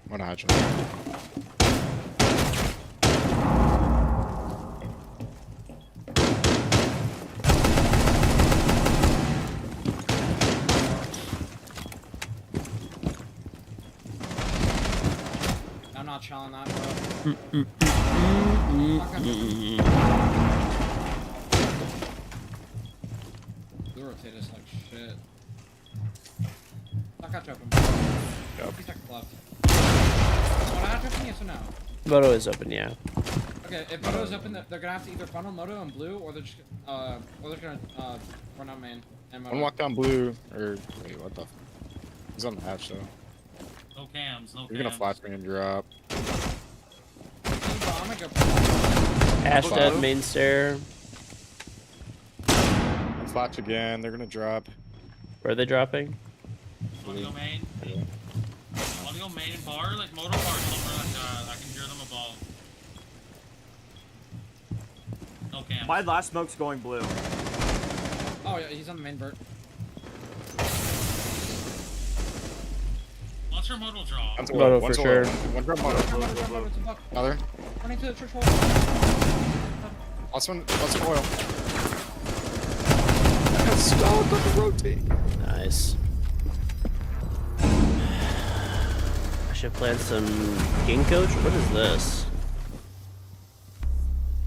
One hatch. I'm not challenging that, bro. Rotate us like shit. I'll catch up him. Yep. He's like left. What I have to yes or no? Moto is open, yeah. Okay, if Moto's open, they're gonna have to either funnel Moto and blue, or they're just gonna run out main and Moto. One walk down blue, or wait, what the? He's on the hatch though. No cams, no You're gonna cams. flash me and drop. I'm gonna go. Ash dead, main stair. And flash again. They're gonna drop. Where are they dropping? Wanna go main? Yeah. Wanna go main bar? Like motor bar somewhere like I can hear them above. No cams. My last smoke's going blue. Oh yeah, he's on the main vert. What's her modal draw? One's Moto oil, for one's sure. oil. One drop moto. Another. Running to the church hole. Last one oil. Stop on the rotate. Nice. I should plant some ginkgo. What is this?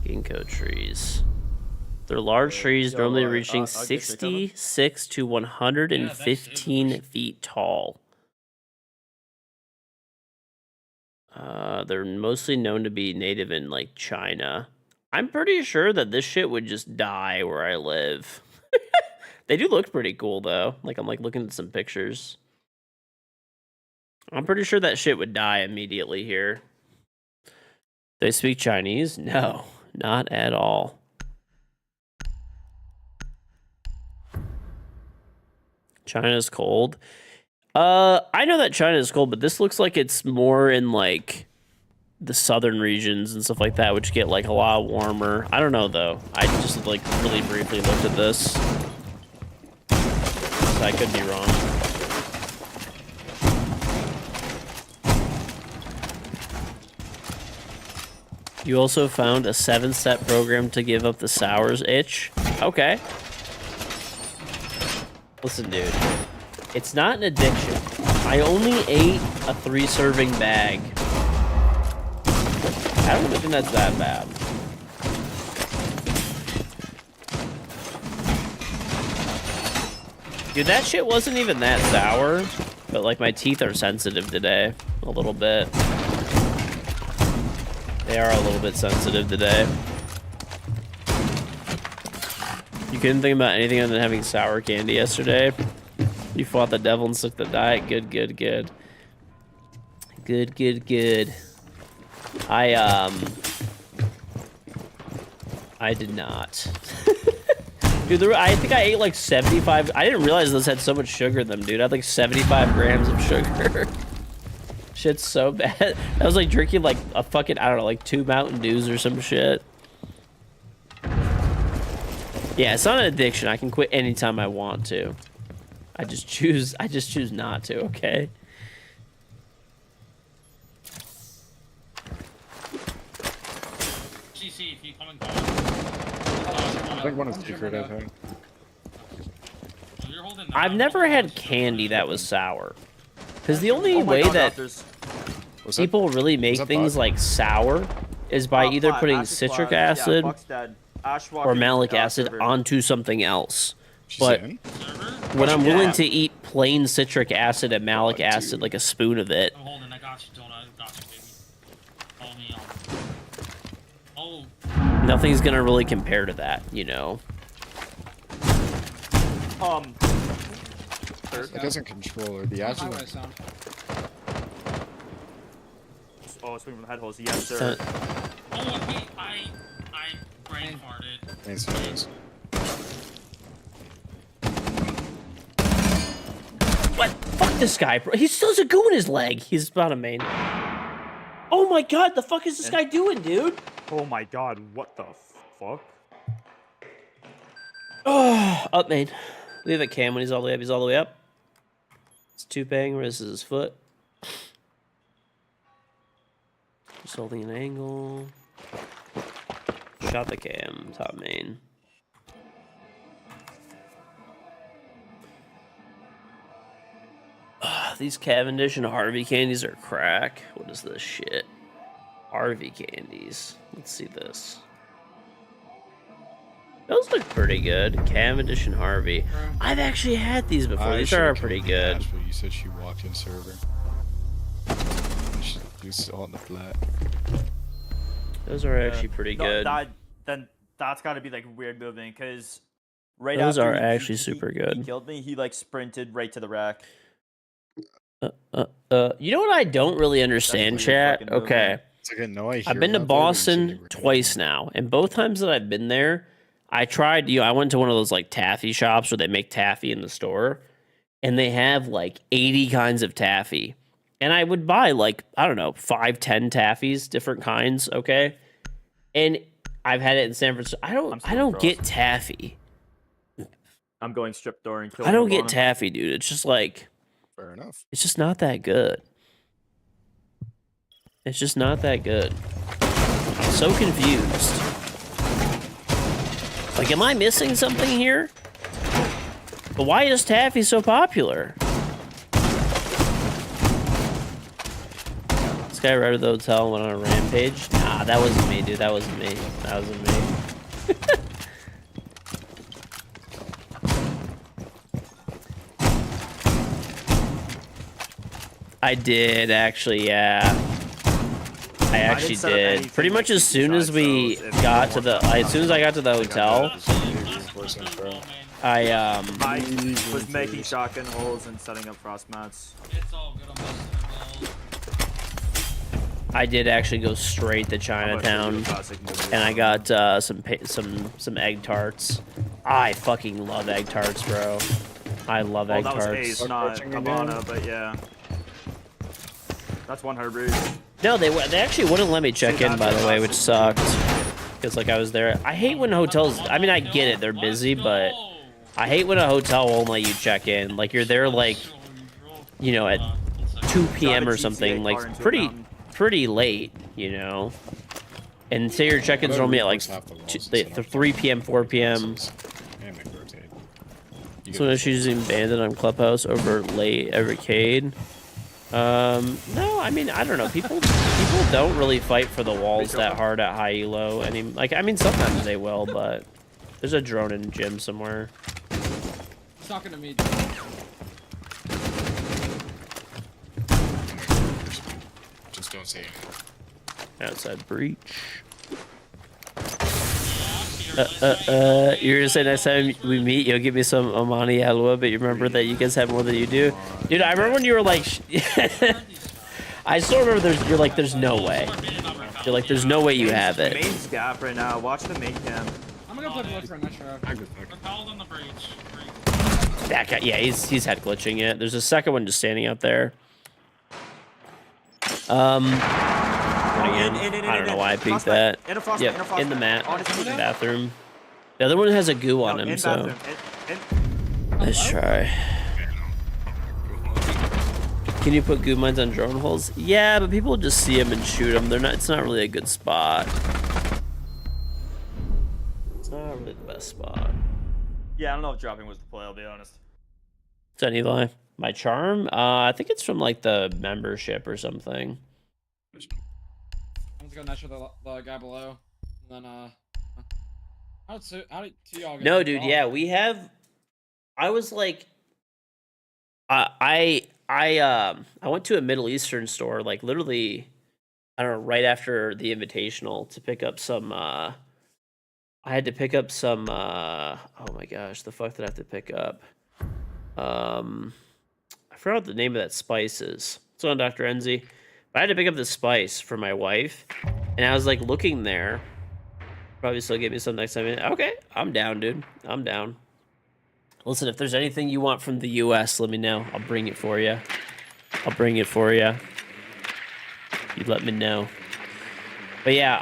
Ginkgo trees. They're large trees, Yo, normally reaching I'll get sick of 'em. 66 to 115 feet tall. They're mostly known to be native in like China. I'm pretty sure that this shit would just die where I live. They do look pretty cool though. Like I'm like looking at some pictures. I'm pretty sure that shit would die immediately here. They speak Chinese? No, not at all. China's cold. I know that China is cold, but this looks like it's more in like the southern regions and stuff like that, which get like a lot warmer. I don't know though. I just like really briefly looked at this. So I could be wrong. You also found a 7-step program to give up the sours itch. Okay. Listen, dude. It's not an addiction. I only ate a 3-serving bag. I don't even think that's that bad. Dude, that shit wasn't even that sour, but like my teeth are sensitive today, a little bit. They are a little bit sensitive today. You couldn't think about anything other than having sour candy yesterday. You fought the devil and stuck the diet. Good, good, good. Good, good, good. I did not. Dude, I think I ate like 75. I didn't realize those had so much sugar in them, dude. I had like 75 grams of sugar. Shit's so bad. That was like drinking like a fucking, I don't know, like 2 Mountain Dews or some shit. Yeah, it's not an addiction. I can quit anytime I want to. I just choose not to, okay? GC, if you come and I think one is secret, I think. I've never had candy that was sour. Because the only way that people really make things like sour is by either putting citric acid or malic acid onto something else. But when I'm willing to eat plain citric acid and malic acid, like a spoon of it, I'm holding, I got you, Jonah. I got you, baby. Hold me on. Oh. nothing's gonna really compare to that, you know? It doesn't control her. The acid. Oh, swing from the head holes. Yes, sir. Oh, wait, I brain farted. Thanks, guys. What? Fuck this guy, bro. He still has a goo in his leg. He's about a main. Oh my god, the fuck is this guy doing, dude? Oh my god, what the fuck? Oh, up main. Leave it cam when he's all the way up. He's all the way up. It's 2-bang, wrists his foot. Just holding an angle. Shot the cam, top main. These Cavendish and Harvey candies are crack. What is this shit? Harvey candies. Let's see this. Those look pretty good. Cavendish and Harvey. I've actually had these before. These are pretty good. Ash, but you said she walked in server. She's still on the flat. Those are actually pretty good. Then that's got to be like weird moving because right Those after are he- actually he- super he good. killed me. He like sprinted right to the rack. You know what I don't really understand, weird chat? fucking movie. Okay. It's like, no, I hear I've been to about that, but you said Boston they were doing twice it. now, and both times that I've been there, I tried, I went to one of those like taffy shops where they make taffy in the store, and they have like 80 kinds of taffy. And I would buy like, I don't know, 5, 10 taffies, different kinds, okay? And I've had it in San Francisco. I don't get taffy. I'm going strip door and killing. I don't get taffy, dude. It's just like, Fair enough. it's just not that good. It's just not that good. I'm so confused. Like, am I missing something here? But why is taffy so popular? This guy arrived at the hotel and went on a rampage. Nah, that wasn't me, dude. That wasn't me. That wasn't me. I did, actually, yeah. I actually set up did. anything Pretty much like as soon as besides we those, if got you to the, want as soon as I got to the hotel, I I was making shotgun holes and setting up frost mats. It's all good. I'm busting it well. I did actually go straight to Chinatown, and I got some egg tarts. I fucking love egg tarts, bro. I love egg That was tarts. Ace, not Cabana, but yeah. That's 100. No, they actually wouldn't let me check in, by the way, which sucked. Because like I was there. I hate when hotels. I mean, I get it, they're busy, but I hate when a hotel won't let you check in. Like you're there like, you know, at 2 p.m. or something, like pretty late, you know. And say your check-ins normally at like 3 p.m., 4 p.m. So now she's using Bandit on Clubhouse over late arcade. No, I mean, I don't know. People don't really fight for the walls that hard at high elo. Like, I mean, sometimes they will, but there's a drone in gym somewhere. It's not gonna meet. Just don't say anything. Outside breach. You're gonna say next time we meet, you'll give me some Omani Halwa, but you remember that you guys have more than you do. Dude, I remember when you were like, I still remember you're like, there's no way. You're like, there's no way you have it. Main's gap right now. Watch the main cam. I'm gonna go play blood for a next round. Repelled on the breach. That guy, yeah, he's head glitching it. There's a second one just standing out there. Again, I don't know why I peeked that. Yep, in the mat, in the bathroom. The other one has a goo on him, so let's try. Can you put goo mines on drone holes? Yeah, but people just see them and shoot them. They're not. It's not really a good spot. It's not really the best spot. Yeah, I don't know if dropping was the play. I'll be honest. It's any lie. My charm? I think it's from like the membership or something. I'm just gonna measure the guy below, and then how did y'all get? No, dude. Yeah, we have. I was like, I went to a Middle Eastern store like literally, I don't know, right after the Invitational to pick up some. I had to pick up some. Oh my gosh, the fuck did I have to pick up? I forgot what the name of that spice is. It's on Dr. Enzi. But I had to pick up this spice for my wife, and I was like looking there. Probably still get me some next time. Okay, I'm down, dude. I'm down. Listen, if there's anything you want from the U.S., let me know. I'll bring it for you. I'll bring it for you. You let me know. But yeah,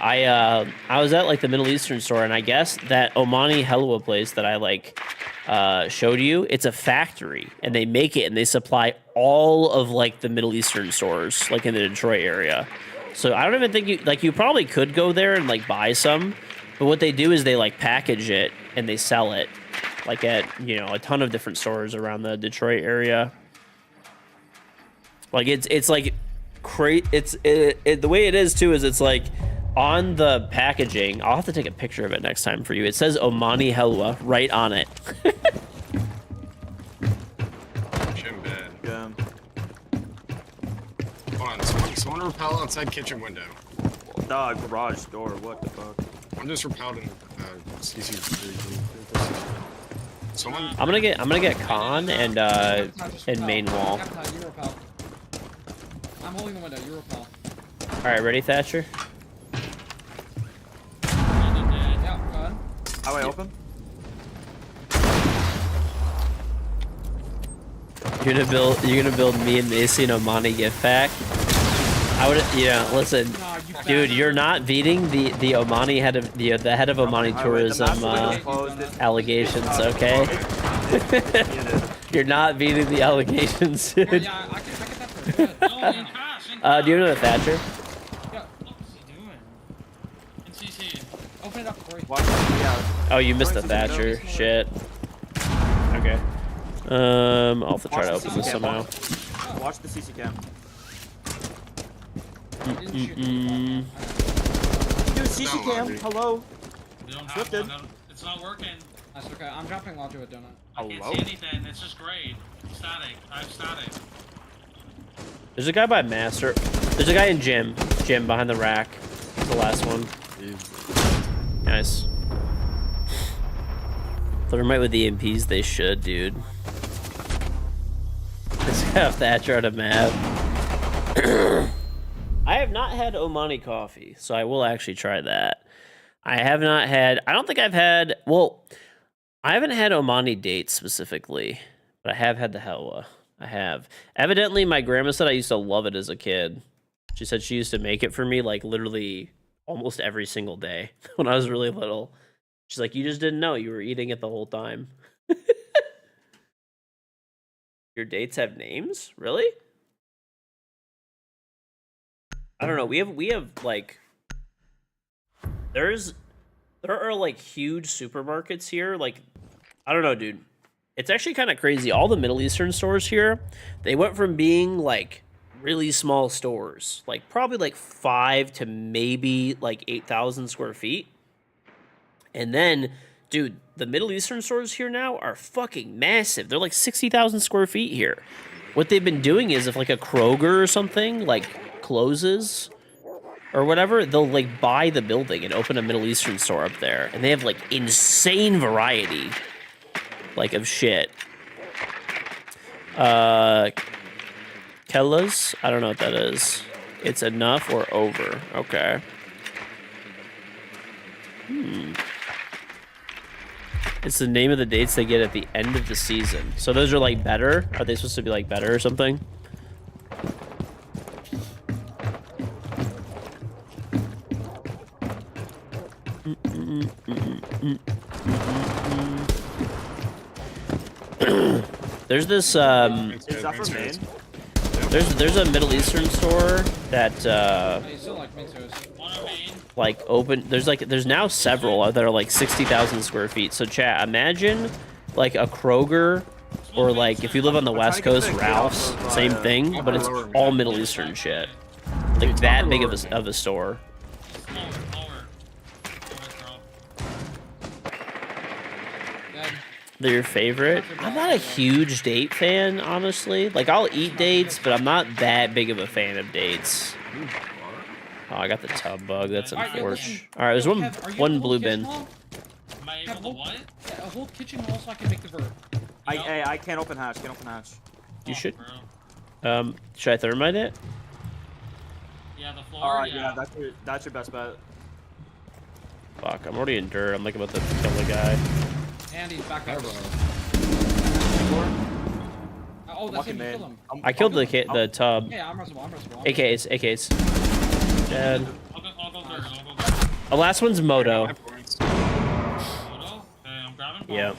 I was at like the Middle Eastern store, and I guess that Omani Halwa place that I like showed you, it's a factory, and they make it and they supply all of like the Middle Eastern stores, like in the Detroit area. So I don't even think you probably could go there and like buy some, but what they do is they like package it and they sell it like at, you know, a ton of different stores around the Detroit area. Like it's like the way it is too is it's like on the packaging. I'll have to take a picture of it next time for you. It says Omani Halwa right on it. Gym bed. Yeah. Hold on, someone repel outside kitchen window. Garage door. What the fuck? I'm just repelled in CC3. Someone. I'm gonna get con and main wall. You repel. I'm holding the window. You repel. All right, ready, Thatcher? Yeah, go ahead. Highway open. You're gonna build me and Macy an Omani gift pack. I would, yeah. Listen, dude, you're not beating the Omani head of the head of Omani tourism allegations, okay? You're not beating the allegations, dude. Yeah, I get that for good. Oh, in cash, in Do you know the Thatcher? Yeah, What is he doing? In CC. open it up for you. Watch. Yeah. Oh, you missed the Thatcher. Shit. Okay. I'll have to try to open this somehow. Watch the CC cam. Mm-mm. Dude, CC cam. Hello. We don't have Scripted. one. It's not working. That's okay. I'm dropping logic with donut. I can't Hello? see anything. It's just great. Static. I'm static. There's a guy by Master. There's a guy in gym. Gym behind the rack. The last one. Nice. If might with the EMPs, they should, dude. Let's have Thatcher on a map. I have not had Omani coffee, so I will actually try that. I have not had. I don't think I've had. Well, I haven't had Omani dates specifically, but I have had the Halwa. I have. Evidently, my grandma said I used to love it as a kid. She said she used to make it for me like literally almost every single day when I was really little. She's like, you just didn't know you were eating it the whole time. Your dates have names? Really? I don't know. We have like there are like huge supermarkets here. Like, I don't know, dude. It's actually kind of crazy. All the Middle Eastern stores here, they went from being like really small stores, like probably like 5 to maybe like 8,000 square feet. And then, dude, the Middle Eastern stores here now are fucking massive. They're like 60,000 square feet here. What they've been doing is if like a Kroger or something like closes or whatever, they'll like buy the building and open a Middle Eastern store up there. And they have like insane variety like of shit. Kellas? I don't know what that is. It's enough or over. Okay. It's the name of the dates they get at the end of the season. So those are like better? Are they supposed to be like better or something? There's this Is that from Maine? there's a Middle Eastern store that You still like Mentos. like open there's now several that are like 60,000 square feet. So chat, imagine like a Kroger or like if you live on the West Coast, Ralph's, same thing, but it's all Middle Eastern shit. Like that big of a store. Dead. They're your favorite? I'm not a huge date fan, honestly. Like I'll eat dates, but I'm not that big of a fan of dates. Oh, I got the tub bug. That's unfortunate. All right, there's one blue bin. Am I able to what? Yeah, a whole kitchen hall so I can make the vert. I can't open hatch. Can't open hatch. You should. Bro. Should I thermite it? Yeah, the floor. Alright, yeah, that's your best bet. Fuck, I'm already in dirt. I'm like about to kill the guy. And he's back up. Oh, that's him. You killed him. I killed the tub. Yeah, I'm rushable. AKs. Dead. I'll go third. The last one's Moto. Photo? Okay, I'm grabbing. Yeah.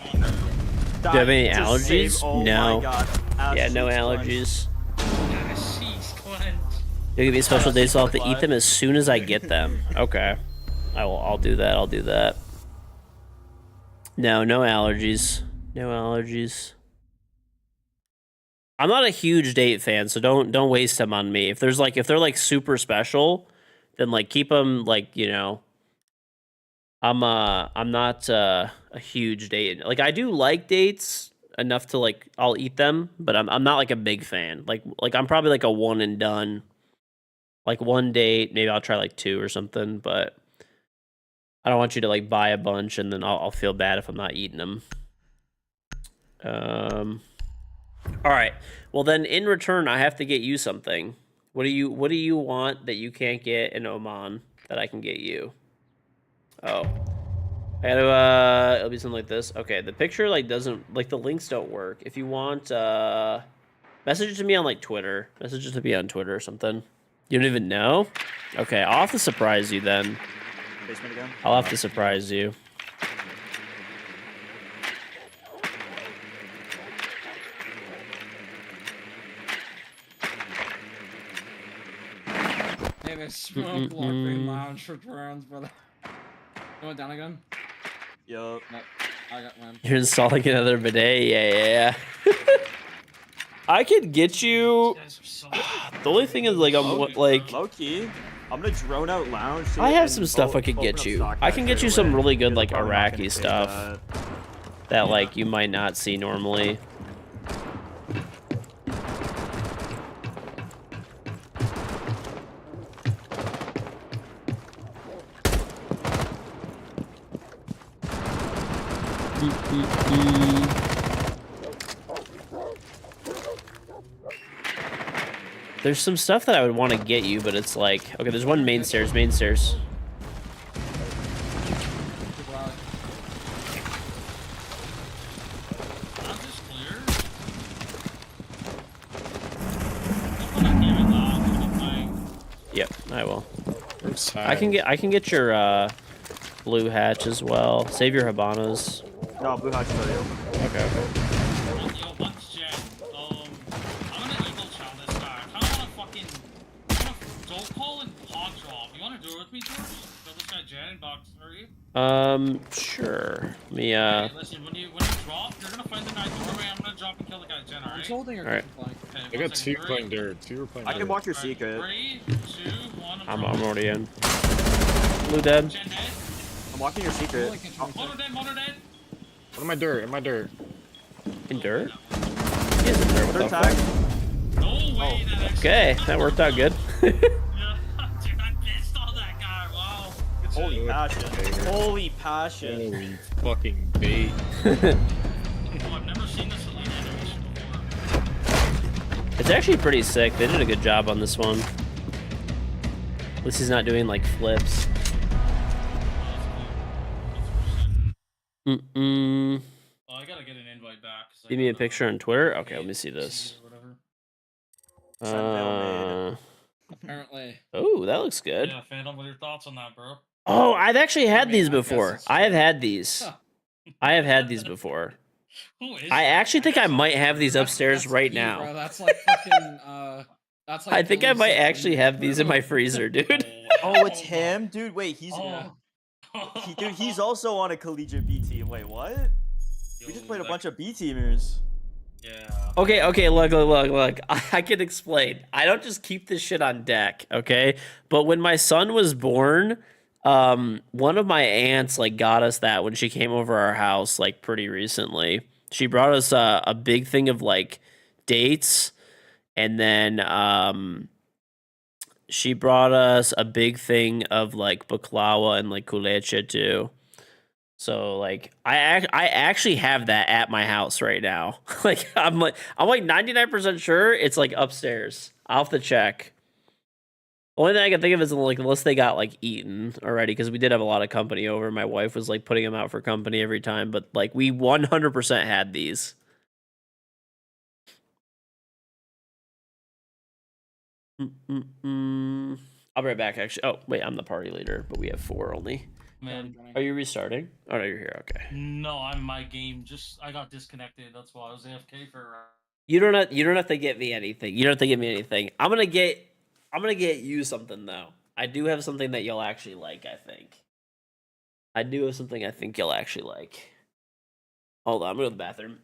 Do you have any allergies? Oh No. My God. Yeah, no Allergies allergies. She's Clint. You'll give me special days, so I'll have to eat them as soon as I get them. Okay. I'll do that. I'll do that. No allergies. No allergies. I'm not a huge date fan, so don't waste them on me. If they're like super special, then like keep them like, you know. I'm not a huge date. Like I do like dates enough to like I'll eat them, but I'm not like a big fan. Like I'm probably like a one and done. Like one date, maybe I'll try like 2 or something, but I don't want you to like buy a bunch and then I'll feel bad if I'm not eating them. All right. Well then, in return, I have to get you something. What do you want that you can't get in Oman that I can get you? Oh, I gotta. It'll be something like this. Okay, the picture like doesn't like the links don't work. If you want, message it to me on like Twitter. Message it to me on Twitter or something. You don't even know? Okay, I'll have to surprise you then. Basement again. I'll have to surprise you. Hey, there's smoke locked lounge returns, brother. Going down again? Yup. No, I got one. You're installing another bidet? Yeah. I could get you. Guys are so The only thing is, like, I'm like. Low key. I'm gonna drone out lounge. I have some stuff I could get you. I can get you some really good, like, Iraqi stuff that, like, you might not see normally. There's some stuff that I would want to get you, but it's like, okay, there's one main stairs. I'm just clear. Yep, I will. I can get your blue hatch as well. Save your Habanas. No, blue hatch for you. Okay. Yo, what's Jen? I'm gonna evil chow this guy. I kinda wanna go call and pog drop. You wanna do it with me, George? Kill this guy Jen in box 3? Sure. Let me Hey, listen, when you drop, you're gonna find the guy doorway. I'm gonna drop and kill the guy Jen, I'm alright? still holding your Alright. flank. Okay, I one got second. two playing dirt. Two were playing I dirt. can walk your Alright, secret. 3, 2, 1. I'm dropping. already in. Blue dead. Jen dead. I'm walking your secret. Holding control. Motor dead. Motor dead. What am I dirt? Am I dirt? In dirt? He is in dirt. What the Dirt fuck? tag. No way that actually. Okay, that worked out good. Yeah, dude, I pissed on that guy. Wow. Good shit. Holy Good passion. player. Holy passion. Holy fucking bait. Oh, I've never seen this elite animation before. It's actually pretty sick. They did a good job on this one. At least he's not doing like flips. Mm-mm. Oh, I gotta get an invite back. 'Cause I Give me a gotta- picture on Twitter. Okay, let me see this. or whatever. Apparently. Oh, that looks good. Yeah, Phantom, what are your thoughts on that, bro? Oh, I've actually had mean, these I guess before. it's I have had these. Huh. I have had these before. Who is I that? actually think I might have these upstairs That's right key, now. Bro. That's like fucking. That's like. I think I Billy's might like actually lead, have these in bro. my freezer, dude. Oh, it's him? Dude, wait, he's Oh. dude, he's also on a collegiate B team. Wait, what? We just played a Yo, bunch of B teamers. Yeah. Okay, look. I can explain. I don't just keep this shit on deck, okay? But when my son was born, one of my aunts like got us that when she came over our house like pretty recently. She brought us a big thing of like dates, and then she brought us a big thing of like baklava and like kuleche too. So like I actually have that at my house right now. Like I'm like 99% sure it's like upstairs. I'll have to check. Only thing I can think of is like unless they got like eaten already, because we did have a lot of company over. My wife was like putting them out for company every time, but like we 100% had these. I'll be right back actually. Oh wait, I'm the party leader, but we have 4 only. Man. Are you restarting? Oh no, you're here. Okay. No, I'm my game. Just I got disconnected. That's why I was AFK for. You don't have to get me anything. You don't have to get me anything. I'm gonna get you something though. I do have something that you'll actually like, I think. I do have something I think you'll actually like. Hold on, I'm gonna go to the bathroom.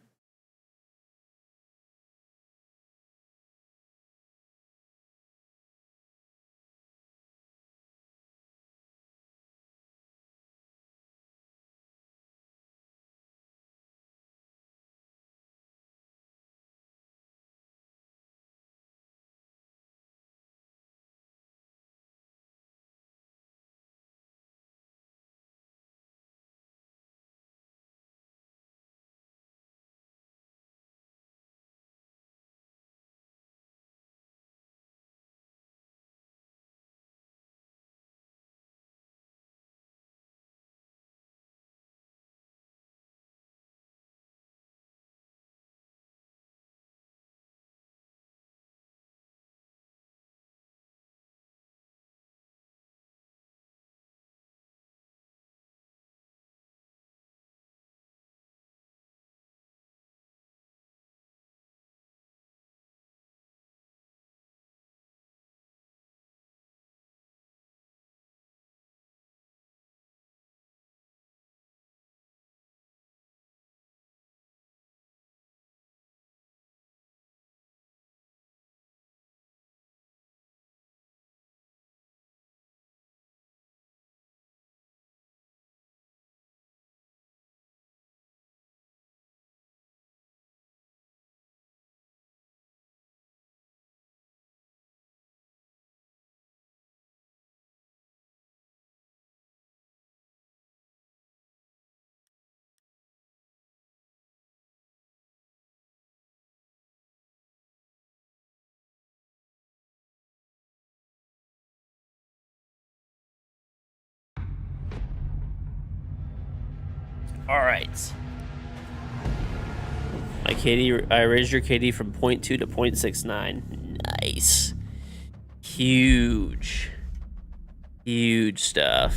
All right. My KD, I raised your KD from 0.2 to 0.69. Nice. Huge stuff.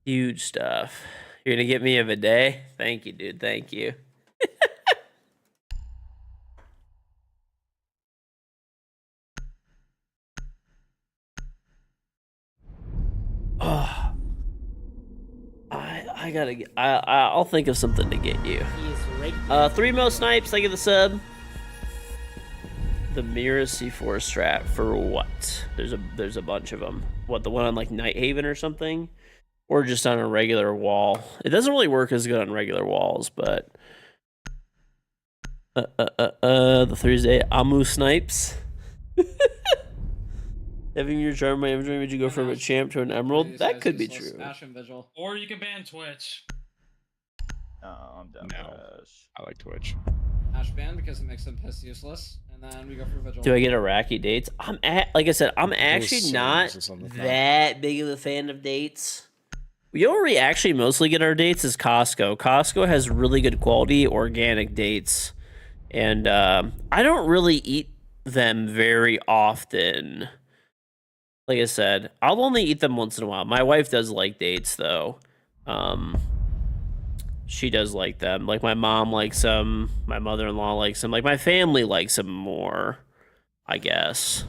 Huge stuff. You're gonna get me a bidet? Thank you, dude. Thank you. Oh, I'll think of something to get you. He is raked. 3 Mo Snipes, thank you for the sub. The Mira C4 strap for what? There's a bunch of them. What, the one on like Night Haven or something? Or just on a regular wall? It doesn't really work as good on regular walls, but the Thursday Amu Snipes. Having your charm my inventory made you go from a champ to an emerald? That could be true. Ash and Vigil. Or you can ban Twitch. Oh, I'm done. No. with Ash. I like Twitch. Ash ban because it makes them piss useless, and then we go for Vigil. Do I get Iraqi dates? Like I said, I'm actually Those not songs or something like that big of a fan of dates. You know where we actually mostly get our dates is Costco. Costco has really good quality organic dates, and I don't really eat them very often. Like I said, I'll only eat them once in a while. My wife does like dates, though. She does like them. Like, my mom likes them. My mother-in-law likes them. Like, my family likes them more, I guess.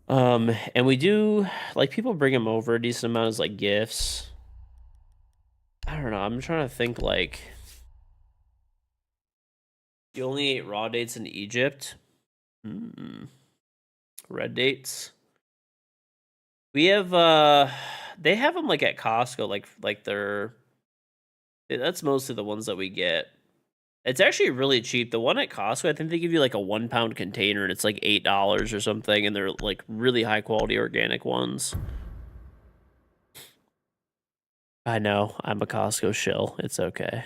And we do, like, people bring them over a decent amount as, like, gifts. I don't know. I'm trying to think, like, you only ate raw dates in Egypt? Red dates? We have, they have them, like, at Costco, like they're, that's mostly the ones that we get. It's actually really cheap. The one at Costco, I think they give you, like, a 1 pound container, and it's, like, $8 or something, and they're, like, really high-quality organic ones. I know. I'm a Costco shill. It's okay.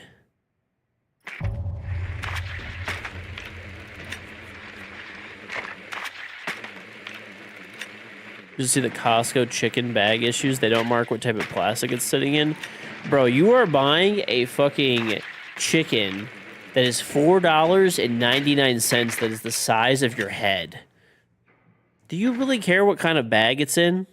You see the Costco chicken bag issues? They don't mark what type of plastic it's sitting in. Bro, you are buying a fucking chicken that is $4.99 that is the size of your head. Do you really care what kind of bag it's in?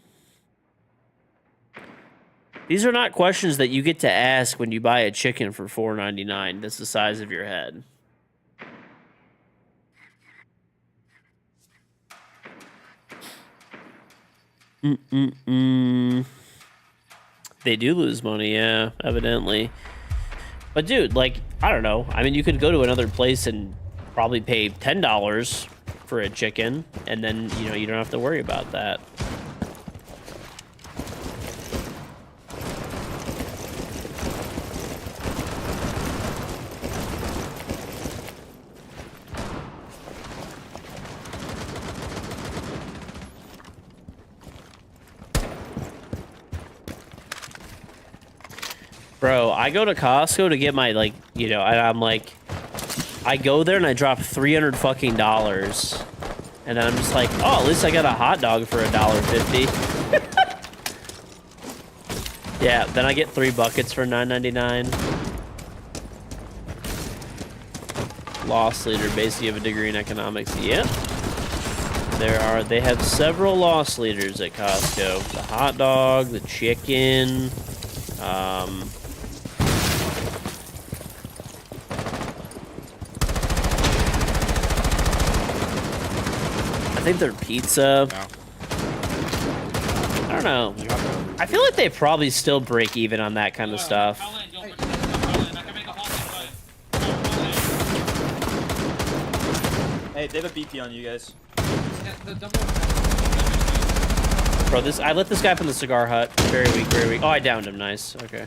These are not questions that you get to ask when you buy a chicken for $4.99 that's the size of your head. They do lose money, yeah, evidently. But dude, like, I don't know. I mean, you could go to another place and probably pay $10 for a chicken, and then, you know, you don't have to worry about that. Bro, I go to Costco to get my, like, you know, and I'm like, I go there and I drop $300 fucking dollars. And then I'm just like, oh, at least I got a hot dog for $1.50. Yeah, then I get 3 buckets for $9.99. Loss leader, basically have a degree in economics. Yep. They have several loss leaders at Costco. The hot dog, the chicken, I think they're pizza. No. I don't know. I feel like they probably still break even on that kind of stuff. Hey, they have a BP on you guys. Yeah, the double. Bro, I let this guy from the cigar hut. Very weak, very weak. Oh, I downed him. Nice. Okay.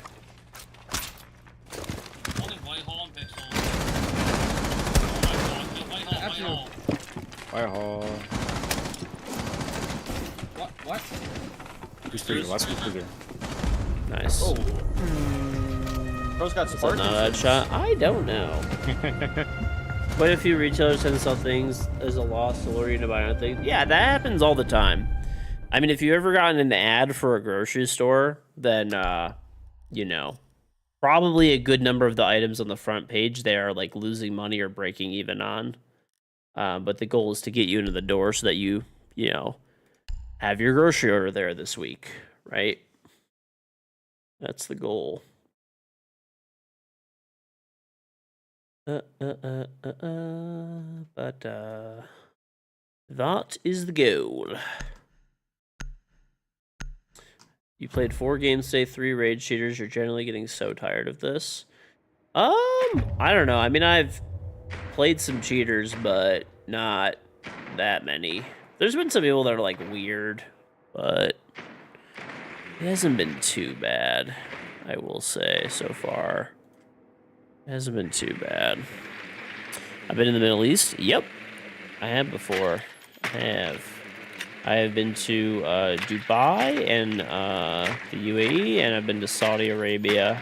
Whitehall. What? Who's through? Last one through. Nice. Oh. Bro's got Is that spark. not a shot? I don't know. Quite a few retailers tend to sell things as a loss to lure you to buy other things. Yeah, that happens all the time. I mean, if you ever gotten an ad for a grocery store, then, you know, probably a good number of the items on the front page, they are, like, losing money or breaking even on. But the goal is to get you into the door so that you know, have your grocery order there this week, right? That's the goal. But that is the goal. You played 4 games today, 3 raid cheaters. You're generally getting so tired of this. I don't know. I mean, I've played some cheaters, but not that many. There's been some people that are like weird, but it hasn't been too bad, I will say, so far. It hasn't been too bad. I've been in the Middle East. Yep, I have before. I have been to Dubai and the UAE, and I've been to Saudi Arabia,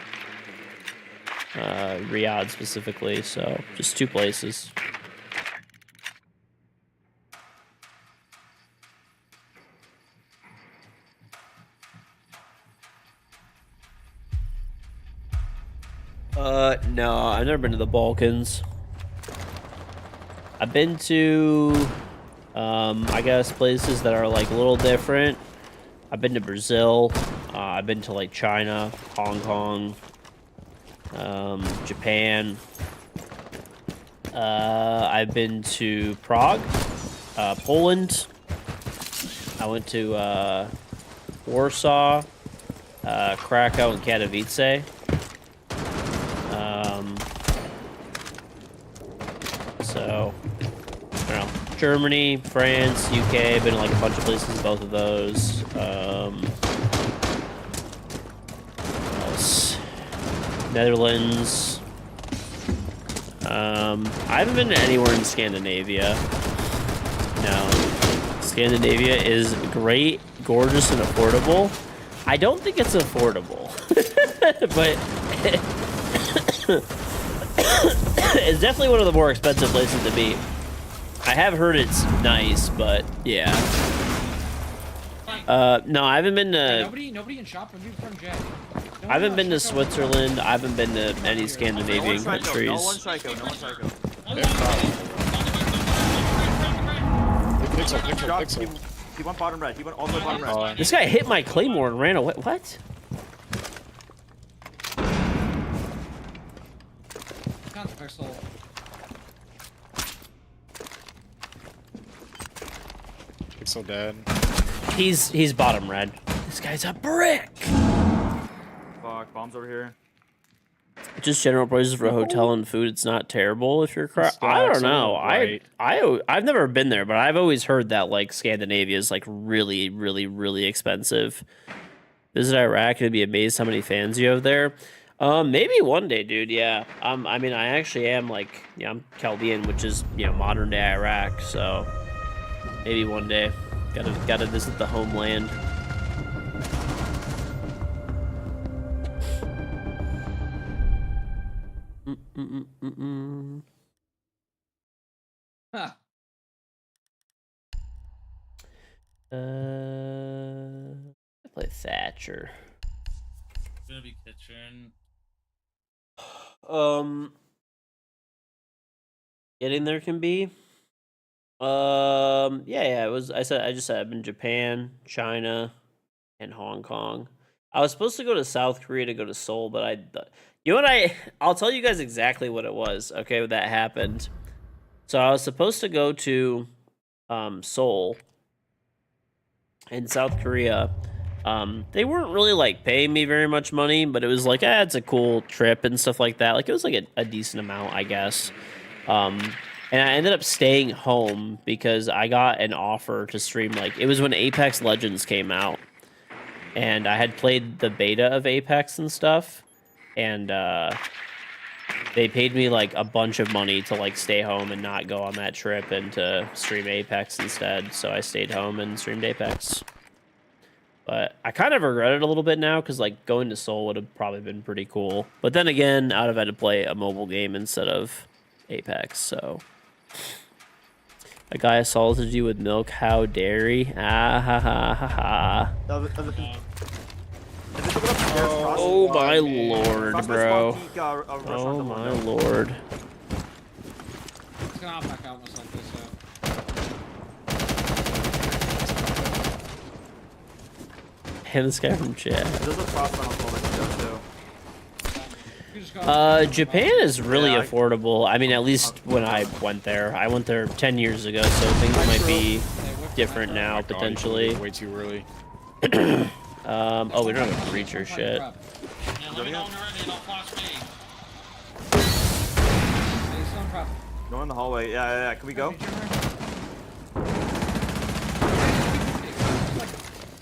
Riyadh specifically. So just 2 places. No, I've never been to the Balkans. I've been to, I guess, places that are like a little different. I've been to Brazil. I've been to like China, Hong Kong, Japan. I've been to Prague, Poland. I went to Warsaw, Krakow, and Katowice. So, I don't know. Germany, France, UK. Been to like a bunch of places in both of those. What else? Netherlands. I haven't been to anywhere in Scandinavia. No. Scandinavia is great, gorgeous, and affordable. I don't think it's affordable, but it's definitely one of the more expensive places to be. I have heard it's nice, but yeah. No, I haven't been to. Nobody in shop from you from Jay. I haven't been to Switzerland. I haven't been to any Scandinavian countries. No one psycho. No one psycho. Pixel. He went bottom red. He went all the way bottom red. This guy hit my claymore and ran away. What? Pixel. Pixel dead. He's bottom red. This guy's a brick. Fuck, bombs over here. Just general prices for a hotel and food. It's not terrible if you're I don't know. I've never been there, but I've always heard that like Scandinavia is like really, really, really expensive. Visit Iraq, it'd be amazed how many fans you have there. Maybe one day, dude. Yeah. I mean, I actually am like, yeah, I'm Chaldean, which is, you know, modern day Iraq. So maybe one day, gotta visit the homeland. Huh. I play Thatcher. Gonna be kitchen. Getting there can be. Yeah, it was. I just said I've been Japan, China, and Hong Kong. I was supposed to go to South Korea to go to Seoul, but you know what I'll tell you guys exactly what it was. Okay, that happened. So I was supposed to go to Seoul in South Korea. They weren't really like paying me very much money, but it was like, it's a cool trip and stuff like that. Like it was like a decent amount, I guess. And I ended up staying home because I got an offer to stream. Like it was when Apex Legends came out, and I had played the beta of Apex and stuff, and they paid me like a bunch of money to like stay home and not go on that trip and to stream Apex instead. So I stayed home and streamed Apex. But I kind of regret it a little bit now because like going to Seoul would have probably been pretty cool. But then again, I'd have had to play a mobile game instead of Apex. So a guy assaulted you with milk. How dare he? Ah ha ha ha ha. Oh my lord, bro. Oh my lord. It's gonna hop back out most likely, so. And this guy from chat. There's a crossbow on the too. Japan is really affordable. I mean, at least when I went there. I went there 10 years ago, so things might be different now, potentially. Way too early. Oh, we don't have a breach or shit. Yeah, let me know when you're ready and I'll flash B. Hey, stone trap. Go in the hallway. Yeah. Can we go?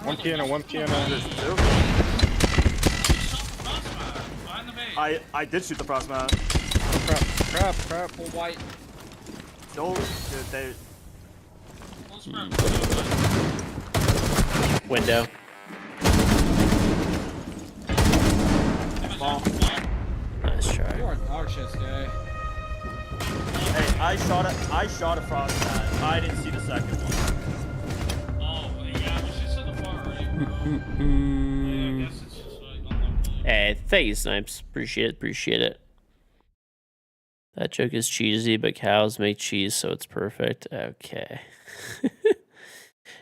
One piano. There's two. Behind the base. I did shoot the frost mat. Crap. Full white. Still, dude, they. Close grip. Window. Small. Nice try. You are an archist, guy. Hey, I shot a frost mat. I didn't see the second one. Oh, yeah, but she's to the far right, bro. I guess it's just like unlucky. Hey, thank you, Snipes. Appreciate it. That joke is cheesy, but cows make cheese, so it's perfect. Okay.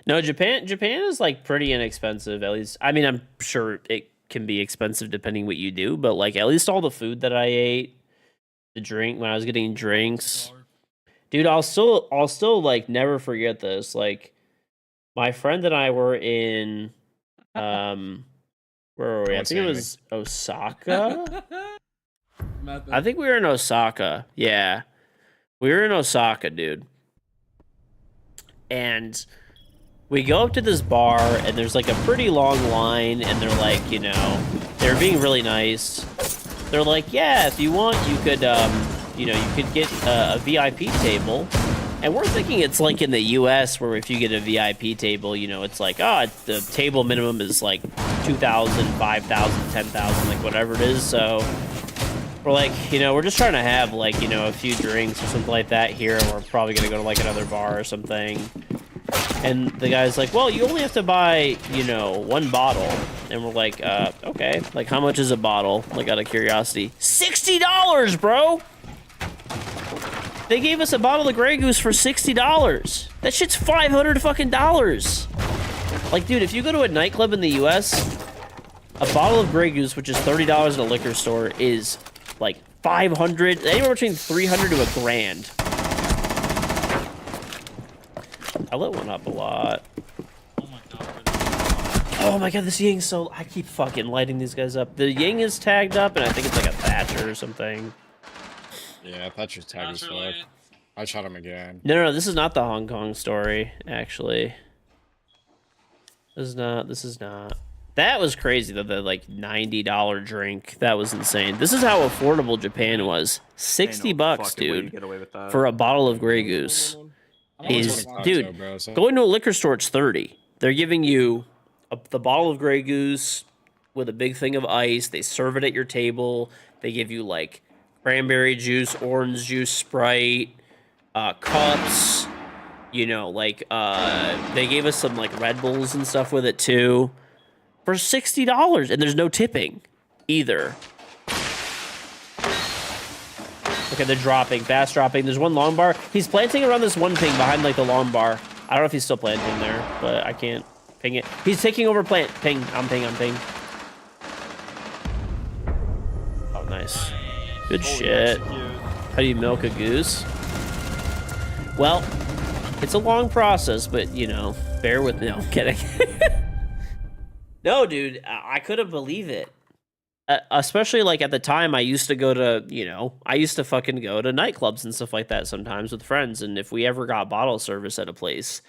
No, Japan is like pretty inexpensive. At least, I mean, I'm sure it can be expensive depending what you do, but like at least all the food that I ate, the drink when I was getting drinks, dude, I'll still like never forget this. Like my friend and I were in, where were we? I think it was Osaka. I think we were in Osaka. Yeah. We were in Osaka, dude. And we go up to this bar, and there's like a pretty long line, and they're like, you know, they're being really nice. They're like, yeah, if you want, you could, you know, you could get a VIP table. And we're thinking it's like in the US where if you get a VIP table, you know, it's like, oh, the table minimum is like 2,000, 5,000, 10,000, like whatever it is. So we're like, you know, we're just trying to have like, you know, a few drinks or something like that here. And we're probably going to go to like another bar or something. And the guy's like, well, you only have to buy, you know, one bottle. And we're like, okay. Like, how much is a bottle? Like, out of curiosity. $60, bro! They gave us a bottle of Grey Goose for $60. That shit's $500 fucking dollars. Like, dude, if you go to a nightclub in the US, a bottle of Grey Goose, which is $30 in a liquor store, is like $500, anywhere between $300 to $1,000. I lit one up a lot. Oh my god. Oh my god, this Ying's so... I keep fucking lighting these guys up. The Ying is tagged up, and I think it's like a Thatcher or something. Yeah, Thatcher's tagged as fuck. I shot him again. No, this is not the Hong Kong story, actually. This is not. That was crazy, though, the, like, $90 drink. That was insane. This is how affordable Japan was. $60, dude, for a bottle of Grey Goose. Dude, going to a liquor store, it's $30. They're giving you the bottle of Grey Goose with a big thing of ice. They serve it at your table. They give you, like, cranberry juice, orange juice, Sprite, cups, you know, like, they gave us some, like, Red Bulls and stuff with it, too, for $60, and there's no tipping, either. Okay, they're dropping, fast dropping. There's one long bar. He's planting around this one ping behind, like, the long bar. I don't know if he's still planting there, but I can't ping it. He's taking over plant. Ping, I'm ping. Oh, nice. Good shit. How do you milk a goose? Well, it's a long process, but, you know, bear with me. No, I'm kidding. No, dude, I couldn't believe it. Especially, like, at the time, I used to go to, you know, I used to fucking go to nightclubs and stuff like that sometimes with friends, and if we ever got bottle service at a place,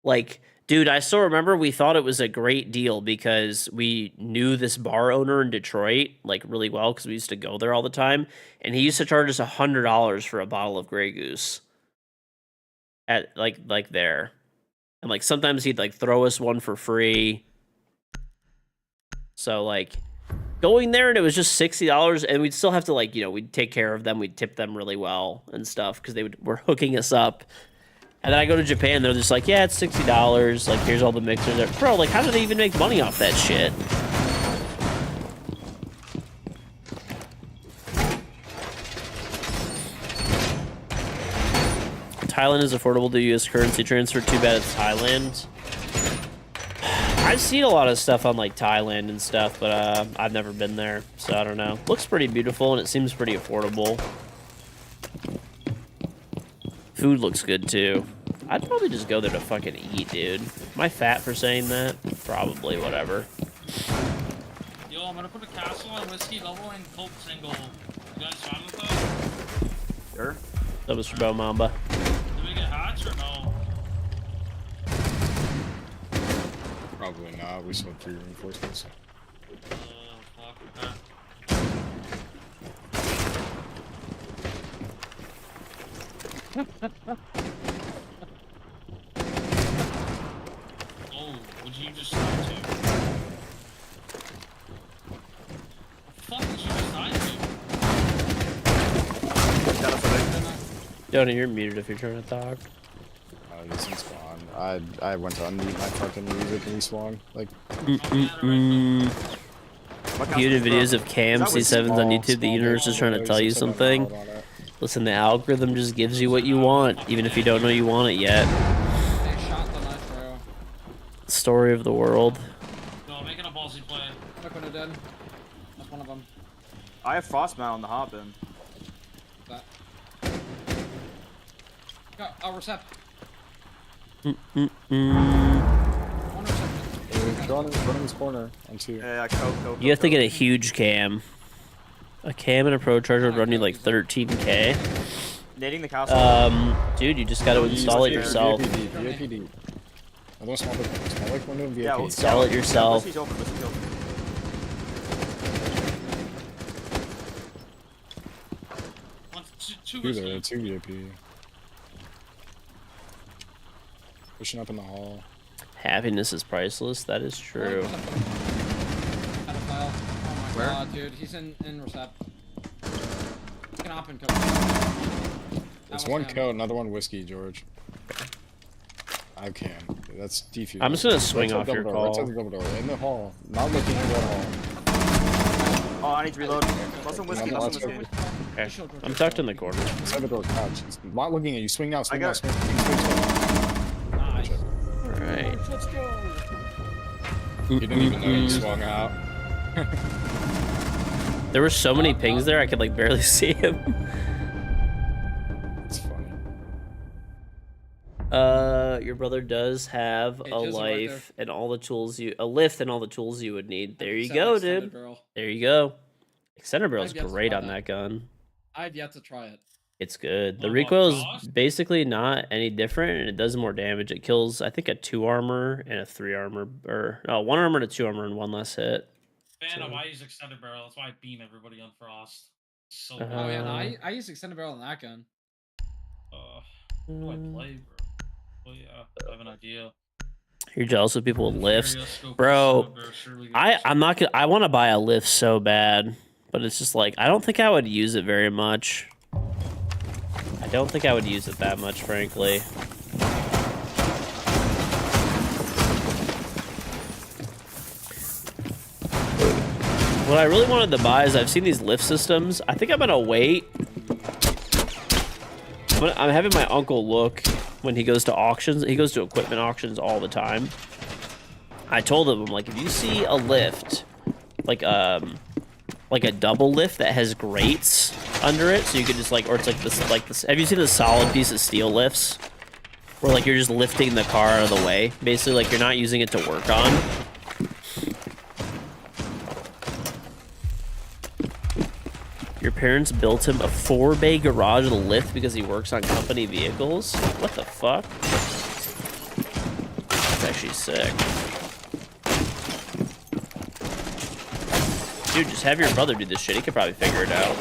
like, dude, I still remember we thought it was a great deal because we knew this bar owner in Detroit, like, really well because we used to go there all the time, and he used to charge us $100 for a bottle of Grey Goose at, like there. And, like, sometimes he'd, like, throw us one for free. So, like, going there and it was just $60, and we'd still have to, like, you know, we'd take care of them, we'd tip them really well and stuff because they were hooking us up. And then I go to Japan, they're just like, yeah, it's $60. Like, here's all the mixers. Bro, like, how do they even make money off that shit? Thailand is affordable to US currency transfer. Too bad it's Thailand. I've seen a lot of stuff on, like, Thailand and stuff, but I've never been there, so I don't know. Looks pretty beautiful, and it seems pretty affordable. Food looks good, too. I'd probably just go there to fucking eat, dude. Am I fat for saying that? Probably, whatever. Yo, I'm gonna put a castle on whiskey double and Coke single. You guys fine with that? Sure. That was for Bo Mamba. Did we get hatch or no? Probably not. We still have 3 reinforcements. Fuck, okay. Oh, would you just die to? What the fuck did you just die to? Got us a big. Donnie, you're muted if you're trying to talk. This is spawn. I went to unmute my fucking music and respawn. Like, What YouTube castle, videos bro? of Cam Is that C7s on small- YouTube. The small universe is trying to bit, tell you so I'm something. out on it. Listen, the algorithm just gives you what you want, even if you don't know you want it yet. They shot the nitro. Story of the world. No, making a ballsy play. Look what it did. That's one of them. I have Frostmount on the hop in. That. Go, recept. One recept. Go on in this corner on 2. Yeah, Coke. You have to get a huge cam. A cam and a pro charger would run you like 13k. Nading the castle. Dude, you just gotta install it yourself. VAPD. I don't small like window and Yeah, VAPD. well, Install it yourself. Whiskey's open, whiskey's open. Two 2 whiskey. there, 2 VAP. Pushing up in the hall. Happiness is priceless. That is true. Pedophile. Oh my Where? god, dude. He's in recept. He can op and coat. It's 1 coat, another 1 whiskey, George. I can. That's defuse. I'm just gonna swing Right off side your double door, call. Right side the double door. In the hall. Not looking in the hall. Oh, I need to reload. Lost some whiskey, Yeah, lost some that's whiskey. Okay. I'm tucked in the corner. Inside the door, crouch. It's not looking at you. Swing now, swing now, got swing. Swing. Nice. Alright. Let's go. He didn't even know he swung out. There were so many pings there, I could like barely see him. It's funny. Your brother does have Hey, a Jizzle right life and all the tools a lift and all the tools you would need. There you Except go, extended dude. barrel. There you go. Extender barrel's I've yet to great try on that. that gun. I've yet to try it. It's good. The What about recoil's cost? basically not any different, and it does more damage. It kills, I think, a 2 armor and a 3 armor, or no, 1 armor and a 2 armor and 1 less hit. Phantom, So- I use extended barrel. That's why I beam everybody on Frost. So Uh-huh. Oh yeah, no, I use extended barrel on that gun. Who do I play, bro? Oh yeah, I have an idea. You're jealous of people with lifts, Stereoscope bro. setup, bro. Surely I'm not gonna. I want to buy a lift so bad, but it's just like I don't think I would use it very much. I don't think I would use it that much, frankly. What I really wanted to buy is I've seen these lift systems. I think I'm gonna wait. I'm having my uncle look when he goes to auctions. He goes to equipment auctions all the time. I told him, I'm like, if you see a lift, like a double lift that has grates under it, so you could just like, or it's like this. Have you seen the solid piece of steel lifts, where like you're just lifting the car out of the way, basically, like you're not using it to work on. Your parents built him a 4-bay garage with a lift because he works on company vehicles? What the fuck? That's actually sick. Dude, just have your brother do this shit. He could probably figure it out.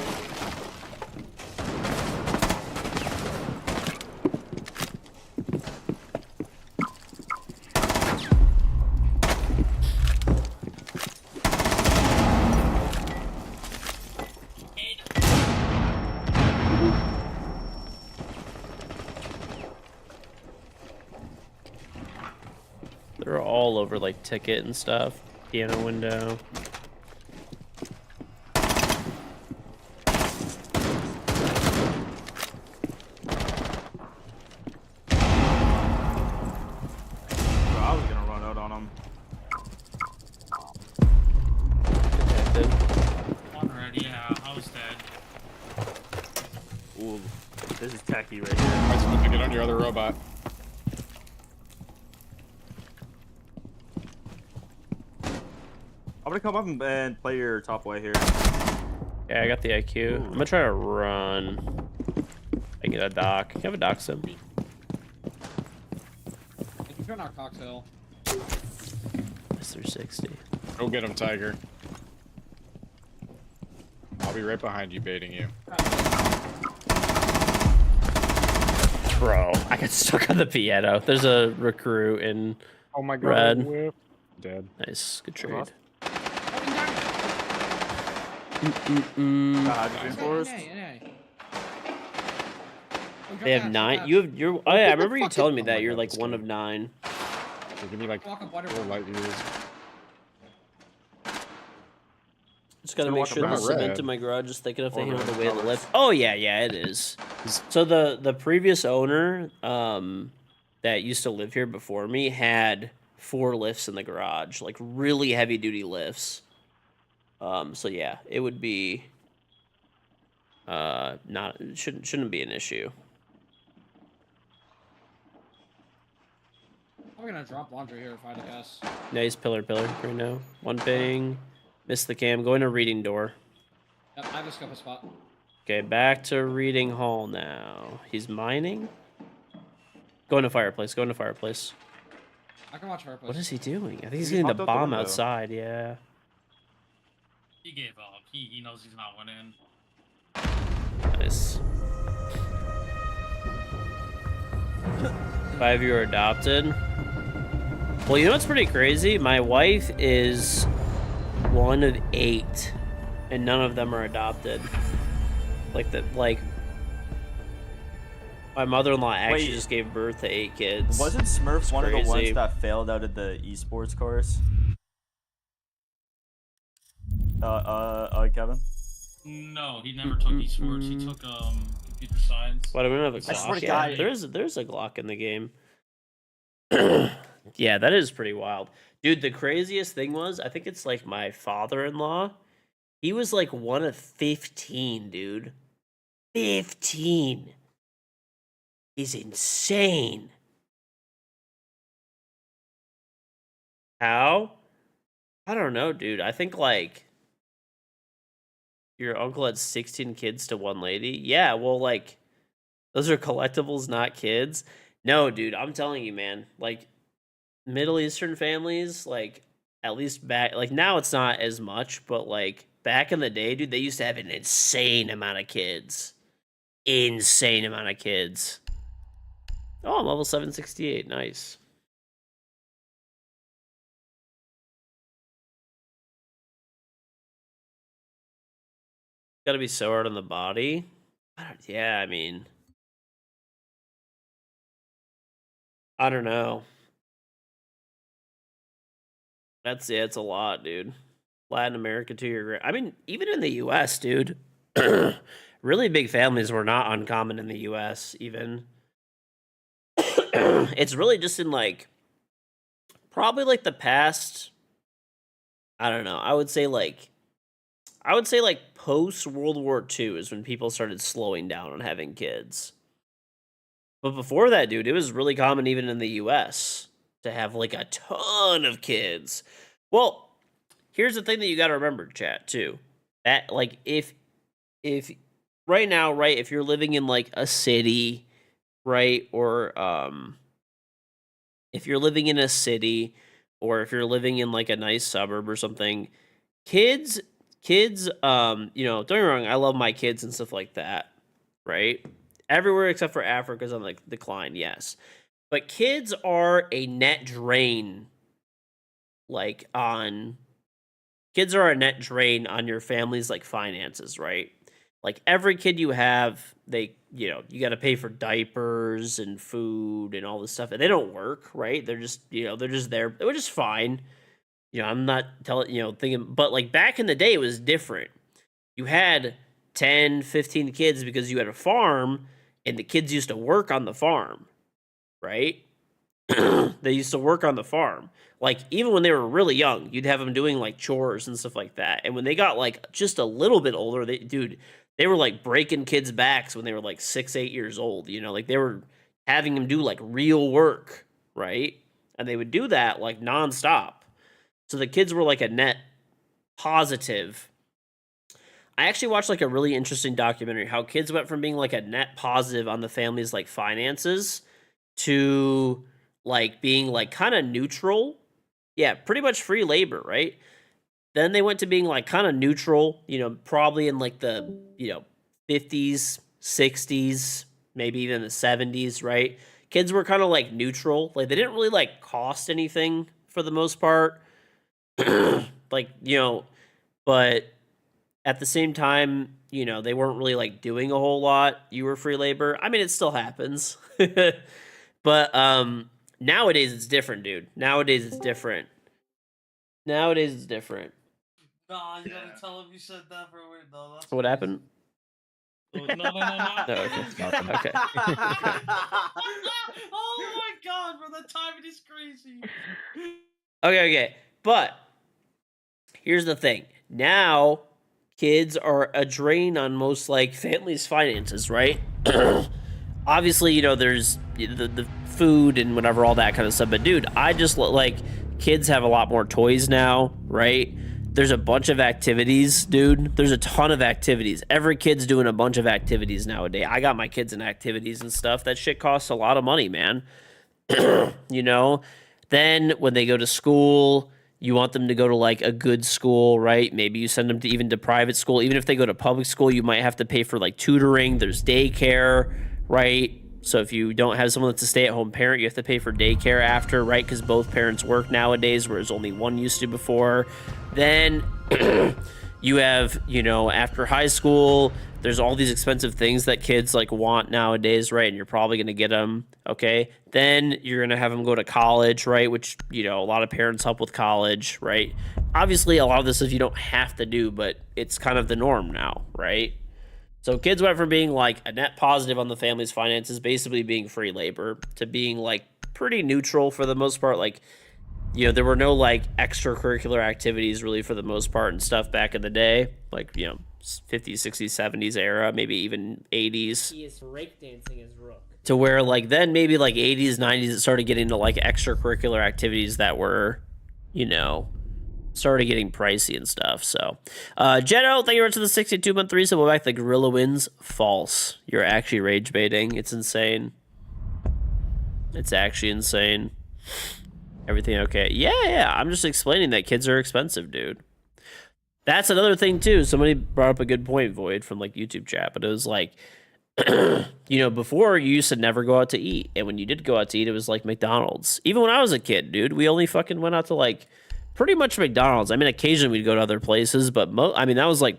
They're all over like ticket and stuff. Piano window. Bro, I was gonna run out on him. Detected. One already, yeah, I was dead. Ooh, this is tacky right here. I just want to get on your other robot. gonna come up and play your top way here. Yeah, I got the IQ. I'm gonna try to run. I get a dock. You have a dock sim. If you're not cocktail. It's 360. Go get him, Tiger. I'll be right behind you, baiting you. Bro, I got stuck on the piano. There's a recruit in Oh my god. red. Whip. Dead. Nice, good trade. Hydrogen forest. They have 9. You're. Oh yeah, I remember you telling me that you're like 1 of 9. So give me like 4 light years. Just gotta Still make walking sure the around cement red. in my garage is thick enough to Or handle the red weight of the colors. lift. Oh yeah, it is. So the previous owner, that used to live here before me had 4 lifts in the garage, like really heavy duty lifts. So yeah, it would be not shouldn't be an issue. I'm gonna drop laundry here if I had to guess. Nice pillar right now. 1 ping, missed the cam. Going to reading door. Yep, I have a scope a spot. Okay, back to reading hall now. He's mining. Going to fireplace. Going to fireplace. I can watch fireplace. What is he doing? I think he's He getting the popped out the bomb window. outside. Yeah. He gave up. He knows he's not winning. Nice. 5 of you are adopted. Well, you know what's pretty crazy? My wife is 1 of 8, and none of them are adopted. Like my mother-in-law actually Wait. just gave birth to 8 kids. Wasn't Smurf one of the crazy. ones that failed out of the esports course? Kevin? No, he never took esports. He took computer science. What, I don't have a I swear Glock. to Yeah, God. there's a Glock in the game. Yeah, that is pretty wild. Dude, the craziest thing was, I think it's like my father-in-law. He was like 1 of 15, dude. 15. He's insane. How? I don't know, dude. I think like your uncle had 16 kids to 1 lady. Yeah, well, like those are collectibles, not kids. No, dude, I'm telling you, man. Like Middle Eastern families, like at least back, like now it's not as much, but like back in the day, dude, they used to have an insane amount of kids. Insane amount of kids. Oh, I'm level 768. Nice. Gotta be so hard on the body. Yeah, I mean, I don't know. It's a lot, dude. Latin America to your, I mean, even in the U.S., dude. Really big families were not uncommon in the U.S. Even. It's really just in like, probably like the past. I don't know. I would say like post World War II is when people started slowing down on having kids. But before that, dude, it was really common even in the US to have like a ton of kids. Well, here's the thing that you got to remember, chat, too. That like if right now, right, if you're living in like a city, right, or if you're living in a city or if you're living in like a nice suburb or something, kids, don't get me wrong, I love my kids and stuff like that, right? Everywhere except for Africa's on like decline, yes. But kids are a net drain, kids are a net drain on your family's like finances, right? Like every kid you have, you got to pay for diapers and food and all this stuff, and they don't work, right? They're just, they're just there, which is fine. I'm not thinking, but like back in the day, it was different. You had 10, 15 kids because you had a farm and the kids used to work on the farm, right? They used to work on the farm. Like even when they were really young, you'd have them doing like chores and stuff like that. And when they got like just a little bit older, they were like breaking kids' backs when they were like 6, 8 years old, like they were having them do like real work, right? And they would do that like nonstop. So the kids were like a net positive. I actually watched like a really interesting documentary how kids went from being like a net positive on the family's like finances to like being like kind of neutral. Yeah, pretty much free labor, right? Then they went to being like kind of neutral, probably in like the, 50s, 60s, maybe even the 70s, right? Kids were kind of like neutral. Like they didn't really like cost anything for the most part. Like, but at the same time, they weren't really like doing a whole lot. You were free labor. I mean, it still happens. But nowadays it's different, dude. Nowadays it's different. Nowadays it's different. Nah, you gotta tell him you said that for a weird. No, that's What crazy. happened? Oh, no, not No, okay. Nothing. Okay. Oh my god, bro, the timing is crazy. Okay. But here's the thing. Now kids are a drain on most like families' finances, right? Obviously, there's the food and whatever, all that kind of stuff. But dude, I just like kids have a lot more toys now, right? There's a bunch of activities, dude. There's a ton of activities. Every kid's doing a bunch of activities nowadays. I got my kids in activities and stuff. That shit costs a lot of money, man. Then when they go to school, you want them to go to like a good school, right? Maybe you send them to private school. Even if they go to public school, you might have to pay for like tutoring. There's daycare, right? So if you don't have someone that's a stay-at-home parent, you have to pay for daycare after, right? Because both parents work nowadays, whereas only one used to before. Then you have, after high school, there's all these expensive things that kids like want nowadays, right? And you're probably going to get them, okay? Then you're going to have them go to college, right? Which, a lot of parents help with college, right? Obviously, a lot of this stuff you don't have to do, but it's kind of the norm now, right? So kids went from being like a net positive on the family's finances, basically being free labor, to being like pretty neutral for the most part. Like, there were no like extracurricular activities really for the most part and stuff back in the day, like, 50s, 60s, 70s era, maybe even 80s. He is breakdancing as Rook. To where like then maybe like 80s, 90s, it started getting to like extracurricular activities that were, started getting pricey and stuff. So, Jeno, thank you very much for the 62-month resub. We'll back. The gorilla wins. False. You're actually rage baiting. It's insane. It's actually insane. Everything okay? Yeah. I'm just explaining that kids are expensive, dude. That's another thing too. Somebody brought up a good point, Void, from like YouTube chat, but it was like, before you used to never go out to eat, and when you did go out to eat, it was like McDonald's. Even when I was a kid, dude, we only fucking went out to like pretty much McDonald's. I mean, occasionally we'd go to other places, but that was like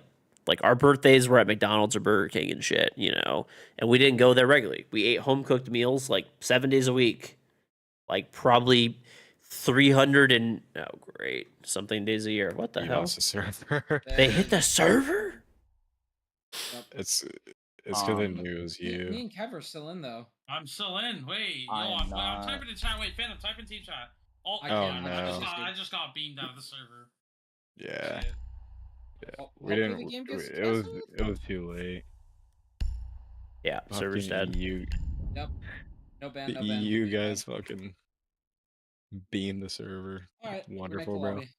our birthdays were at McDonald's or Burger King and shit, and we didn't go there regularly. We ate home cooked meals like 7 days a week, like probably 300 and great something days a year. What the You hell? lost the server. They hit the server? It's because they knew it was Me you. and Kev are still in though. I'm still in. Wait, I'm I'm not. typing in chat. Wait, Phantom, type in team chat. Oh, I can't. I no. just got beamed out of the server. Yeah. Shit. We Hopefully didn't. the game gets It was too late. Yeah, server's dead. You Yep. No ban. the No ban. EU no ban. guys fucking beam the server. All right. we'll make Wonderful, the bro. lobby.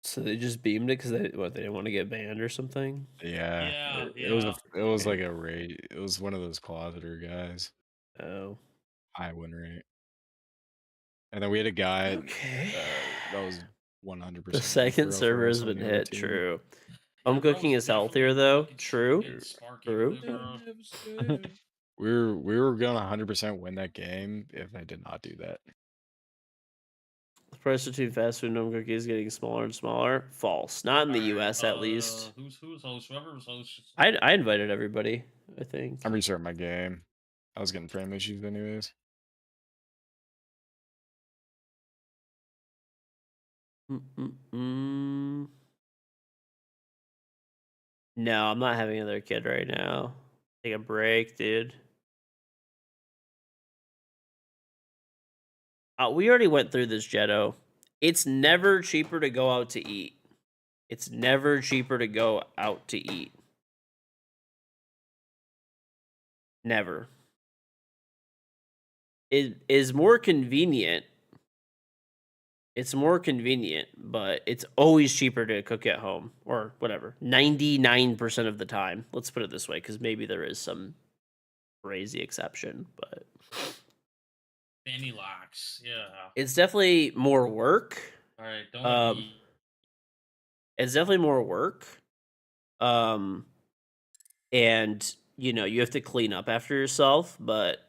So they just beamed it because they didn't want to get banned or something. Yeah. Yeah, It was like a rate. It was one of those closeter guys. Oh, High win rate. And then we had a guy okay. that was 100%. The second server has been hit. True. Home cooking is healthier though. True. True. We were gonna 100% win that game if they did not do that. The price between fast food and home cooking is getting smaller and smaller. False. Not in the U.S. at least. Who's host? Whoever was host. I invited everybody. I think. I'm restarting my game. I was getting frame issues anyways. No, I'm not having another kid right now. Take a break, dude. We already went through this, Jetto. It's never cheaper to go out to eat. It's never cheaper to go out to eat. Never. It is more convenient. It's more convenient, but it's always cheaper to cook at home or whatever. 99% of the time. Let's put it this way, because maybe there is some crazy exception, but Fanny locks. Yeah. it's definitely more work. All right. Don't. It's definitely more work. And you know, you have to clean up after yourself, but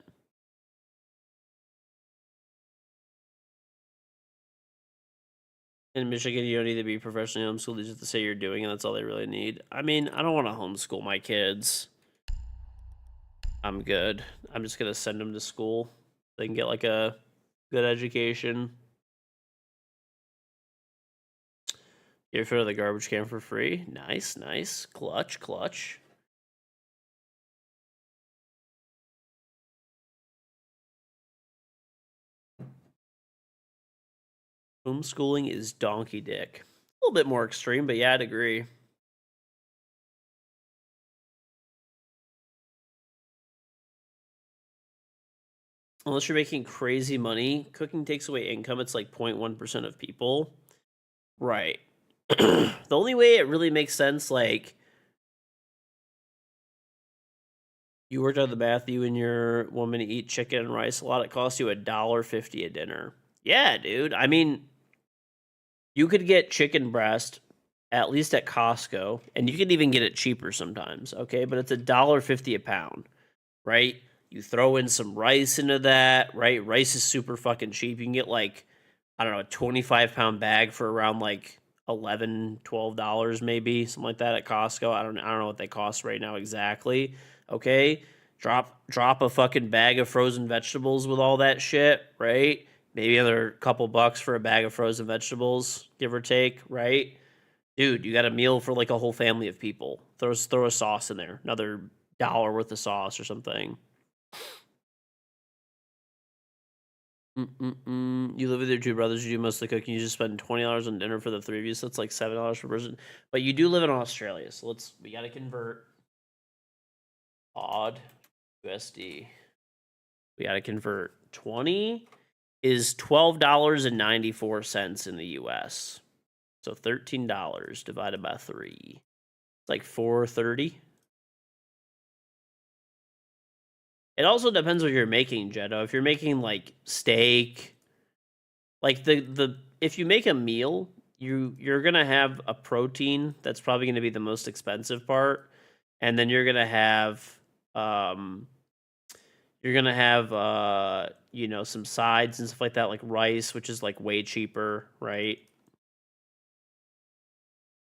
in Michigan, you don't need to be professionally homeschooled. You just have to say you're doing it. That's all they really need. I mean, I don't want to homeschool my kids. I'm good. I'm just going to send them to school. They can get like a good education. You ever fill the garbage can for free? Nice, nice. Clutch, clutch. Homeschooling is donkey dick. A little bit more extreme, but yeah, I'd agree. Unless you're making crazy money, cooking takes away income. It's like 0.1% of people. Right. The only way it really makes sense, like, you worked out the math, you and your woman eat chicken and rice a lot. It costs you $1.50 a dinner. Yeah, dude. I mean, you could get chicken breast at least at Costco, and you can even get it cheaper sometimes, okay? But it's $1.50 a pound, right? You throw in some rice into that, right? Rice is super fucking cheap. You can get like, I don't know, a 25-pound bag for around like $11, $12 maybe, something like that at Costco. I don't know what they cost right now exactly. Okay? Drop a fucking bag of frozen vegetables with all that shit, right? Maybe another couple bucks for a bag of frozen vegetables, give or take, right? Dude, you got a meal for like a whole family of people. Throw a sauce in there. Another $1 worth of sauce or something. You live with your two brothers. You do most of the cooking. You just spend $20 on dinner for the three of you. So that's like $7 per person. But you do live in Australia, so we got to convert odd USD. We got to convert 20 is $12.94 in the US. So $13 divided by 3. It's like $4.30. It also depends what you're making, Jetto. If you're making like steak, like if you make a meal, you're gonna have a protein that's probably gonna be the most expensive part, and then you're gonna have you know, some sides and stuff like that, like rice, which is like way cheaper, right?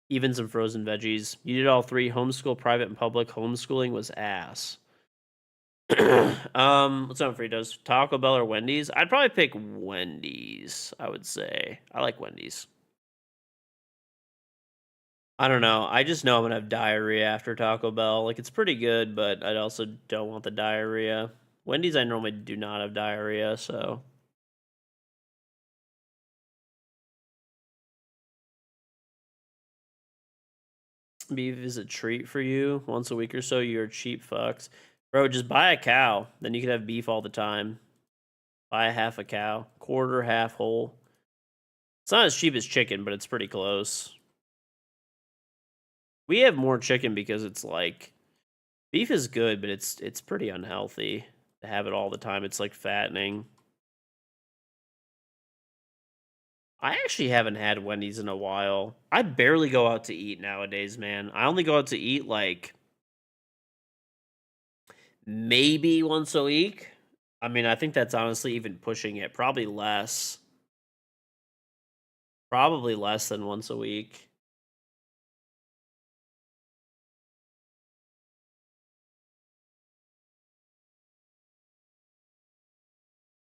Even some frozen veggies. You did all three: homeschool, private, and public. Homeschooling was ass. What's on Fritos? Taco Bell or Wendy's? I'd probably pick Wendy's, I would say. I like Wendy's. I don't know. I just know I'm gonna have diarrhea after Taco Bell. Like, it's pretty good, but I also don't want the diarrhea. Wendy's, I normally do not have diarrhea, so. Beef is a treat for you. Once a week or so, you're cheap fucks. Bro, just buy a cow. Then you can have beef all the time. Buy a half a cow. Quarter, half, whole. It's not as cheap as chicken, but it's pretty close. We have more chicken because it's like... Beef is good, but it's pretty unhealthy to have it all the time. It's like fattening. I actually haven't had Wendy's in a while. I barely go out to eat nowadays, man. I only go out to eat like... maybe once a week. I mean, I think that's honestly even pushing it. Probably less. Probably less than once a week.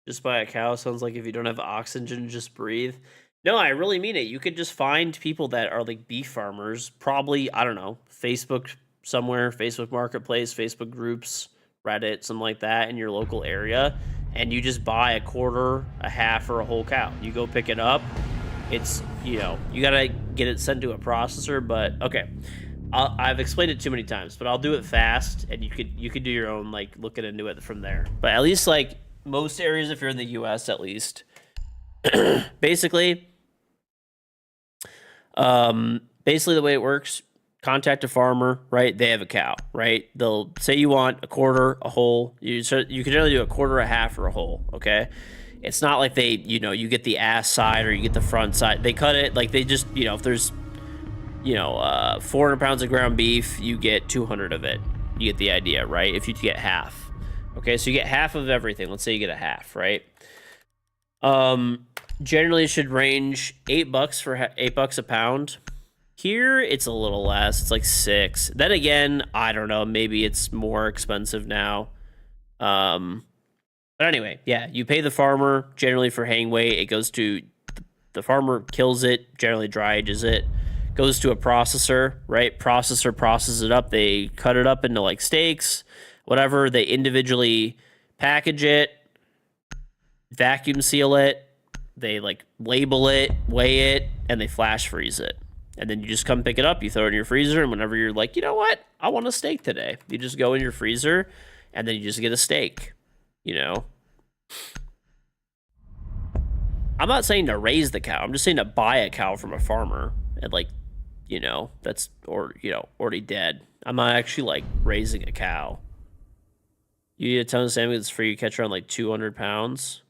Just buy a cow. Sounds like if you don't have oxygen, just breathe. No, I really mean it. You could just find people that are like beef farmers. Probably, I don't know, Facebook somewhere, Facebook Marketplace, Facebook groups, Reddit, something like that in your local area. And you just buy a quarter, a half, or a whole cow. You go pick it up. It's, you know, you got to get it sent to a processor. But, okay. I've explained it too many times, but I'll do it fast. And you could do your own, like, looking into it from there. But at least, like, most areas, if you're in the U.S. at least, basically, Basically, the way it works, contact a farmer, right? They have a cow, right? They'll say you want a quarter, a whole. You can generally do a quarter, a half, or a whole. Okay, it's not like they, you get the ass side or you get the front side. They cut it like they just, if there's, 400 pounds of ground beef, you get 200 of it. You get the idea, right? If you get half. Okay, so you get half of everything. Let's say you get a half, right? Generally it should range $8 for $8 a pound. Here it's a little less. It's like $6. Then again, I don't know. Maybe it's more expensive now. But anyway, yeah, you pay the farmer generally for hang weight. It goes to the farmer, kills it, generally dry ages it, goes to a processor, right? Processor processes it up. They cut it up into like steaks, whatever. They individually package it, vacuum seal it. They like label it, weigh it, and they flash freeze it. And then you just come pick it up, you throw it in your freezer, and whenever you're like, you know what? I want a steak today. You just go in your freezer, and then you just get a steak, I'm not saying to raise the cow. I'm just saying to buy a cow from a farmer and that's already dead. I'm not actually like raising a cow. You eat a ton of salmon, it's free. You catch around like 200 pounds.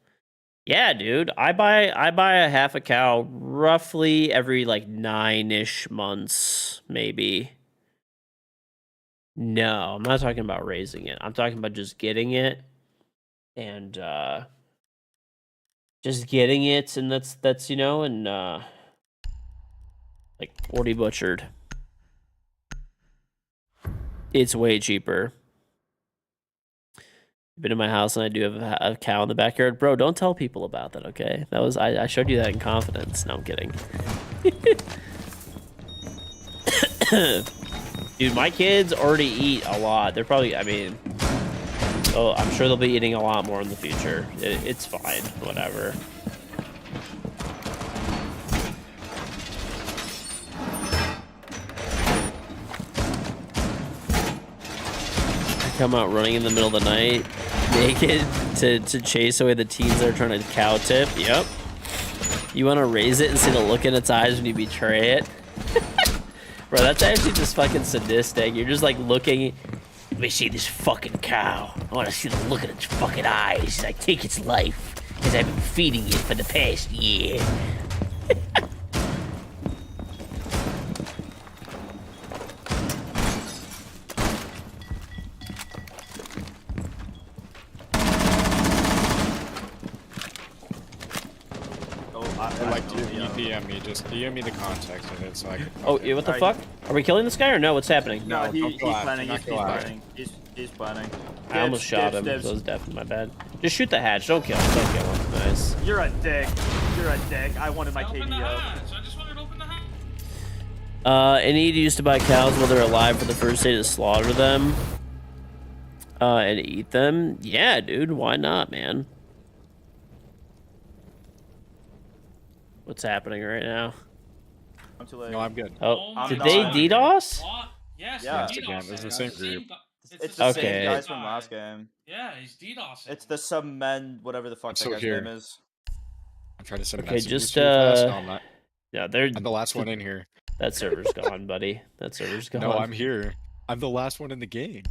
Yeah, dude. I buy a half a cow roughly every like 9-ish months, maybe. No, I'm not talking about raising it. I'm talking about just getting it and and that's like 40 butchered. It's way cheaper. Been in my house and I do have a cow in the backyard. Bro, don't tell people about that, okay? That was I showed you that in confidence. No, I'm kidding. Dude, my kids already eat a lot. They're probably, I'm sure they'll be eating a lot more in the future. It's fine, whatever. Come out running in the middle of the night naked to chase away the teens that are trying to cow tip. Yep. You want to raise it and see the look in its eyes when you betray it? Bro, that's actually just fucking sadistic. You're just like looking. Let me see this fucking cow. I want to see the look in its fucking eyes. I take its life as I've been feeding it for the past year. DM me, just DM me the context of it so I can. Oh, yeah, what the fuck? Are we killing this guy or no? What's happening? No, he's don't go out. planning. Do He's not go out. planning. He's planning. I almost shot him, so it was definitely my bad. Just shoot the hatch. Don't kill him. Don't kill him. Nice. You're a dick. You're a dick. I wanted my Open the KDO. hatch. I just wanted to open the hatch. Any used to buy cows while they're alive for the first day to slaughter them and eat them. Yeah, dude. Why not, man? What's happening right now? I'm too late. No, I'm good. Oh, my did God. they DDoS? What? Yes, Yeah. he's Again, DDoSing. it's the same group. It's the Okay. same guys from last game. Yeah, he's DDoSing. It's the sub-men, whatever the fuck that So guy's here. name is. I'm trying to send a Okay, message just to you fast. No, I'm not. Yeah, I'm the last one in here. that server's gone, buddy. That server's gone. No, I'm here. I'm the last one in the game.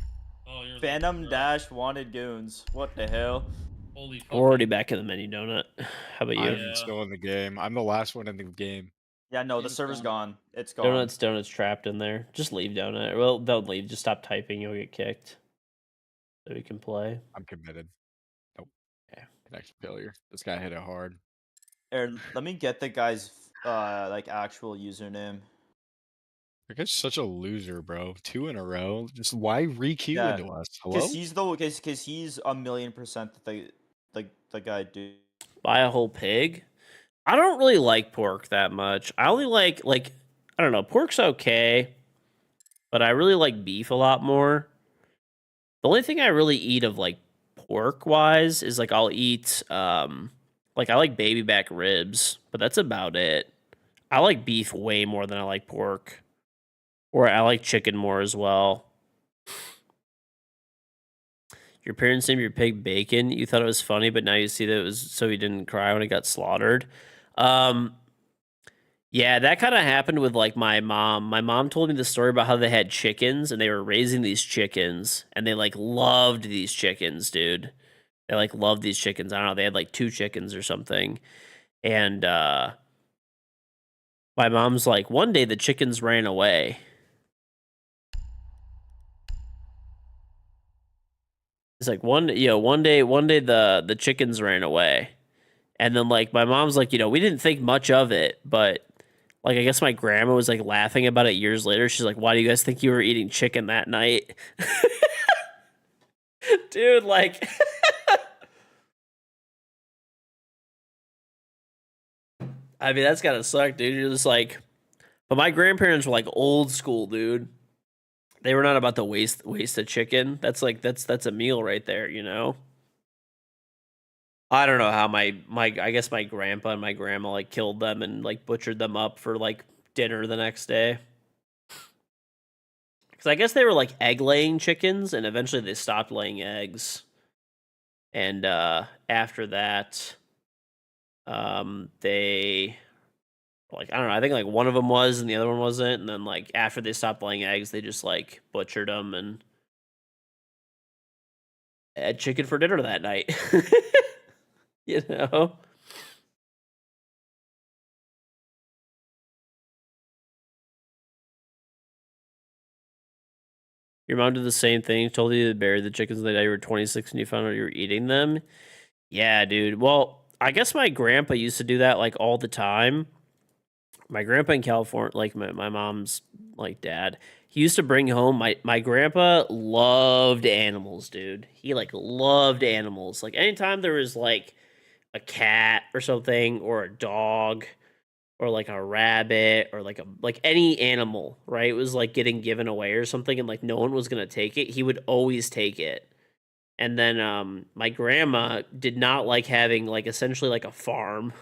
Oh, you're Phantom the- Dash wanted goons. What the hell? Holy fuck. We're already back in the menu donut. How about you? I'm still in the game. I'm the last one in the game. Yeah, no, the It's server's gone. gone. It's gone. Donut's trapped in there. Just leave Donut. Well, don't leave. Just stop typing. You'll get kicked. So we can play. I'm committed. Nope. Okay. Connection failure. This guy hit it hard. Aaron, let me get the guy's like actual username. That guy's such a loser, bro. 2 in a row. Just why re-queue Yeah, into us? Hello? Because he's because he's 1,000,000% the guy dude. Buy a whole pig. I don't really like pork that much. I only like I don't know. Pork's okay, but I really like beef a lot more. The only thing I really eat of like pork wise is like I'll eat like I like baby back ribs, but that's about it. I like beef way more than I like pork. Or I like chicken more as well. Your parents named your pig Bacon. You thought it was funny, but now you see that it was so he didn't cry when it got slaughtered. Yeah, Yeah, that kind of happened with like my mom. My mom told me the story about how they had chickens and they were raising these chickens and they like loved these chickens, dude. They like loved these chickens. I don't know, they had like 2 chickens or something. And my mom's like, one day the chickens ran away. It's like one day the chickens ran away. And then like my mom's like, we didn't think much of it, but like I guess my grandma was like laughing about it years later. She's like, "Why do you guys think you were eating chicken that night?" Dude, like I mean, that's gotta suck, dude. You're just like, but my grandparents were like old school, dude. They were not about to waste a chicken. That's like that's a meal right there, you know. I don't know how my I guess my grandpa and my grandma like killed them and like butchered them up for like dinner the next day. Because I guess they were like egg laying chickens, and eventually they stopped laying eggs. And after that, they like I don't know. I think like one of them was, and the other one wasn't. And then like after they stopped laying eggs, they just like butchered them and had chicken for dinner that night. You know. Your mom did the same thing. Told you to bury the chickens the day you were 26 and you found out you were eating them. Yeah, dude. Well, I guess my grandpa used to do that like all the time. My grandpa in California, like my mom's like dad, he used to bring home my grandpa loved animals, dude. He like loved animals. Like anytime there was like a cat or something or a dog or like a rabbit or like any animal, right? It was like getting given away or something and like no one was going to take it. He would always take it. And then my grandma did not like having like essentially like a farm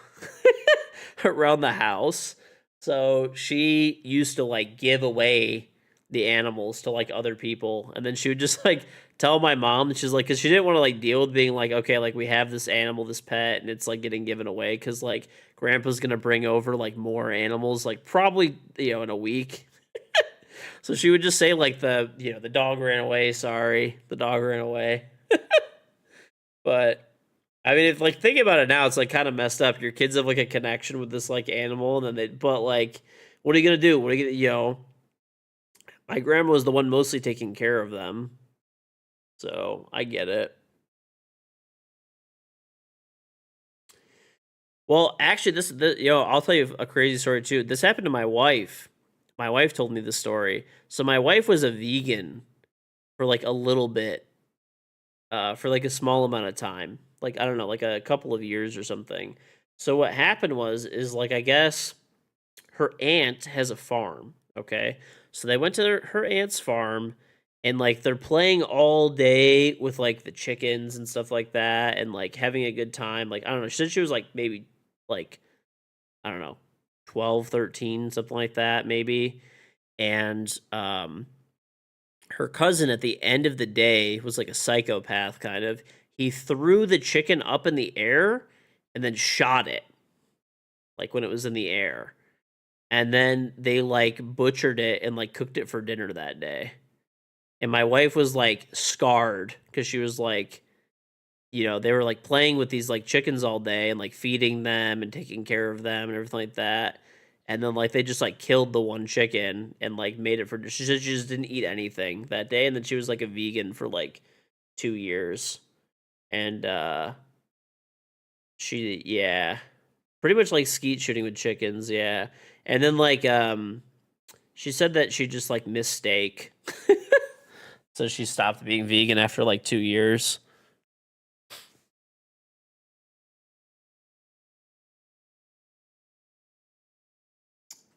around the house. So she used to like give away the animals to like other people. And then she would just like tell my mom, she's like, because she didn't want to like deal with being like, okay, like we have this animal, this pet, and it's like getting given away because like grandpa's gonna bring over like more animals, like probably in a week. So she would just say like the dog ran away, sorry, the dog ran away. But I mean, if like thinking about it now, it's like kind of messed up. Your kids have like a connection with this like animal, and then but like, what are you gonna do? What are you gonna, my grandma was the one mostly taking care of them, so I get it. Well, actually, this I'll tell you a crazy story too. This happened to my wife. My wife told me this story. So my wife was a vegan for like a little bit, for like a small amount of time, like I don't know, like a couple of years or something. So what happened is like I guess her aunt has a farm. Okay, so they went to her aunt's farm, and like they're playing all day with like the chickens and stuff like that, and like having a good time. Like I don't know, she said she was like maybe like I don't know 12, 13, something like that maybe. And her cousin at the end of the day was like a psychopath kind of. He threw the chicken up in the air and then shot it like when it was in the air. And then they like butchered it and like cooked it for dinner that day. And my wife was like scarred because she was like, they were like playing with these like chickens all day and like feeding them and taking care of them and everything like that. And then like they just like killed the one chicken and like made it for she just didn't eat anything that day. And then she was like a vegan for like 2 years. And she pretty much like skeet shooting with chickens, yeah. And then like she said that she just like missed steak. So she stopped being vegan after like 2 years.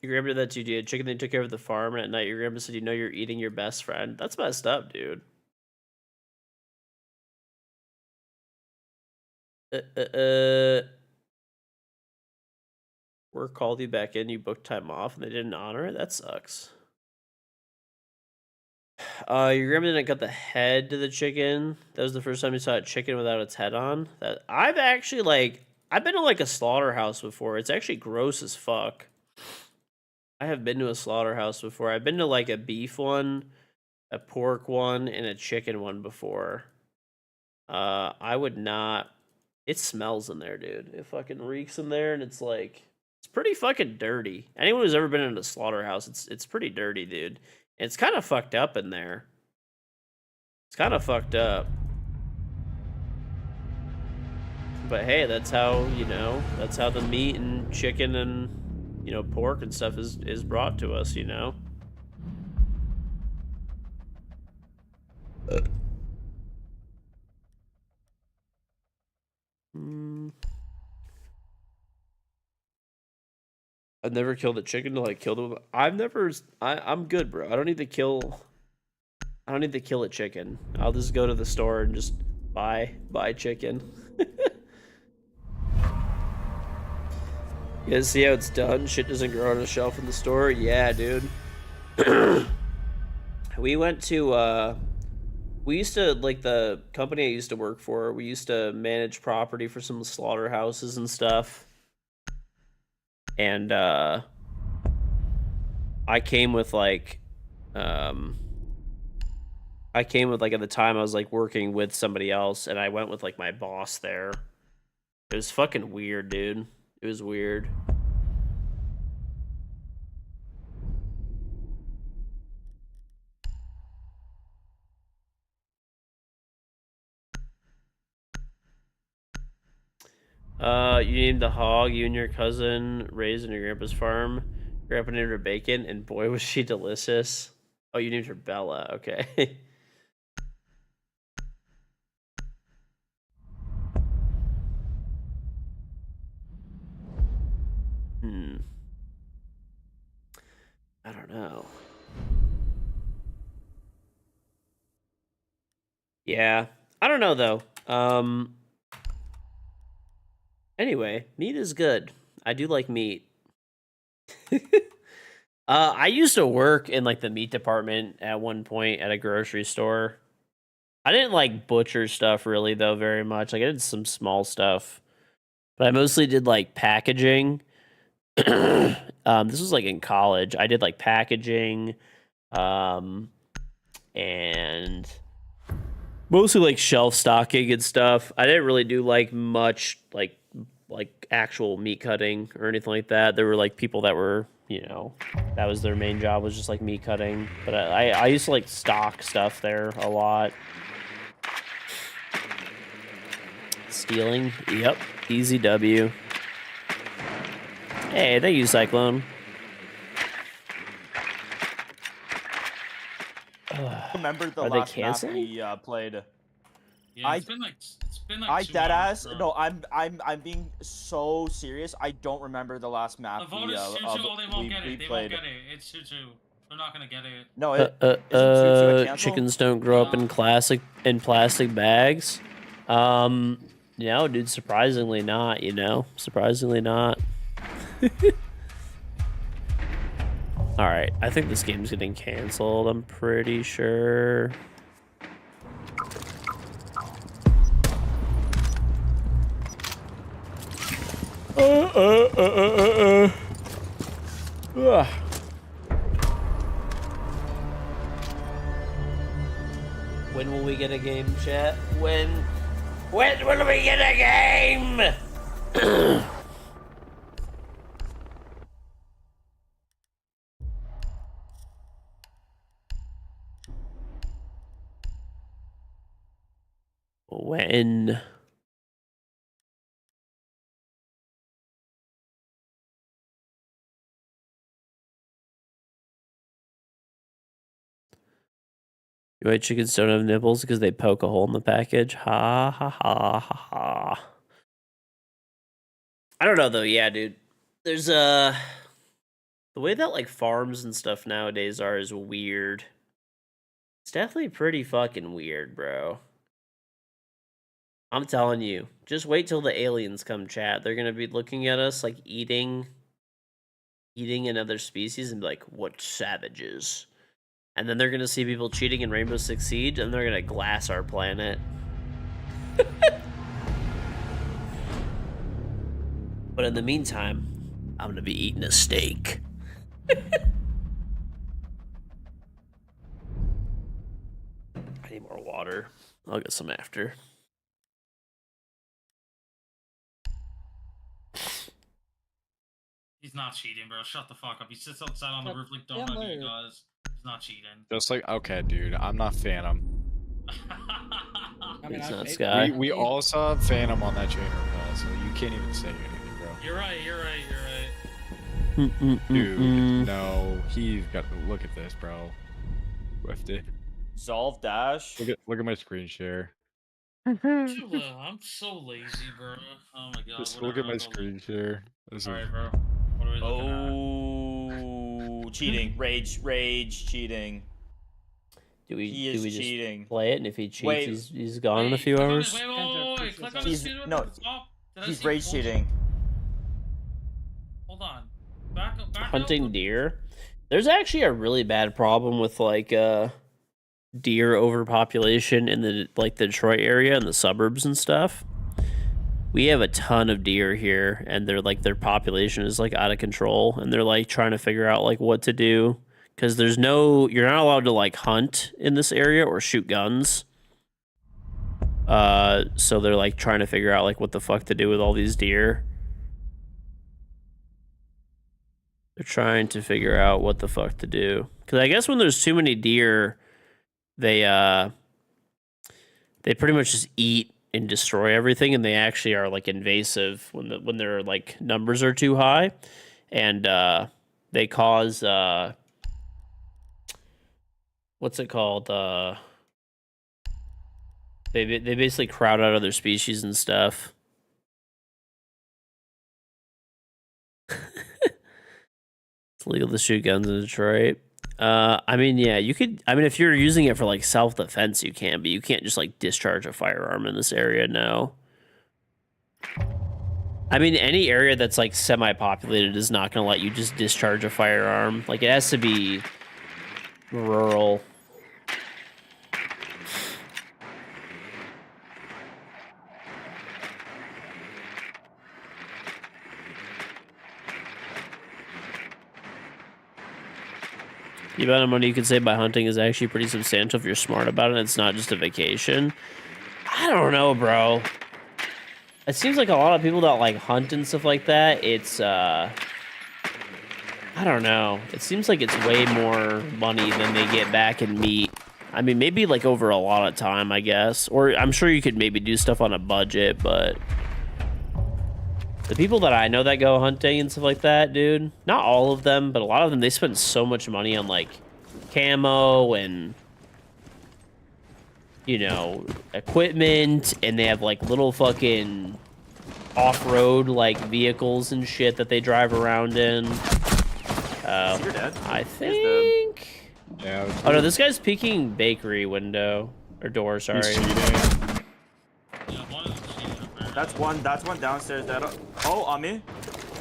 Your grandma did that too, dude. Chicken, they took care of the farm, and at night your grandma said, you're eating your best friend. That's messed up, dude. Work called you back in, you booked time off, and they didn't honor it? That sucks. Your grandma didn't cut the head to the chicken. That was the first time you saw a chicken without its head on. That I've actually I've been to like a slaughterhouse before. It's actually gross as fuck. I have been to a slaughterhouse before. I've been to like a beef one, a pork one, and a chicken one before. I would not. It smells in there, dude. It fucking reeks in there, and it's like it's pretty fucking dirty. Anyone who's ever been in a slaughterhouse, it's pretty dirty, dude. And it's kind of fucked up in there. It's kind of fucked up. But hey, that's how, you know, that's how the meat and chicken and, you know, pork and stuff is brought to us, you know. I've never killed a chicken till I killed them. I'm good, bro. I don't need to kill a chicken. I'll just go to the store and just buy chicken. You guys see how it's done? Shit doesn't grow on a shelf in the store? Yeah, dude. We went to, we used to, like, the company I used to work for, we used to manage property for some slaughterhouses and stuff. And, I came with, like, at the time I was, like, working with somebody else, and I went with, like, my boss there. It was fucking weird, dude. It was weird. You named the hog you and your cousin raised in your grandpa's farm. Grandpa named her Bacon, and boy was she delicious. Oh, you named her Bella, okay. I don't know. Yeah. I don't know, though. Anyway, meat is good. I do like meat. I used to work in, like, the meat department at one point at a grocery store. I didn't like butcher stuff, really, though, very much. Like, I did some small stuff. But I mostly did, like, packaging. This was, like, in college. I did, like, packaging, and mostly, like, shelf stocking and stuff. I didn't really do, like, much, like actual meat cutting or anything like that. There were, like, people that were, you know, that was their main job, was just, like, meat cutting. But I used to, like, stock stuff there a lot. Stealing? Yep. Easy W. Hey, thank you, Cyclone. Remember the Are they last map canceling? we played? Yeah, it's been like 2 dead hours, ass. bro. No, I'm being so serious. I don't remember the last map The vote is 2-2. Oh, they won't get it. They won't get it. It's 2-2. They're not gonna get it. No, isn't 2-2 a cancel? Chickens don't grow up in plastic bags. No, dude, surprisingly not, you know? Surprisingly not. Alright, I think this game's getting canceled, I'm pretty sure. When will we get a game, chat? When will we get a game? When? White chickens don't have nipples because they poke a hole in the package. Ha ha ha ha ha. I don't know though. Yeah, dude. There's the way that like farms and stuff nowadays are is weird. It's definitely pretty fucking weird, bro. I'm telling you. Just wait till the aliens come, chat. They're gonna be looking at us like eating another species and be like, what savages? And then they're gonna see people cheating in Rainbow Six Siege, and they're gonna glass our planet. But in the meantime, I'm gonna be eating a steak. I need more water. I'll get some after. He's not cheating, bro. Shut the fuck up. He sits outside on the roof like Yeah, Donut he later. does. He's not cheating. Just like, okay, dude, I'm not Phantom. I mean, He's I not paid Sky. We all saw Phantom on that chain room, so you can't even say anything, bro. You're right. Dude, no, he's got. Look at this, bro. Whiffed it. Zolve dash. Look at my screen share. Chill out. I'm so lazy, bro. Oh my god. Just look at my screen share. Alright, bro. What are we looking Oh, cheating. Rage, cheating. Do we He is just cheating. play it? And if he cheats, Wait. he's gone in a few hours. Wait. Click on the He's screen no. at the top. Did I He's see rage bullshit? cheating. Hold on. Back up. Hunting deer. There's actually a really bad problem with like deer overpopulation in the like the Detroit area and the suburbs and stuff. We have a ton of deer here, and they're like their population is like out of control, and they're like trying to figure out like what to do because you're not allowed to like hunt in this area or shoot guns. So they're like trying to figure out like what the fuck to do with all these deer. They're trying to figure out what the fuck to do. Because I guess when there's too many deer, they pretty much just eat and destroy everything, and they actually are like invasive when their like numbers are too high, and they cause what's it called? They basically crowd out other species and stuff. It's legal to shoot guns in Detroit. I mean, yeah, you could. I mean, if you're using it for like self-defense, you can, but you can't just like discharge a firearm in this area. No. I mean, any area that's like semi-populated is not going to let you just discharge a firearm. Like, it has to be rural. The amount of money you can save by hunting is actually pretty substantial if you're smart about it. It's not just a vacation. I don't know, bro. It seems like a lot of people that like hunt and stuff like that, it's I don't know. It seems like it's way more money than they get back in meat. I mean, maybe like over a lot of time, I guess. Or I'm sure you could maybe do stuff on a budget, but the people that I know that go hunting and stuff like that, dude, not all of them, but a lot of them, they spend so much money on, like, camo and, you know, equipment, and they have, like, little fucking off-road, like, vehicles and shit that they drive around in. You're dead. I think... Yeah. Oh, no, this guy's peeking bakery window. Or door, sorry. He's cheating. Yeah, one of them cheating up there. That's one downstairs. Oh, on me.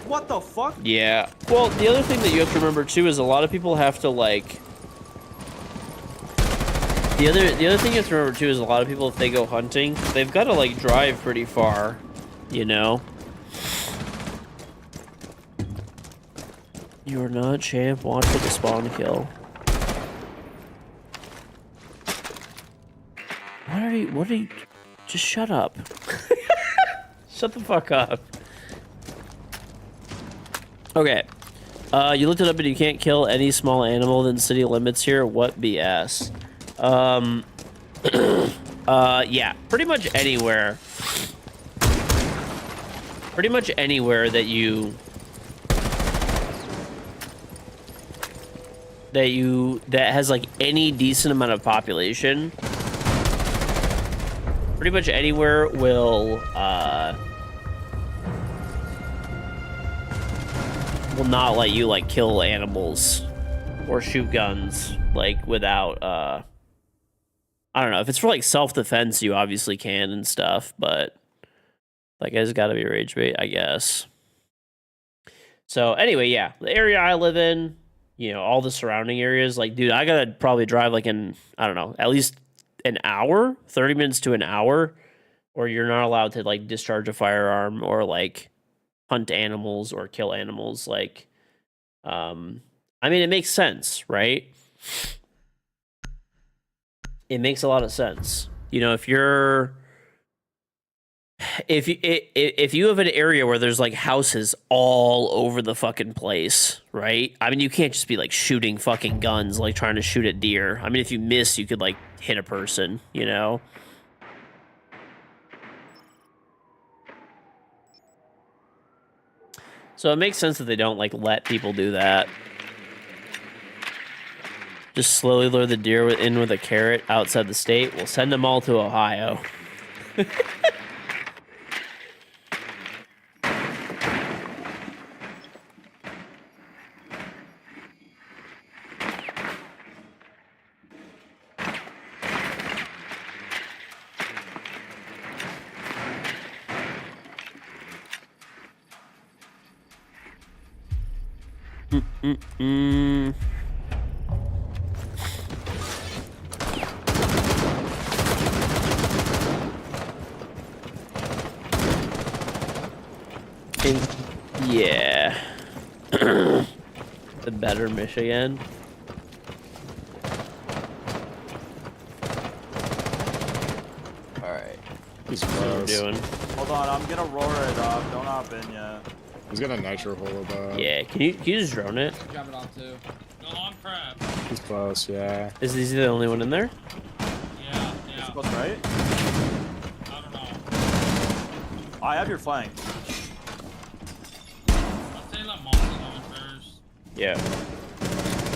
What the fuck? Yeah. Well, the other thing that you have to remember too is a lot of people have to like. The other thing you have to remember too is a lot of people, if they go hunting, they've got to like drive pretty far, you know. You are not champ. Watch for the spawn kill. What are you? Just shut up. Shut the fuck up. Okay. You looked it up and you can't kill any small animal within city limits here. What BS? Yeah, pretty much anywhere. Pretty much anywhere that that has like any decent amount of population. Pretty much anywhere will not let you like kill animals or shoot guns like without I don't know, if it's for like self-defense you obviously can and stuff, but that guy's got to be rage bait, I guess. So anyway, yeah, the area I live in, you know, all the surrounding areas, like, dude, I gotta probably drive like I don't know, at least an hour, 30 minutes to an hour, or you're not allowed to like discharge a firearm or like hunt animals or kill animals. Like, I mean, it makes sense, right? It makes a lot of sense. You know, if you have an area where there's like houses all over the fucking place, right? I mean, you can't just be like shooting fucking guns, like trying to shoot at deer. I mean, if you miss, you could like hit a person, you know? So it makes sense that they don't like let people do that. Just slowly lure the deer in with a carrot outside the state. We'll send them all to Ohio. Yeah. The better Michigan. Alright. He's What are we close. doing? Hold on, I'm gonna roar it up. Don't hop in yet. He's got a nitro hole above. Yeah, can you just drone it? Jab it off too. Go on, crab. He's close, yeah. Is he the only one in there? Yeah, It's yeah. close, right? I don't know. I have your flank. I'll say that monster on first. Yeah.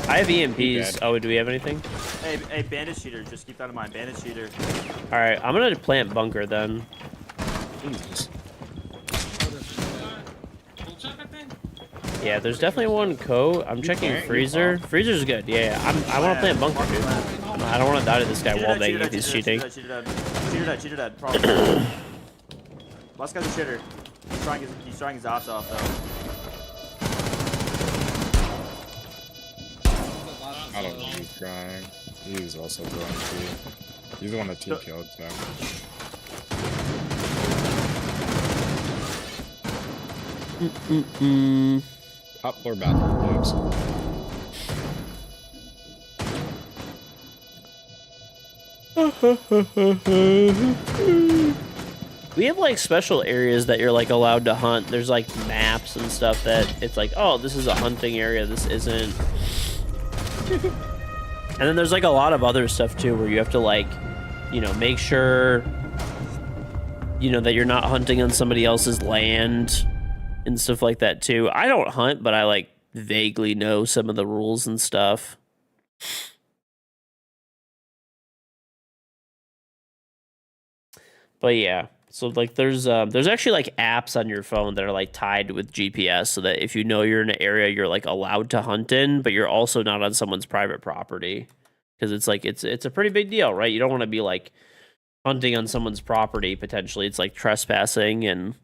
I have EMPs. dead. Oh, do we have anything? Hey, bandit cheater. Just keep that in mind. Bandit cheater. All right, I'm gonna plant bunker then. Jesus. Full check, I think. Yeah, there's definitely one co. I'm checking plant? You freezer. pump? Freezer's good. Yeah, I want to plant bunker, dude. I don't want to die to this guy wall banging if he's cheating. Cheater dead. Probably. Last guy's a shitter. He's trying his ass off though. I don't know if he's crying. He was also throwing too. He's the one that team killed, so. Top floor bathroom, James. We have like special areas that you're like allowed to hunt. There's like maps and stuff that it's like, oh, this is a hunting area. This isn't. And then there's like a lot of other stuff too where you have to like, you know, make sure, you know, that you're not hunting on somebody else's land and stuff like that too. I don't hunt, but I like vaguely know some of the rules and stuff. But yeah, so like there's actually like apps on your phone that are like tied with GPS so that if you know you're in an area you're like allowed to hunt in, but you're also not on someone's private property. Because it's like it's a pretty big deal, right? You don't want to be like hunting on someone's property potentially. It's like trespassing, and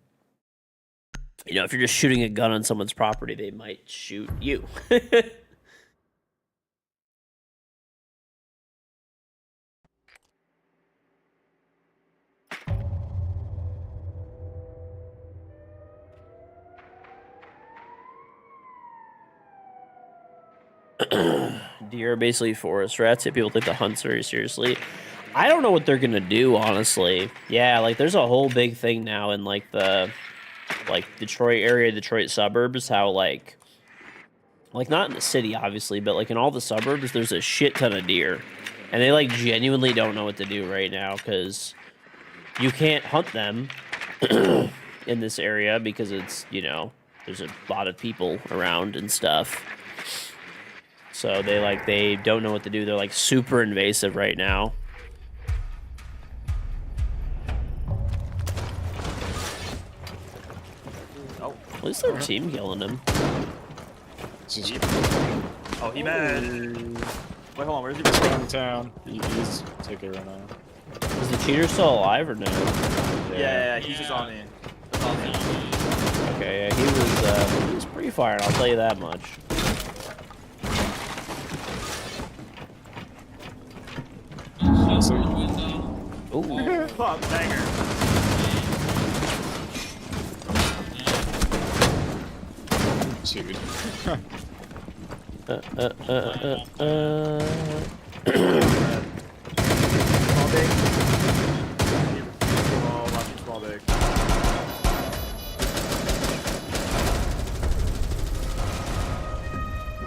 you know, if you're just shooting a gun on someone's property, they might shoot you. Deer are basically forest rats. If people take the hunts very seriously, I don't know what they're gonna do, honestly. Yeah, like there's a whole big thing now in like the Detroit area, Detroit suburbs. How like not in the city, obviously, but like in all the suburbs, there's a shit ton of deer, and they like genuinely don't know what to do right now because you can't hunt them in this area because it's, you know, there's a lot of people around and stuff. So they don't know what to do. They're like super invasive right now. Oh, At least their team killing him. It's just oh, he mad. Wait, hold on. Where's he? downtown. He's ticket right now. Is the cheater still alive or no? Yeah, he's just on me. That's on me. Okay, yeah, he was pretty fired. I'll tell you that much. Ooh. Fuck, banger. Dude. Small big. Small, watching small big.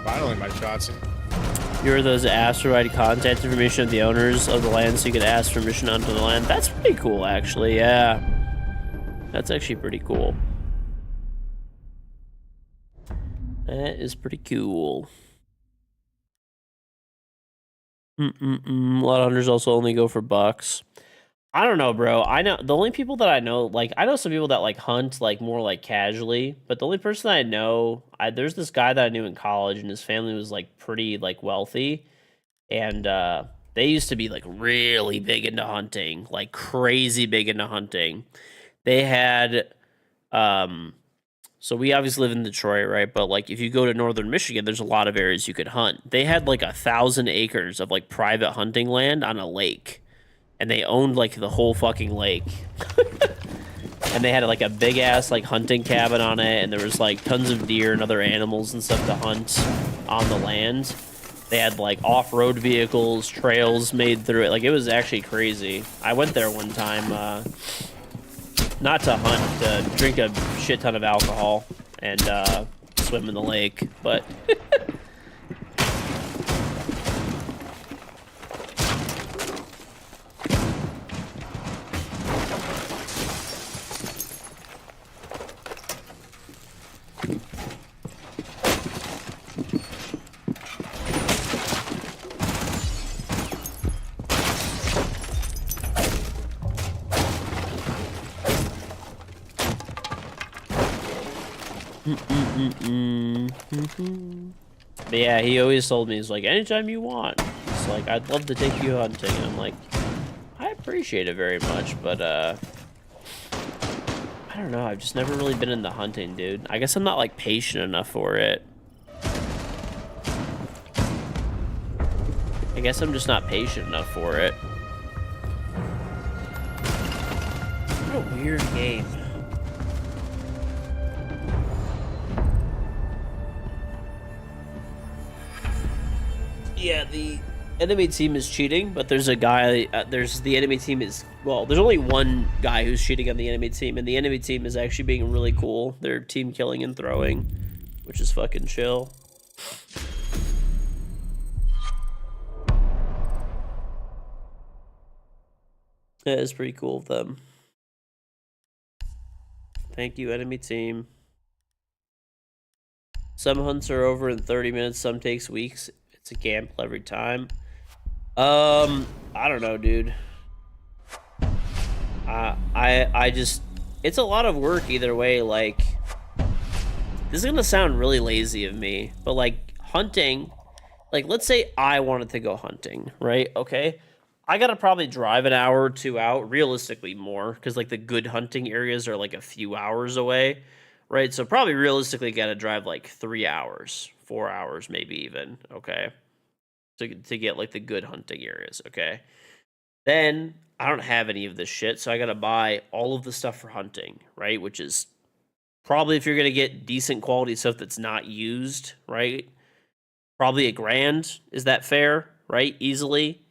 Finally, my shots. You're those that ask to provide contact information of the owners of the land so you can ask permission onto the land. That's pretty cool, actually. Yeah. That's actually pretty cool. That is pretty cool. A lot of hunters also only go for bucks. I don't know, bro. I know the only people that I know, like, I know some people that like hunt like more like casually, but the only person I know, there's this guy that I knew in college, and his family was like pretty like wealthy, and they used to be like really big into hunting, like crazy big into hunting. They had, so we obviously live in Detroit, right? But like if you go to northern Michigan, there's a lot of areas you could hunt. They had like 1,000 acres of like private hunting land on a lake. And they owned like the whole fucking lake. And they had like a big ass like hunting cabin on it, and there was like tons of deer and other animals and stuff to hunt on the land. They had like off-road vehicles, trails made through it. Like it was actually crazy. I went there one time, not to hunt, to drink a shit ton of alcohol and swim in the lake, but But yeah, he always told me, he's like, anytime you want. It's like, I'd love to take you hunting. And I'm like, I appreciate it very much, but I don't know. I've just never really been into hunting, dude. I guess I'm not like patient enough for it. I guess I'm just not patient enough for it. What a weird game. Yeah, the enemy team is cheating, but there's a guy, the enemy team is, well, there's only one guy who's cheating on the enemy team, and the enemy team is actually being really cool. They're team killing and throwing, which is fucking chill. That is pretty cool of them. Thank you, enemy team. Some hunts are over in 30 minutes, some takes weeks. It's a gamble every time. I don't know, dude. I just, it's a lot of work either way. Like, this is gonna sound really lazy of me, but like hunting, like let's say I wanted to go hunting, right? Okay, I gotta probably drive an hour or two out, realistically more, because like the good hunting areas are like a few hours away, right? So probably realistically gotta drive like 3 hours, 4 hours, maybe even, okay, to get like the good hunting areas, okay? Then I don't have any of this shit, so I gotta buy all of the stuff for hunting, right? Which is probably, if you're gonna get decent quality stuff that's not used, right? Probably $1,000. Is that fair? Right? Easily.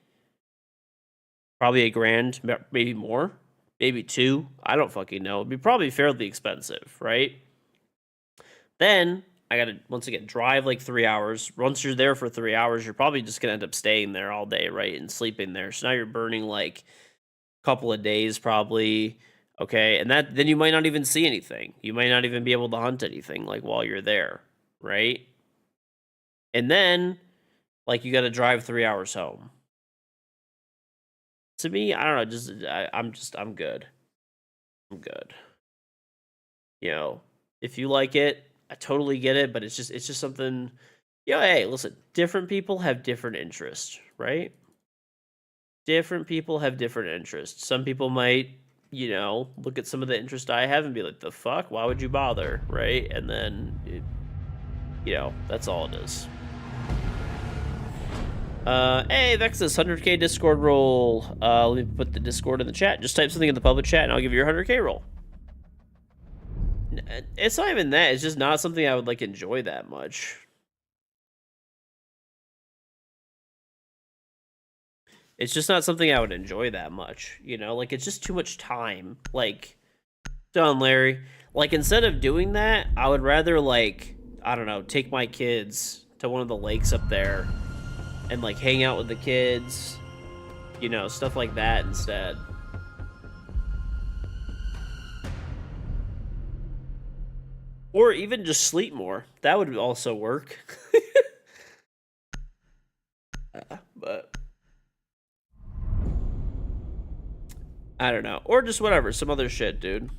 Probably $1,000, maybe more, maybe 2. I don't fucking know. It'd be probably fairly expensive, right? Then I gotta, once again, drive like 3 hours. Once you're there for 3 hours, you're probably just gonna end up staying there all day, right? And sleeping there. So now you're burning like a couple of days probably. Okay, and that, then you might not even see anything. You might not even be able to hunt anything like while you're there, right? And then, like, you got to drive 3 hours home. To me, I don't know. I'm good. I'm good. You know, if you like it, I totally get it. But it's just something. You know, hey, listen. Different people have different interests, right? Different people have different interests. Some people might, you know, look at some of the interest I have and be like, the fuck? Why would you bother? Right? And then, you know, that's all it is. Hey, Vexus, 100k Discord roll. Let me put the Discord in the chat. Just type something in the public chat and I'll give you your 100k roll. It's not even that. It's just not something I would, like, enjoy that much. It's just not something I would enjoy that much, you know? Like, it's just too much time. Like, John Larry, like, instead of doing that, I would rather, like, I don't know, take my kids to one of the lakes up there and, like, hang out with the kids, you know, stuff like that instead. Or even just sleep more. That would also work. But I don't know. Or just whatever, some other shit, dude.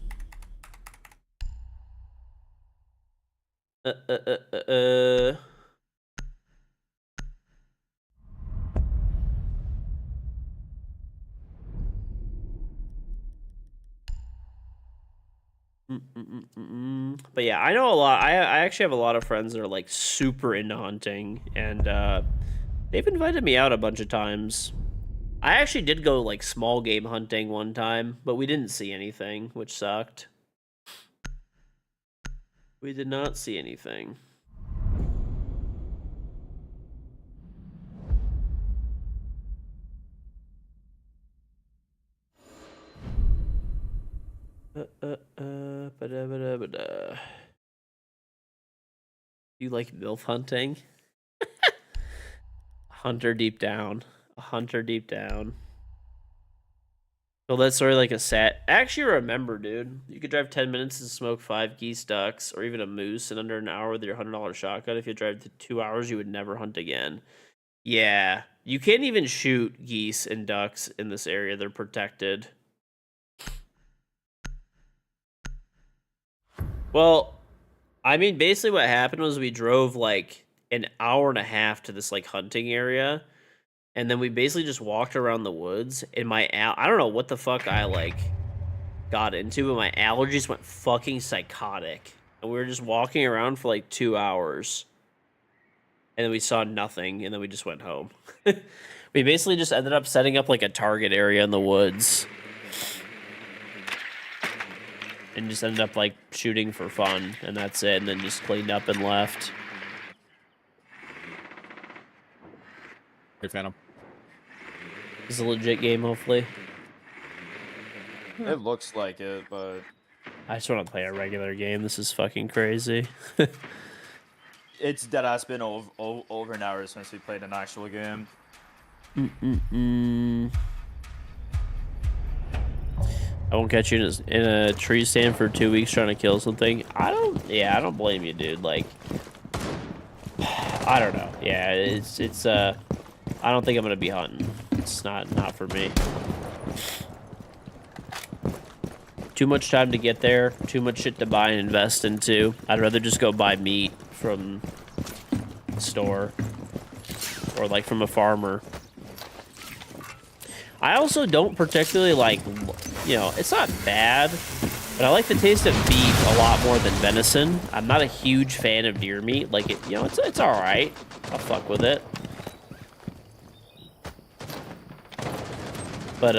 But yeah, I know a lot. I actually have a lot of friends that are like super into hunting, and they've invited me out a bunch of times. I actually did go like small game hunting one time, but we didn't see anything, which sucked. We did not see anything. Ba-da-ba-da-ba-da. You like MILF hunting? Hunter deep down. A hunter deep down. Well, that's sort of like a set. Actually, remember, dude, you could drive 10 minutes and smoke 5 geese, ducks, or even a moose in under an hour with your $100 shotgun. If you drive to 2 hours, you would never hunt again. Yeah, you can't even shoot geese and ducks in this area. They're protected. Well, I mean, basically what happened was we drove like an hour and a half to this like hunting area, and then we basically just walked around the woods, and I don't know what the fuck I like got into, but my allergies went fucking psychotic. And we were just walking around for like 2 hours. And then we saw nothing, and then we just went home. We basically just ended up setting up like a target area in the woods. And just ended up like shooting for fun, and that's it, and then just cleaned up and left. Hey, Phantom. It's a legit game, hopefully. It looks like it, but I just want to play a regular game. This is fucking crazy. it's deadass been over an hour since we played an actual game. I won't catch you in a tree stand for 2 weeks trying to kill something. I don't blame you, dude. Like, I don't know. Yeah, it's I don't think I'm gonna be hunting. It's not for me. Too much time to get there. Too much shit to buy and invest into. I'd rather just go buy meat from the store or like from a farmer. I also don't particularly like, you know, it's not bad, but I like the taste of beef a lot more than venison. I'm not a huge fan of deer meat. Like, you know, it's all right. I'll fuck with it. But,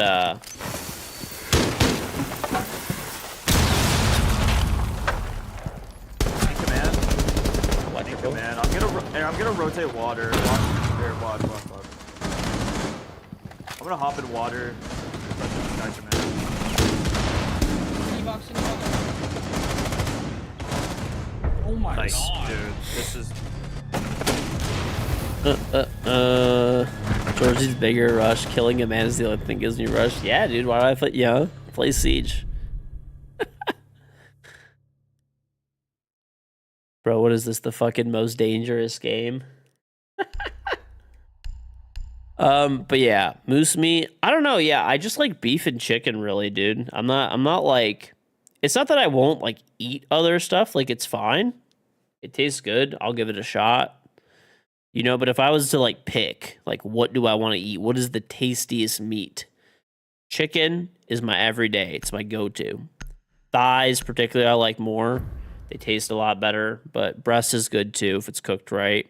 Man, I'm gonna rotate water. Watch. I'm gonna hop in water. Gotcha, man. Oh my Nice, god. dude. This is. Georgie's bigger rush. Killing a man is the only thing that gives me rush. Yeah, dude. Why do I play? Yeah, play Siege. Bro, what is this? The fucking most dangerous game? But yeah, moose meat. I don't know. Yeah, I just like beef and chicken, really, dude. I'm not like. It's not that I won't like eat other stuff. Like, it's fine. It tastes good. I'll give it a shot. You know, but if I was to like pick, like, what do I want to eat? What is the tastiest meat? Chicken is my everyday. It's my go-to. Thighs, particularly, I like more. They taste a lot better, but breast is good too if it's cooked right.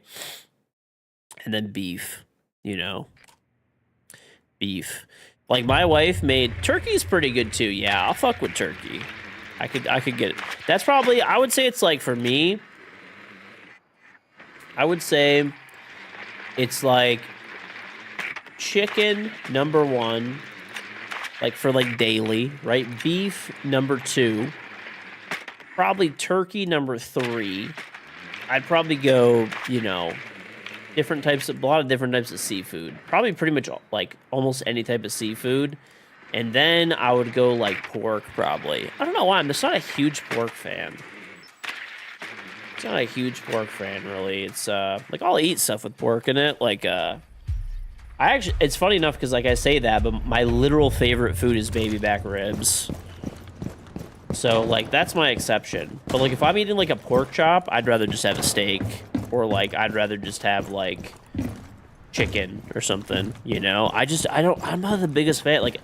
And then beef, you know. Beef. Like, my wife made turkey's pretty good too. Yeah, I'll fuck with turkey. I could get it. That's probably, I would say it's like, for me, I would say it's like chicken number 1, like for like daily, right? Beef number 2, probably turkey number 3. I'd probably go, you know, a lot of different types of seafood. Probably pretty much like almost any type of seafood. And then I would go like pork probably. I don't know why, I'm just not a huge pork fan. It's not a huge pork fan, really. It's like I'll eat stuff with pork in it. Like it's funny enough because like I say that, but my literal favorite food is baby back ribs. So like that's my exception. But like if I'm eating like a pork chop, I'd rather just have a steak, or like I'd rather just have like chicken or something. You know, I'm not the biggest fan. Like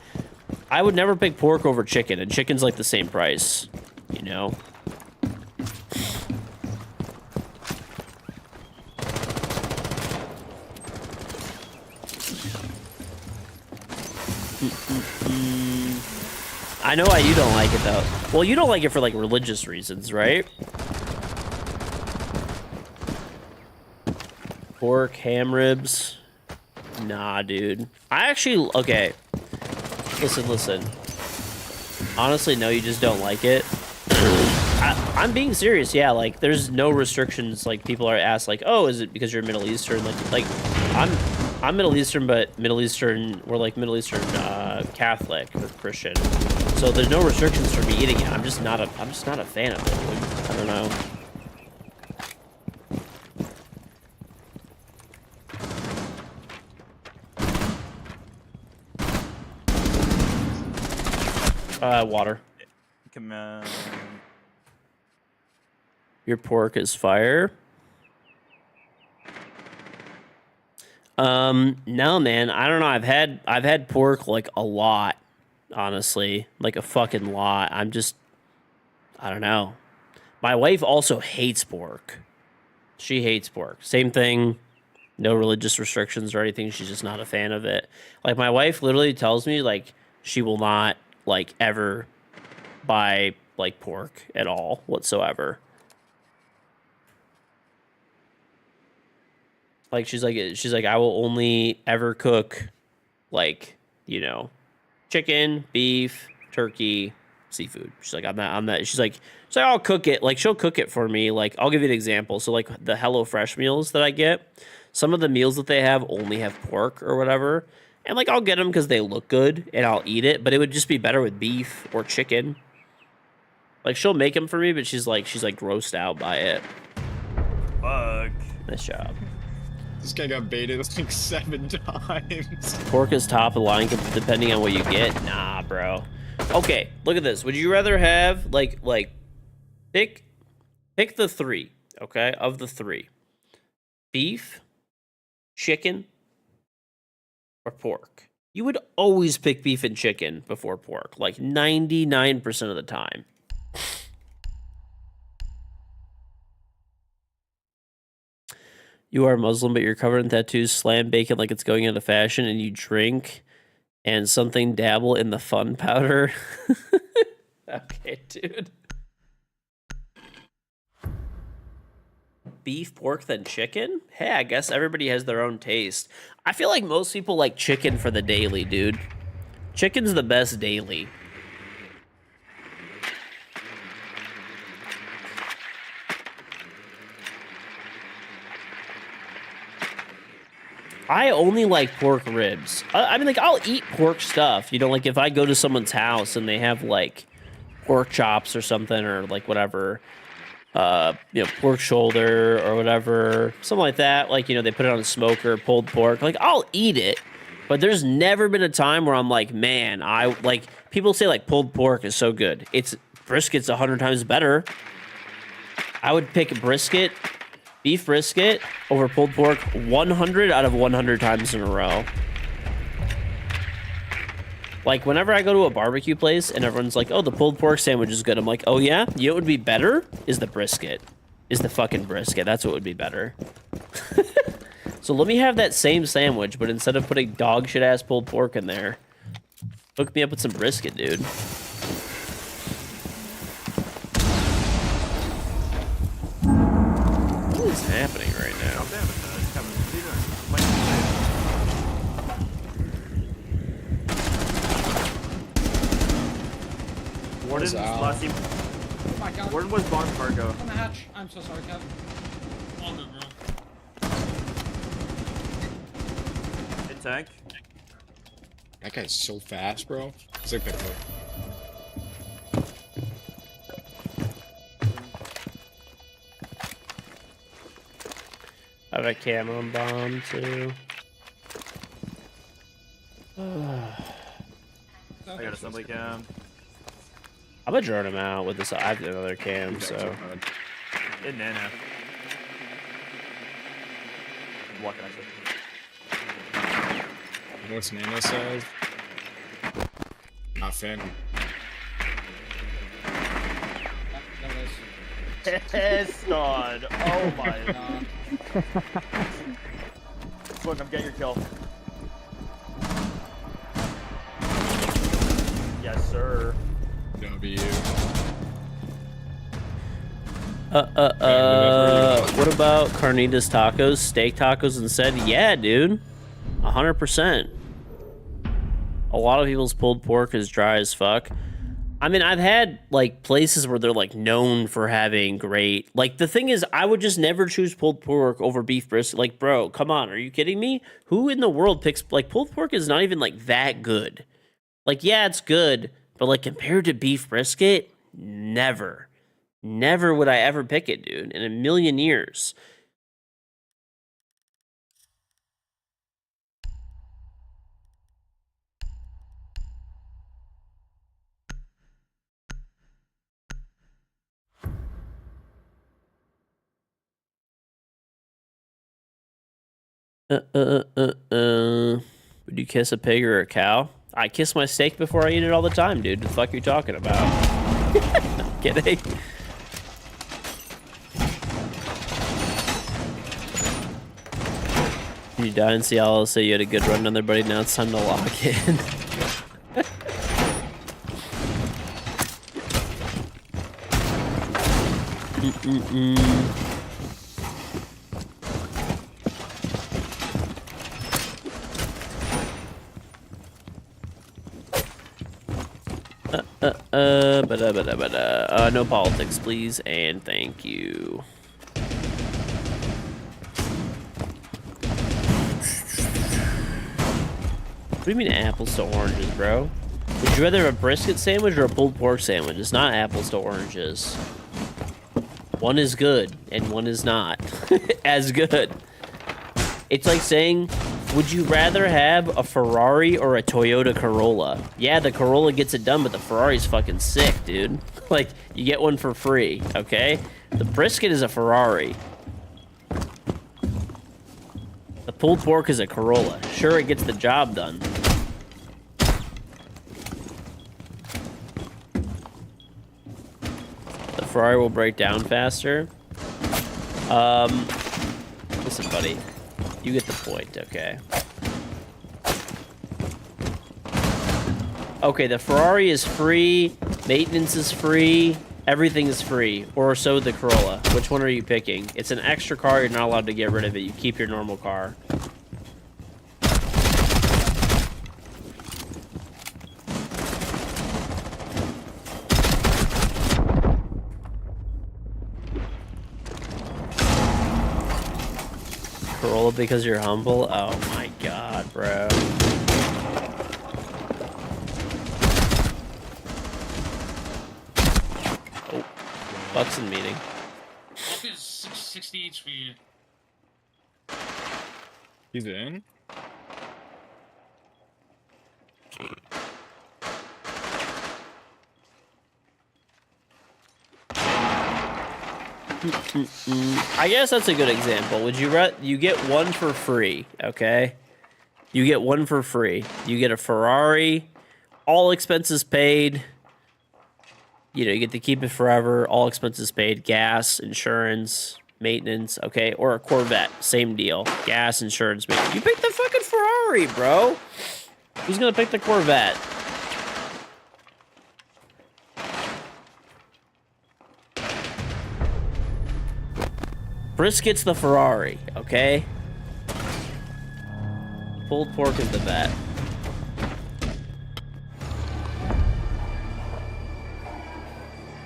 I would never pick pork over chicken, and chicken's like the same price. You know. I know why you don't like it, though. Well, you don't like it for, like, religious reasons, right? Pork, ham ribs. Nah, dude. I actually... Okay. Listen. Honestly, no, you just don't like it. I'm being serious, yeah. Like, there's no restrictions. Like, people are asked, like, oh, is it because you're Middle Eastern? Like I'm Middle Eastern, but Middle Eastern... We're, like, Middle Eastern Catholic or Christian. So there's no restrictions for me eating it. I'm just not a fan of it. Dude. I don't know. Water. Come on. Your pork is fire. No, man. I don't know. I've had pork like a lot. Honestly, like a fucking lot. I don't know. My wife also hates pork. She hates pork. Same thing. No religious restrictions or anything. She's just not a fan of it. Like my wife literally tells me like she will not like ever buy like pork at all whatsoever. Like she's like I will only ever cook like, you know, chicken, beef, turkey, seafood. She's like, I'm not. She's like, I'll cook it. Like, she'll cook it for me. Like, I'll give you an example. So, like, the HelloFresh meals that I get, some of the meals that they have only have pork or whatever. And, like, I'll get them because they look good and I'll eat it. But it would just be better with beef or chicken. Like, she'll make them for me, but she's like grossed out by it. Fuck. Nice job. This guy got baited like 7 times. Pork is top of the line depending on what you get. Nah, bro. Okay, look at this. Would you rather have like pick the 3, okay? Of the 3. Beef, chicken, or pork? You would always pick beef and chicken before pork, like 99% of the time. You are Muslim, but you're covered in tattoos, slam bacon like it's going into fashion, and you drink and something dabble in the fun powder. Okay, dude. Beef, pork, then chicken? Hey, I guess everybody has their own taste. I feel like most people like chicken for the daily, dude. Chicken's the best daily. I only like pork ribs. I mean, like, I'll eat pork stuff. You know, like, if I go to someone's house and they have, like, pork chops or something or, like, whatever, you know, pork shoulder or whatever, something like that. Like, you know, they put it on a smoker, pulled pork. Like, I'll eat it. But there's never been a time where I'm like, man, people say, like, pulled pork is so good. Brisket's 100 times better. I would pick brisket. Beef brisket over pulled pork 100 out of 100 times in a row. Like, whenever I go to a barbecue place and everyone's like, oh, the pulled pork sandwich is good. I'm like, oh, yeah? You know what would be better? Is the brisket. Is the fucking brisket. That's what would be better. So let me have that same sandwich, but instead of putting dog shit ass pulled pork in there, hook me up with some brisket, dude. What is happening right now? Warden's out. last team. Oh my god. Warden was bottom cargo. On the hatch. I'm so sorry, Kev. All good, bro. In tank. That guy's so fast, bro. It's like that. I have a camo bomb too. I got assembly cam. I'm gonna drone him out with this. I have another cam, so. In Nana. What can I say? You know what's Nana says? Not fan. Pissed on. Oh my god. Look, I'm getting your kill. Yes, sir. W. What about carnitas tacos, steak tacos instead? Yeah, dude. 100%. A lot of people's pulled pork is dry as fuck. I mean, I've had, like, places where they're, like, known for having great... Like, the thing is, I would just never choose pulled pork over beef brisket. Like, bro, come on, are you kidding me? Who in the world picks... Like, pulled pork is not even, like, that good. Like, yeah, it's good, but, like, compared to beef brisket, never. Never would I ever pick it, dude, in a million years. Would you kiss a pig or a cow? I kiss my steak before I eat it all the time, dude. The fuck are you talking about? No kidding. You die and see I'll say you had a good run on there, buddy. Now it's time to lock in. No politics, please, and thank you. What do you mean apples to oranges, bro? Would you rather have a brisket sandwich or a pulled pork sandwich? It's not apples to oranges. One is good, and one is not as good. It's like saying, would you rather have a Ferrari or a Toyota Corolla? Yeah, the Corolla gets it done, but the Ferrari's fucking sick, dude. Like, you get one for free, okay? The brisket is a Ferrari. The pulled pork is a Corolla. Sure, it gets the job done. The Ferrari will break down faster. Listen, buddy. You get the point, okay? Okay, the Ferrari is free, maintenance is free, everything is free, or so the Corolla. Which one are you picking? It's an extra car, you're not allowed to get rid of it. You keep your normal car. Corolla because you're humble? Oh my god, bro. Oh, Buxton meeting. Buck is 60 HP. He's in? I guess that's a good example. Would you you get one for free, okay? You get one for free. You get a Ferrari, all expenses paid. You know, you get to keep it forever, all expenses paid, gas, insurance, maintenance, okay? Or a Corvette, same deal. Gas, insurance, maintenance. You pick the fucking Ferrari, bro. Who's gonna pick the Corvette? Brisket's the Ferrari, okay? Pulled pork is the vet.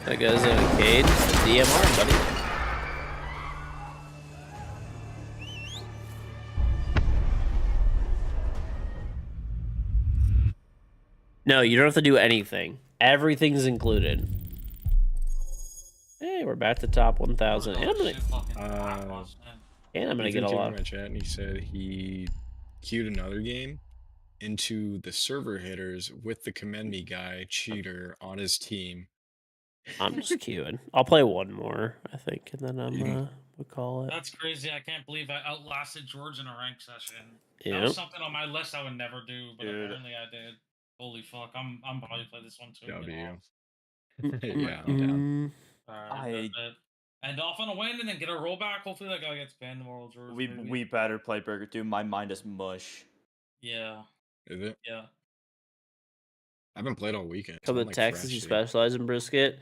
That goes in Cade. DMR, buddy. No, you don't have to do anything. Everything's included. Hey, we're back to top 1,000. And I'm gonna get a Ethan came lot. in my chat and he said he queued another game into the server hitters with the commend me guy cheater on his team. I'm just queuing. I'll play one more, I think, and then we'll call it. That's crazy. I can't believe I outlasted George in a rank session. That Yep. was something on my list I would never do, but Dude. apparently I did. Holy fuck. I'm probably play this one too. W. Mm, Yeah, I'm down. Alright, end off on a win and then get a rollback. Hopefully that guy gets banned tomorrow, George. maybe. We better play Burger, dude. My mind is mush. Yeah. Is it? Yeah. I haven't played all weekend. so Come I'm, to like, Texas, fresh, you dude. specialize in brisket.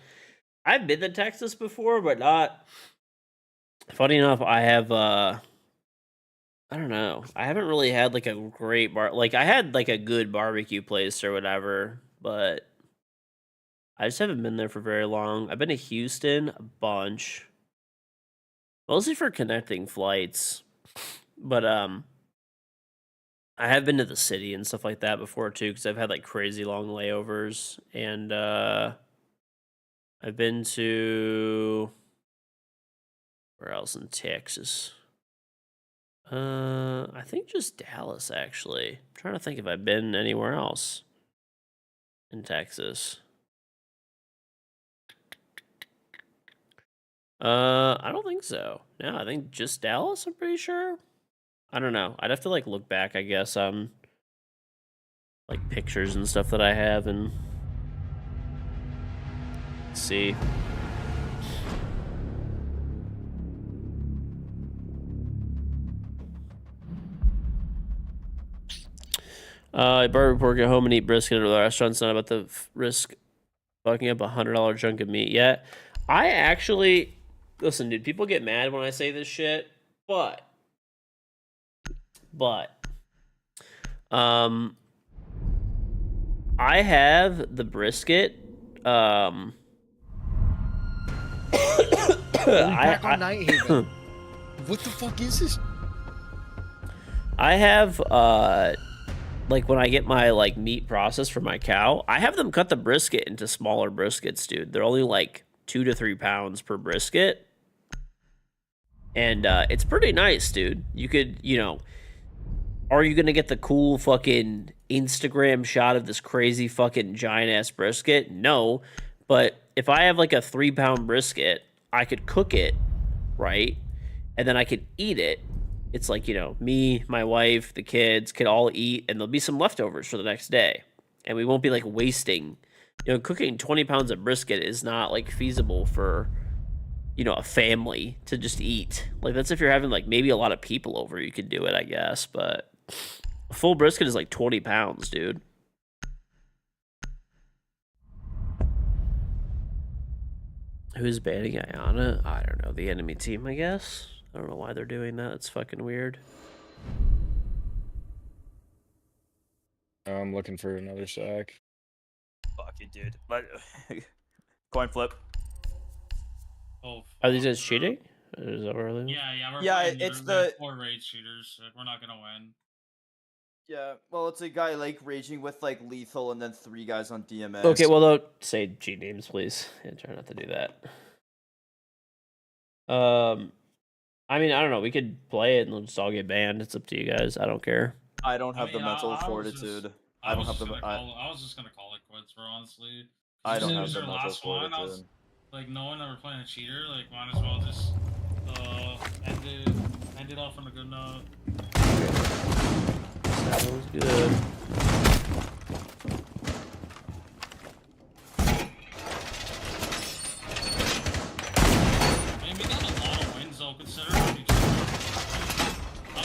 I've been to Texas before, but not. Funny enough, I have. I don't know. I haven't really had like a great like I had like a good barbecue place or whatever, but I just haven't been there for very long. I've been to Houston a bunch, mostly for connecting flights, but I have been to the city and stuff like that before too, because I've had like crazy long layovers, and I've been to where else in Texas? I think just Dallas actually. I'm trying to think if I've been anywhere else in Texas. I don't think so. No, I think just Dallas, I'm pretty sure. I don't know. I'd have to like look back, I guess, on like pictures and stuff that I have and see. I barbecue pork at home and eat brisket at the restaurant's not about the risk fucking up $100 chunk of meat yet. I actually listen, dude. People get mad when I say this shit, but I have the brisket. Back on Night Haven. What the fuck is this? I have like when I get my like meat processed for my cow, I have them cut the brisket into smaller briskets, dude. They're only like 2 to 3 pounds per brisket. And it's pretty nice, dude. You could, are you gonna get the cool fucking Instagram shot of this crazy fucking giant ass brisket? No. But if I have like a 3-pound brisket, I could cook it, right? And then I could eat it. It's like, me, my wife, the kids could all eat, and there'll be some leftovers for the next day. And we won't be like wasting. Cooking 20 pounds of brisket is not like feasible for, a family to just eat. Like that's if you're having like maybe a lot of people over, you could do it, I guess. But a full brisket is like 20 pounds, dude. Who's banning Ayana? I don't know. The enemy team, I guess. I don't know why they're doing that. It's fucking weird. I'm looking for another sack. Fuck you, dude. Coin flip. Oh, Are these guys cheating? Is that where they? Yeah, we're Yeah, playing, it's we're the- 4 raid shooters. We're not gonna win. Yeah, well, it's a guy like raging with like lethal and then 3 guys on DMS. Okay, well, don't say G names, please. Yeah, try not to do that. I mean, I don't know. We could play it and we'll just all get banned. It's up to you guys. I don't care. I don't have the mean, mental I was fortitude. just- I don't have the. I was just gonna call it quits, bro. Honestly, I As don't soon have as the our mental last one, I was fortitude. like, knowing that we're playing a cheater, like, might as well just end it off on a good note. That was good. I mean, we got a lot of wins though, considering.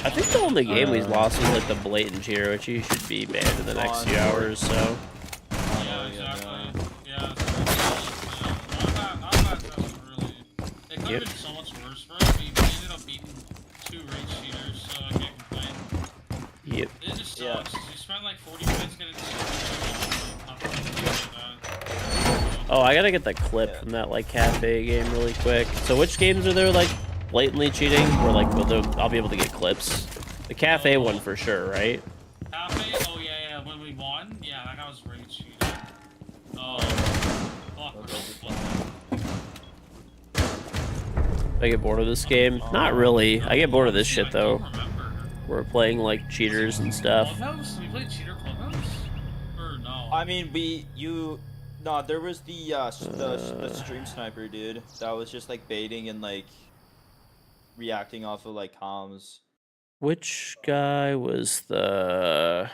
I think the only game we lost was like the blatant cheater, which he should be banned in the next few hours. So Yeah, exactly. Yeah. Not that doesn't really. It could have been so much worse for us. We ended up beating 2 raid cheaters, so I can't complain. yep. It just sucks. You spent like 40 minutes getting cheated. Oh, I gotta get the clip Yeah. from that like cafe game really quick. So which games are there like blatantly cheating, or like I'll be able to get clips? The cafe one for sure, right? Cafe? Oh yeah, when we won? Yeah, that guy was really cheating. Oh, fuck, we're I get bored of this game? Not really. I get bored of this shit though. We're playing like cheaters and stuff. Clubhouse? We played Cheater Clubhouse? Or no? I mean, no, there was the stream sniper dude that was just like baiting and like reacting off of like comms. Which guy was the?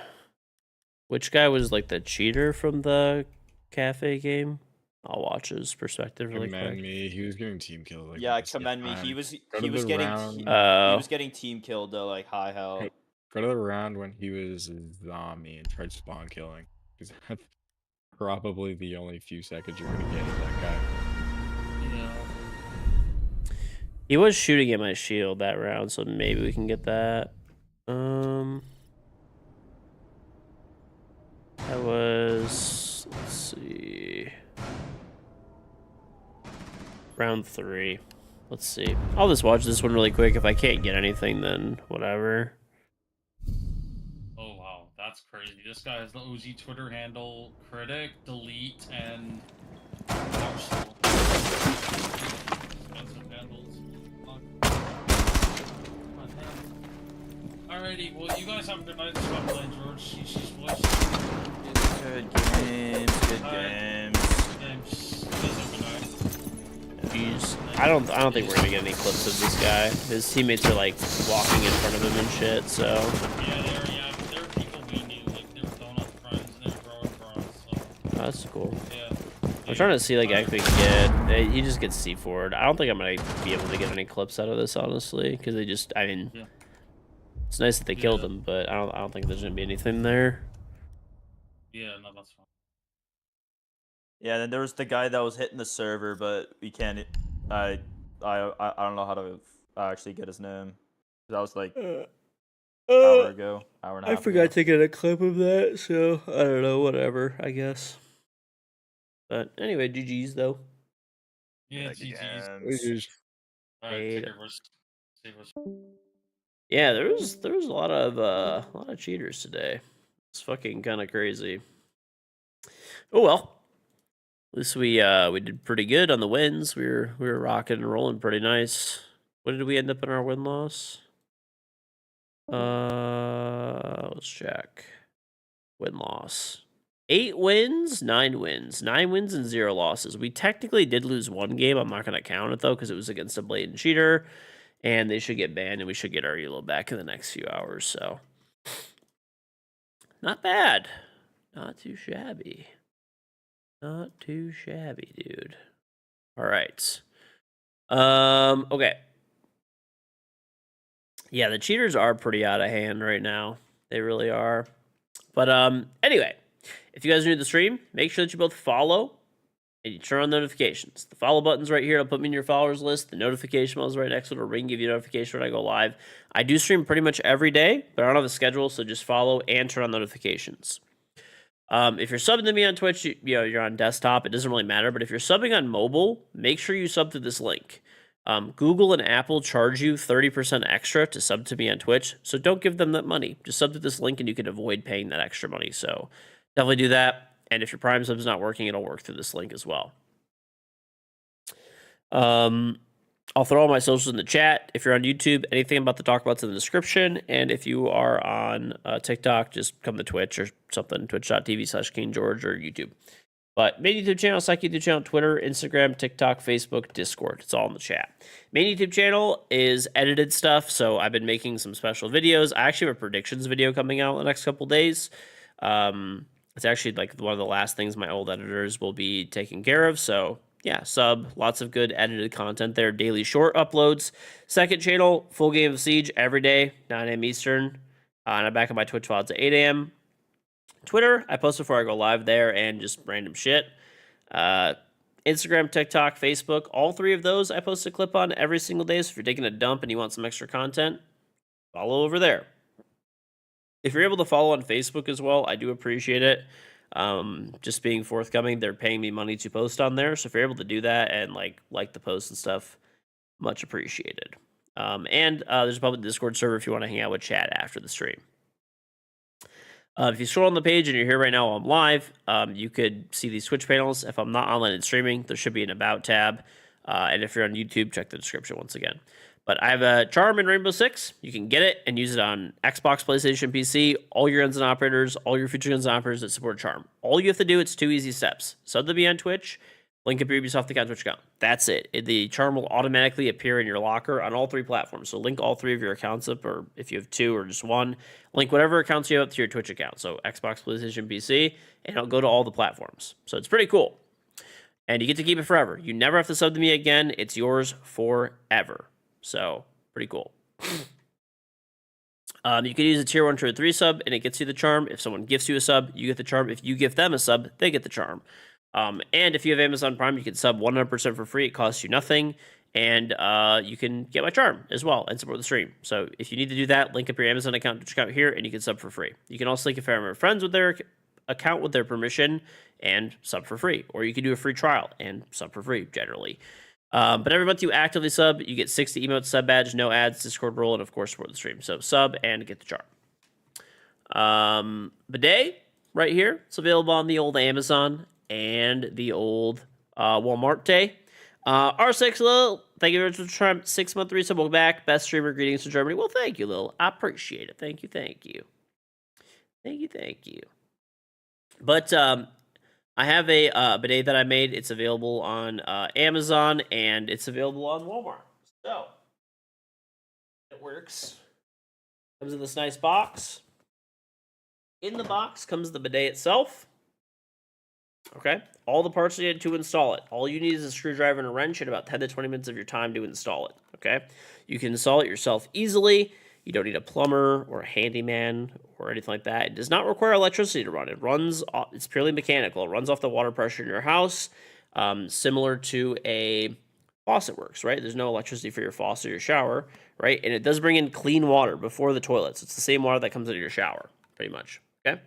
Which guy was like the cheater from the cafe game? I'll watch his perspective really Commend quick. me. He was getting team killed. Like, Yeah, this commend me. time. He was Go he to was the getting round. he Oh. was getting team killed though, like high hell. Hey, go to the round when he was a zombie and tried spawn killing. Because that's probably the only few seconds you're gonna get of that guy. Yeah. He was shooting at my shield that round, so maybe we can get that. That was, let's see, round 3. Let's see. I'll just watch this one really quick. If I can't get anything, then whatever. Oh wow, that's crazy. This guy has the OG Twitter handle, critic, delete, and Arsenal. Expensive handles. Fuck. Alrighty, well you guys have a good night. Stop playing George. She's voiced. Good games, good Alright. games. Games. You guys have a good night. Jeez. I don't think we're gonna get any clips of this guy. His teammates are like walking in front of him and shit, so. Yeah, there were people we knew, like they were donut friends and they were growing friends, so Oh, that's cool. yeah. I'm trying to see like if we can get. He just gets C4'd. I don't think I'm gonna be able to get any clips out of this honestly, because they just. I mean, Yeah. it's nice that they killed Yeah. him, but I don't think there's gonna be anything there. Yeah, no, that's fine. Yeah, then there was the guy that was hitting the server, but we can't. I don't know how to actually get his name. That was like hour ago, hour and a I half. forgot ago. to get a clip of that, so I don't know. Whatever, I guess. But anyway, GG's though. Yeah, Like, GG's. games. Alright, Paid. take it, save us. Yeah, there was a lot of cheaters today. It's fucking kind of crazy. Oh well. At least we did pretty good on the wins. We were rocking and rolling pretty nice. What did we end up in our win loss? Let's check. Win loss. 8 wins, 9 wins. 9 wins and 0 losses. We technically did lose one game. I'm not gonna count it though, because it was against a blatant cheater. And they should get banned, and we should get our elo back in the next few hours, so. Not bad. Not too shabby. Not too shabby, dude. All right. Okay. Yeah, the cheaters are pretty out of hand right now. They really are. But anyway, if you guys are new to the stream, make sure that you both follow and you turn on notifications. The follow button's right here. It'll put me in your followers list. The notification bell's right next to it. It'll ring, give you a notification when I go live. I do stream pretty much every day, but I don't have a schedule, so just follow and turn on notifications. If you're subbing to me on Twitch, you're on desktop. It doesn't really matter. But if you're subbing on mobile, make sure you sub to this link. Google and Apple charge you 30% extra to sub to me on Twitch. So don't give them that money. Just sub to this link and you can avoid paying that extra money. So definitely do that. And if your Prime sub is not working, it'll work through this link as well. I'll throw all my socials in the chat. If you're on YouTube, anything I'm about to talk about's in the description. And if you are on TikTok, just come to Twitch or something, twitch.tv/KingGeorge or YouTube. But main YouTube channel, psych YouTube channel, Twitter, Instagram, TikTok, Facebook, Discord. It's all in the chat. Main YouTube channel is edited stuff, so I've been making some special videos. I actually have a predictions video coming out in the next couple days. It's actually like one of the last things my old editors will be taking care of, so yeah, sub, lots of good edited content there. Daily short uploads. Second channel, full game of Siege every day, 9 a.m. Eastern. And I'm back on my Twitch VODs at 8 a.m. Twitter, I post before I go live there and just random shit. Instagram, TikTok, Facebook, all 3 of those I post a clip on every single day. So if you're taking a dump and you want some extra content, follow over there. If you're able to follow on Facebook as well, I do appreciate it. Just being forthcoming, they're paying me money to post on there. So if you're able to do that and like the posts and stuff, much appreciated. And there's a public Discord server if you want to hang out with chat after the stream. If you scroll on the page and you're here right now while I'm live, you could see these Twitch panels. If I'm not online and streaming, there should be an About tab. And if you're on YouTube, check the description once again. But I have a Charm in Rainbow Six. You can get it and use it on Xbox, PlayStation, PC, all your guns and operators, all your future guns and operators that support Charm. All you have to do, it's 2 easy steps. Sub to be on Twitch, link up your Ubisoft account, Twitch account. That's it. The Charm will automatically appear in your locker on all 3 platforms. So link all 3 of your accounts up, or if you have 2 or just 1, link whatever accounts you have up to your Twitch account. So Xbox, PlayStation, PC, and it'll go to all the platforms. So it's pretty cool. And you get to keep it forever. You never have to sub to me again. It's yours forever. So, pretty cool. You can use a tier 1 to a 3 sub, and it gets you the Charm. If someone gifts you a sub, you get the Charm. If you give them a sub, they get the Charm. And if you have Amazon Prime, you can sub 100% for free. It costs you nothing. And you can get my Charm as well and support the stream. So, if you need to do that, link up your Amazon account, Twitch account here, and you can sub for free. You can also link a family or friends with their account with their permission and sub for free. Or you can do a free trial and sub for free, generally. But every month you actively sub, you get 60 emotes, sub badge, no ads, Discord role, and of course support the stream. So sub and get the Charm. Bidet right here. It's available on the old Amazon and the old Walmart day. R6 Lil, thank you very much for the Charm. 6-month resub. Welcome back. Best streamer greetings from Germany. Well, thank you, Lil. I appreciate it. Thank you. Thank you. Thank you. Thank you. But I have a bidet that I made. It's available on Amazon, and it's available on Walmart. So, it works. Comes in this nice box. In the box comes the bidet itself. Okay? All the parts needed to install it. All you need is a screwdriver and a wrench and about 10 to 20 minutes of your time to install it. Okay? You can install it yourself easily. You don't need a plumber or a handyman or anything like that. It does not require electricity to run. It's purely mechanical. It runs off the water pressure in your house, similar to a faucet works, right? There's no electricity for your faucet or your shower, right? And it does bring in clean water before the toilets. It's the same water that comes out of your shower, pretty much, okay?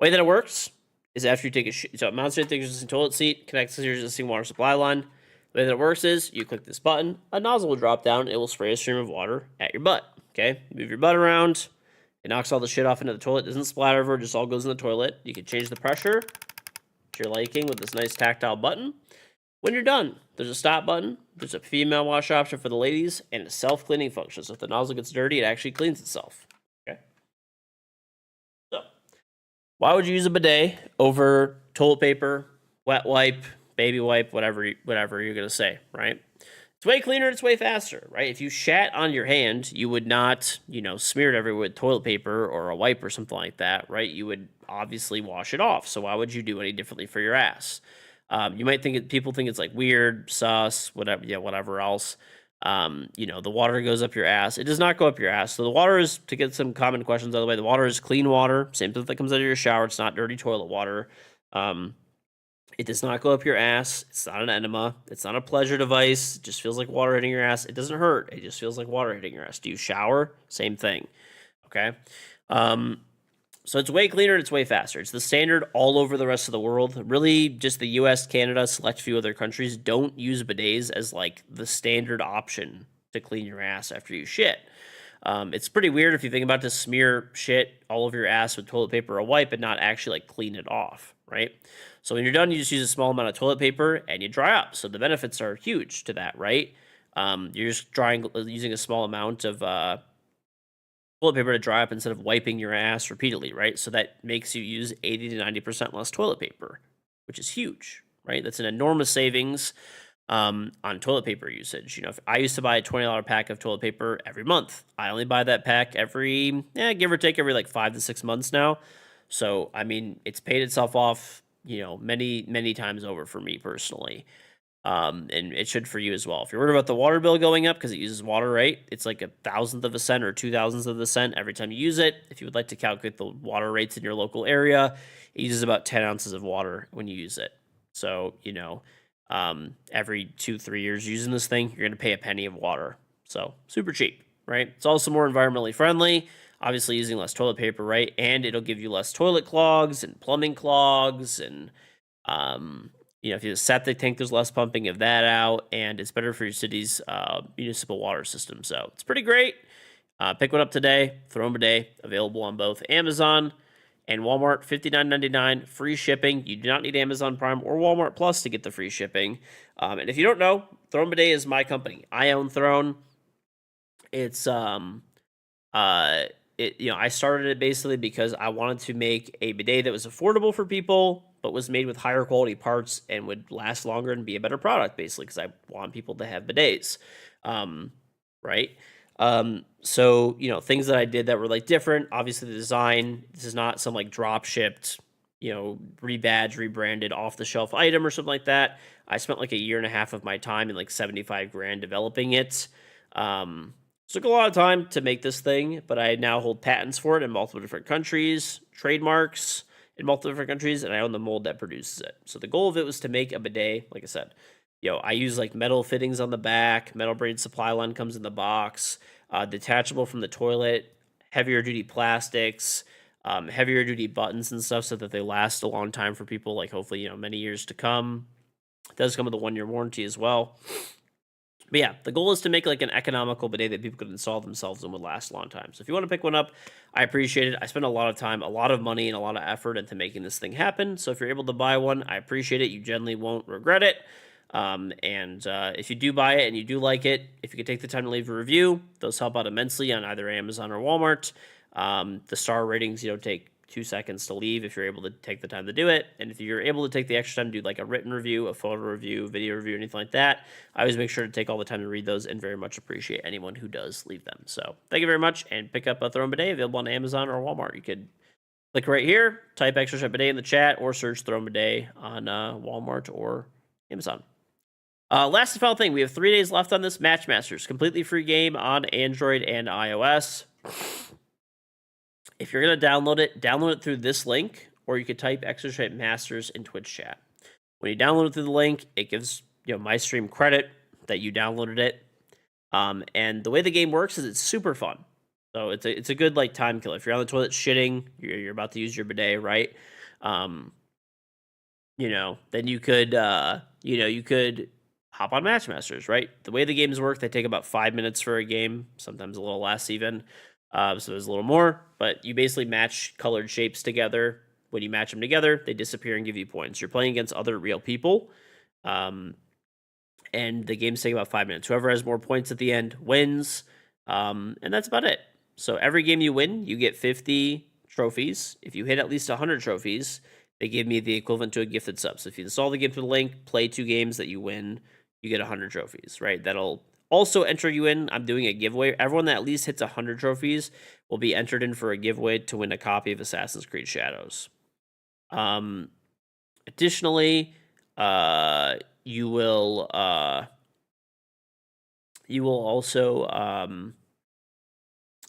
Way that it works is after you take a so it mounts to the existing toilet seat, connects to your existing water supply line. The way that it works is you click this button, a nozzle will drop down, it will spray a stream of water at your butt, okay? Move your butt around, it knocks all the shit off into the toilet, doesn't splatter over, it just all goes in the toilet. You can change the pressure to your liking with this nice tactile button. When you're done, there's a stop button, there's a female wash option for the ladies, and a self-cleaning function. So if the nozzle gets dirty, it actually cleans itself, okay? So, why would you use a bidet over toilet paper, wet wipe, baby wipe, whatever you're gonna say, right? It's way cleaner, it's way faster, right? If you shat on your hand, you would not, smear it everywhere with toilet paper or a wipe or something like that, right? You would obviously wash it off. So why would you do any differently for your ass? You might people think it's like weird, sus, whatever else. The water goes up your ass. It does not go up your ass. So the water is, to get some common questions out of the way, the water is clean water, same thing that comes out of your shower. It's not dirty toilet water. It does not go up your ass. It's not an enema. It's not a pleasure device. It just feels like water hitting your ass. It doesn't hurt. It just feels like water hitting your ass. Do you shower? Same thing. Okay? So it's way cleaner and it's way faster. It's the standard all over the rest of the world. Really, just the US, Canada, select few other countries don't use bidets as like the standard option to clean your ass after you shit. It's pretty weird if you think about it, to smear shit all over your ass with toilet paper or a wipe and not actually like clean it off, right? So when you're done, you just use a small amount of toilet paper and you dry up. So the benefits are huge to that, right? You're just using a small amount of toilet paper to dry up instead of wiping your ass repeatedly, right? So that makes you use 80 to 90% less toilet paper, which is huge, right? That's an enormous savings on toilet paper usage. If I used to buy a $20 pack of toilet paper every month, I only buy that pack every, give or take, every like 5 to 6 months now. So, I mean, it's paid itself off, many, many times over for me personally. And it should for you as well. If you're worried about the water bill going up because it uses water, right? It's like 1,000th of a cent or 2,000ths of a cent every time you use it. If you would like to calculate the water rates in your local area, it uses about 10 ounces of water when you use it. So, every 2-3 years using this thing, you're going to pay a penny of water. So super cheap, right? It's also more environmentally friendly. obviously using less toilet paper, right? And it'll give you less toilet clogs and plumbing clogs, and if you have a septic tank, there's less pumping of that out, and it's better for your city's municipal water system. So it's pretty great. Pick one up today. Throw bidet, available on both Amazon and Walmart. $59.99, free shipping. You do not need Amazon Prime or Walmart Plus to get the free shipping. And if you don't know, Throne Bidet is my company. I own Throne. It's I started it basically because I wanted to make a bidet that was affordable for people, but was made with higher quality parts and would last longer and be a better product, basically, because I want people to have bidets, right? So, things that I did that were like different, obviously the design, this is not some like drop shipped, rebadged, rebranded off the shelf item or something like that. I spent like a year and a half of my time and like 75 grand developing it. Took a lot of time to make this thing, but I now hold patents for it in multiple different countries, trademarks in multiple different countries, and I own the mold that produces it. So the goal of it was to make a bidet, like I said. I use like metal fittings on the back, metal braid supply line comes in the box, detachable from the toilet, heavier duty plastics, heavier duty buttons and stuff so that they last a long time for people, like hopefully, many years to come. It does come with a 1-year warranty as well. But yeah, the goal is to make like an economical bidet that people could install themselves and would last a long time. So if you want to pick one up, I appreciate it. I spent a lot of time, a lot of money, and a lot of effort into making this thing happen. So if you're able to buy one, I appreciate it. You generally won't regret it. If you do buy it and you do like it, if you could take the time to leave a review, those help out immensely on either Amazon or Walmart. The star ratings, take 2 seconds to leave if you're able to take the time to do it. And if you're able to take the extra time to do like a written review, a photo review, video review, anything like that, I always make sure to take all the time to read those and very much appreciate anyone who does leave them. So thank you very much, and pick up a Throne Bidet available on Amazon or Walmart. You could click right here, type Extra Shot Bidet in the chat, or search Throne Bidet on Walmart or Amazon. Last and final thing, we have 3 days left on this Matchmasters, completely free game on Android and iOS. If you're going to download it through this link, or you could type Extra Shot Masters in Twitch chat. When you download it through the link, it gives my stream credit that you downloaded it. And the way the game works is it's super fun. So it's a good like time killer. If you're on the toilet shitting, you're about to use your bidet, right? Then you could hop on Matchmasters, right? The way the games work, they take about 5 minutes for a game, sometimes a little less even. So there's a little more, but you basically match colored shapes together. When you match them together, they disappear and give you points. You're playing against other real people, and the games take about 5 minutes. Whoever has more points at the end wins, and that's about it. So every game you win, you get 50 trophies. If you hit at least 100 trophies, they give me the equivalent to a gifted sub. So if you install the game through the link, play 2 games that you win, you get 100 trophies, right? That'll also enter you in. I'm doing a giveaway. Everyone that at least hits 100 trophies will be entered in for a giveaway to win a copy of Assassin's Creed Shadows. Additionally, you will also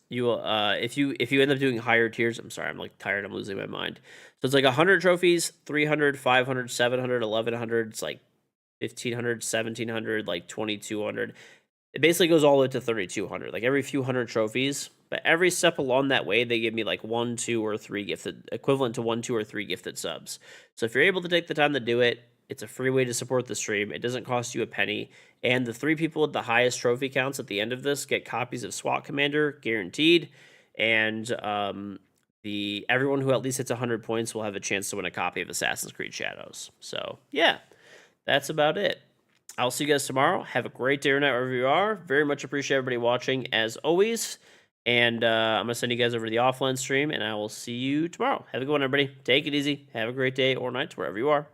if you end up doing higher tiers. I'm sorry, I'm like tired. I'm losing my mind. So it's like 100 trophies, 300, 500, 700, 1100. It's like 1500, 1700, like 2200. It basically goes all the way to 3200, like every few hundred trophies. But every step along that way, they give me like 1, 2, or 3 gifted, equivalent to 1, 2, or 3 gifted subs. So if you're able to take the time to do it, it's a free way to support the stream. It doesn't cost you a penny. And the 3 people with the highest trophy counts at the end of this get copies of SWAT Commander guaranteed. And everyone who at least hits 100 points will have a chance to win a copy of Assassin's Creed Shadows. So yeah, that's about it. I'll see you guys tomorrow. Have a great day or night wherever you are. Very much appreciate everybody watching as always. And I'm going to send you guys over to the offline stream, and I will see you tomorrow. Have a good one, everybody. Take it easy. Have a great day or night wherever you are.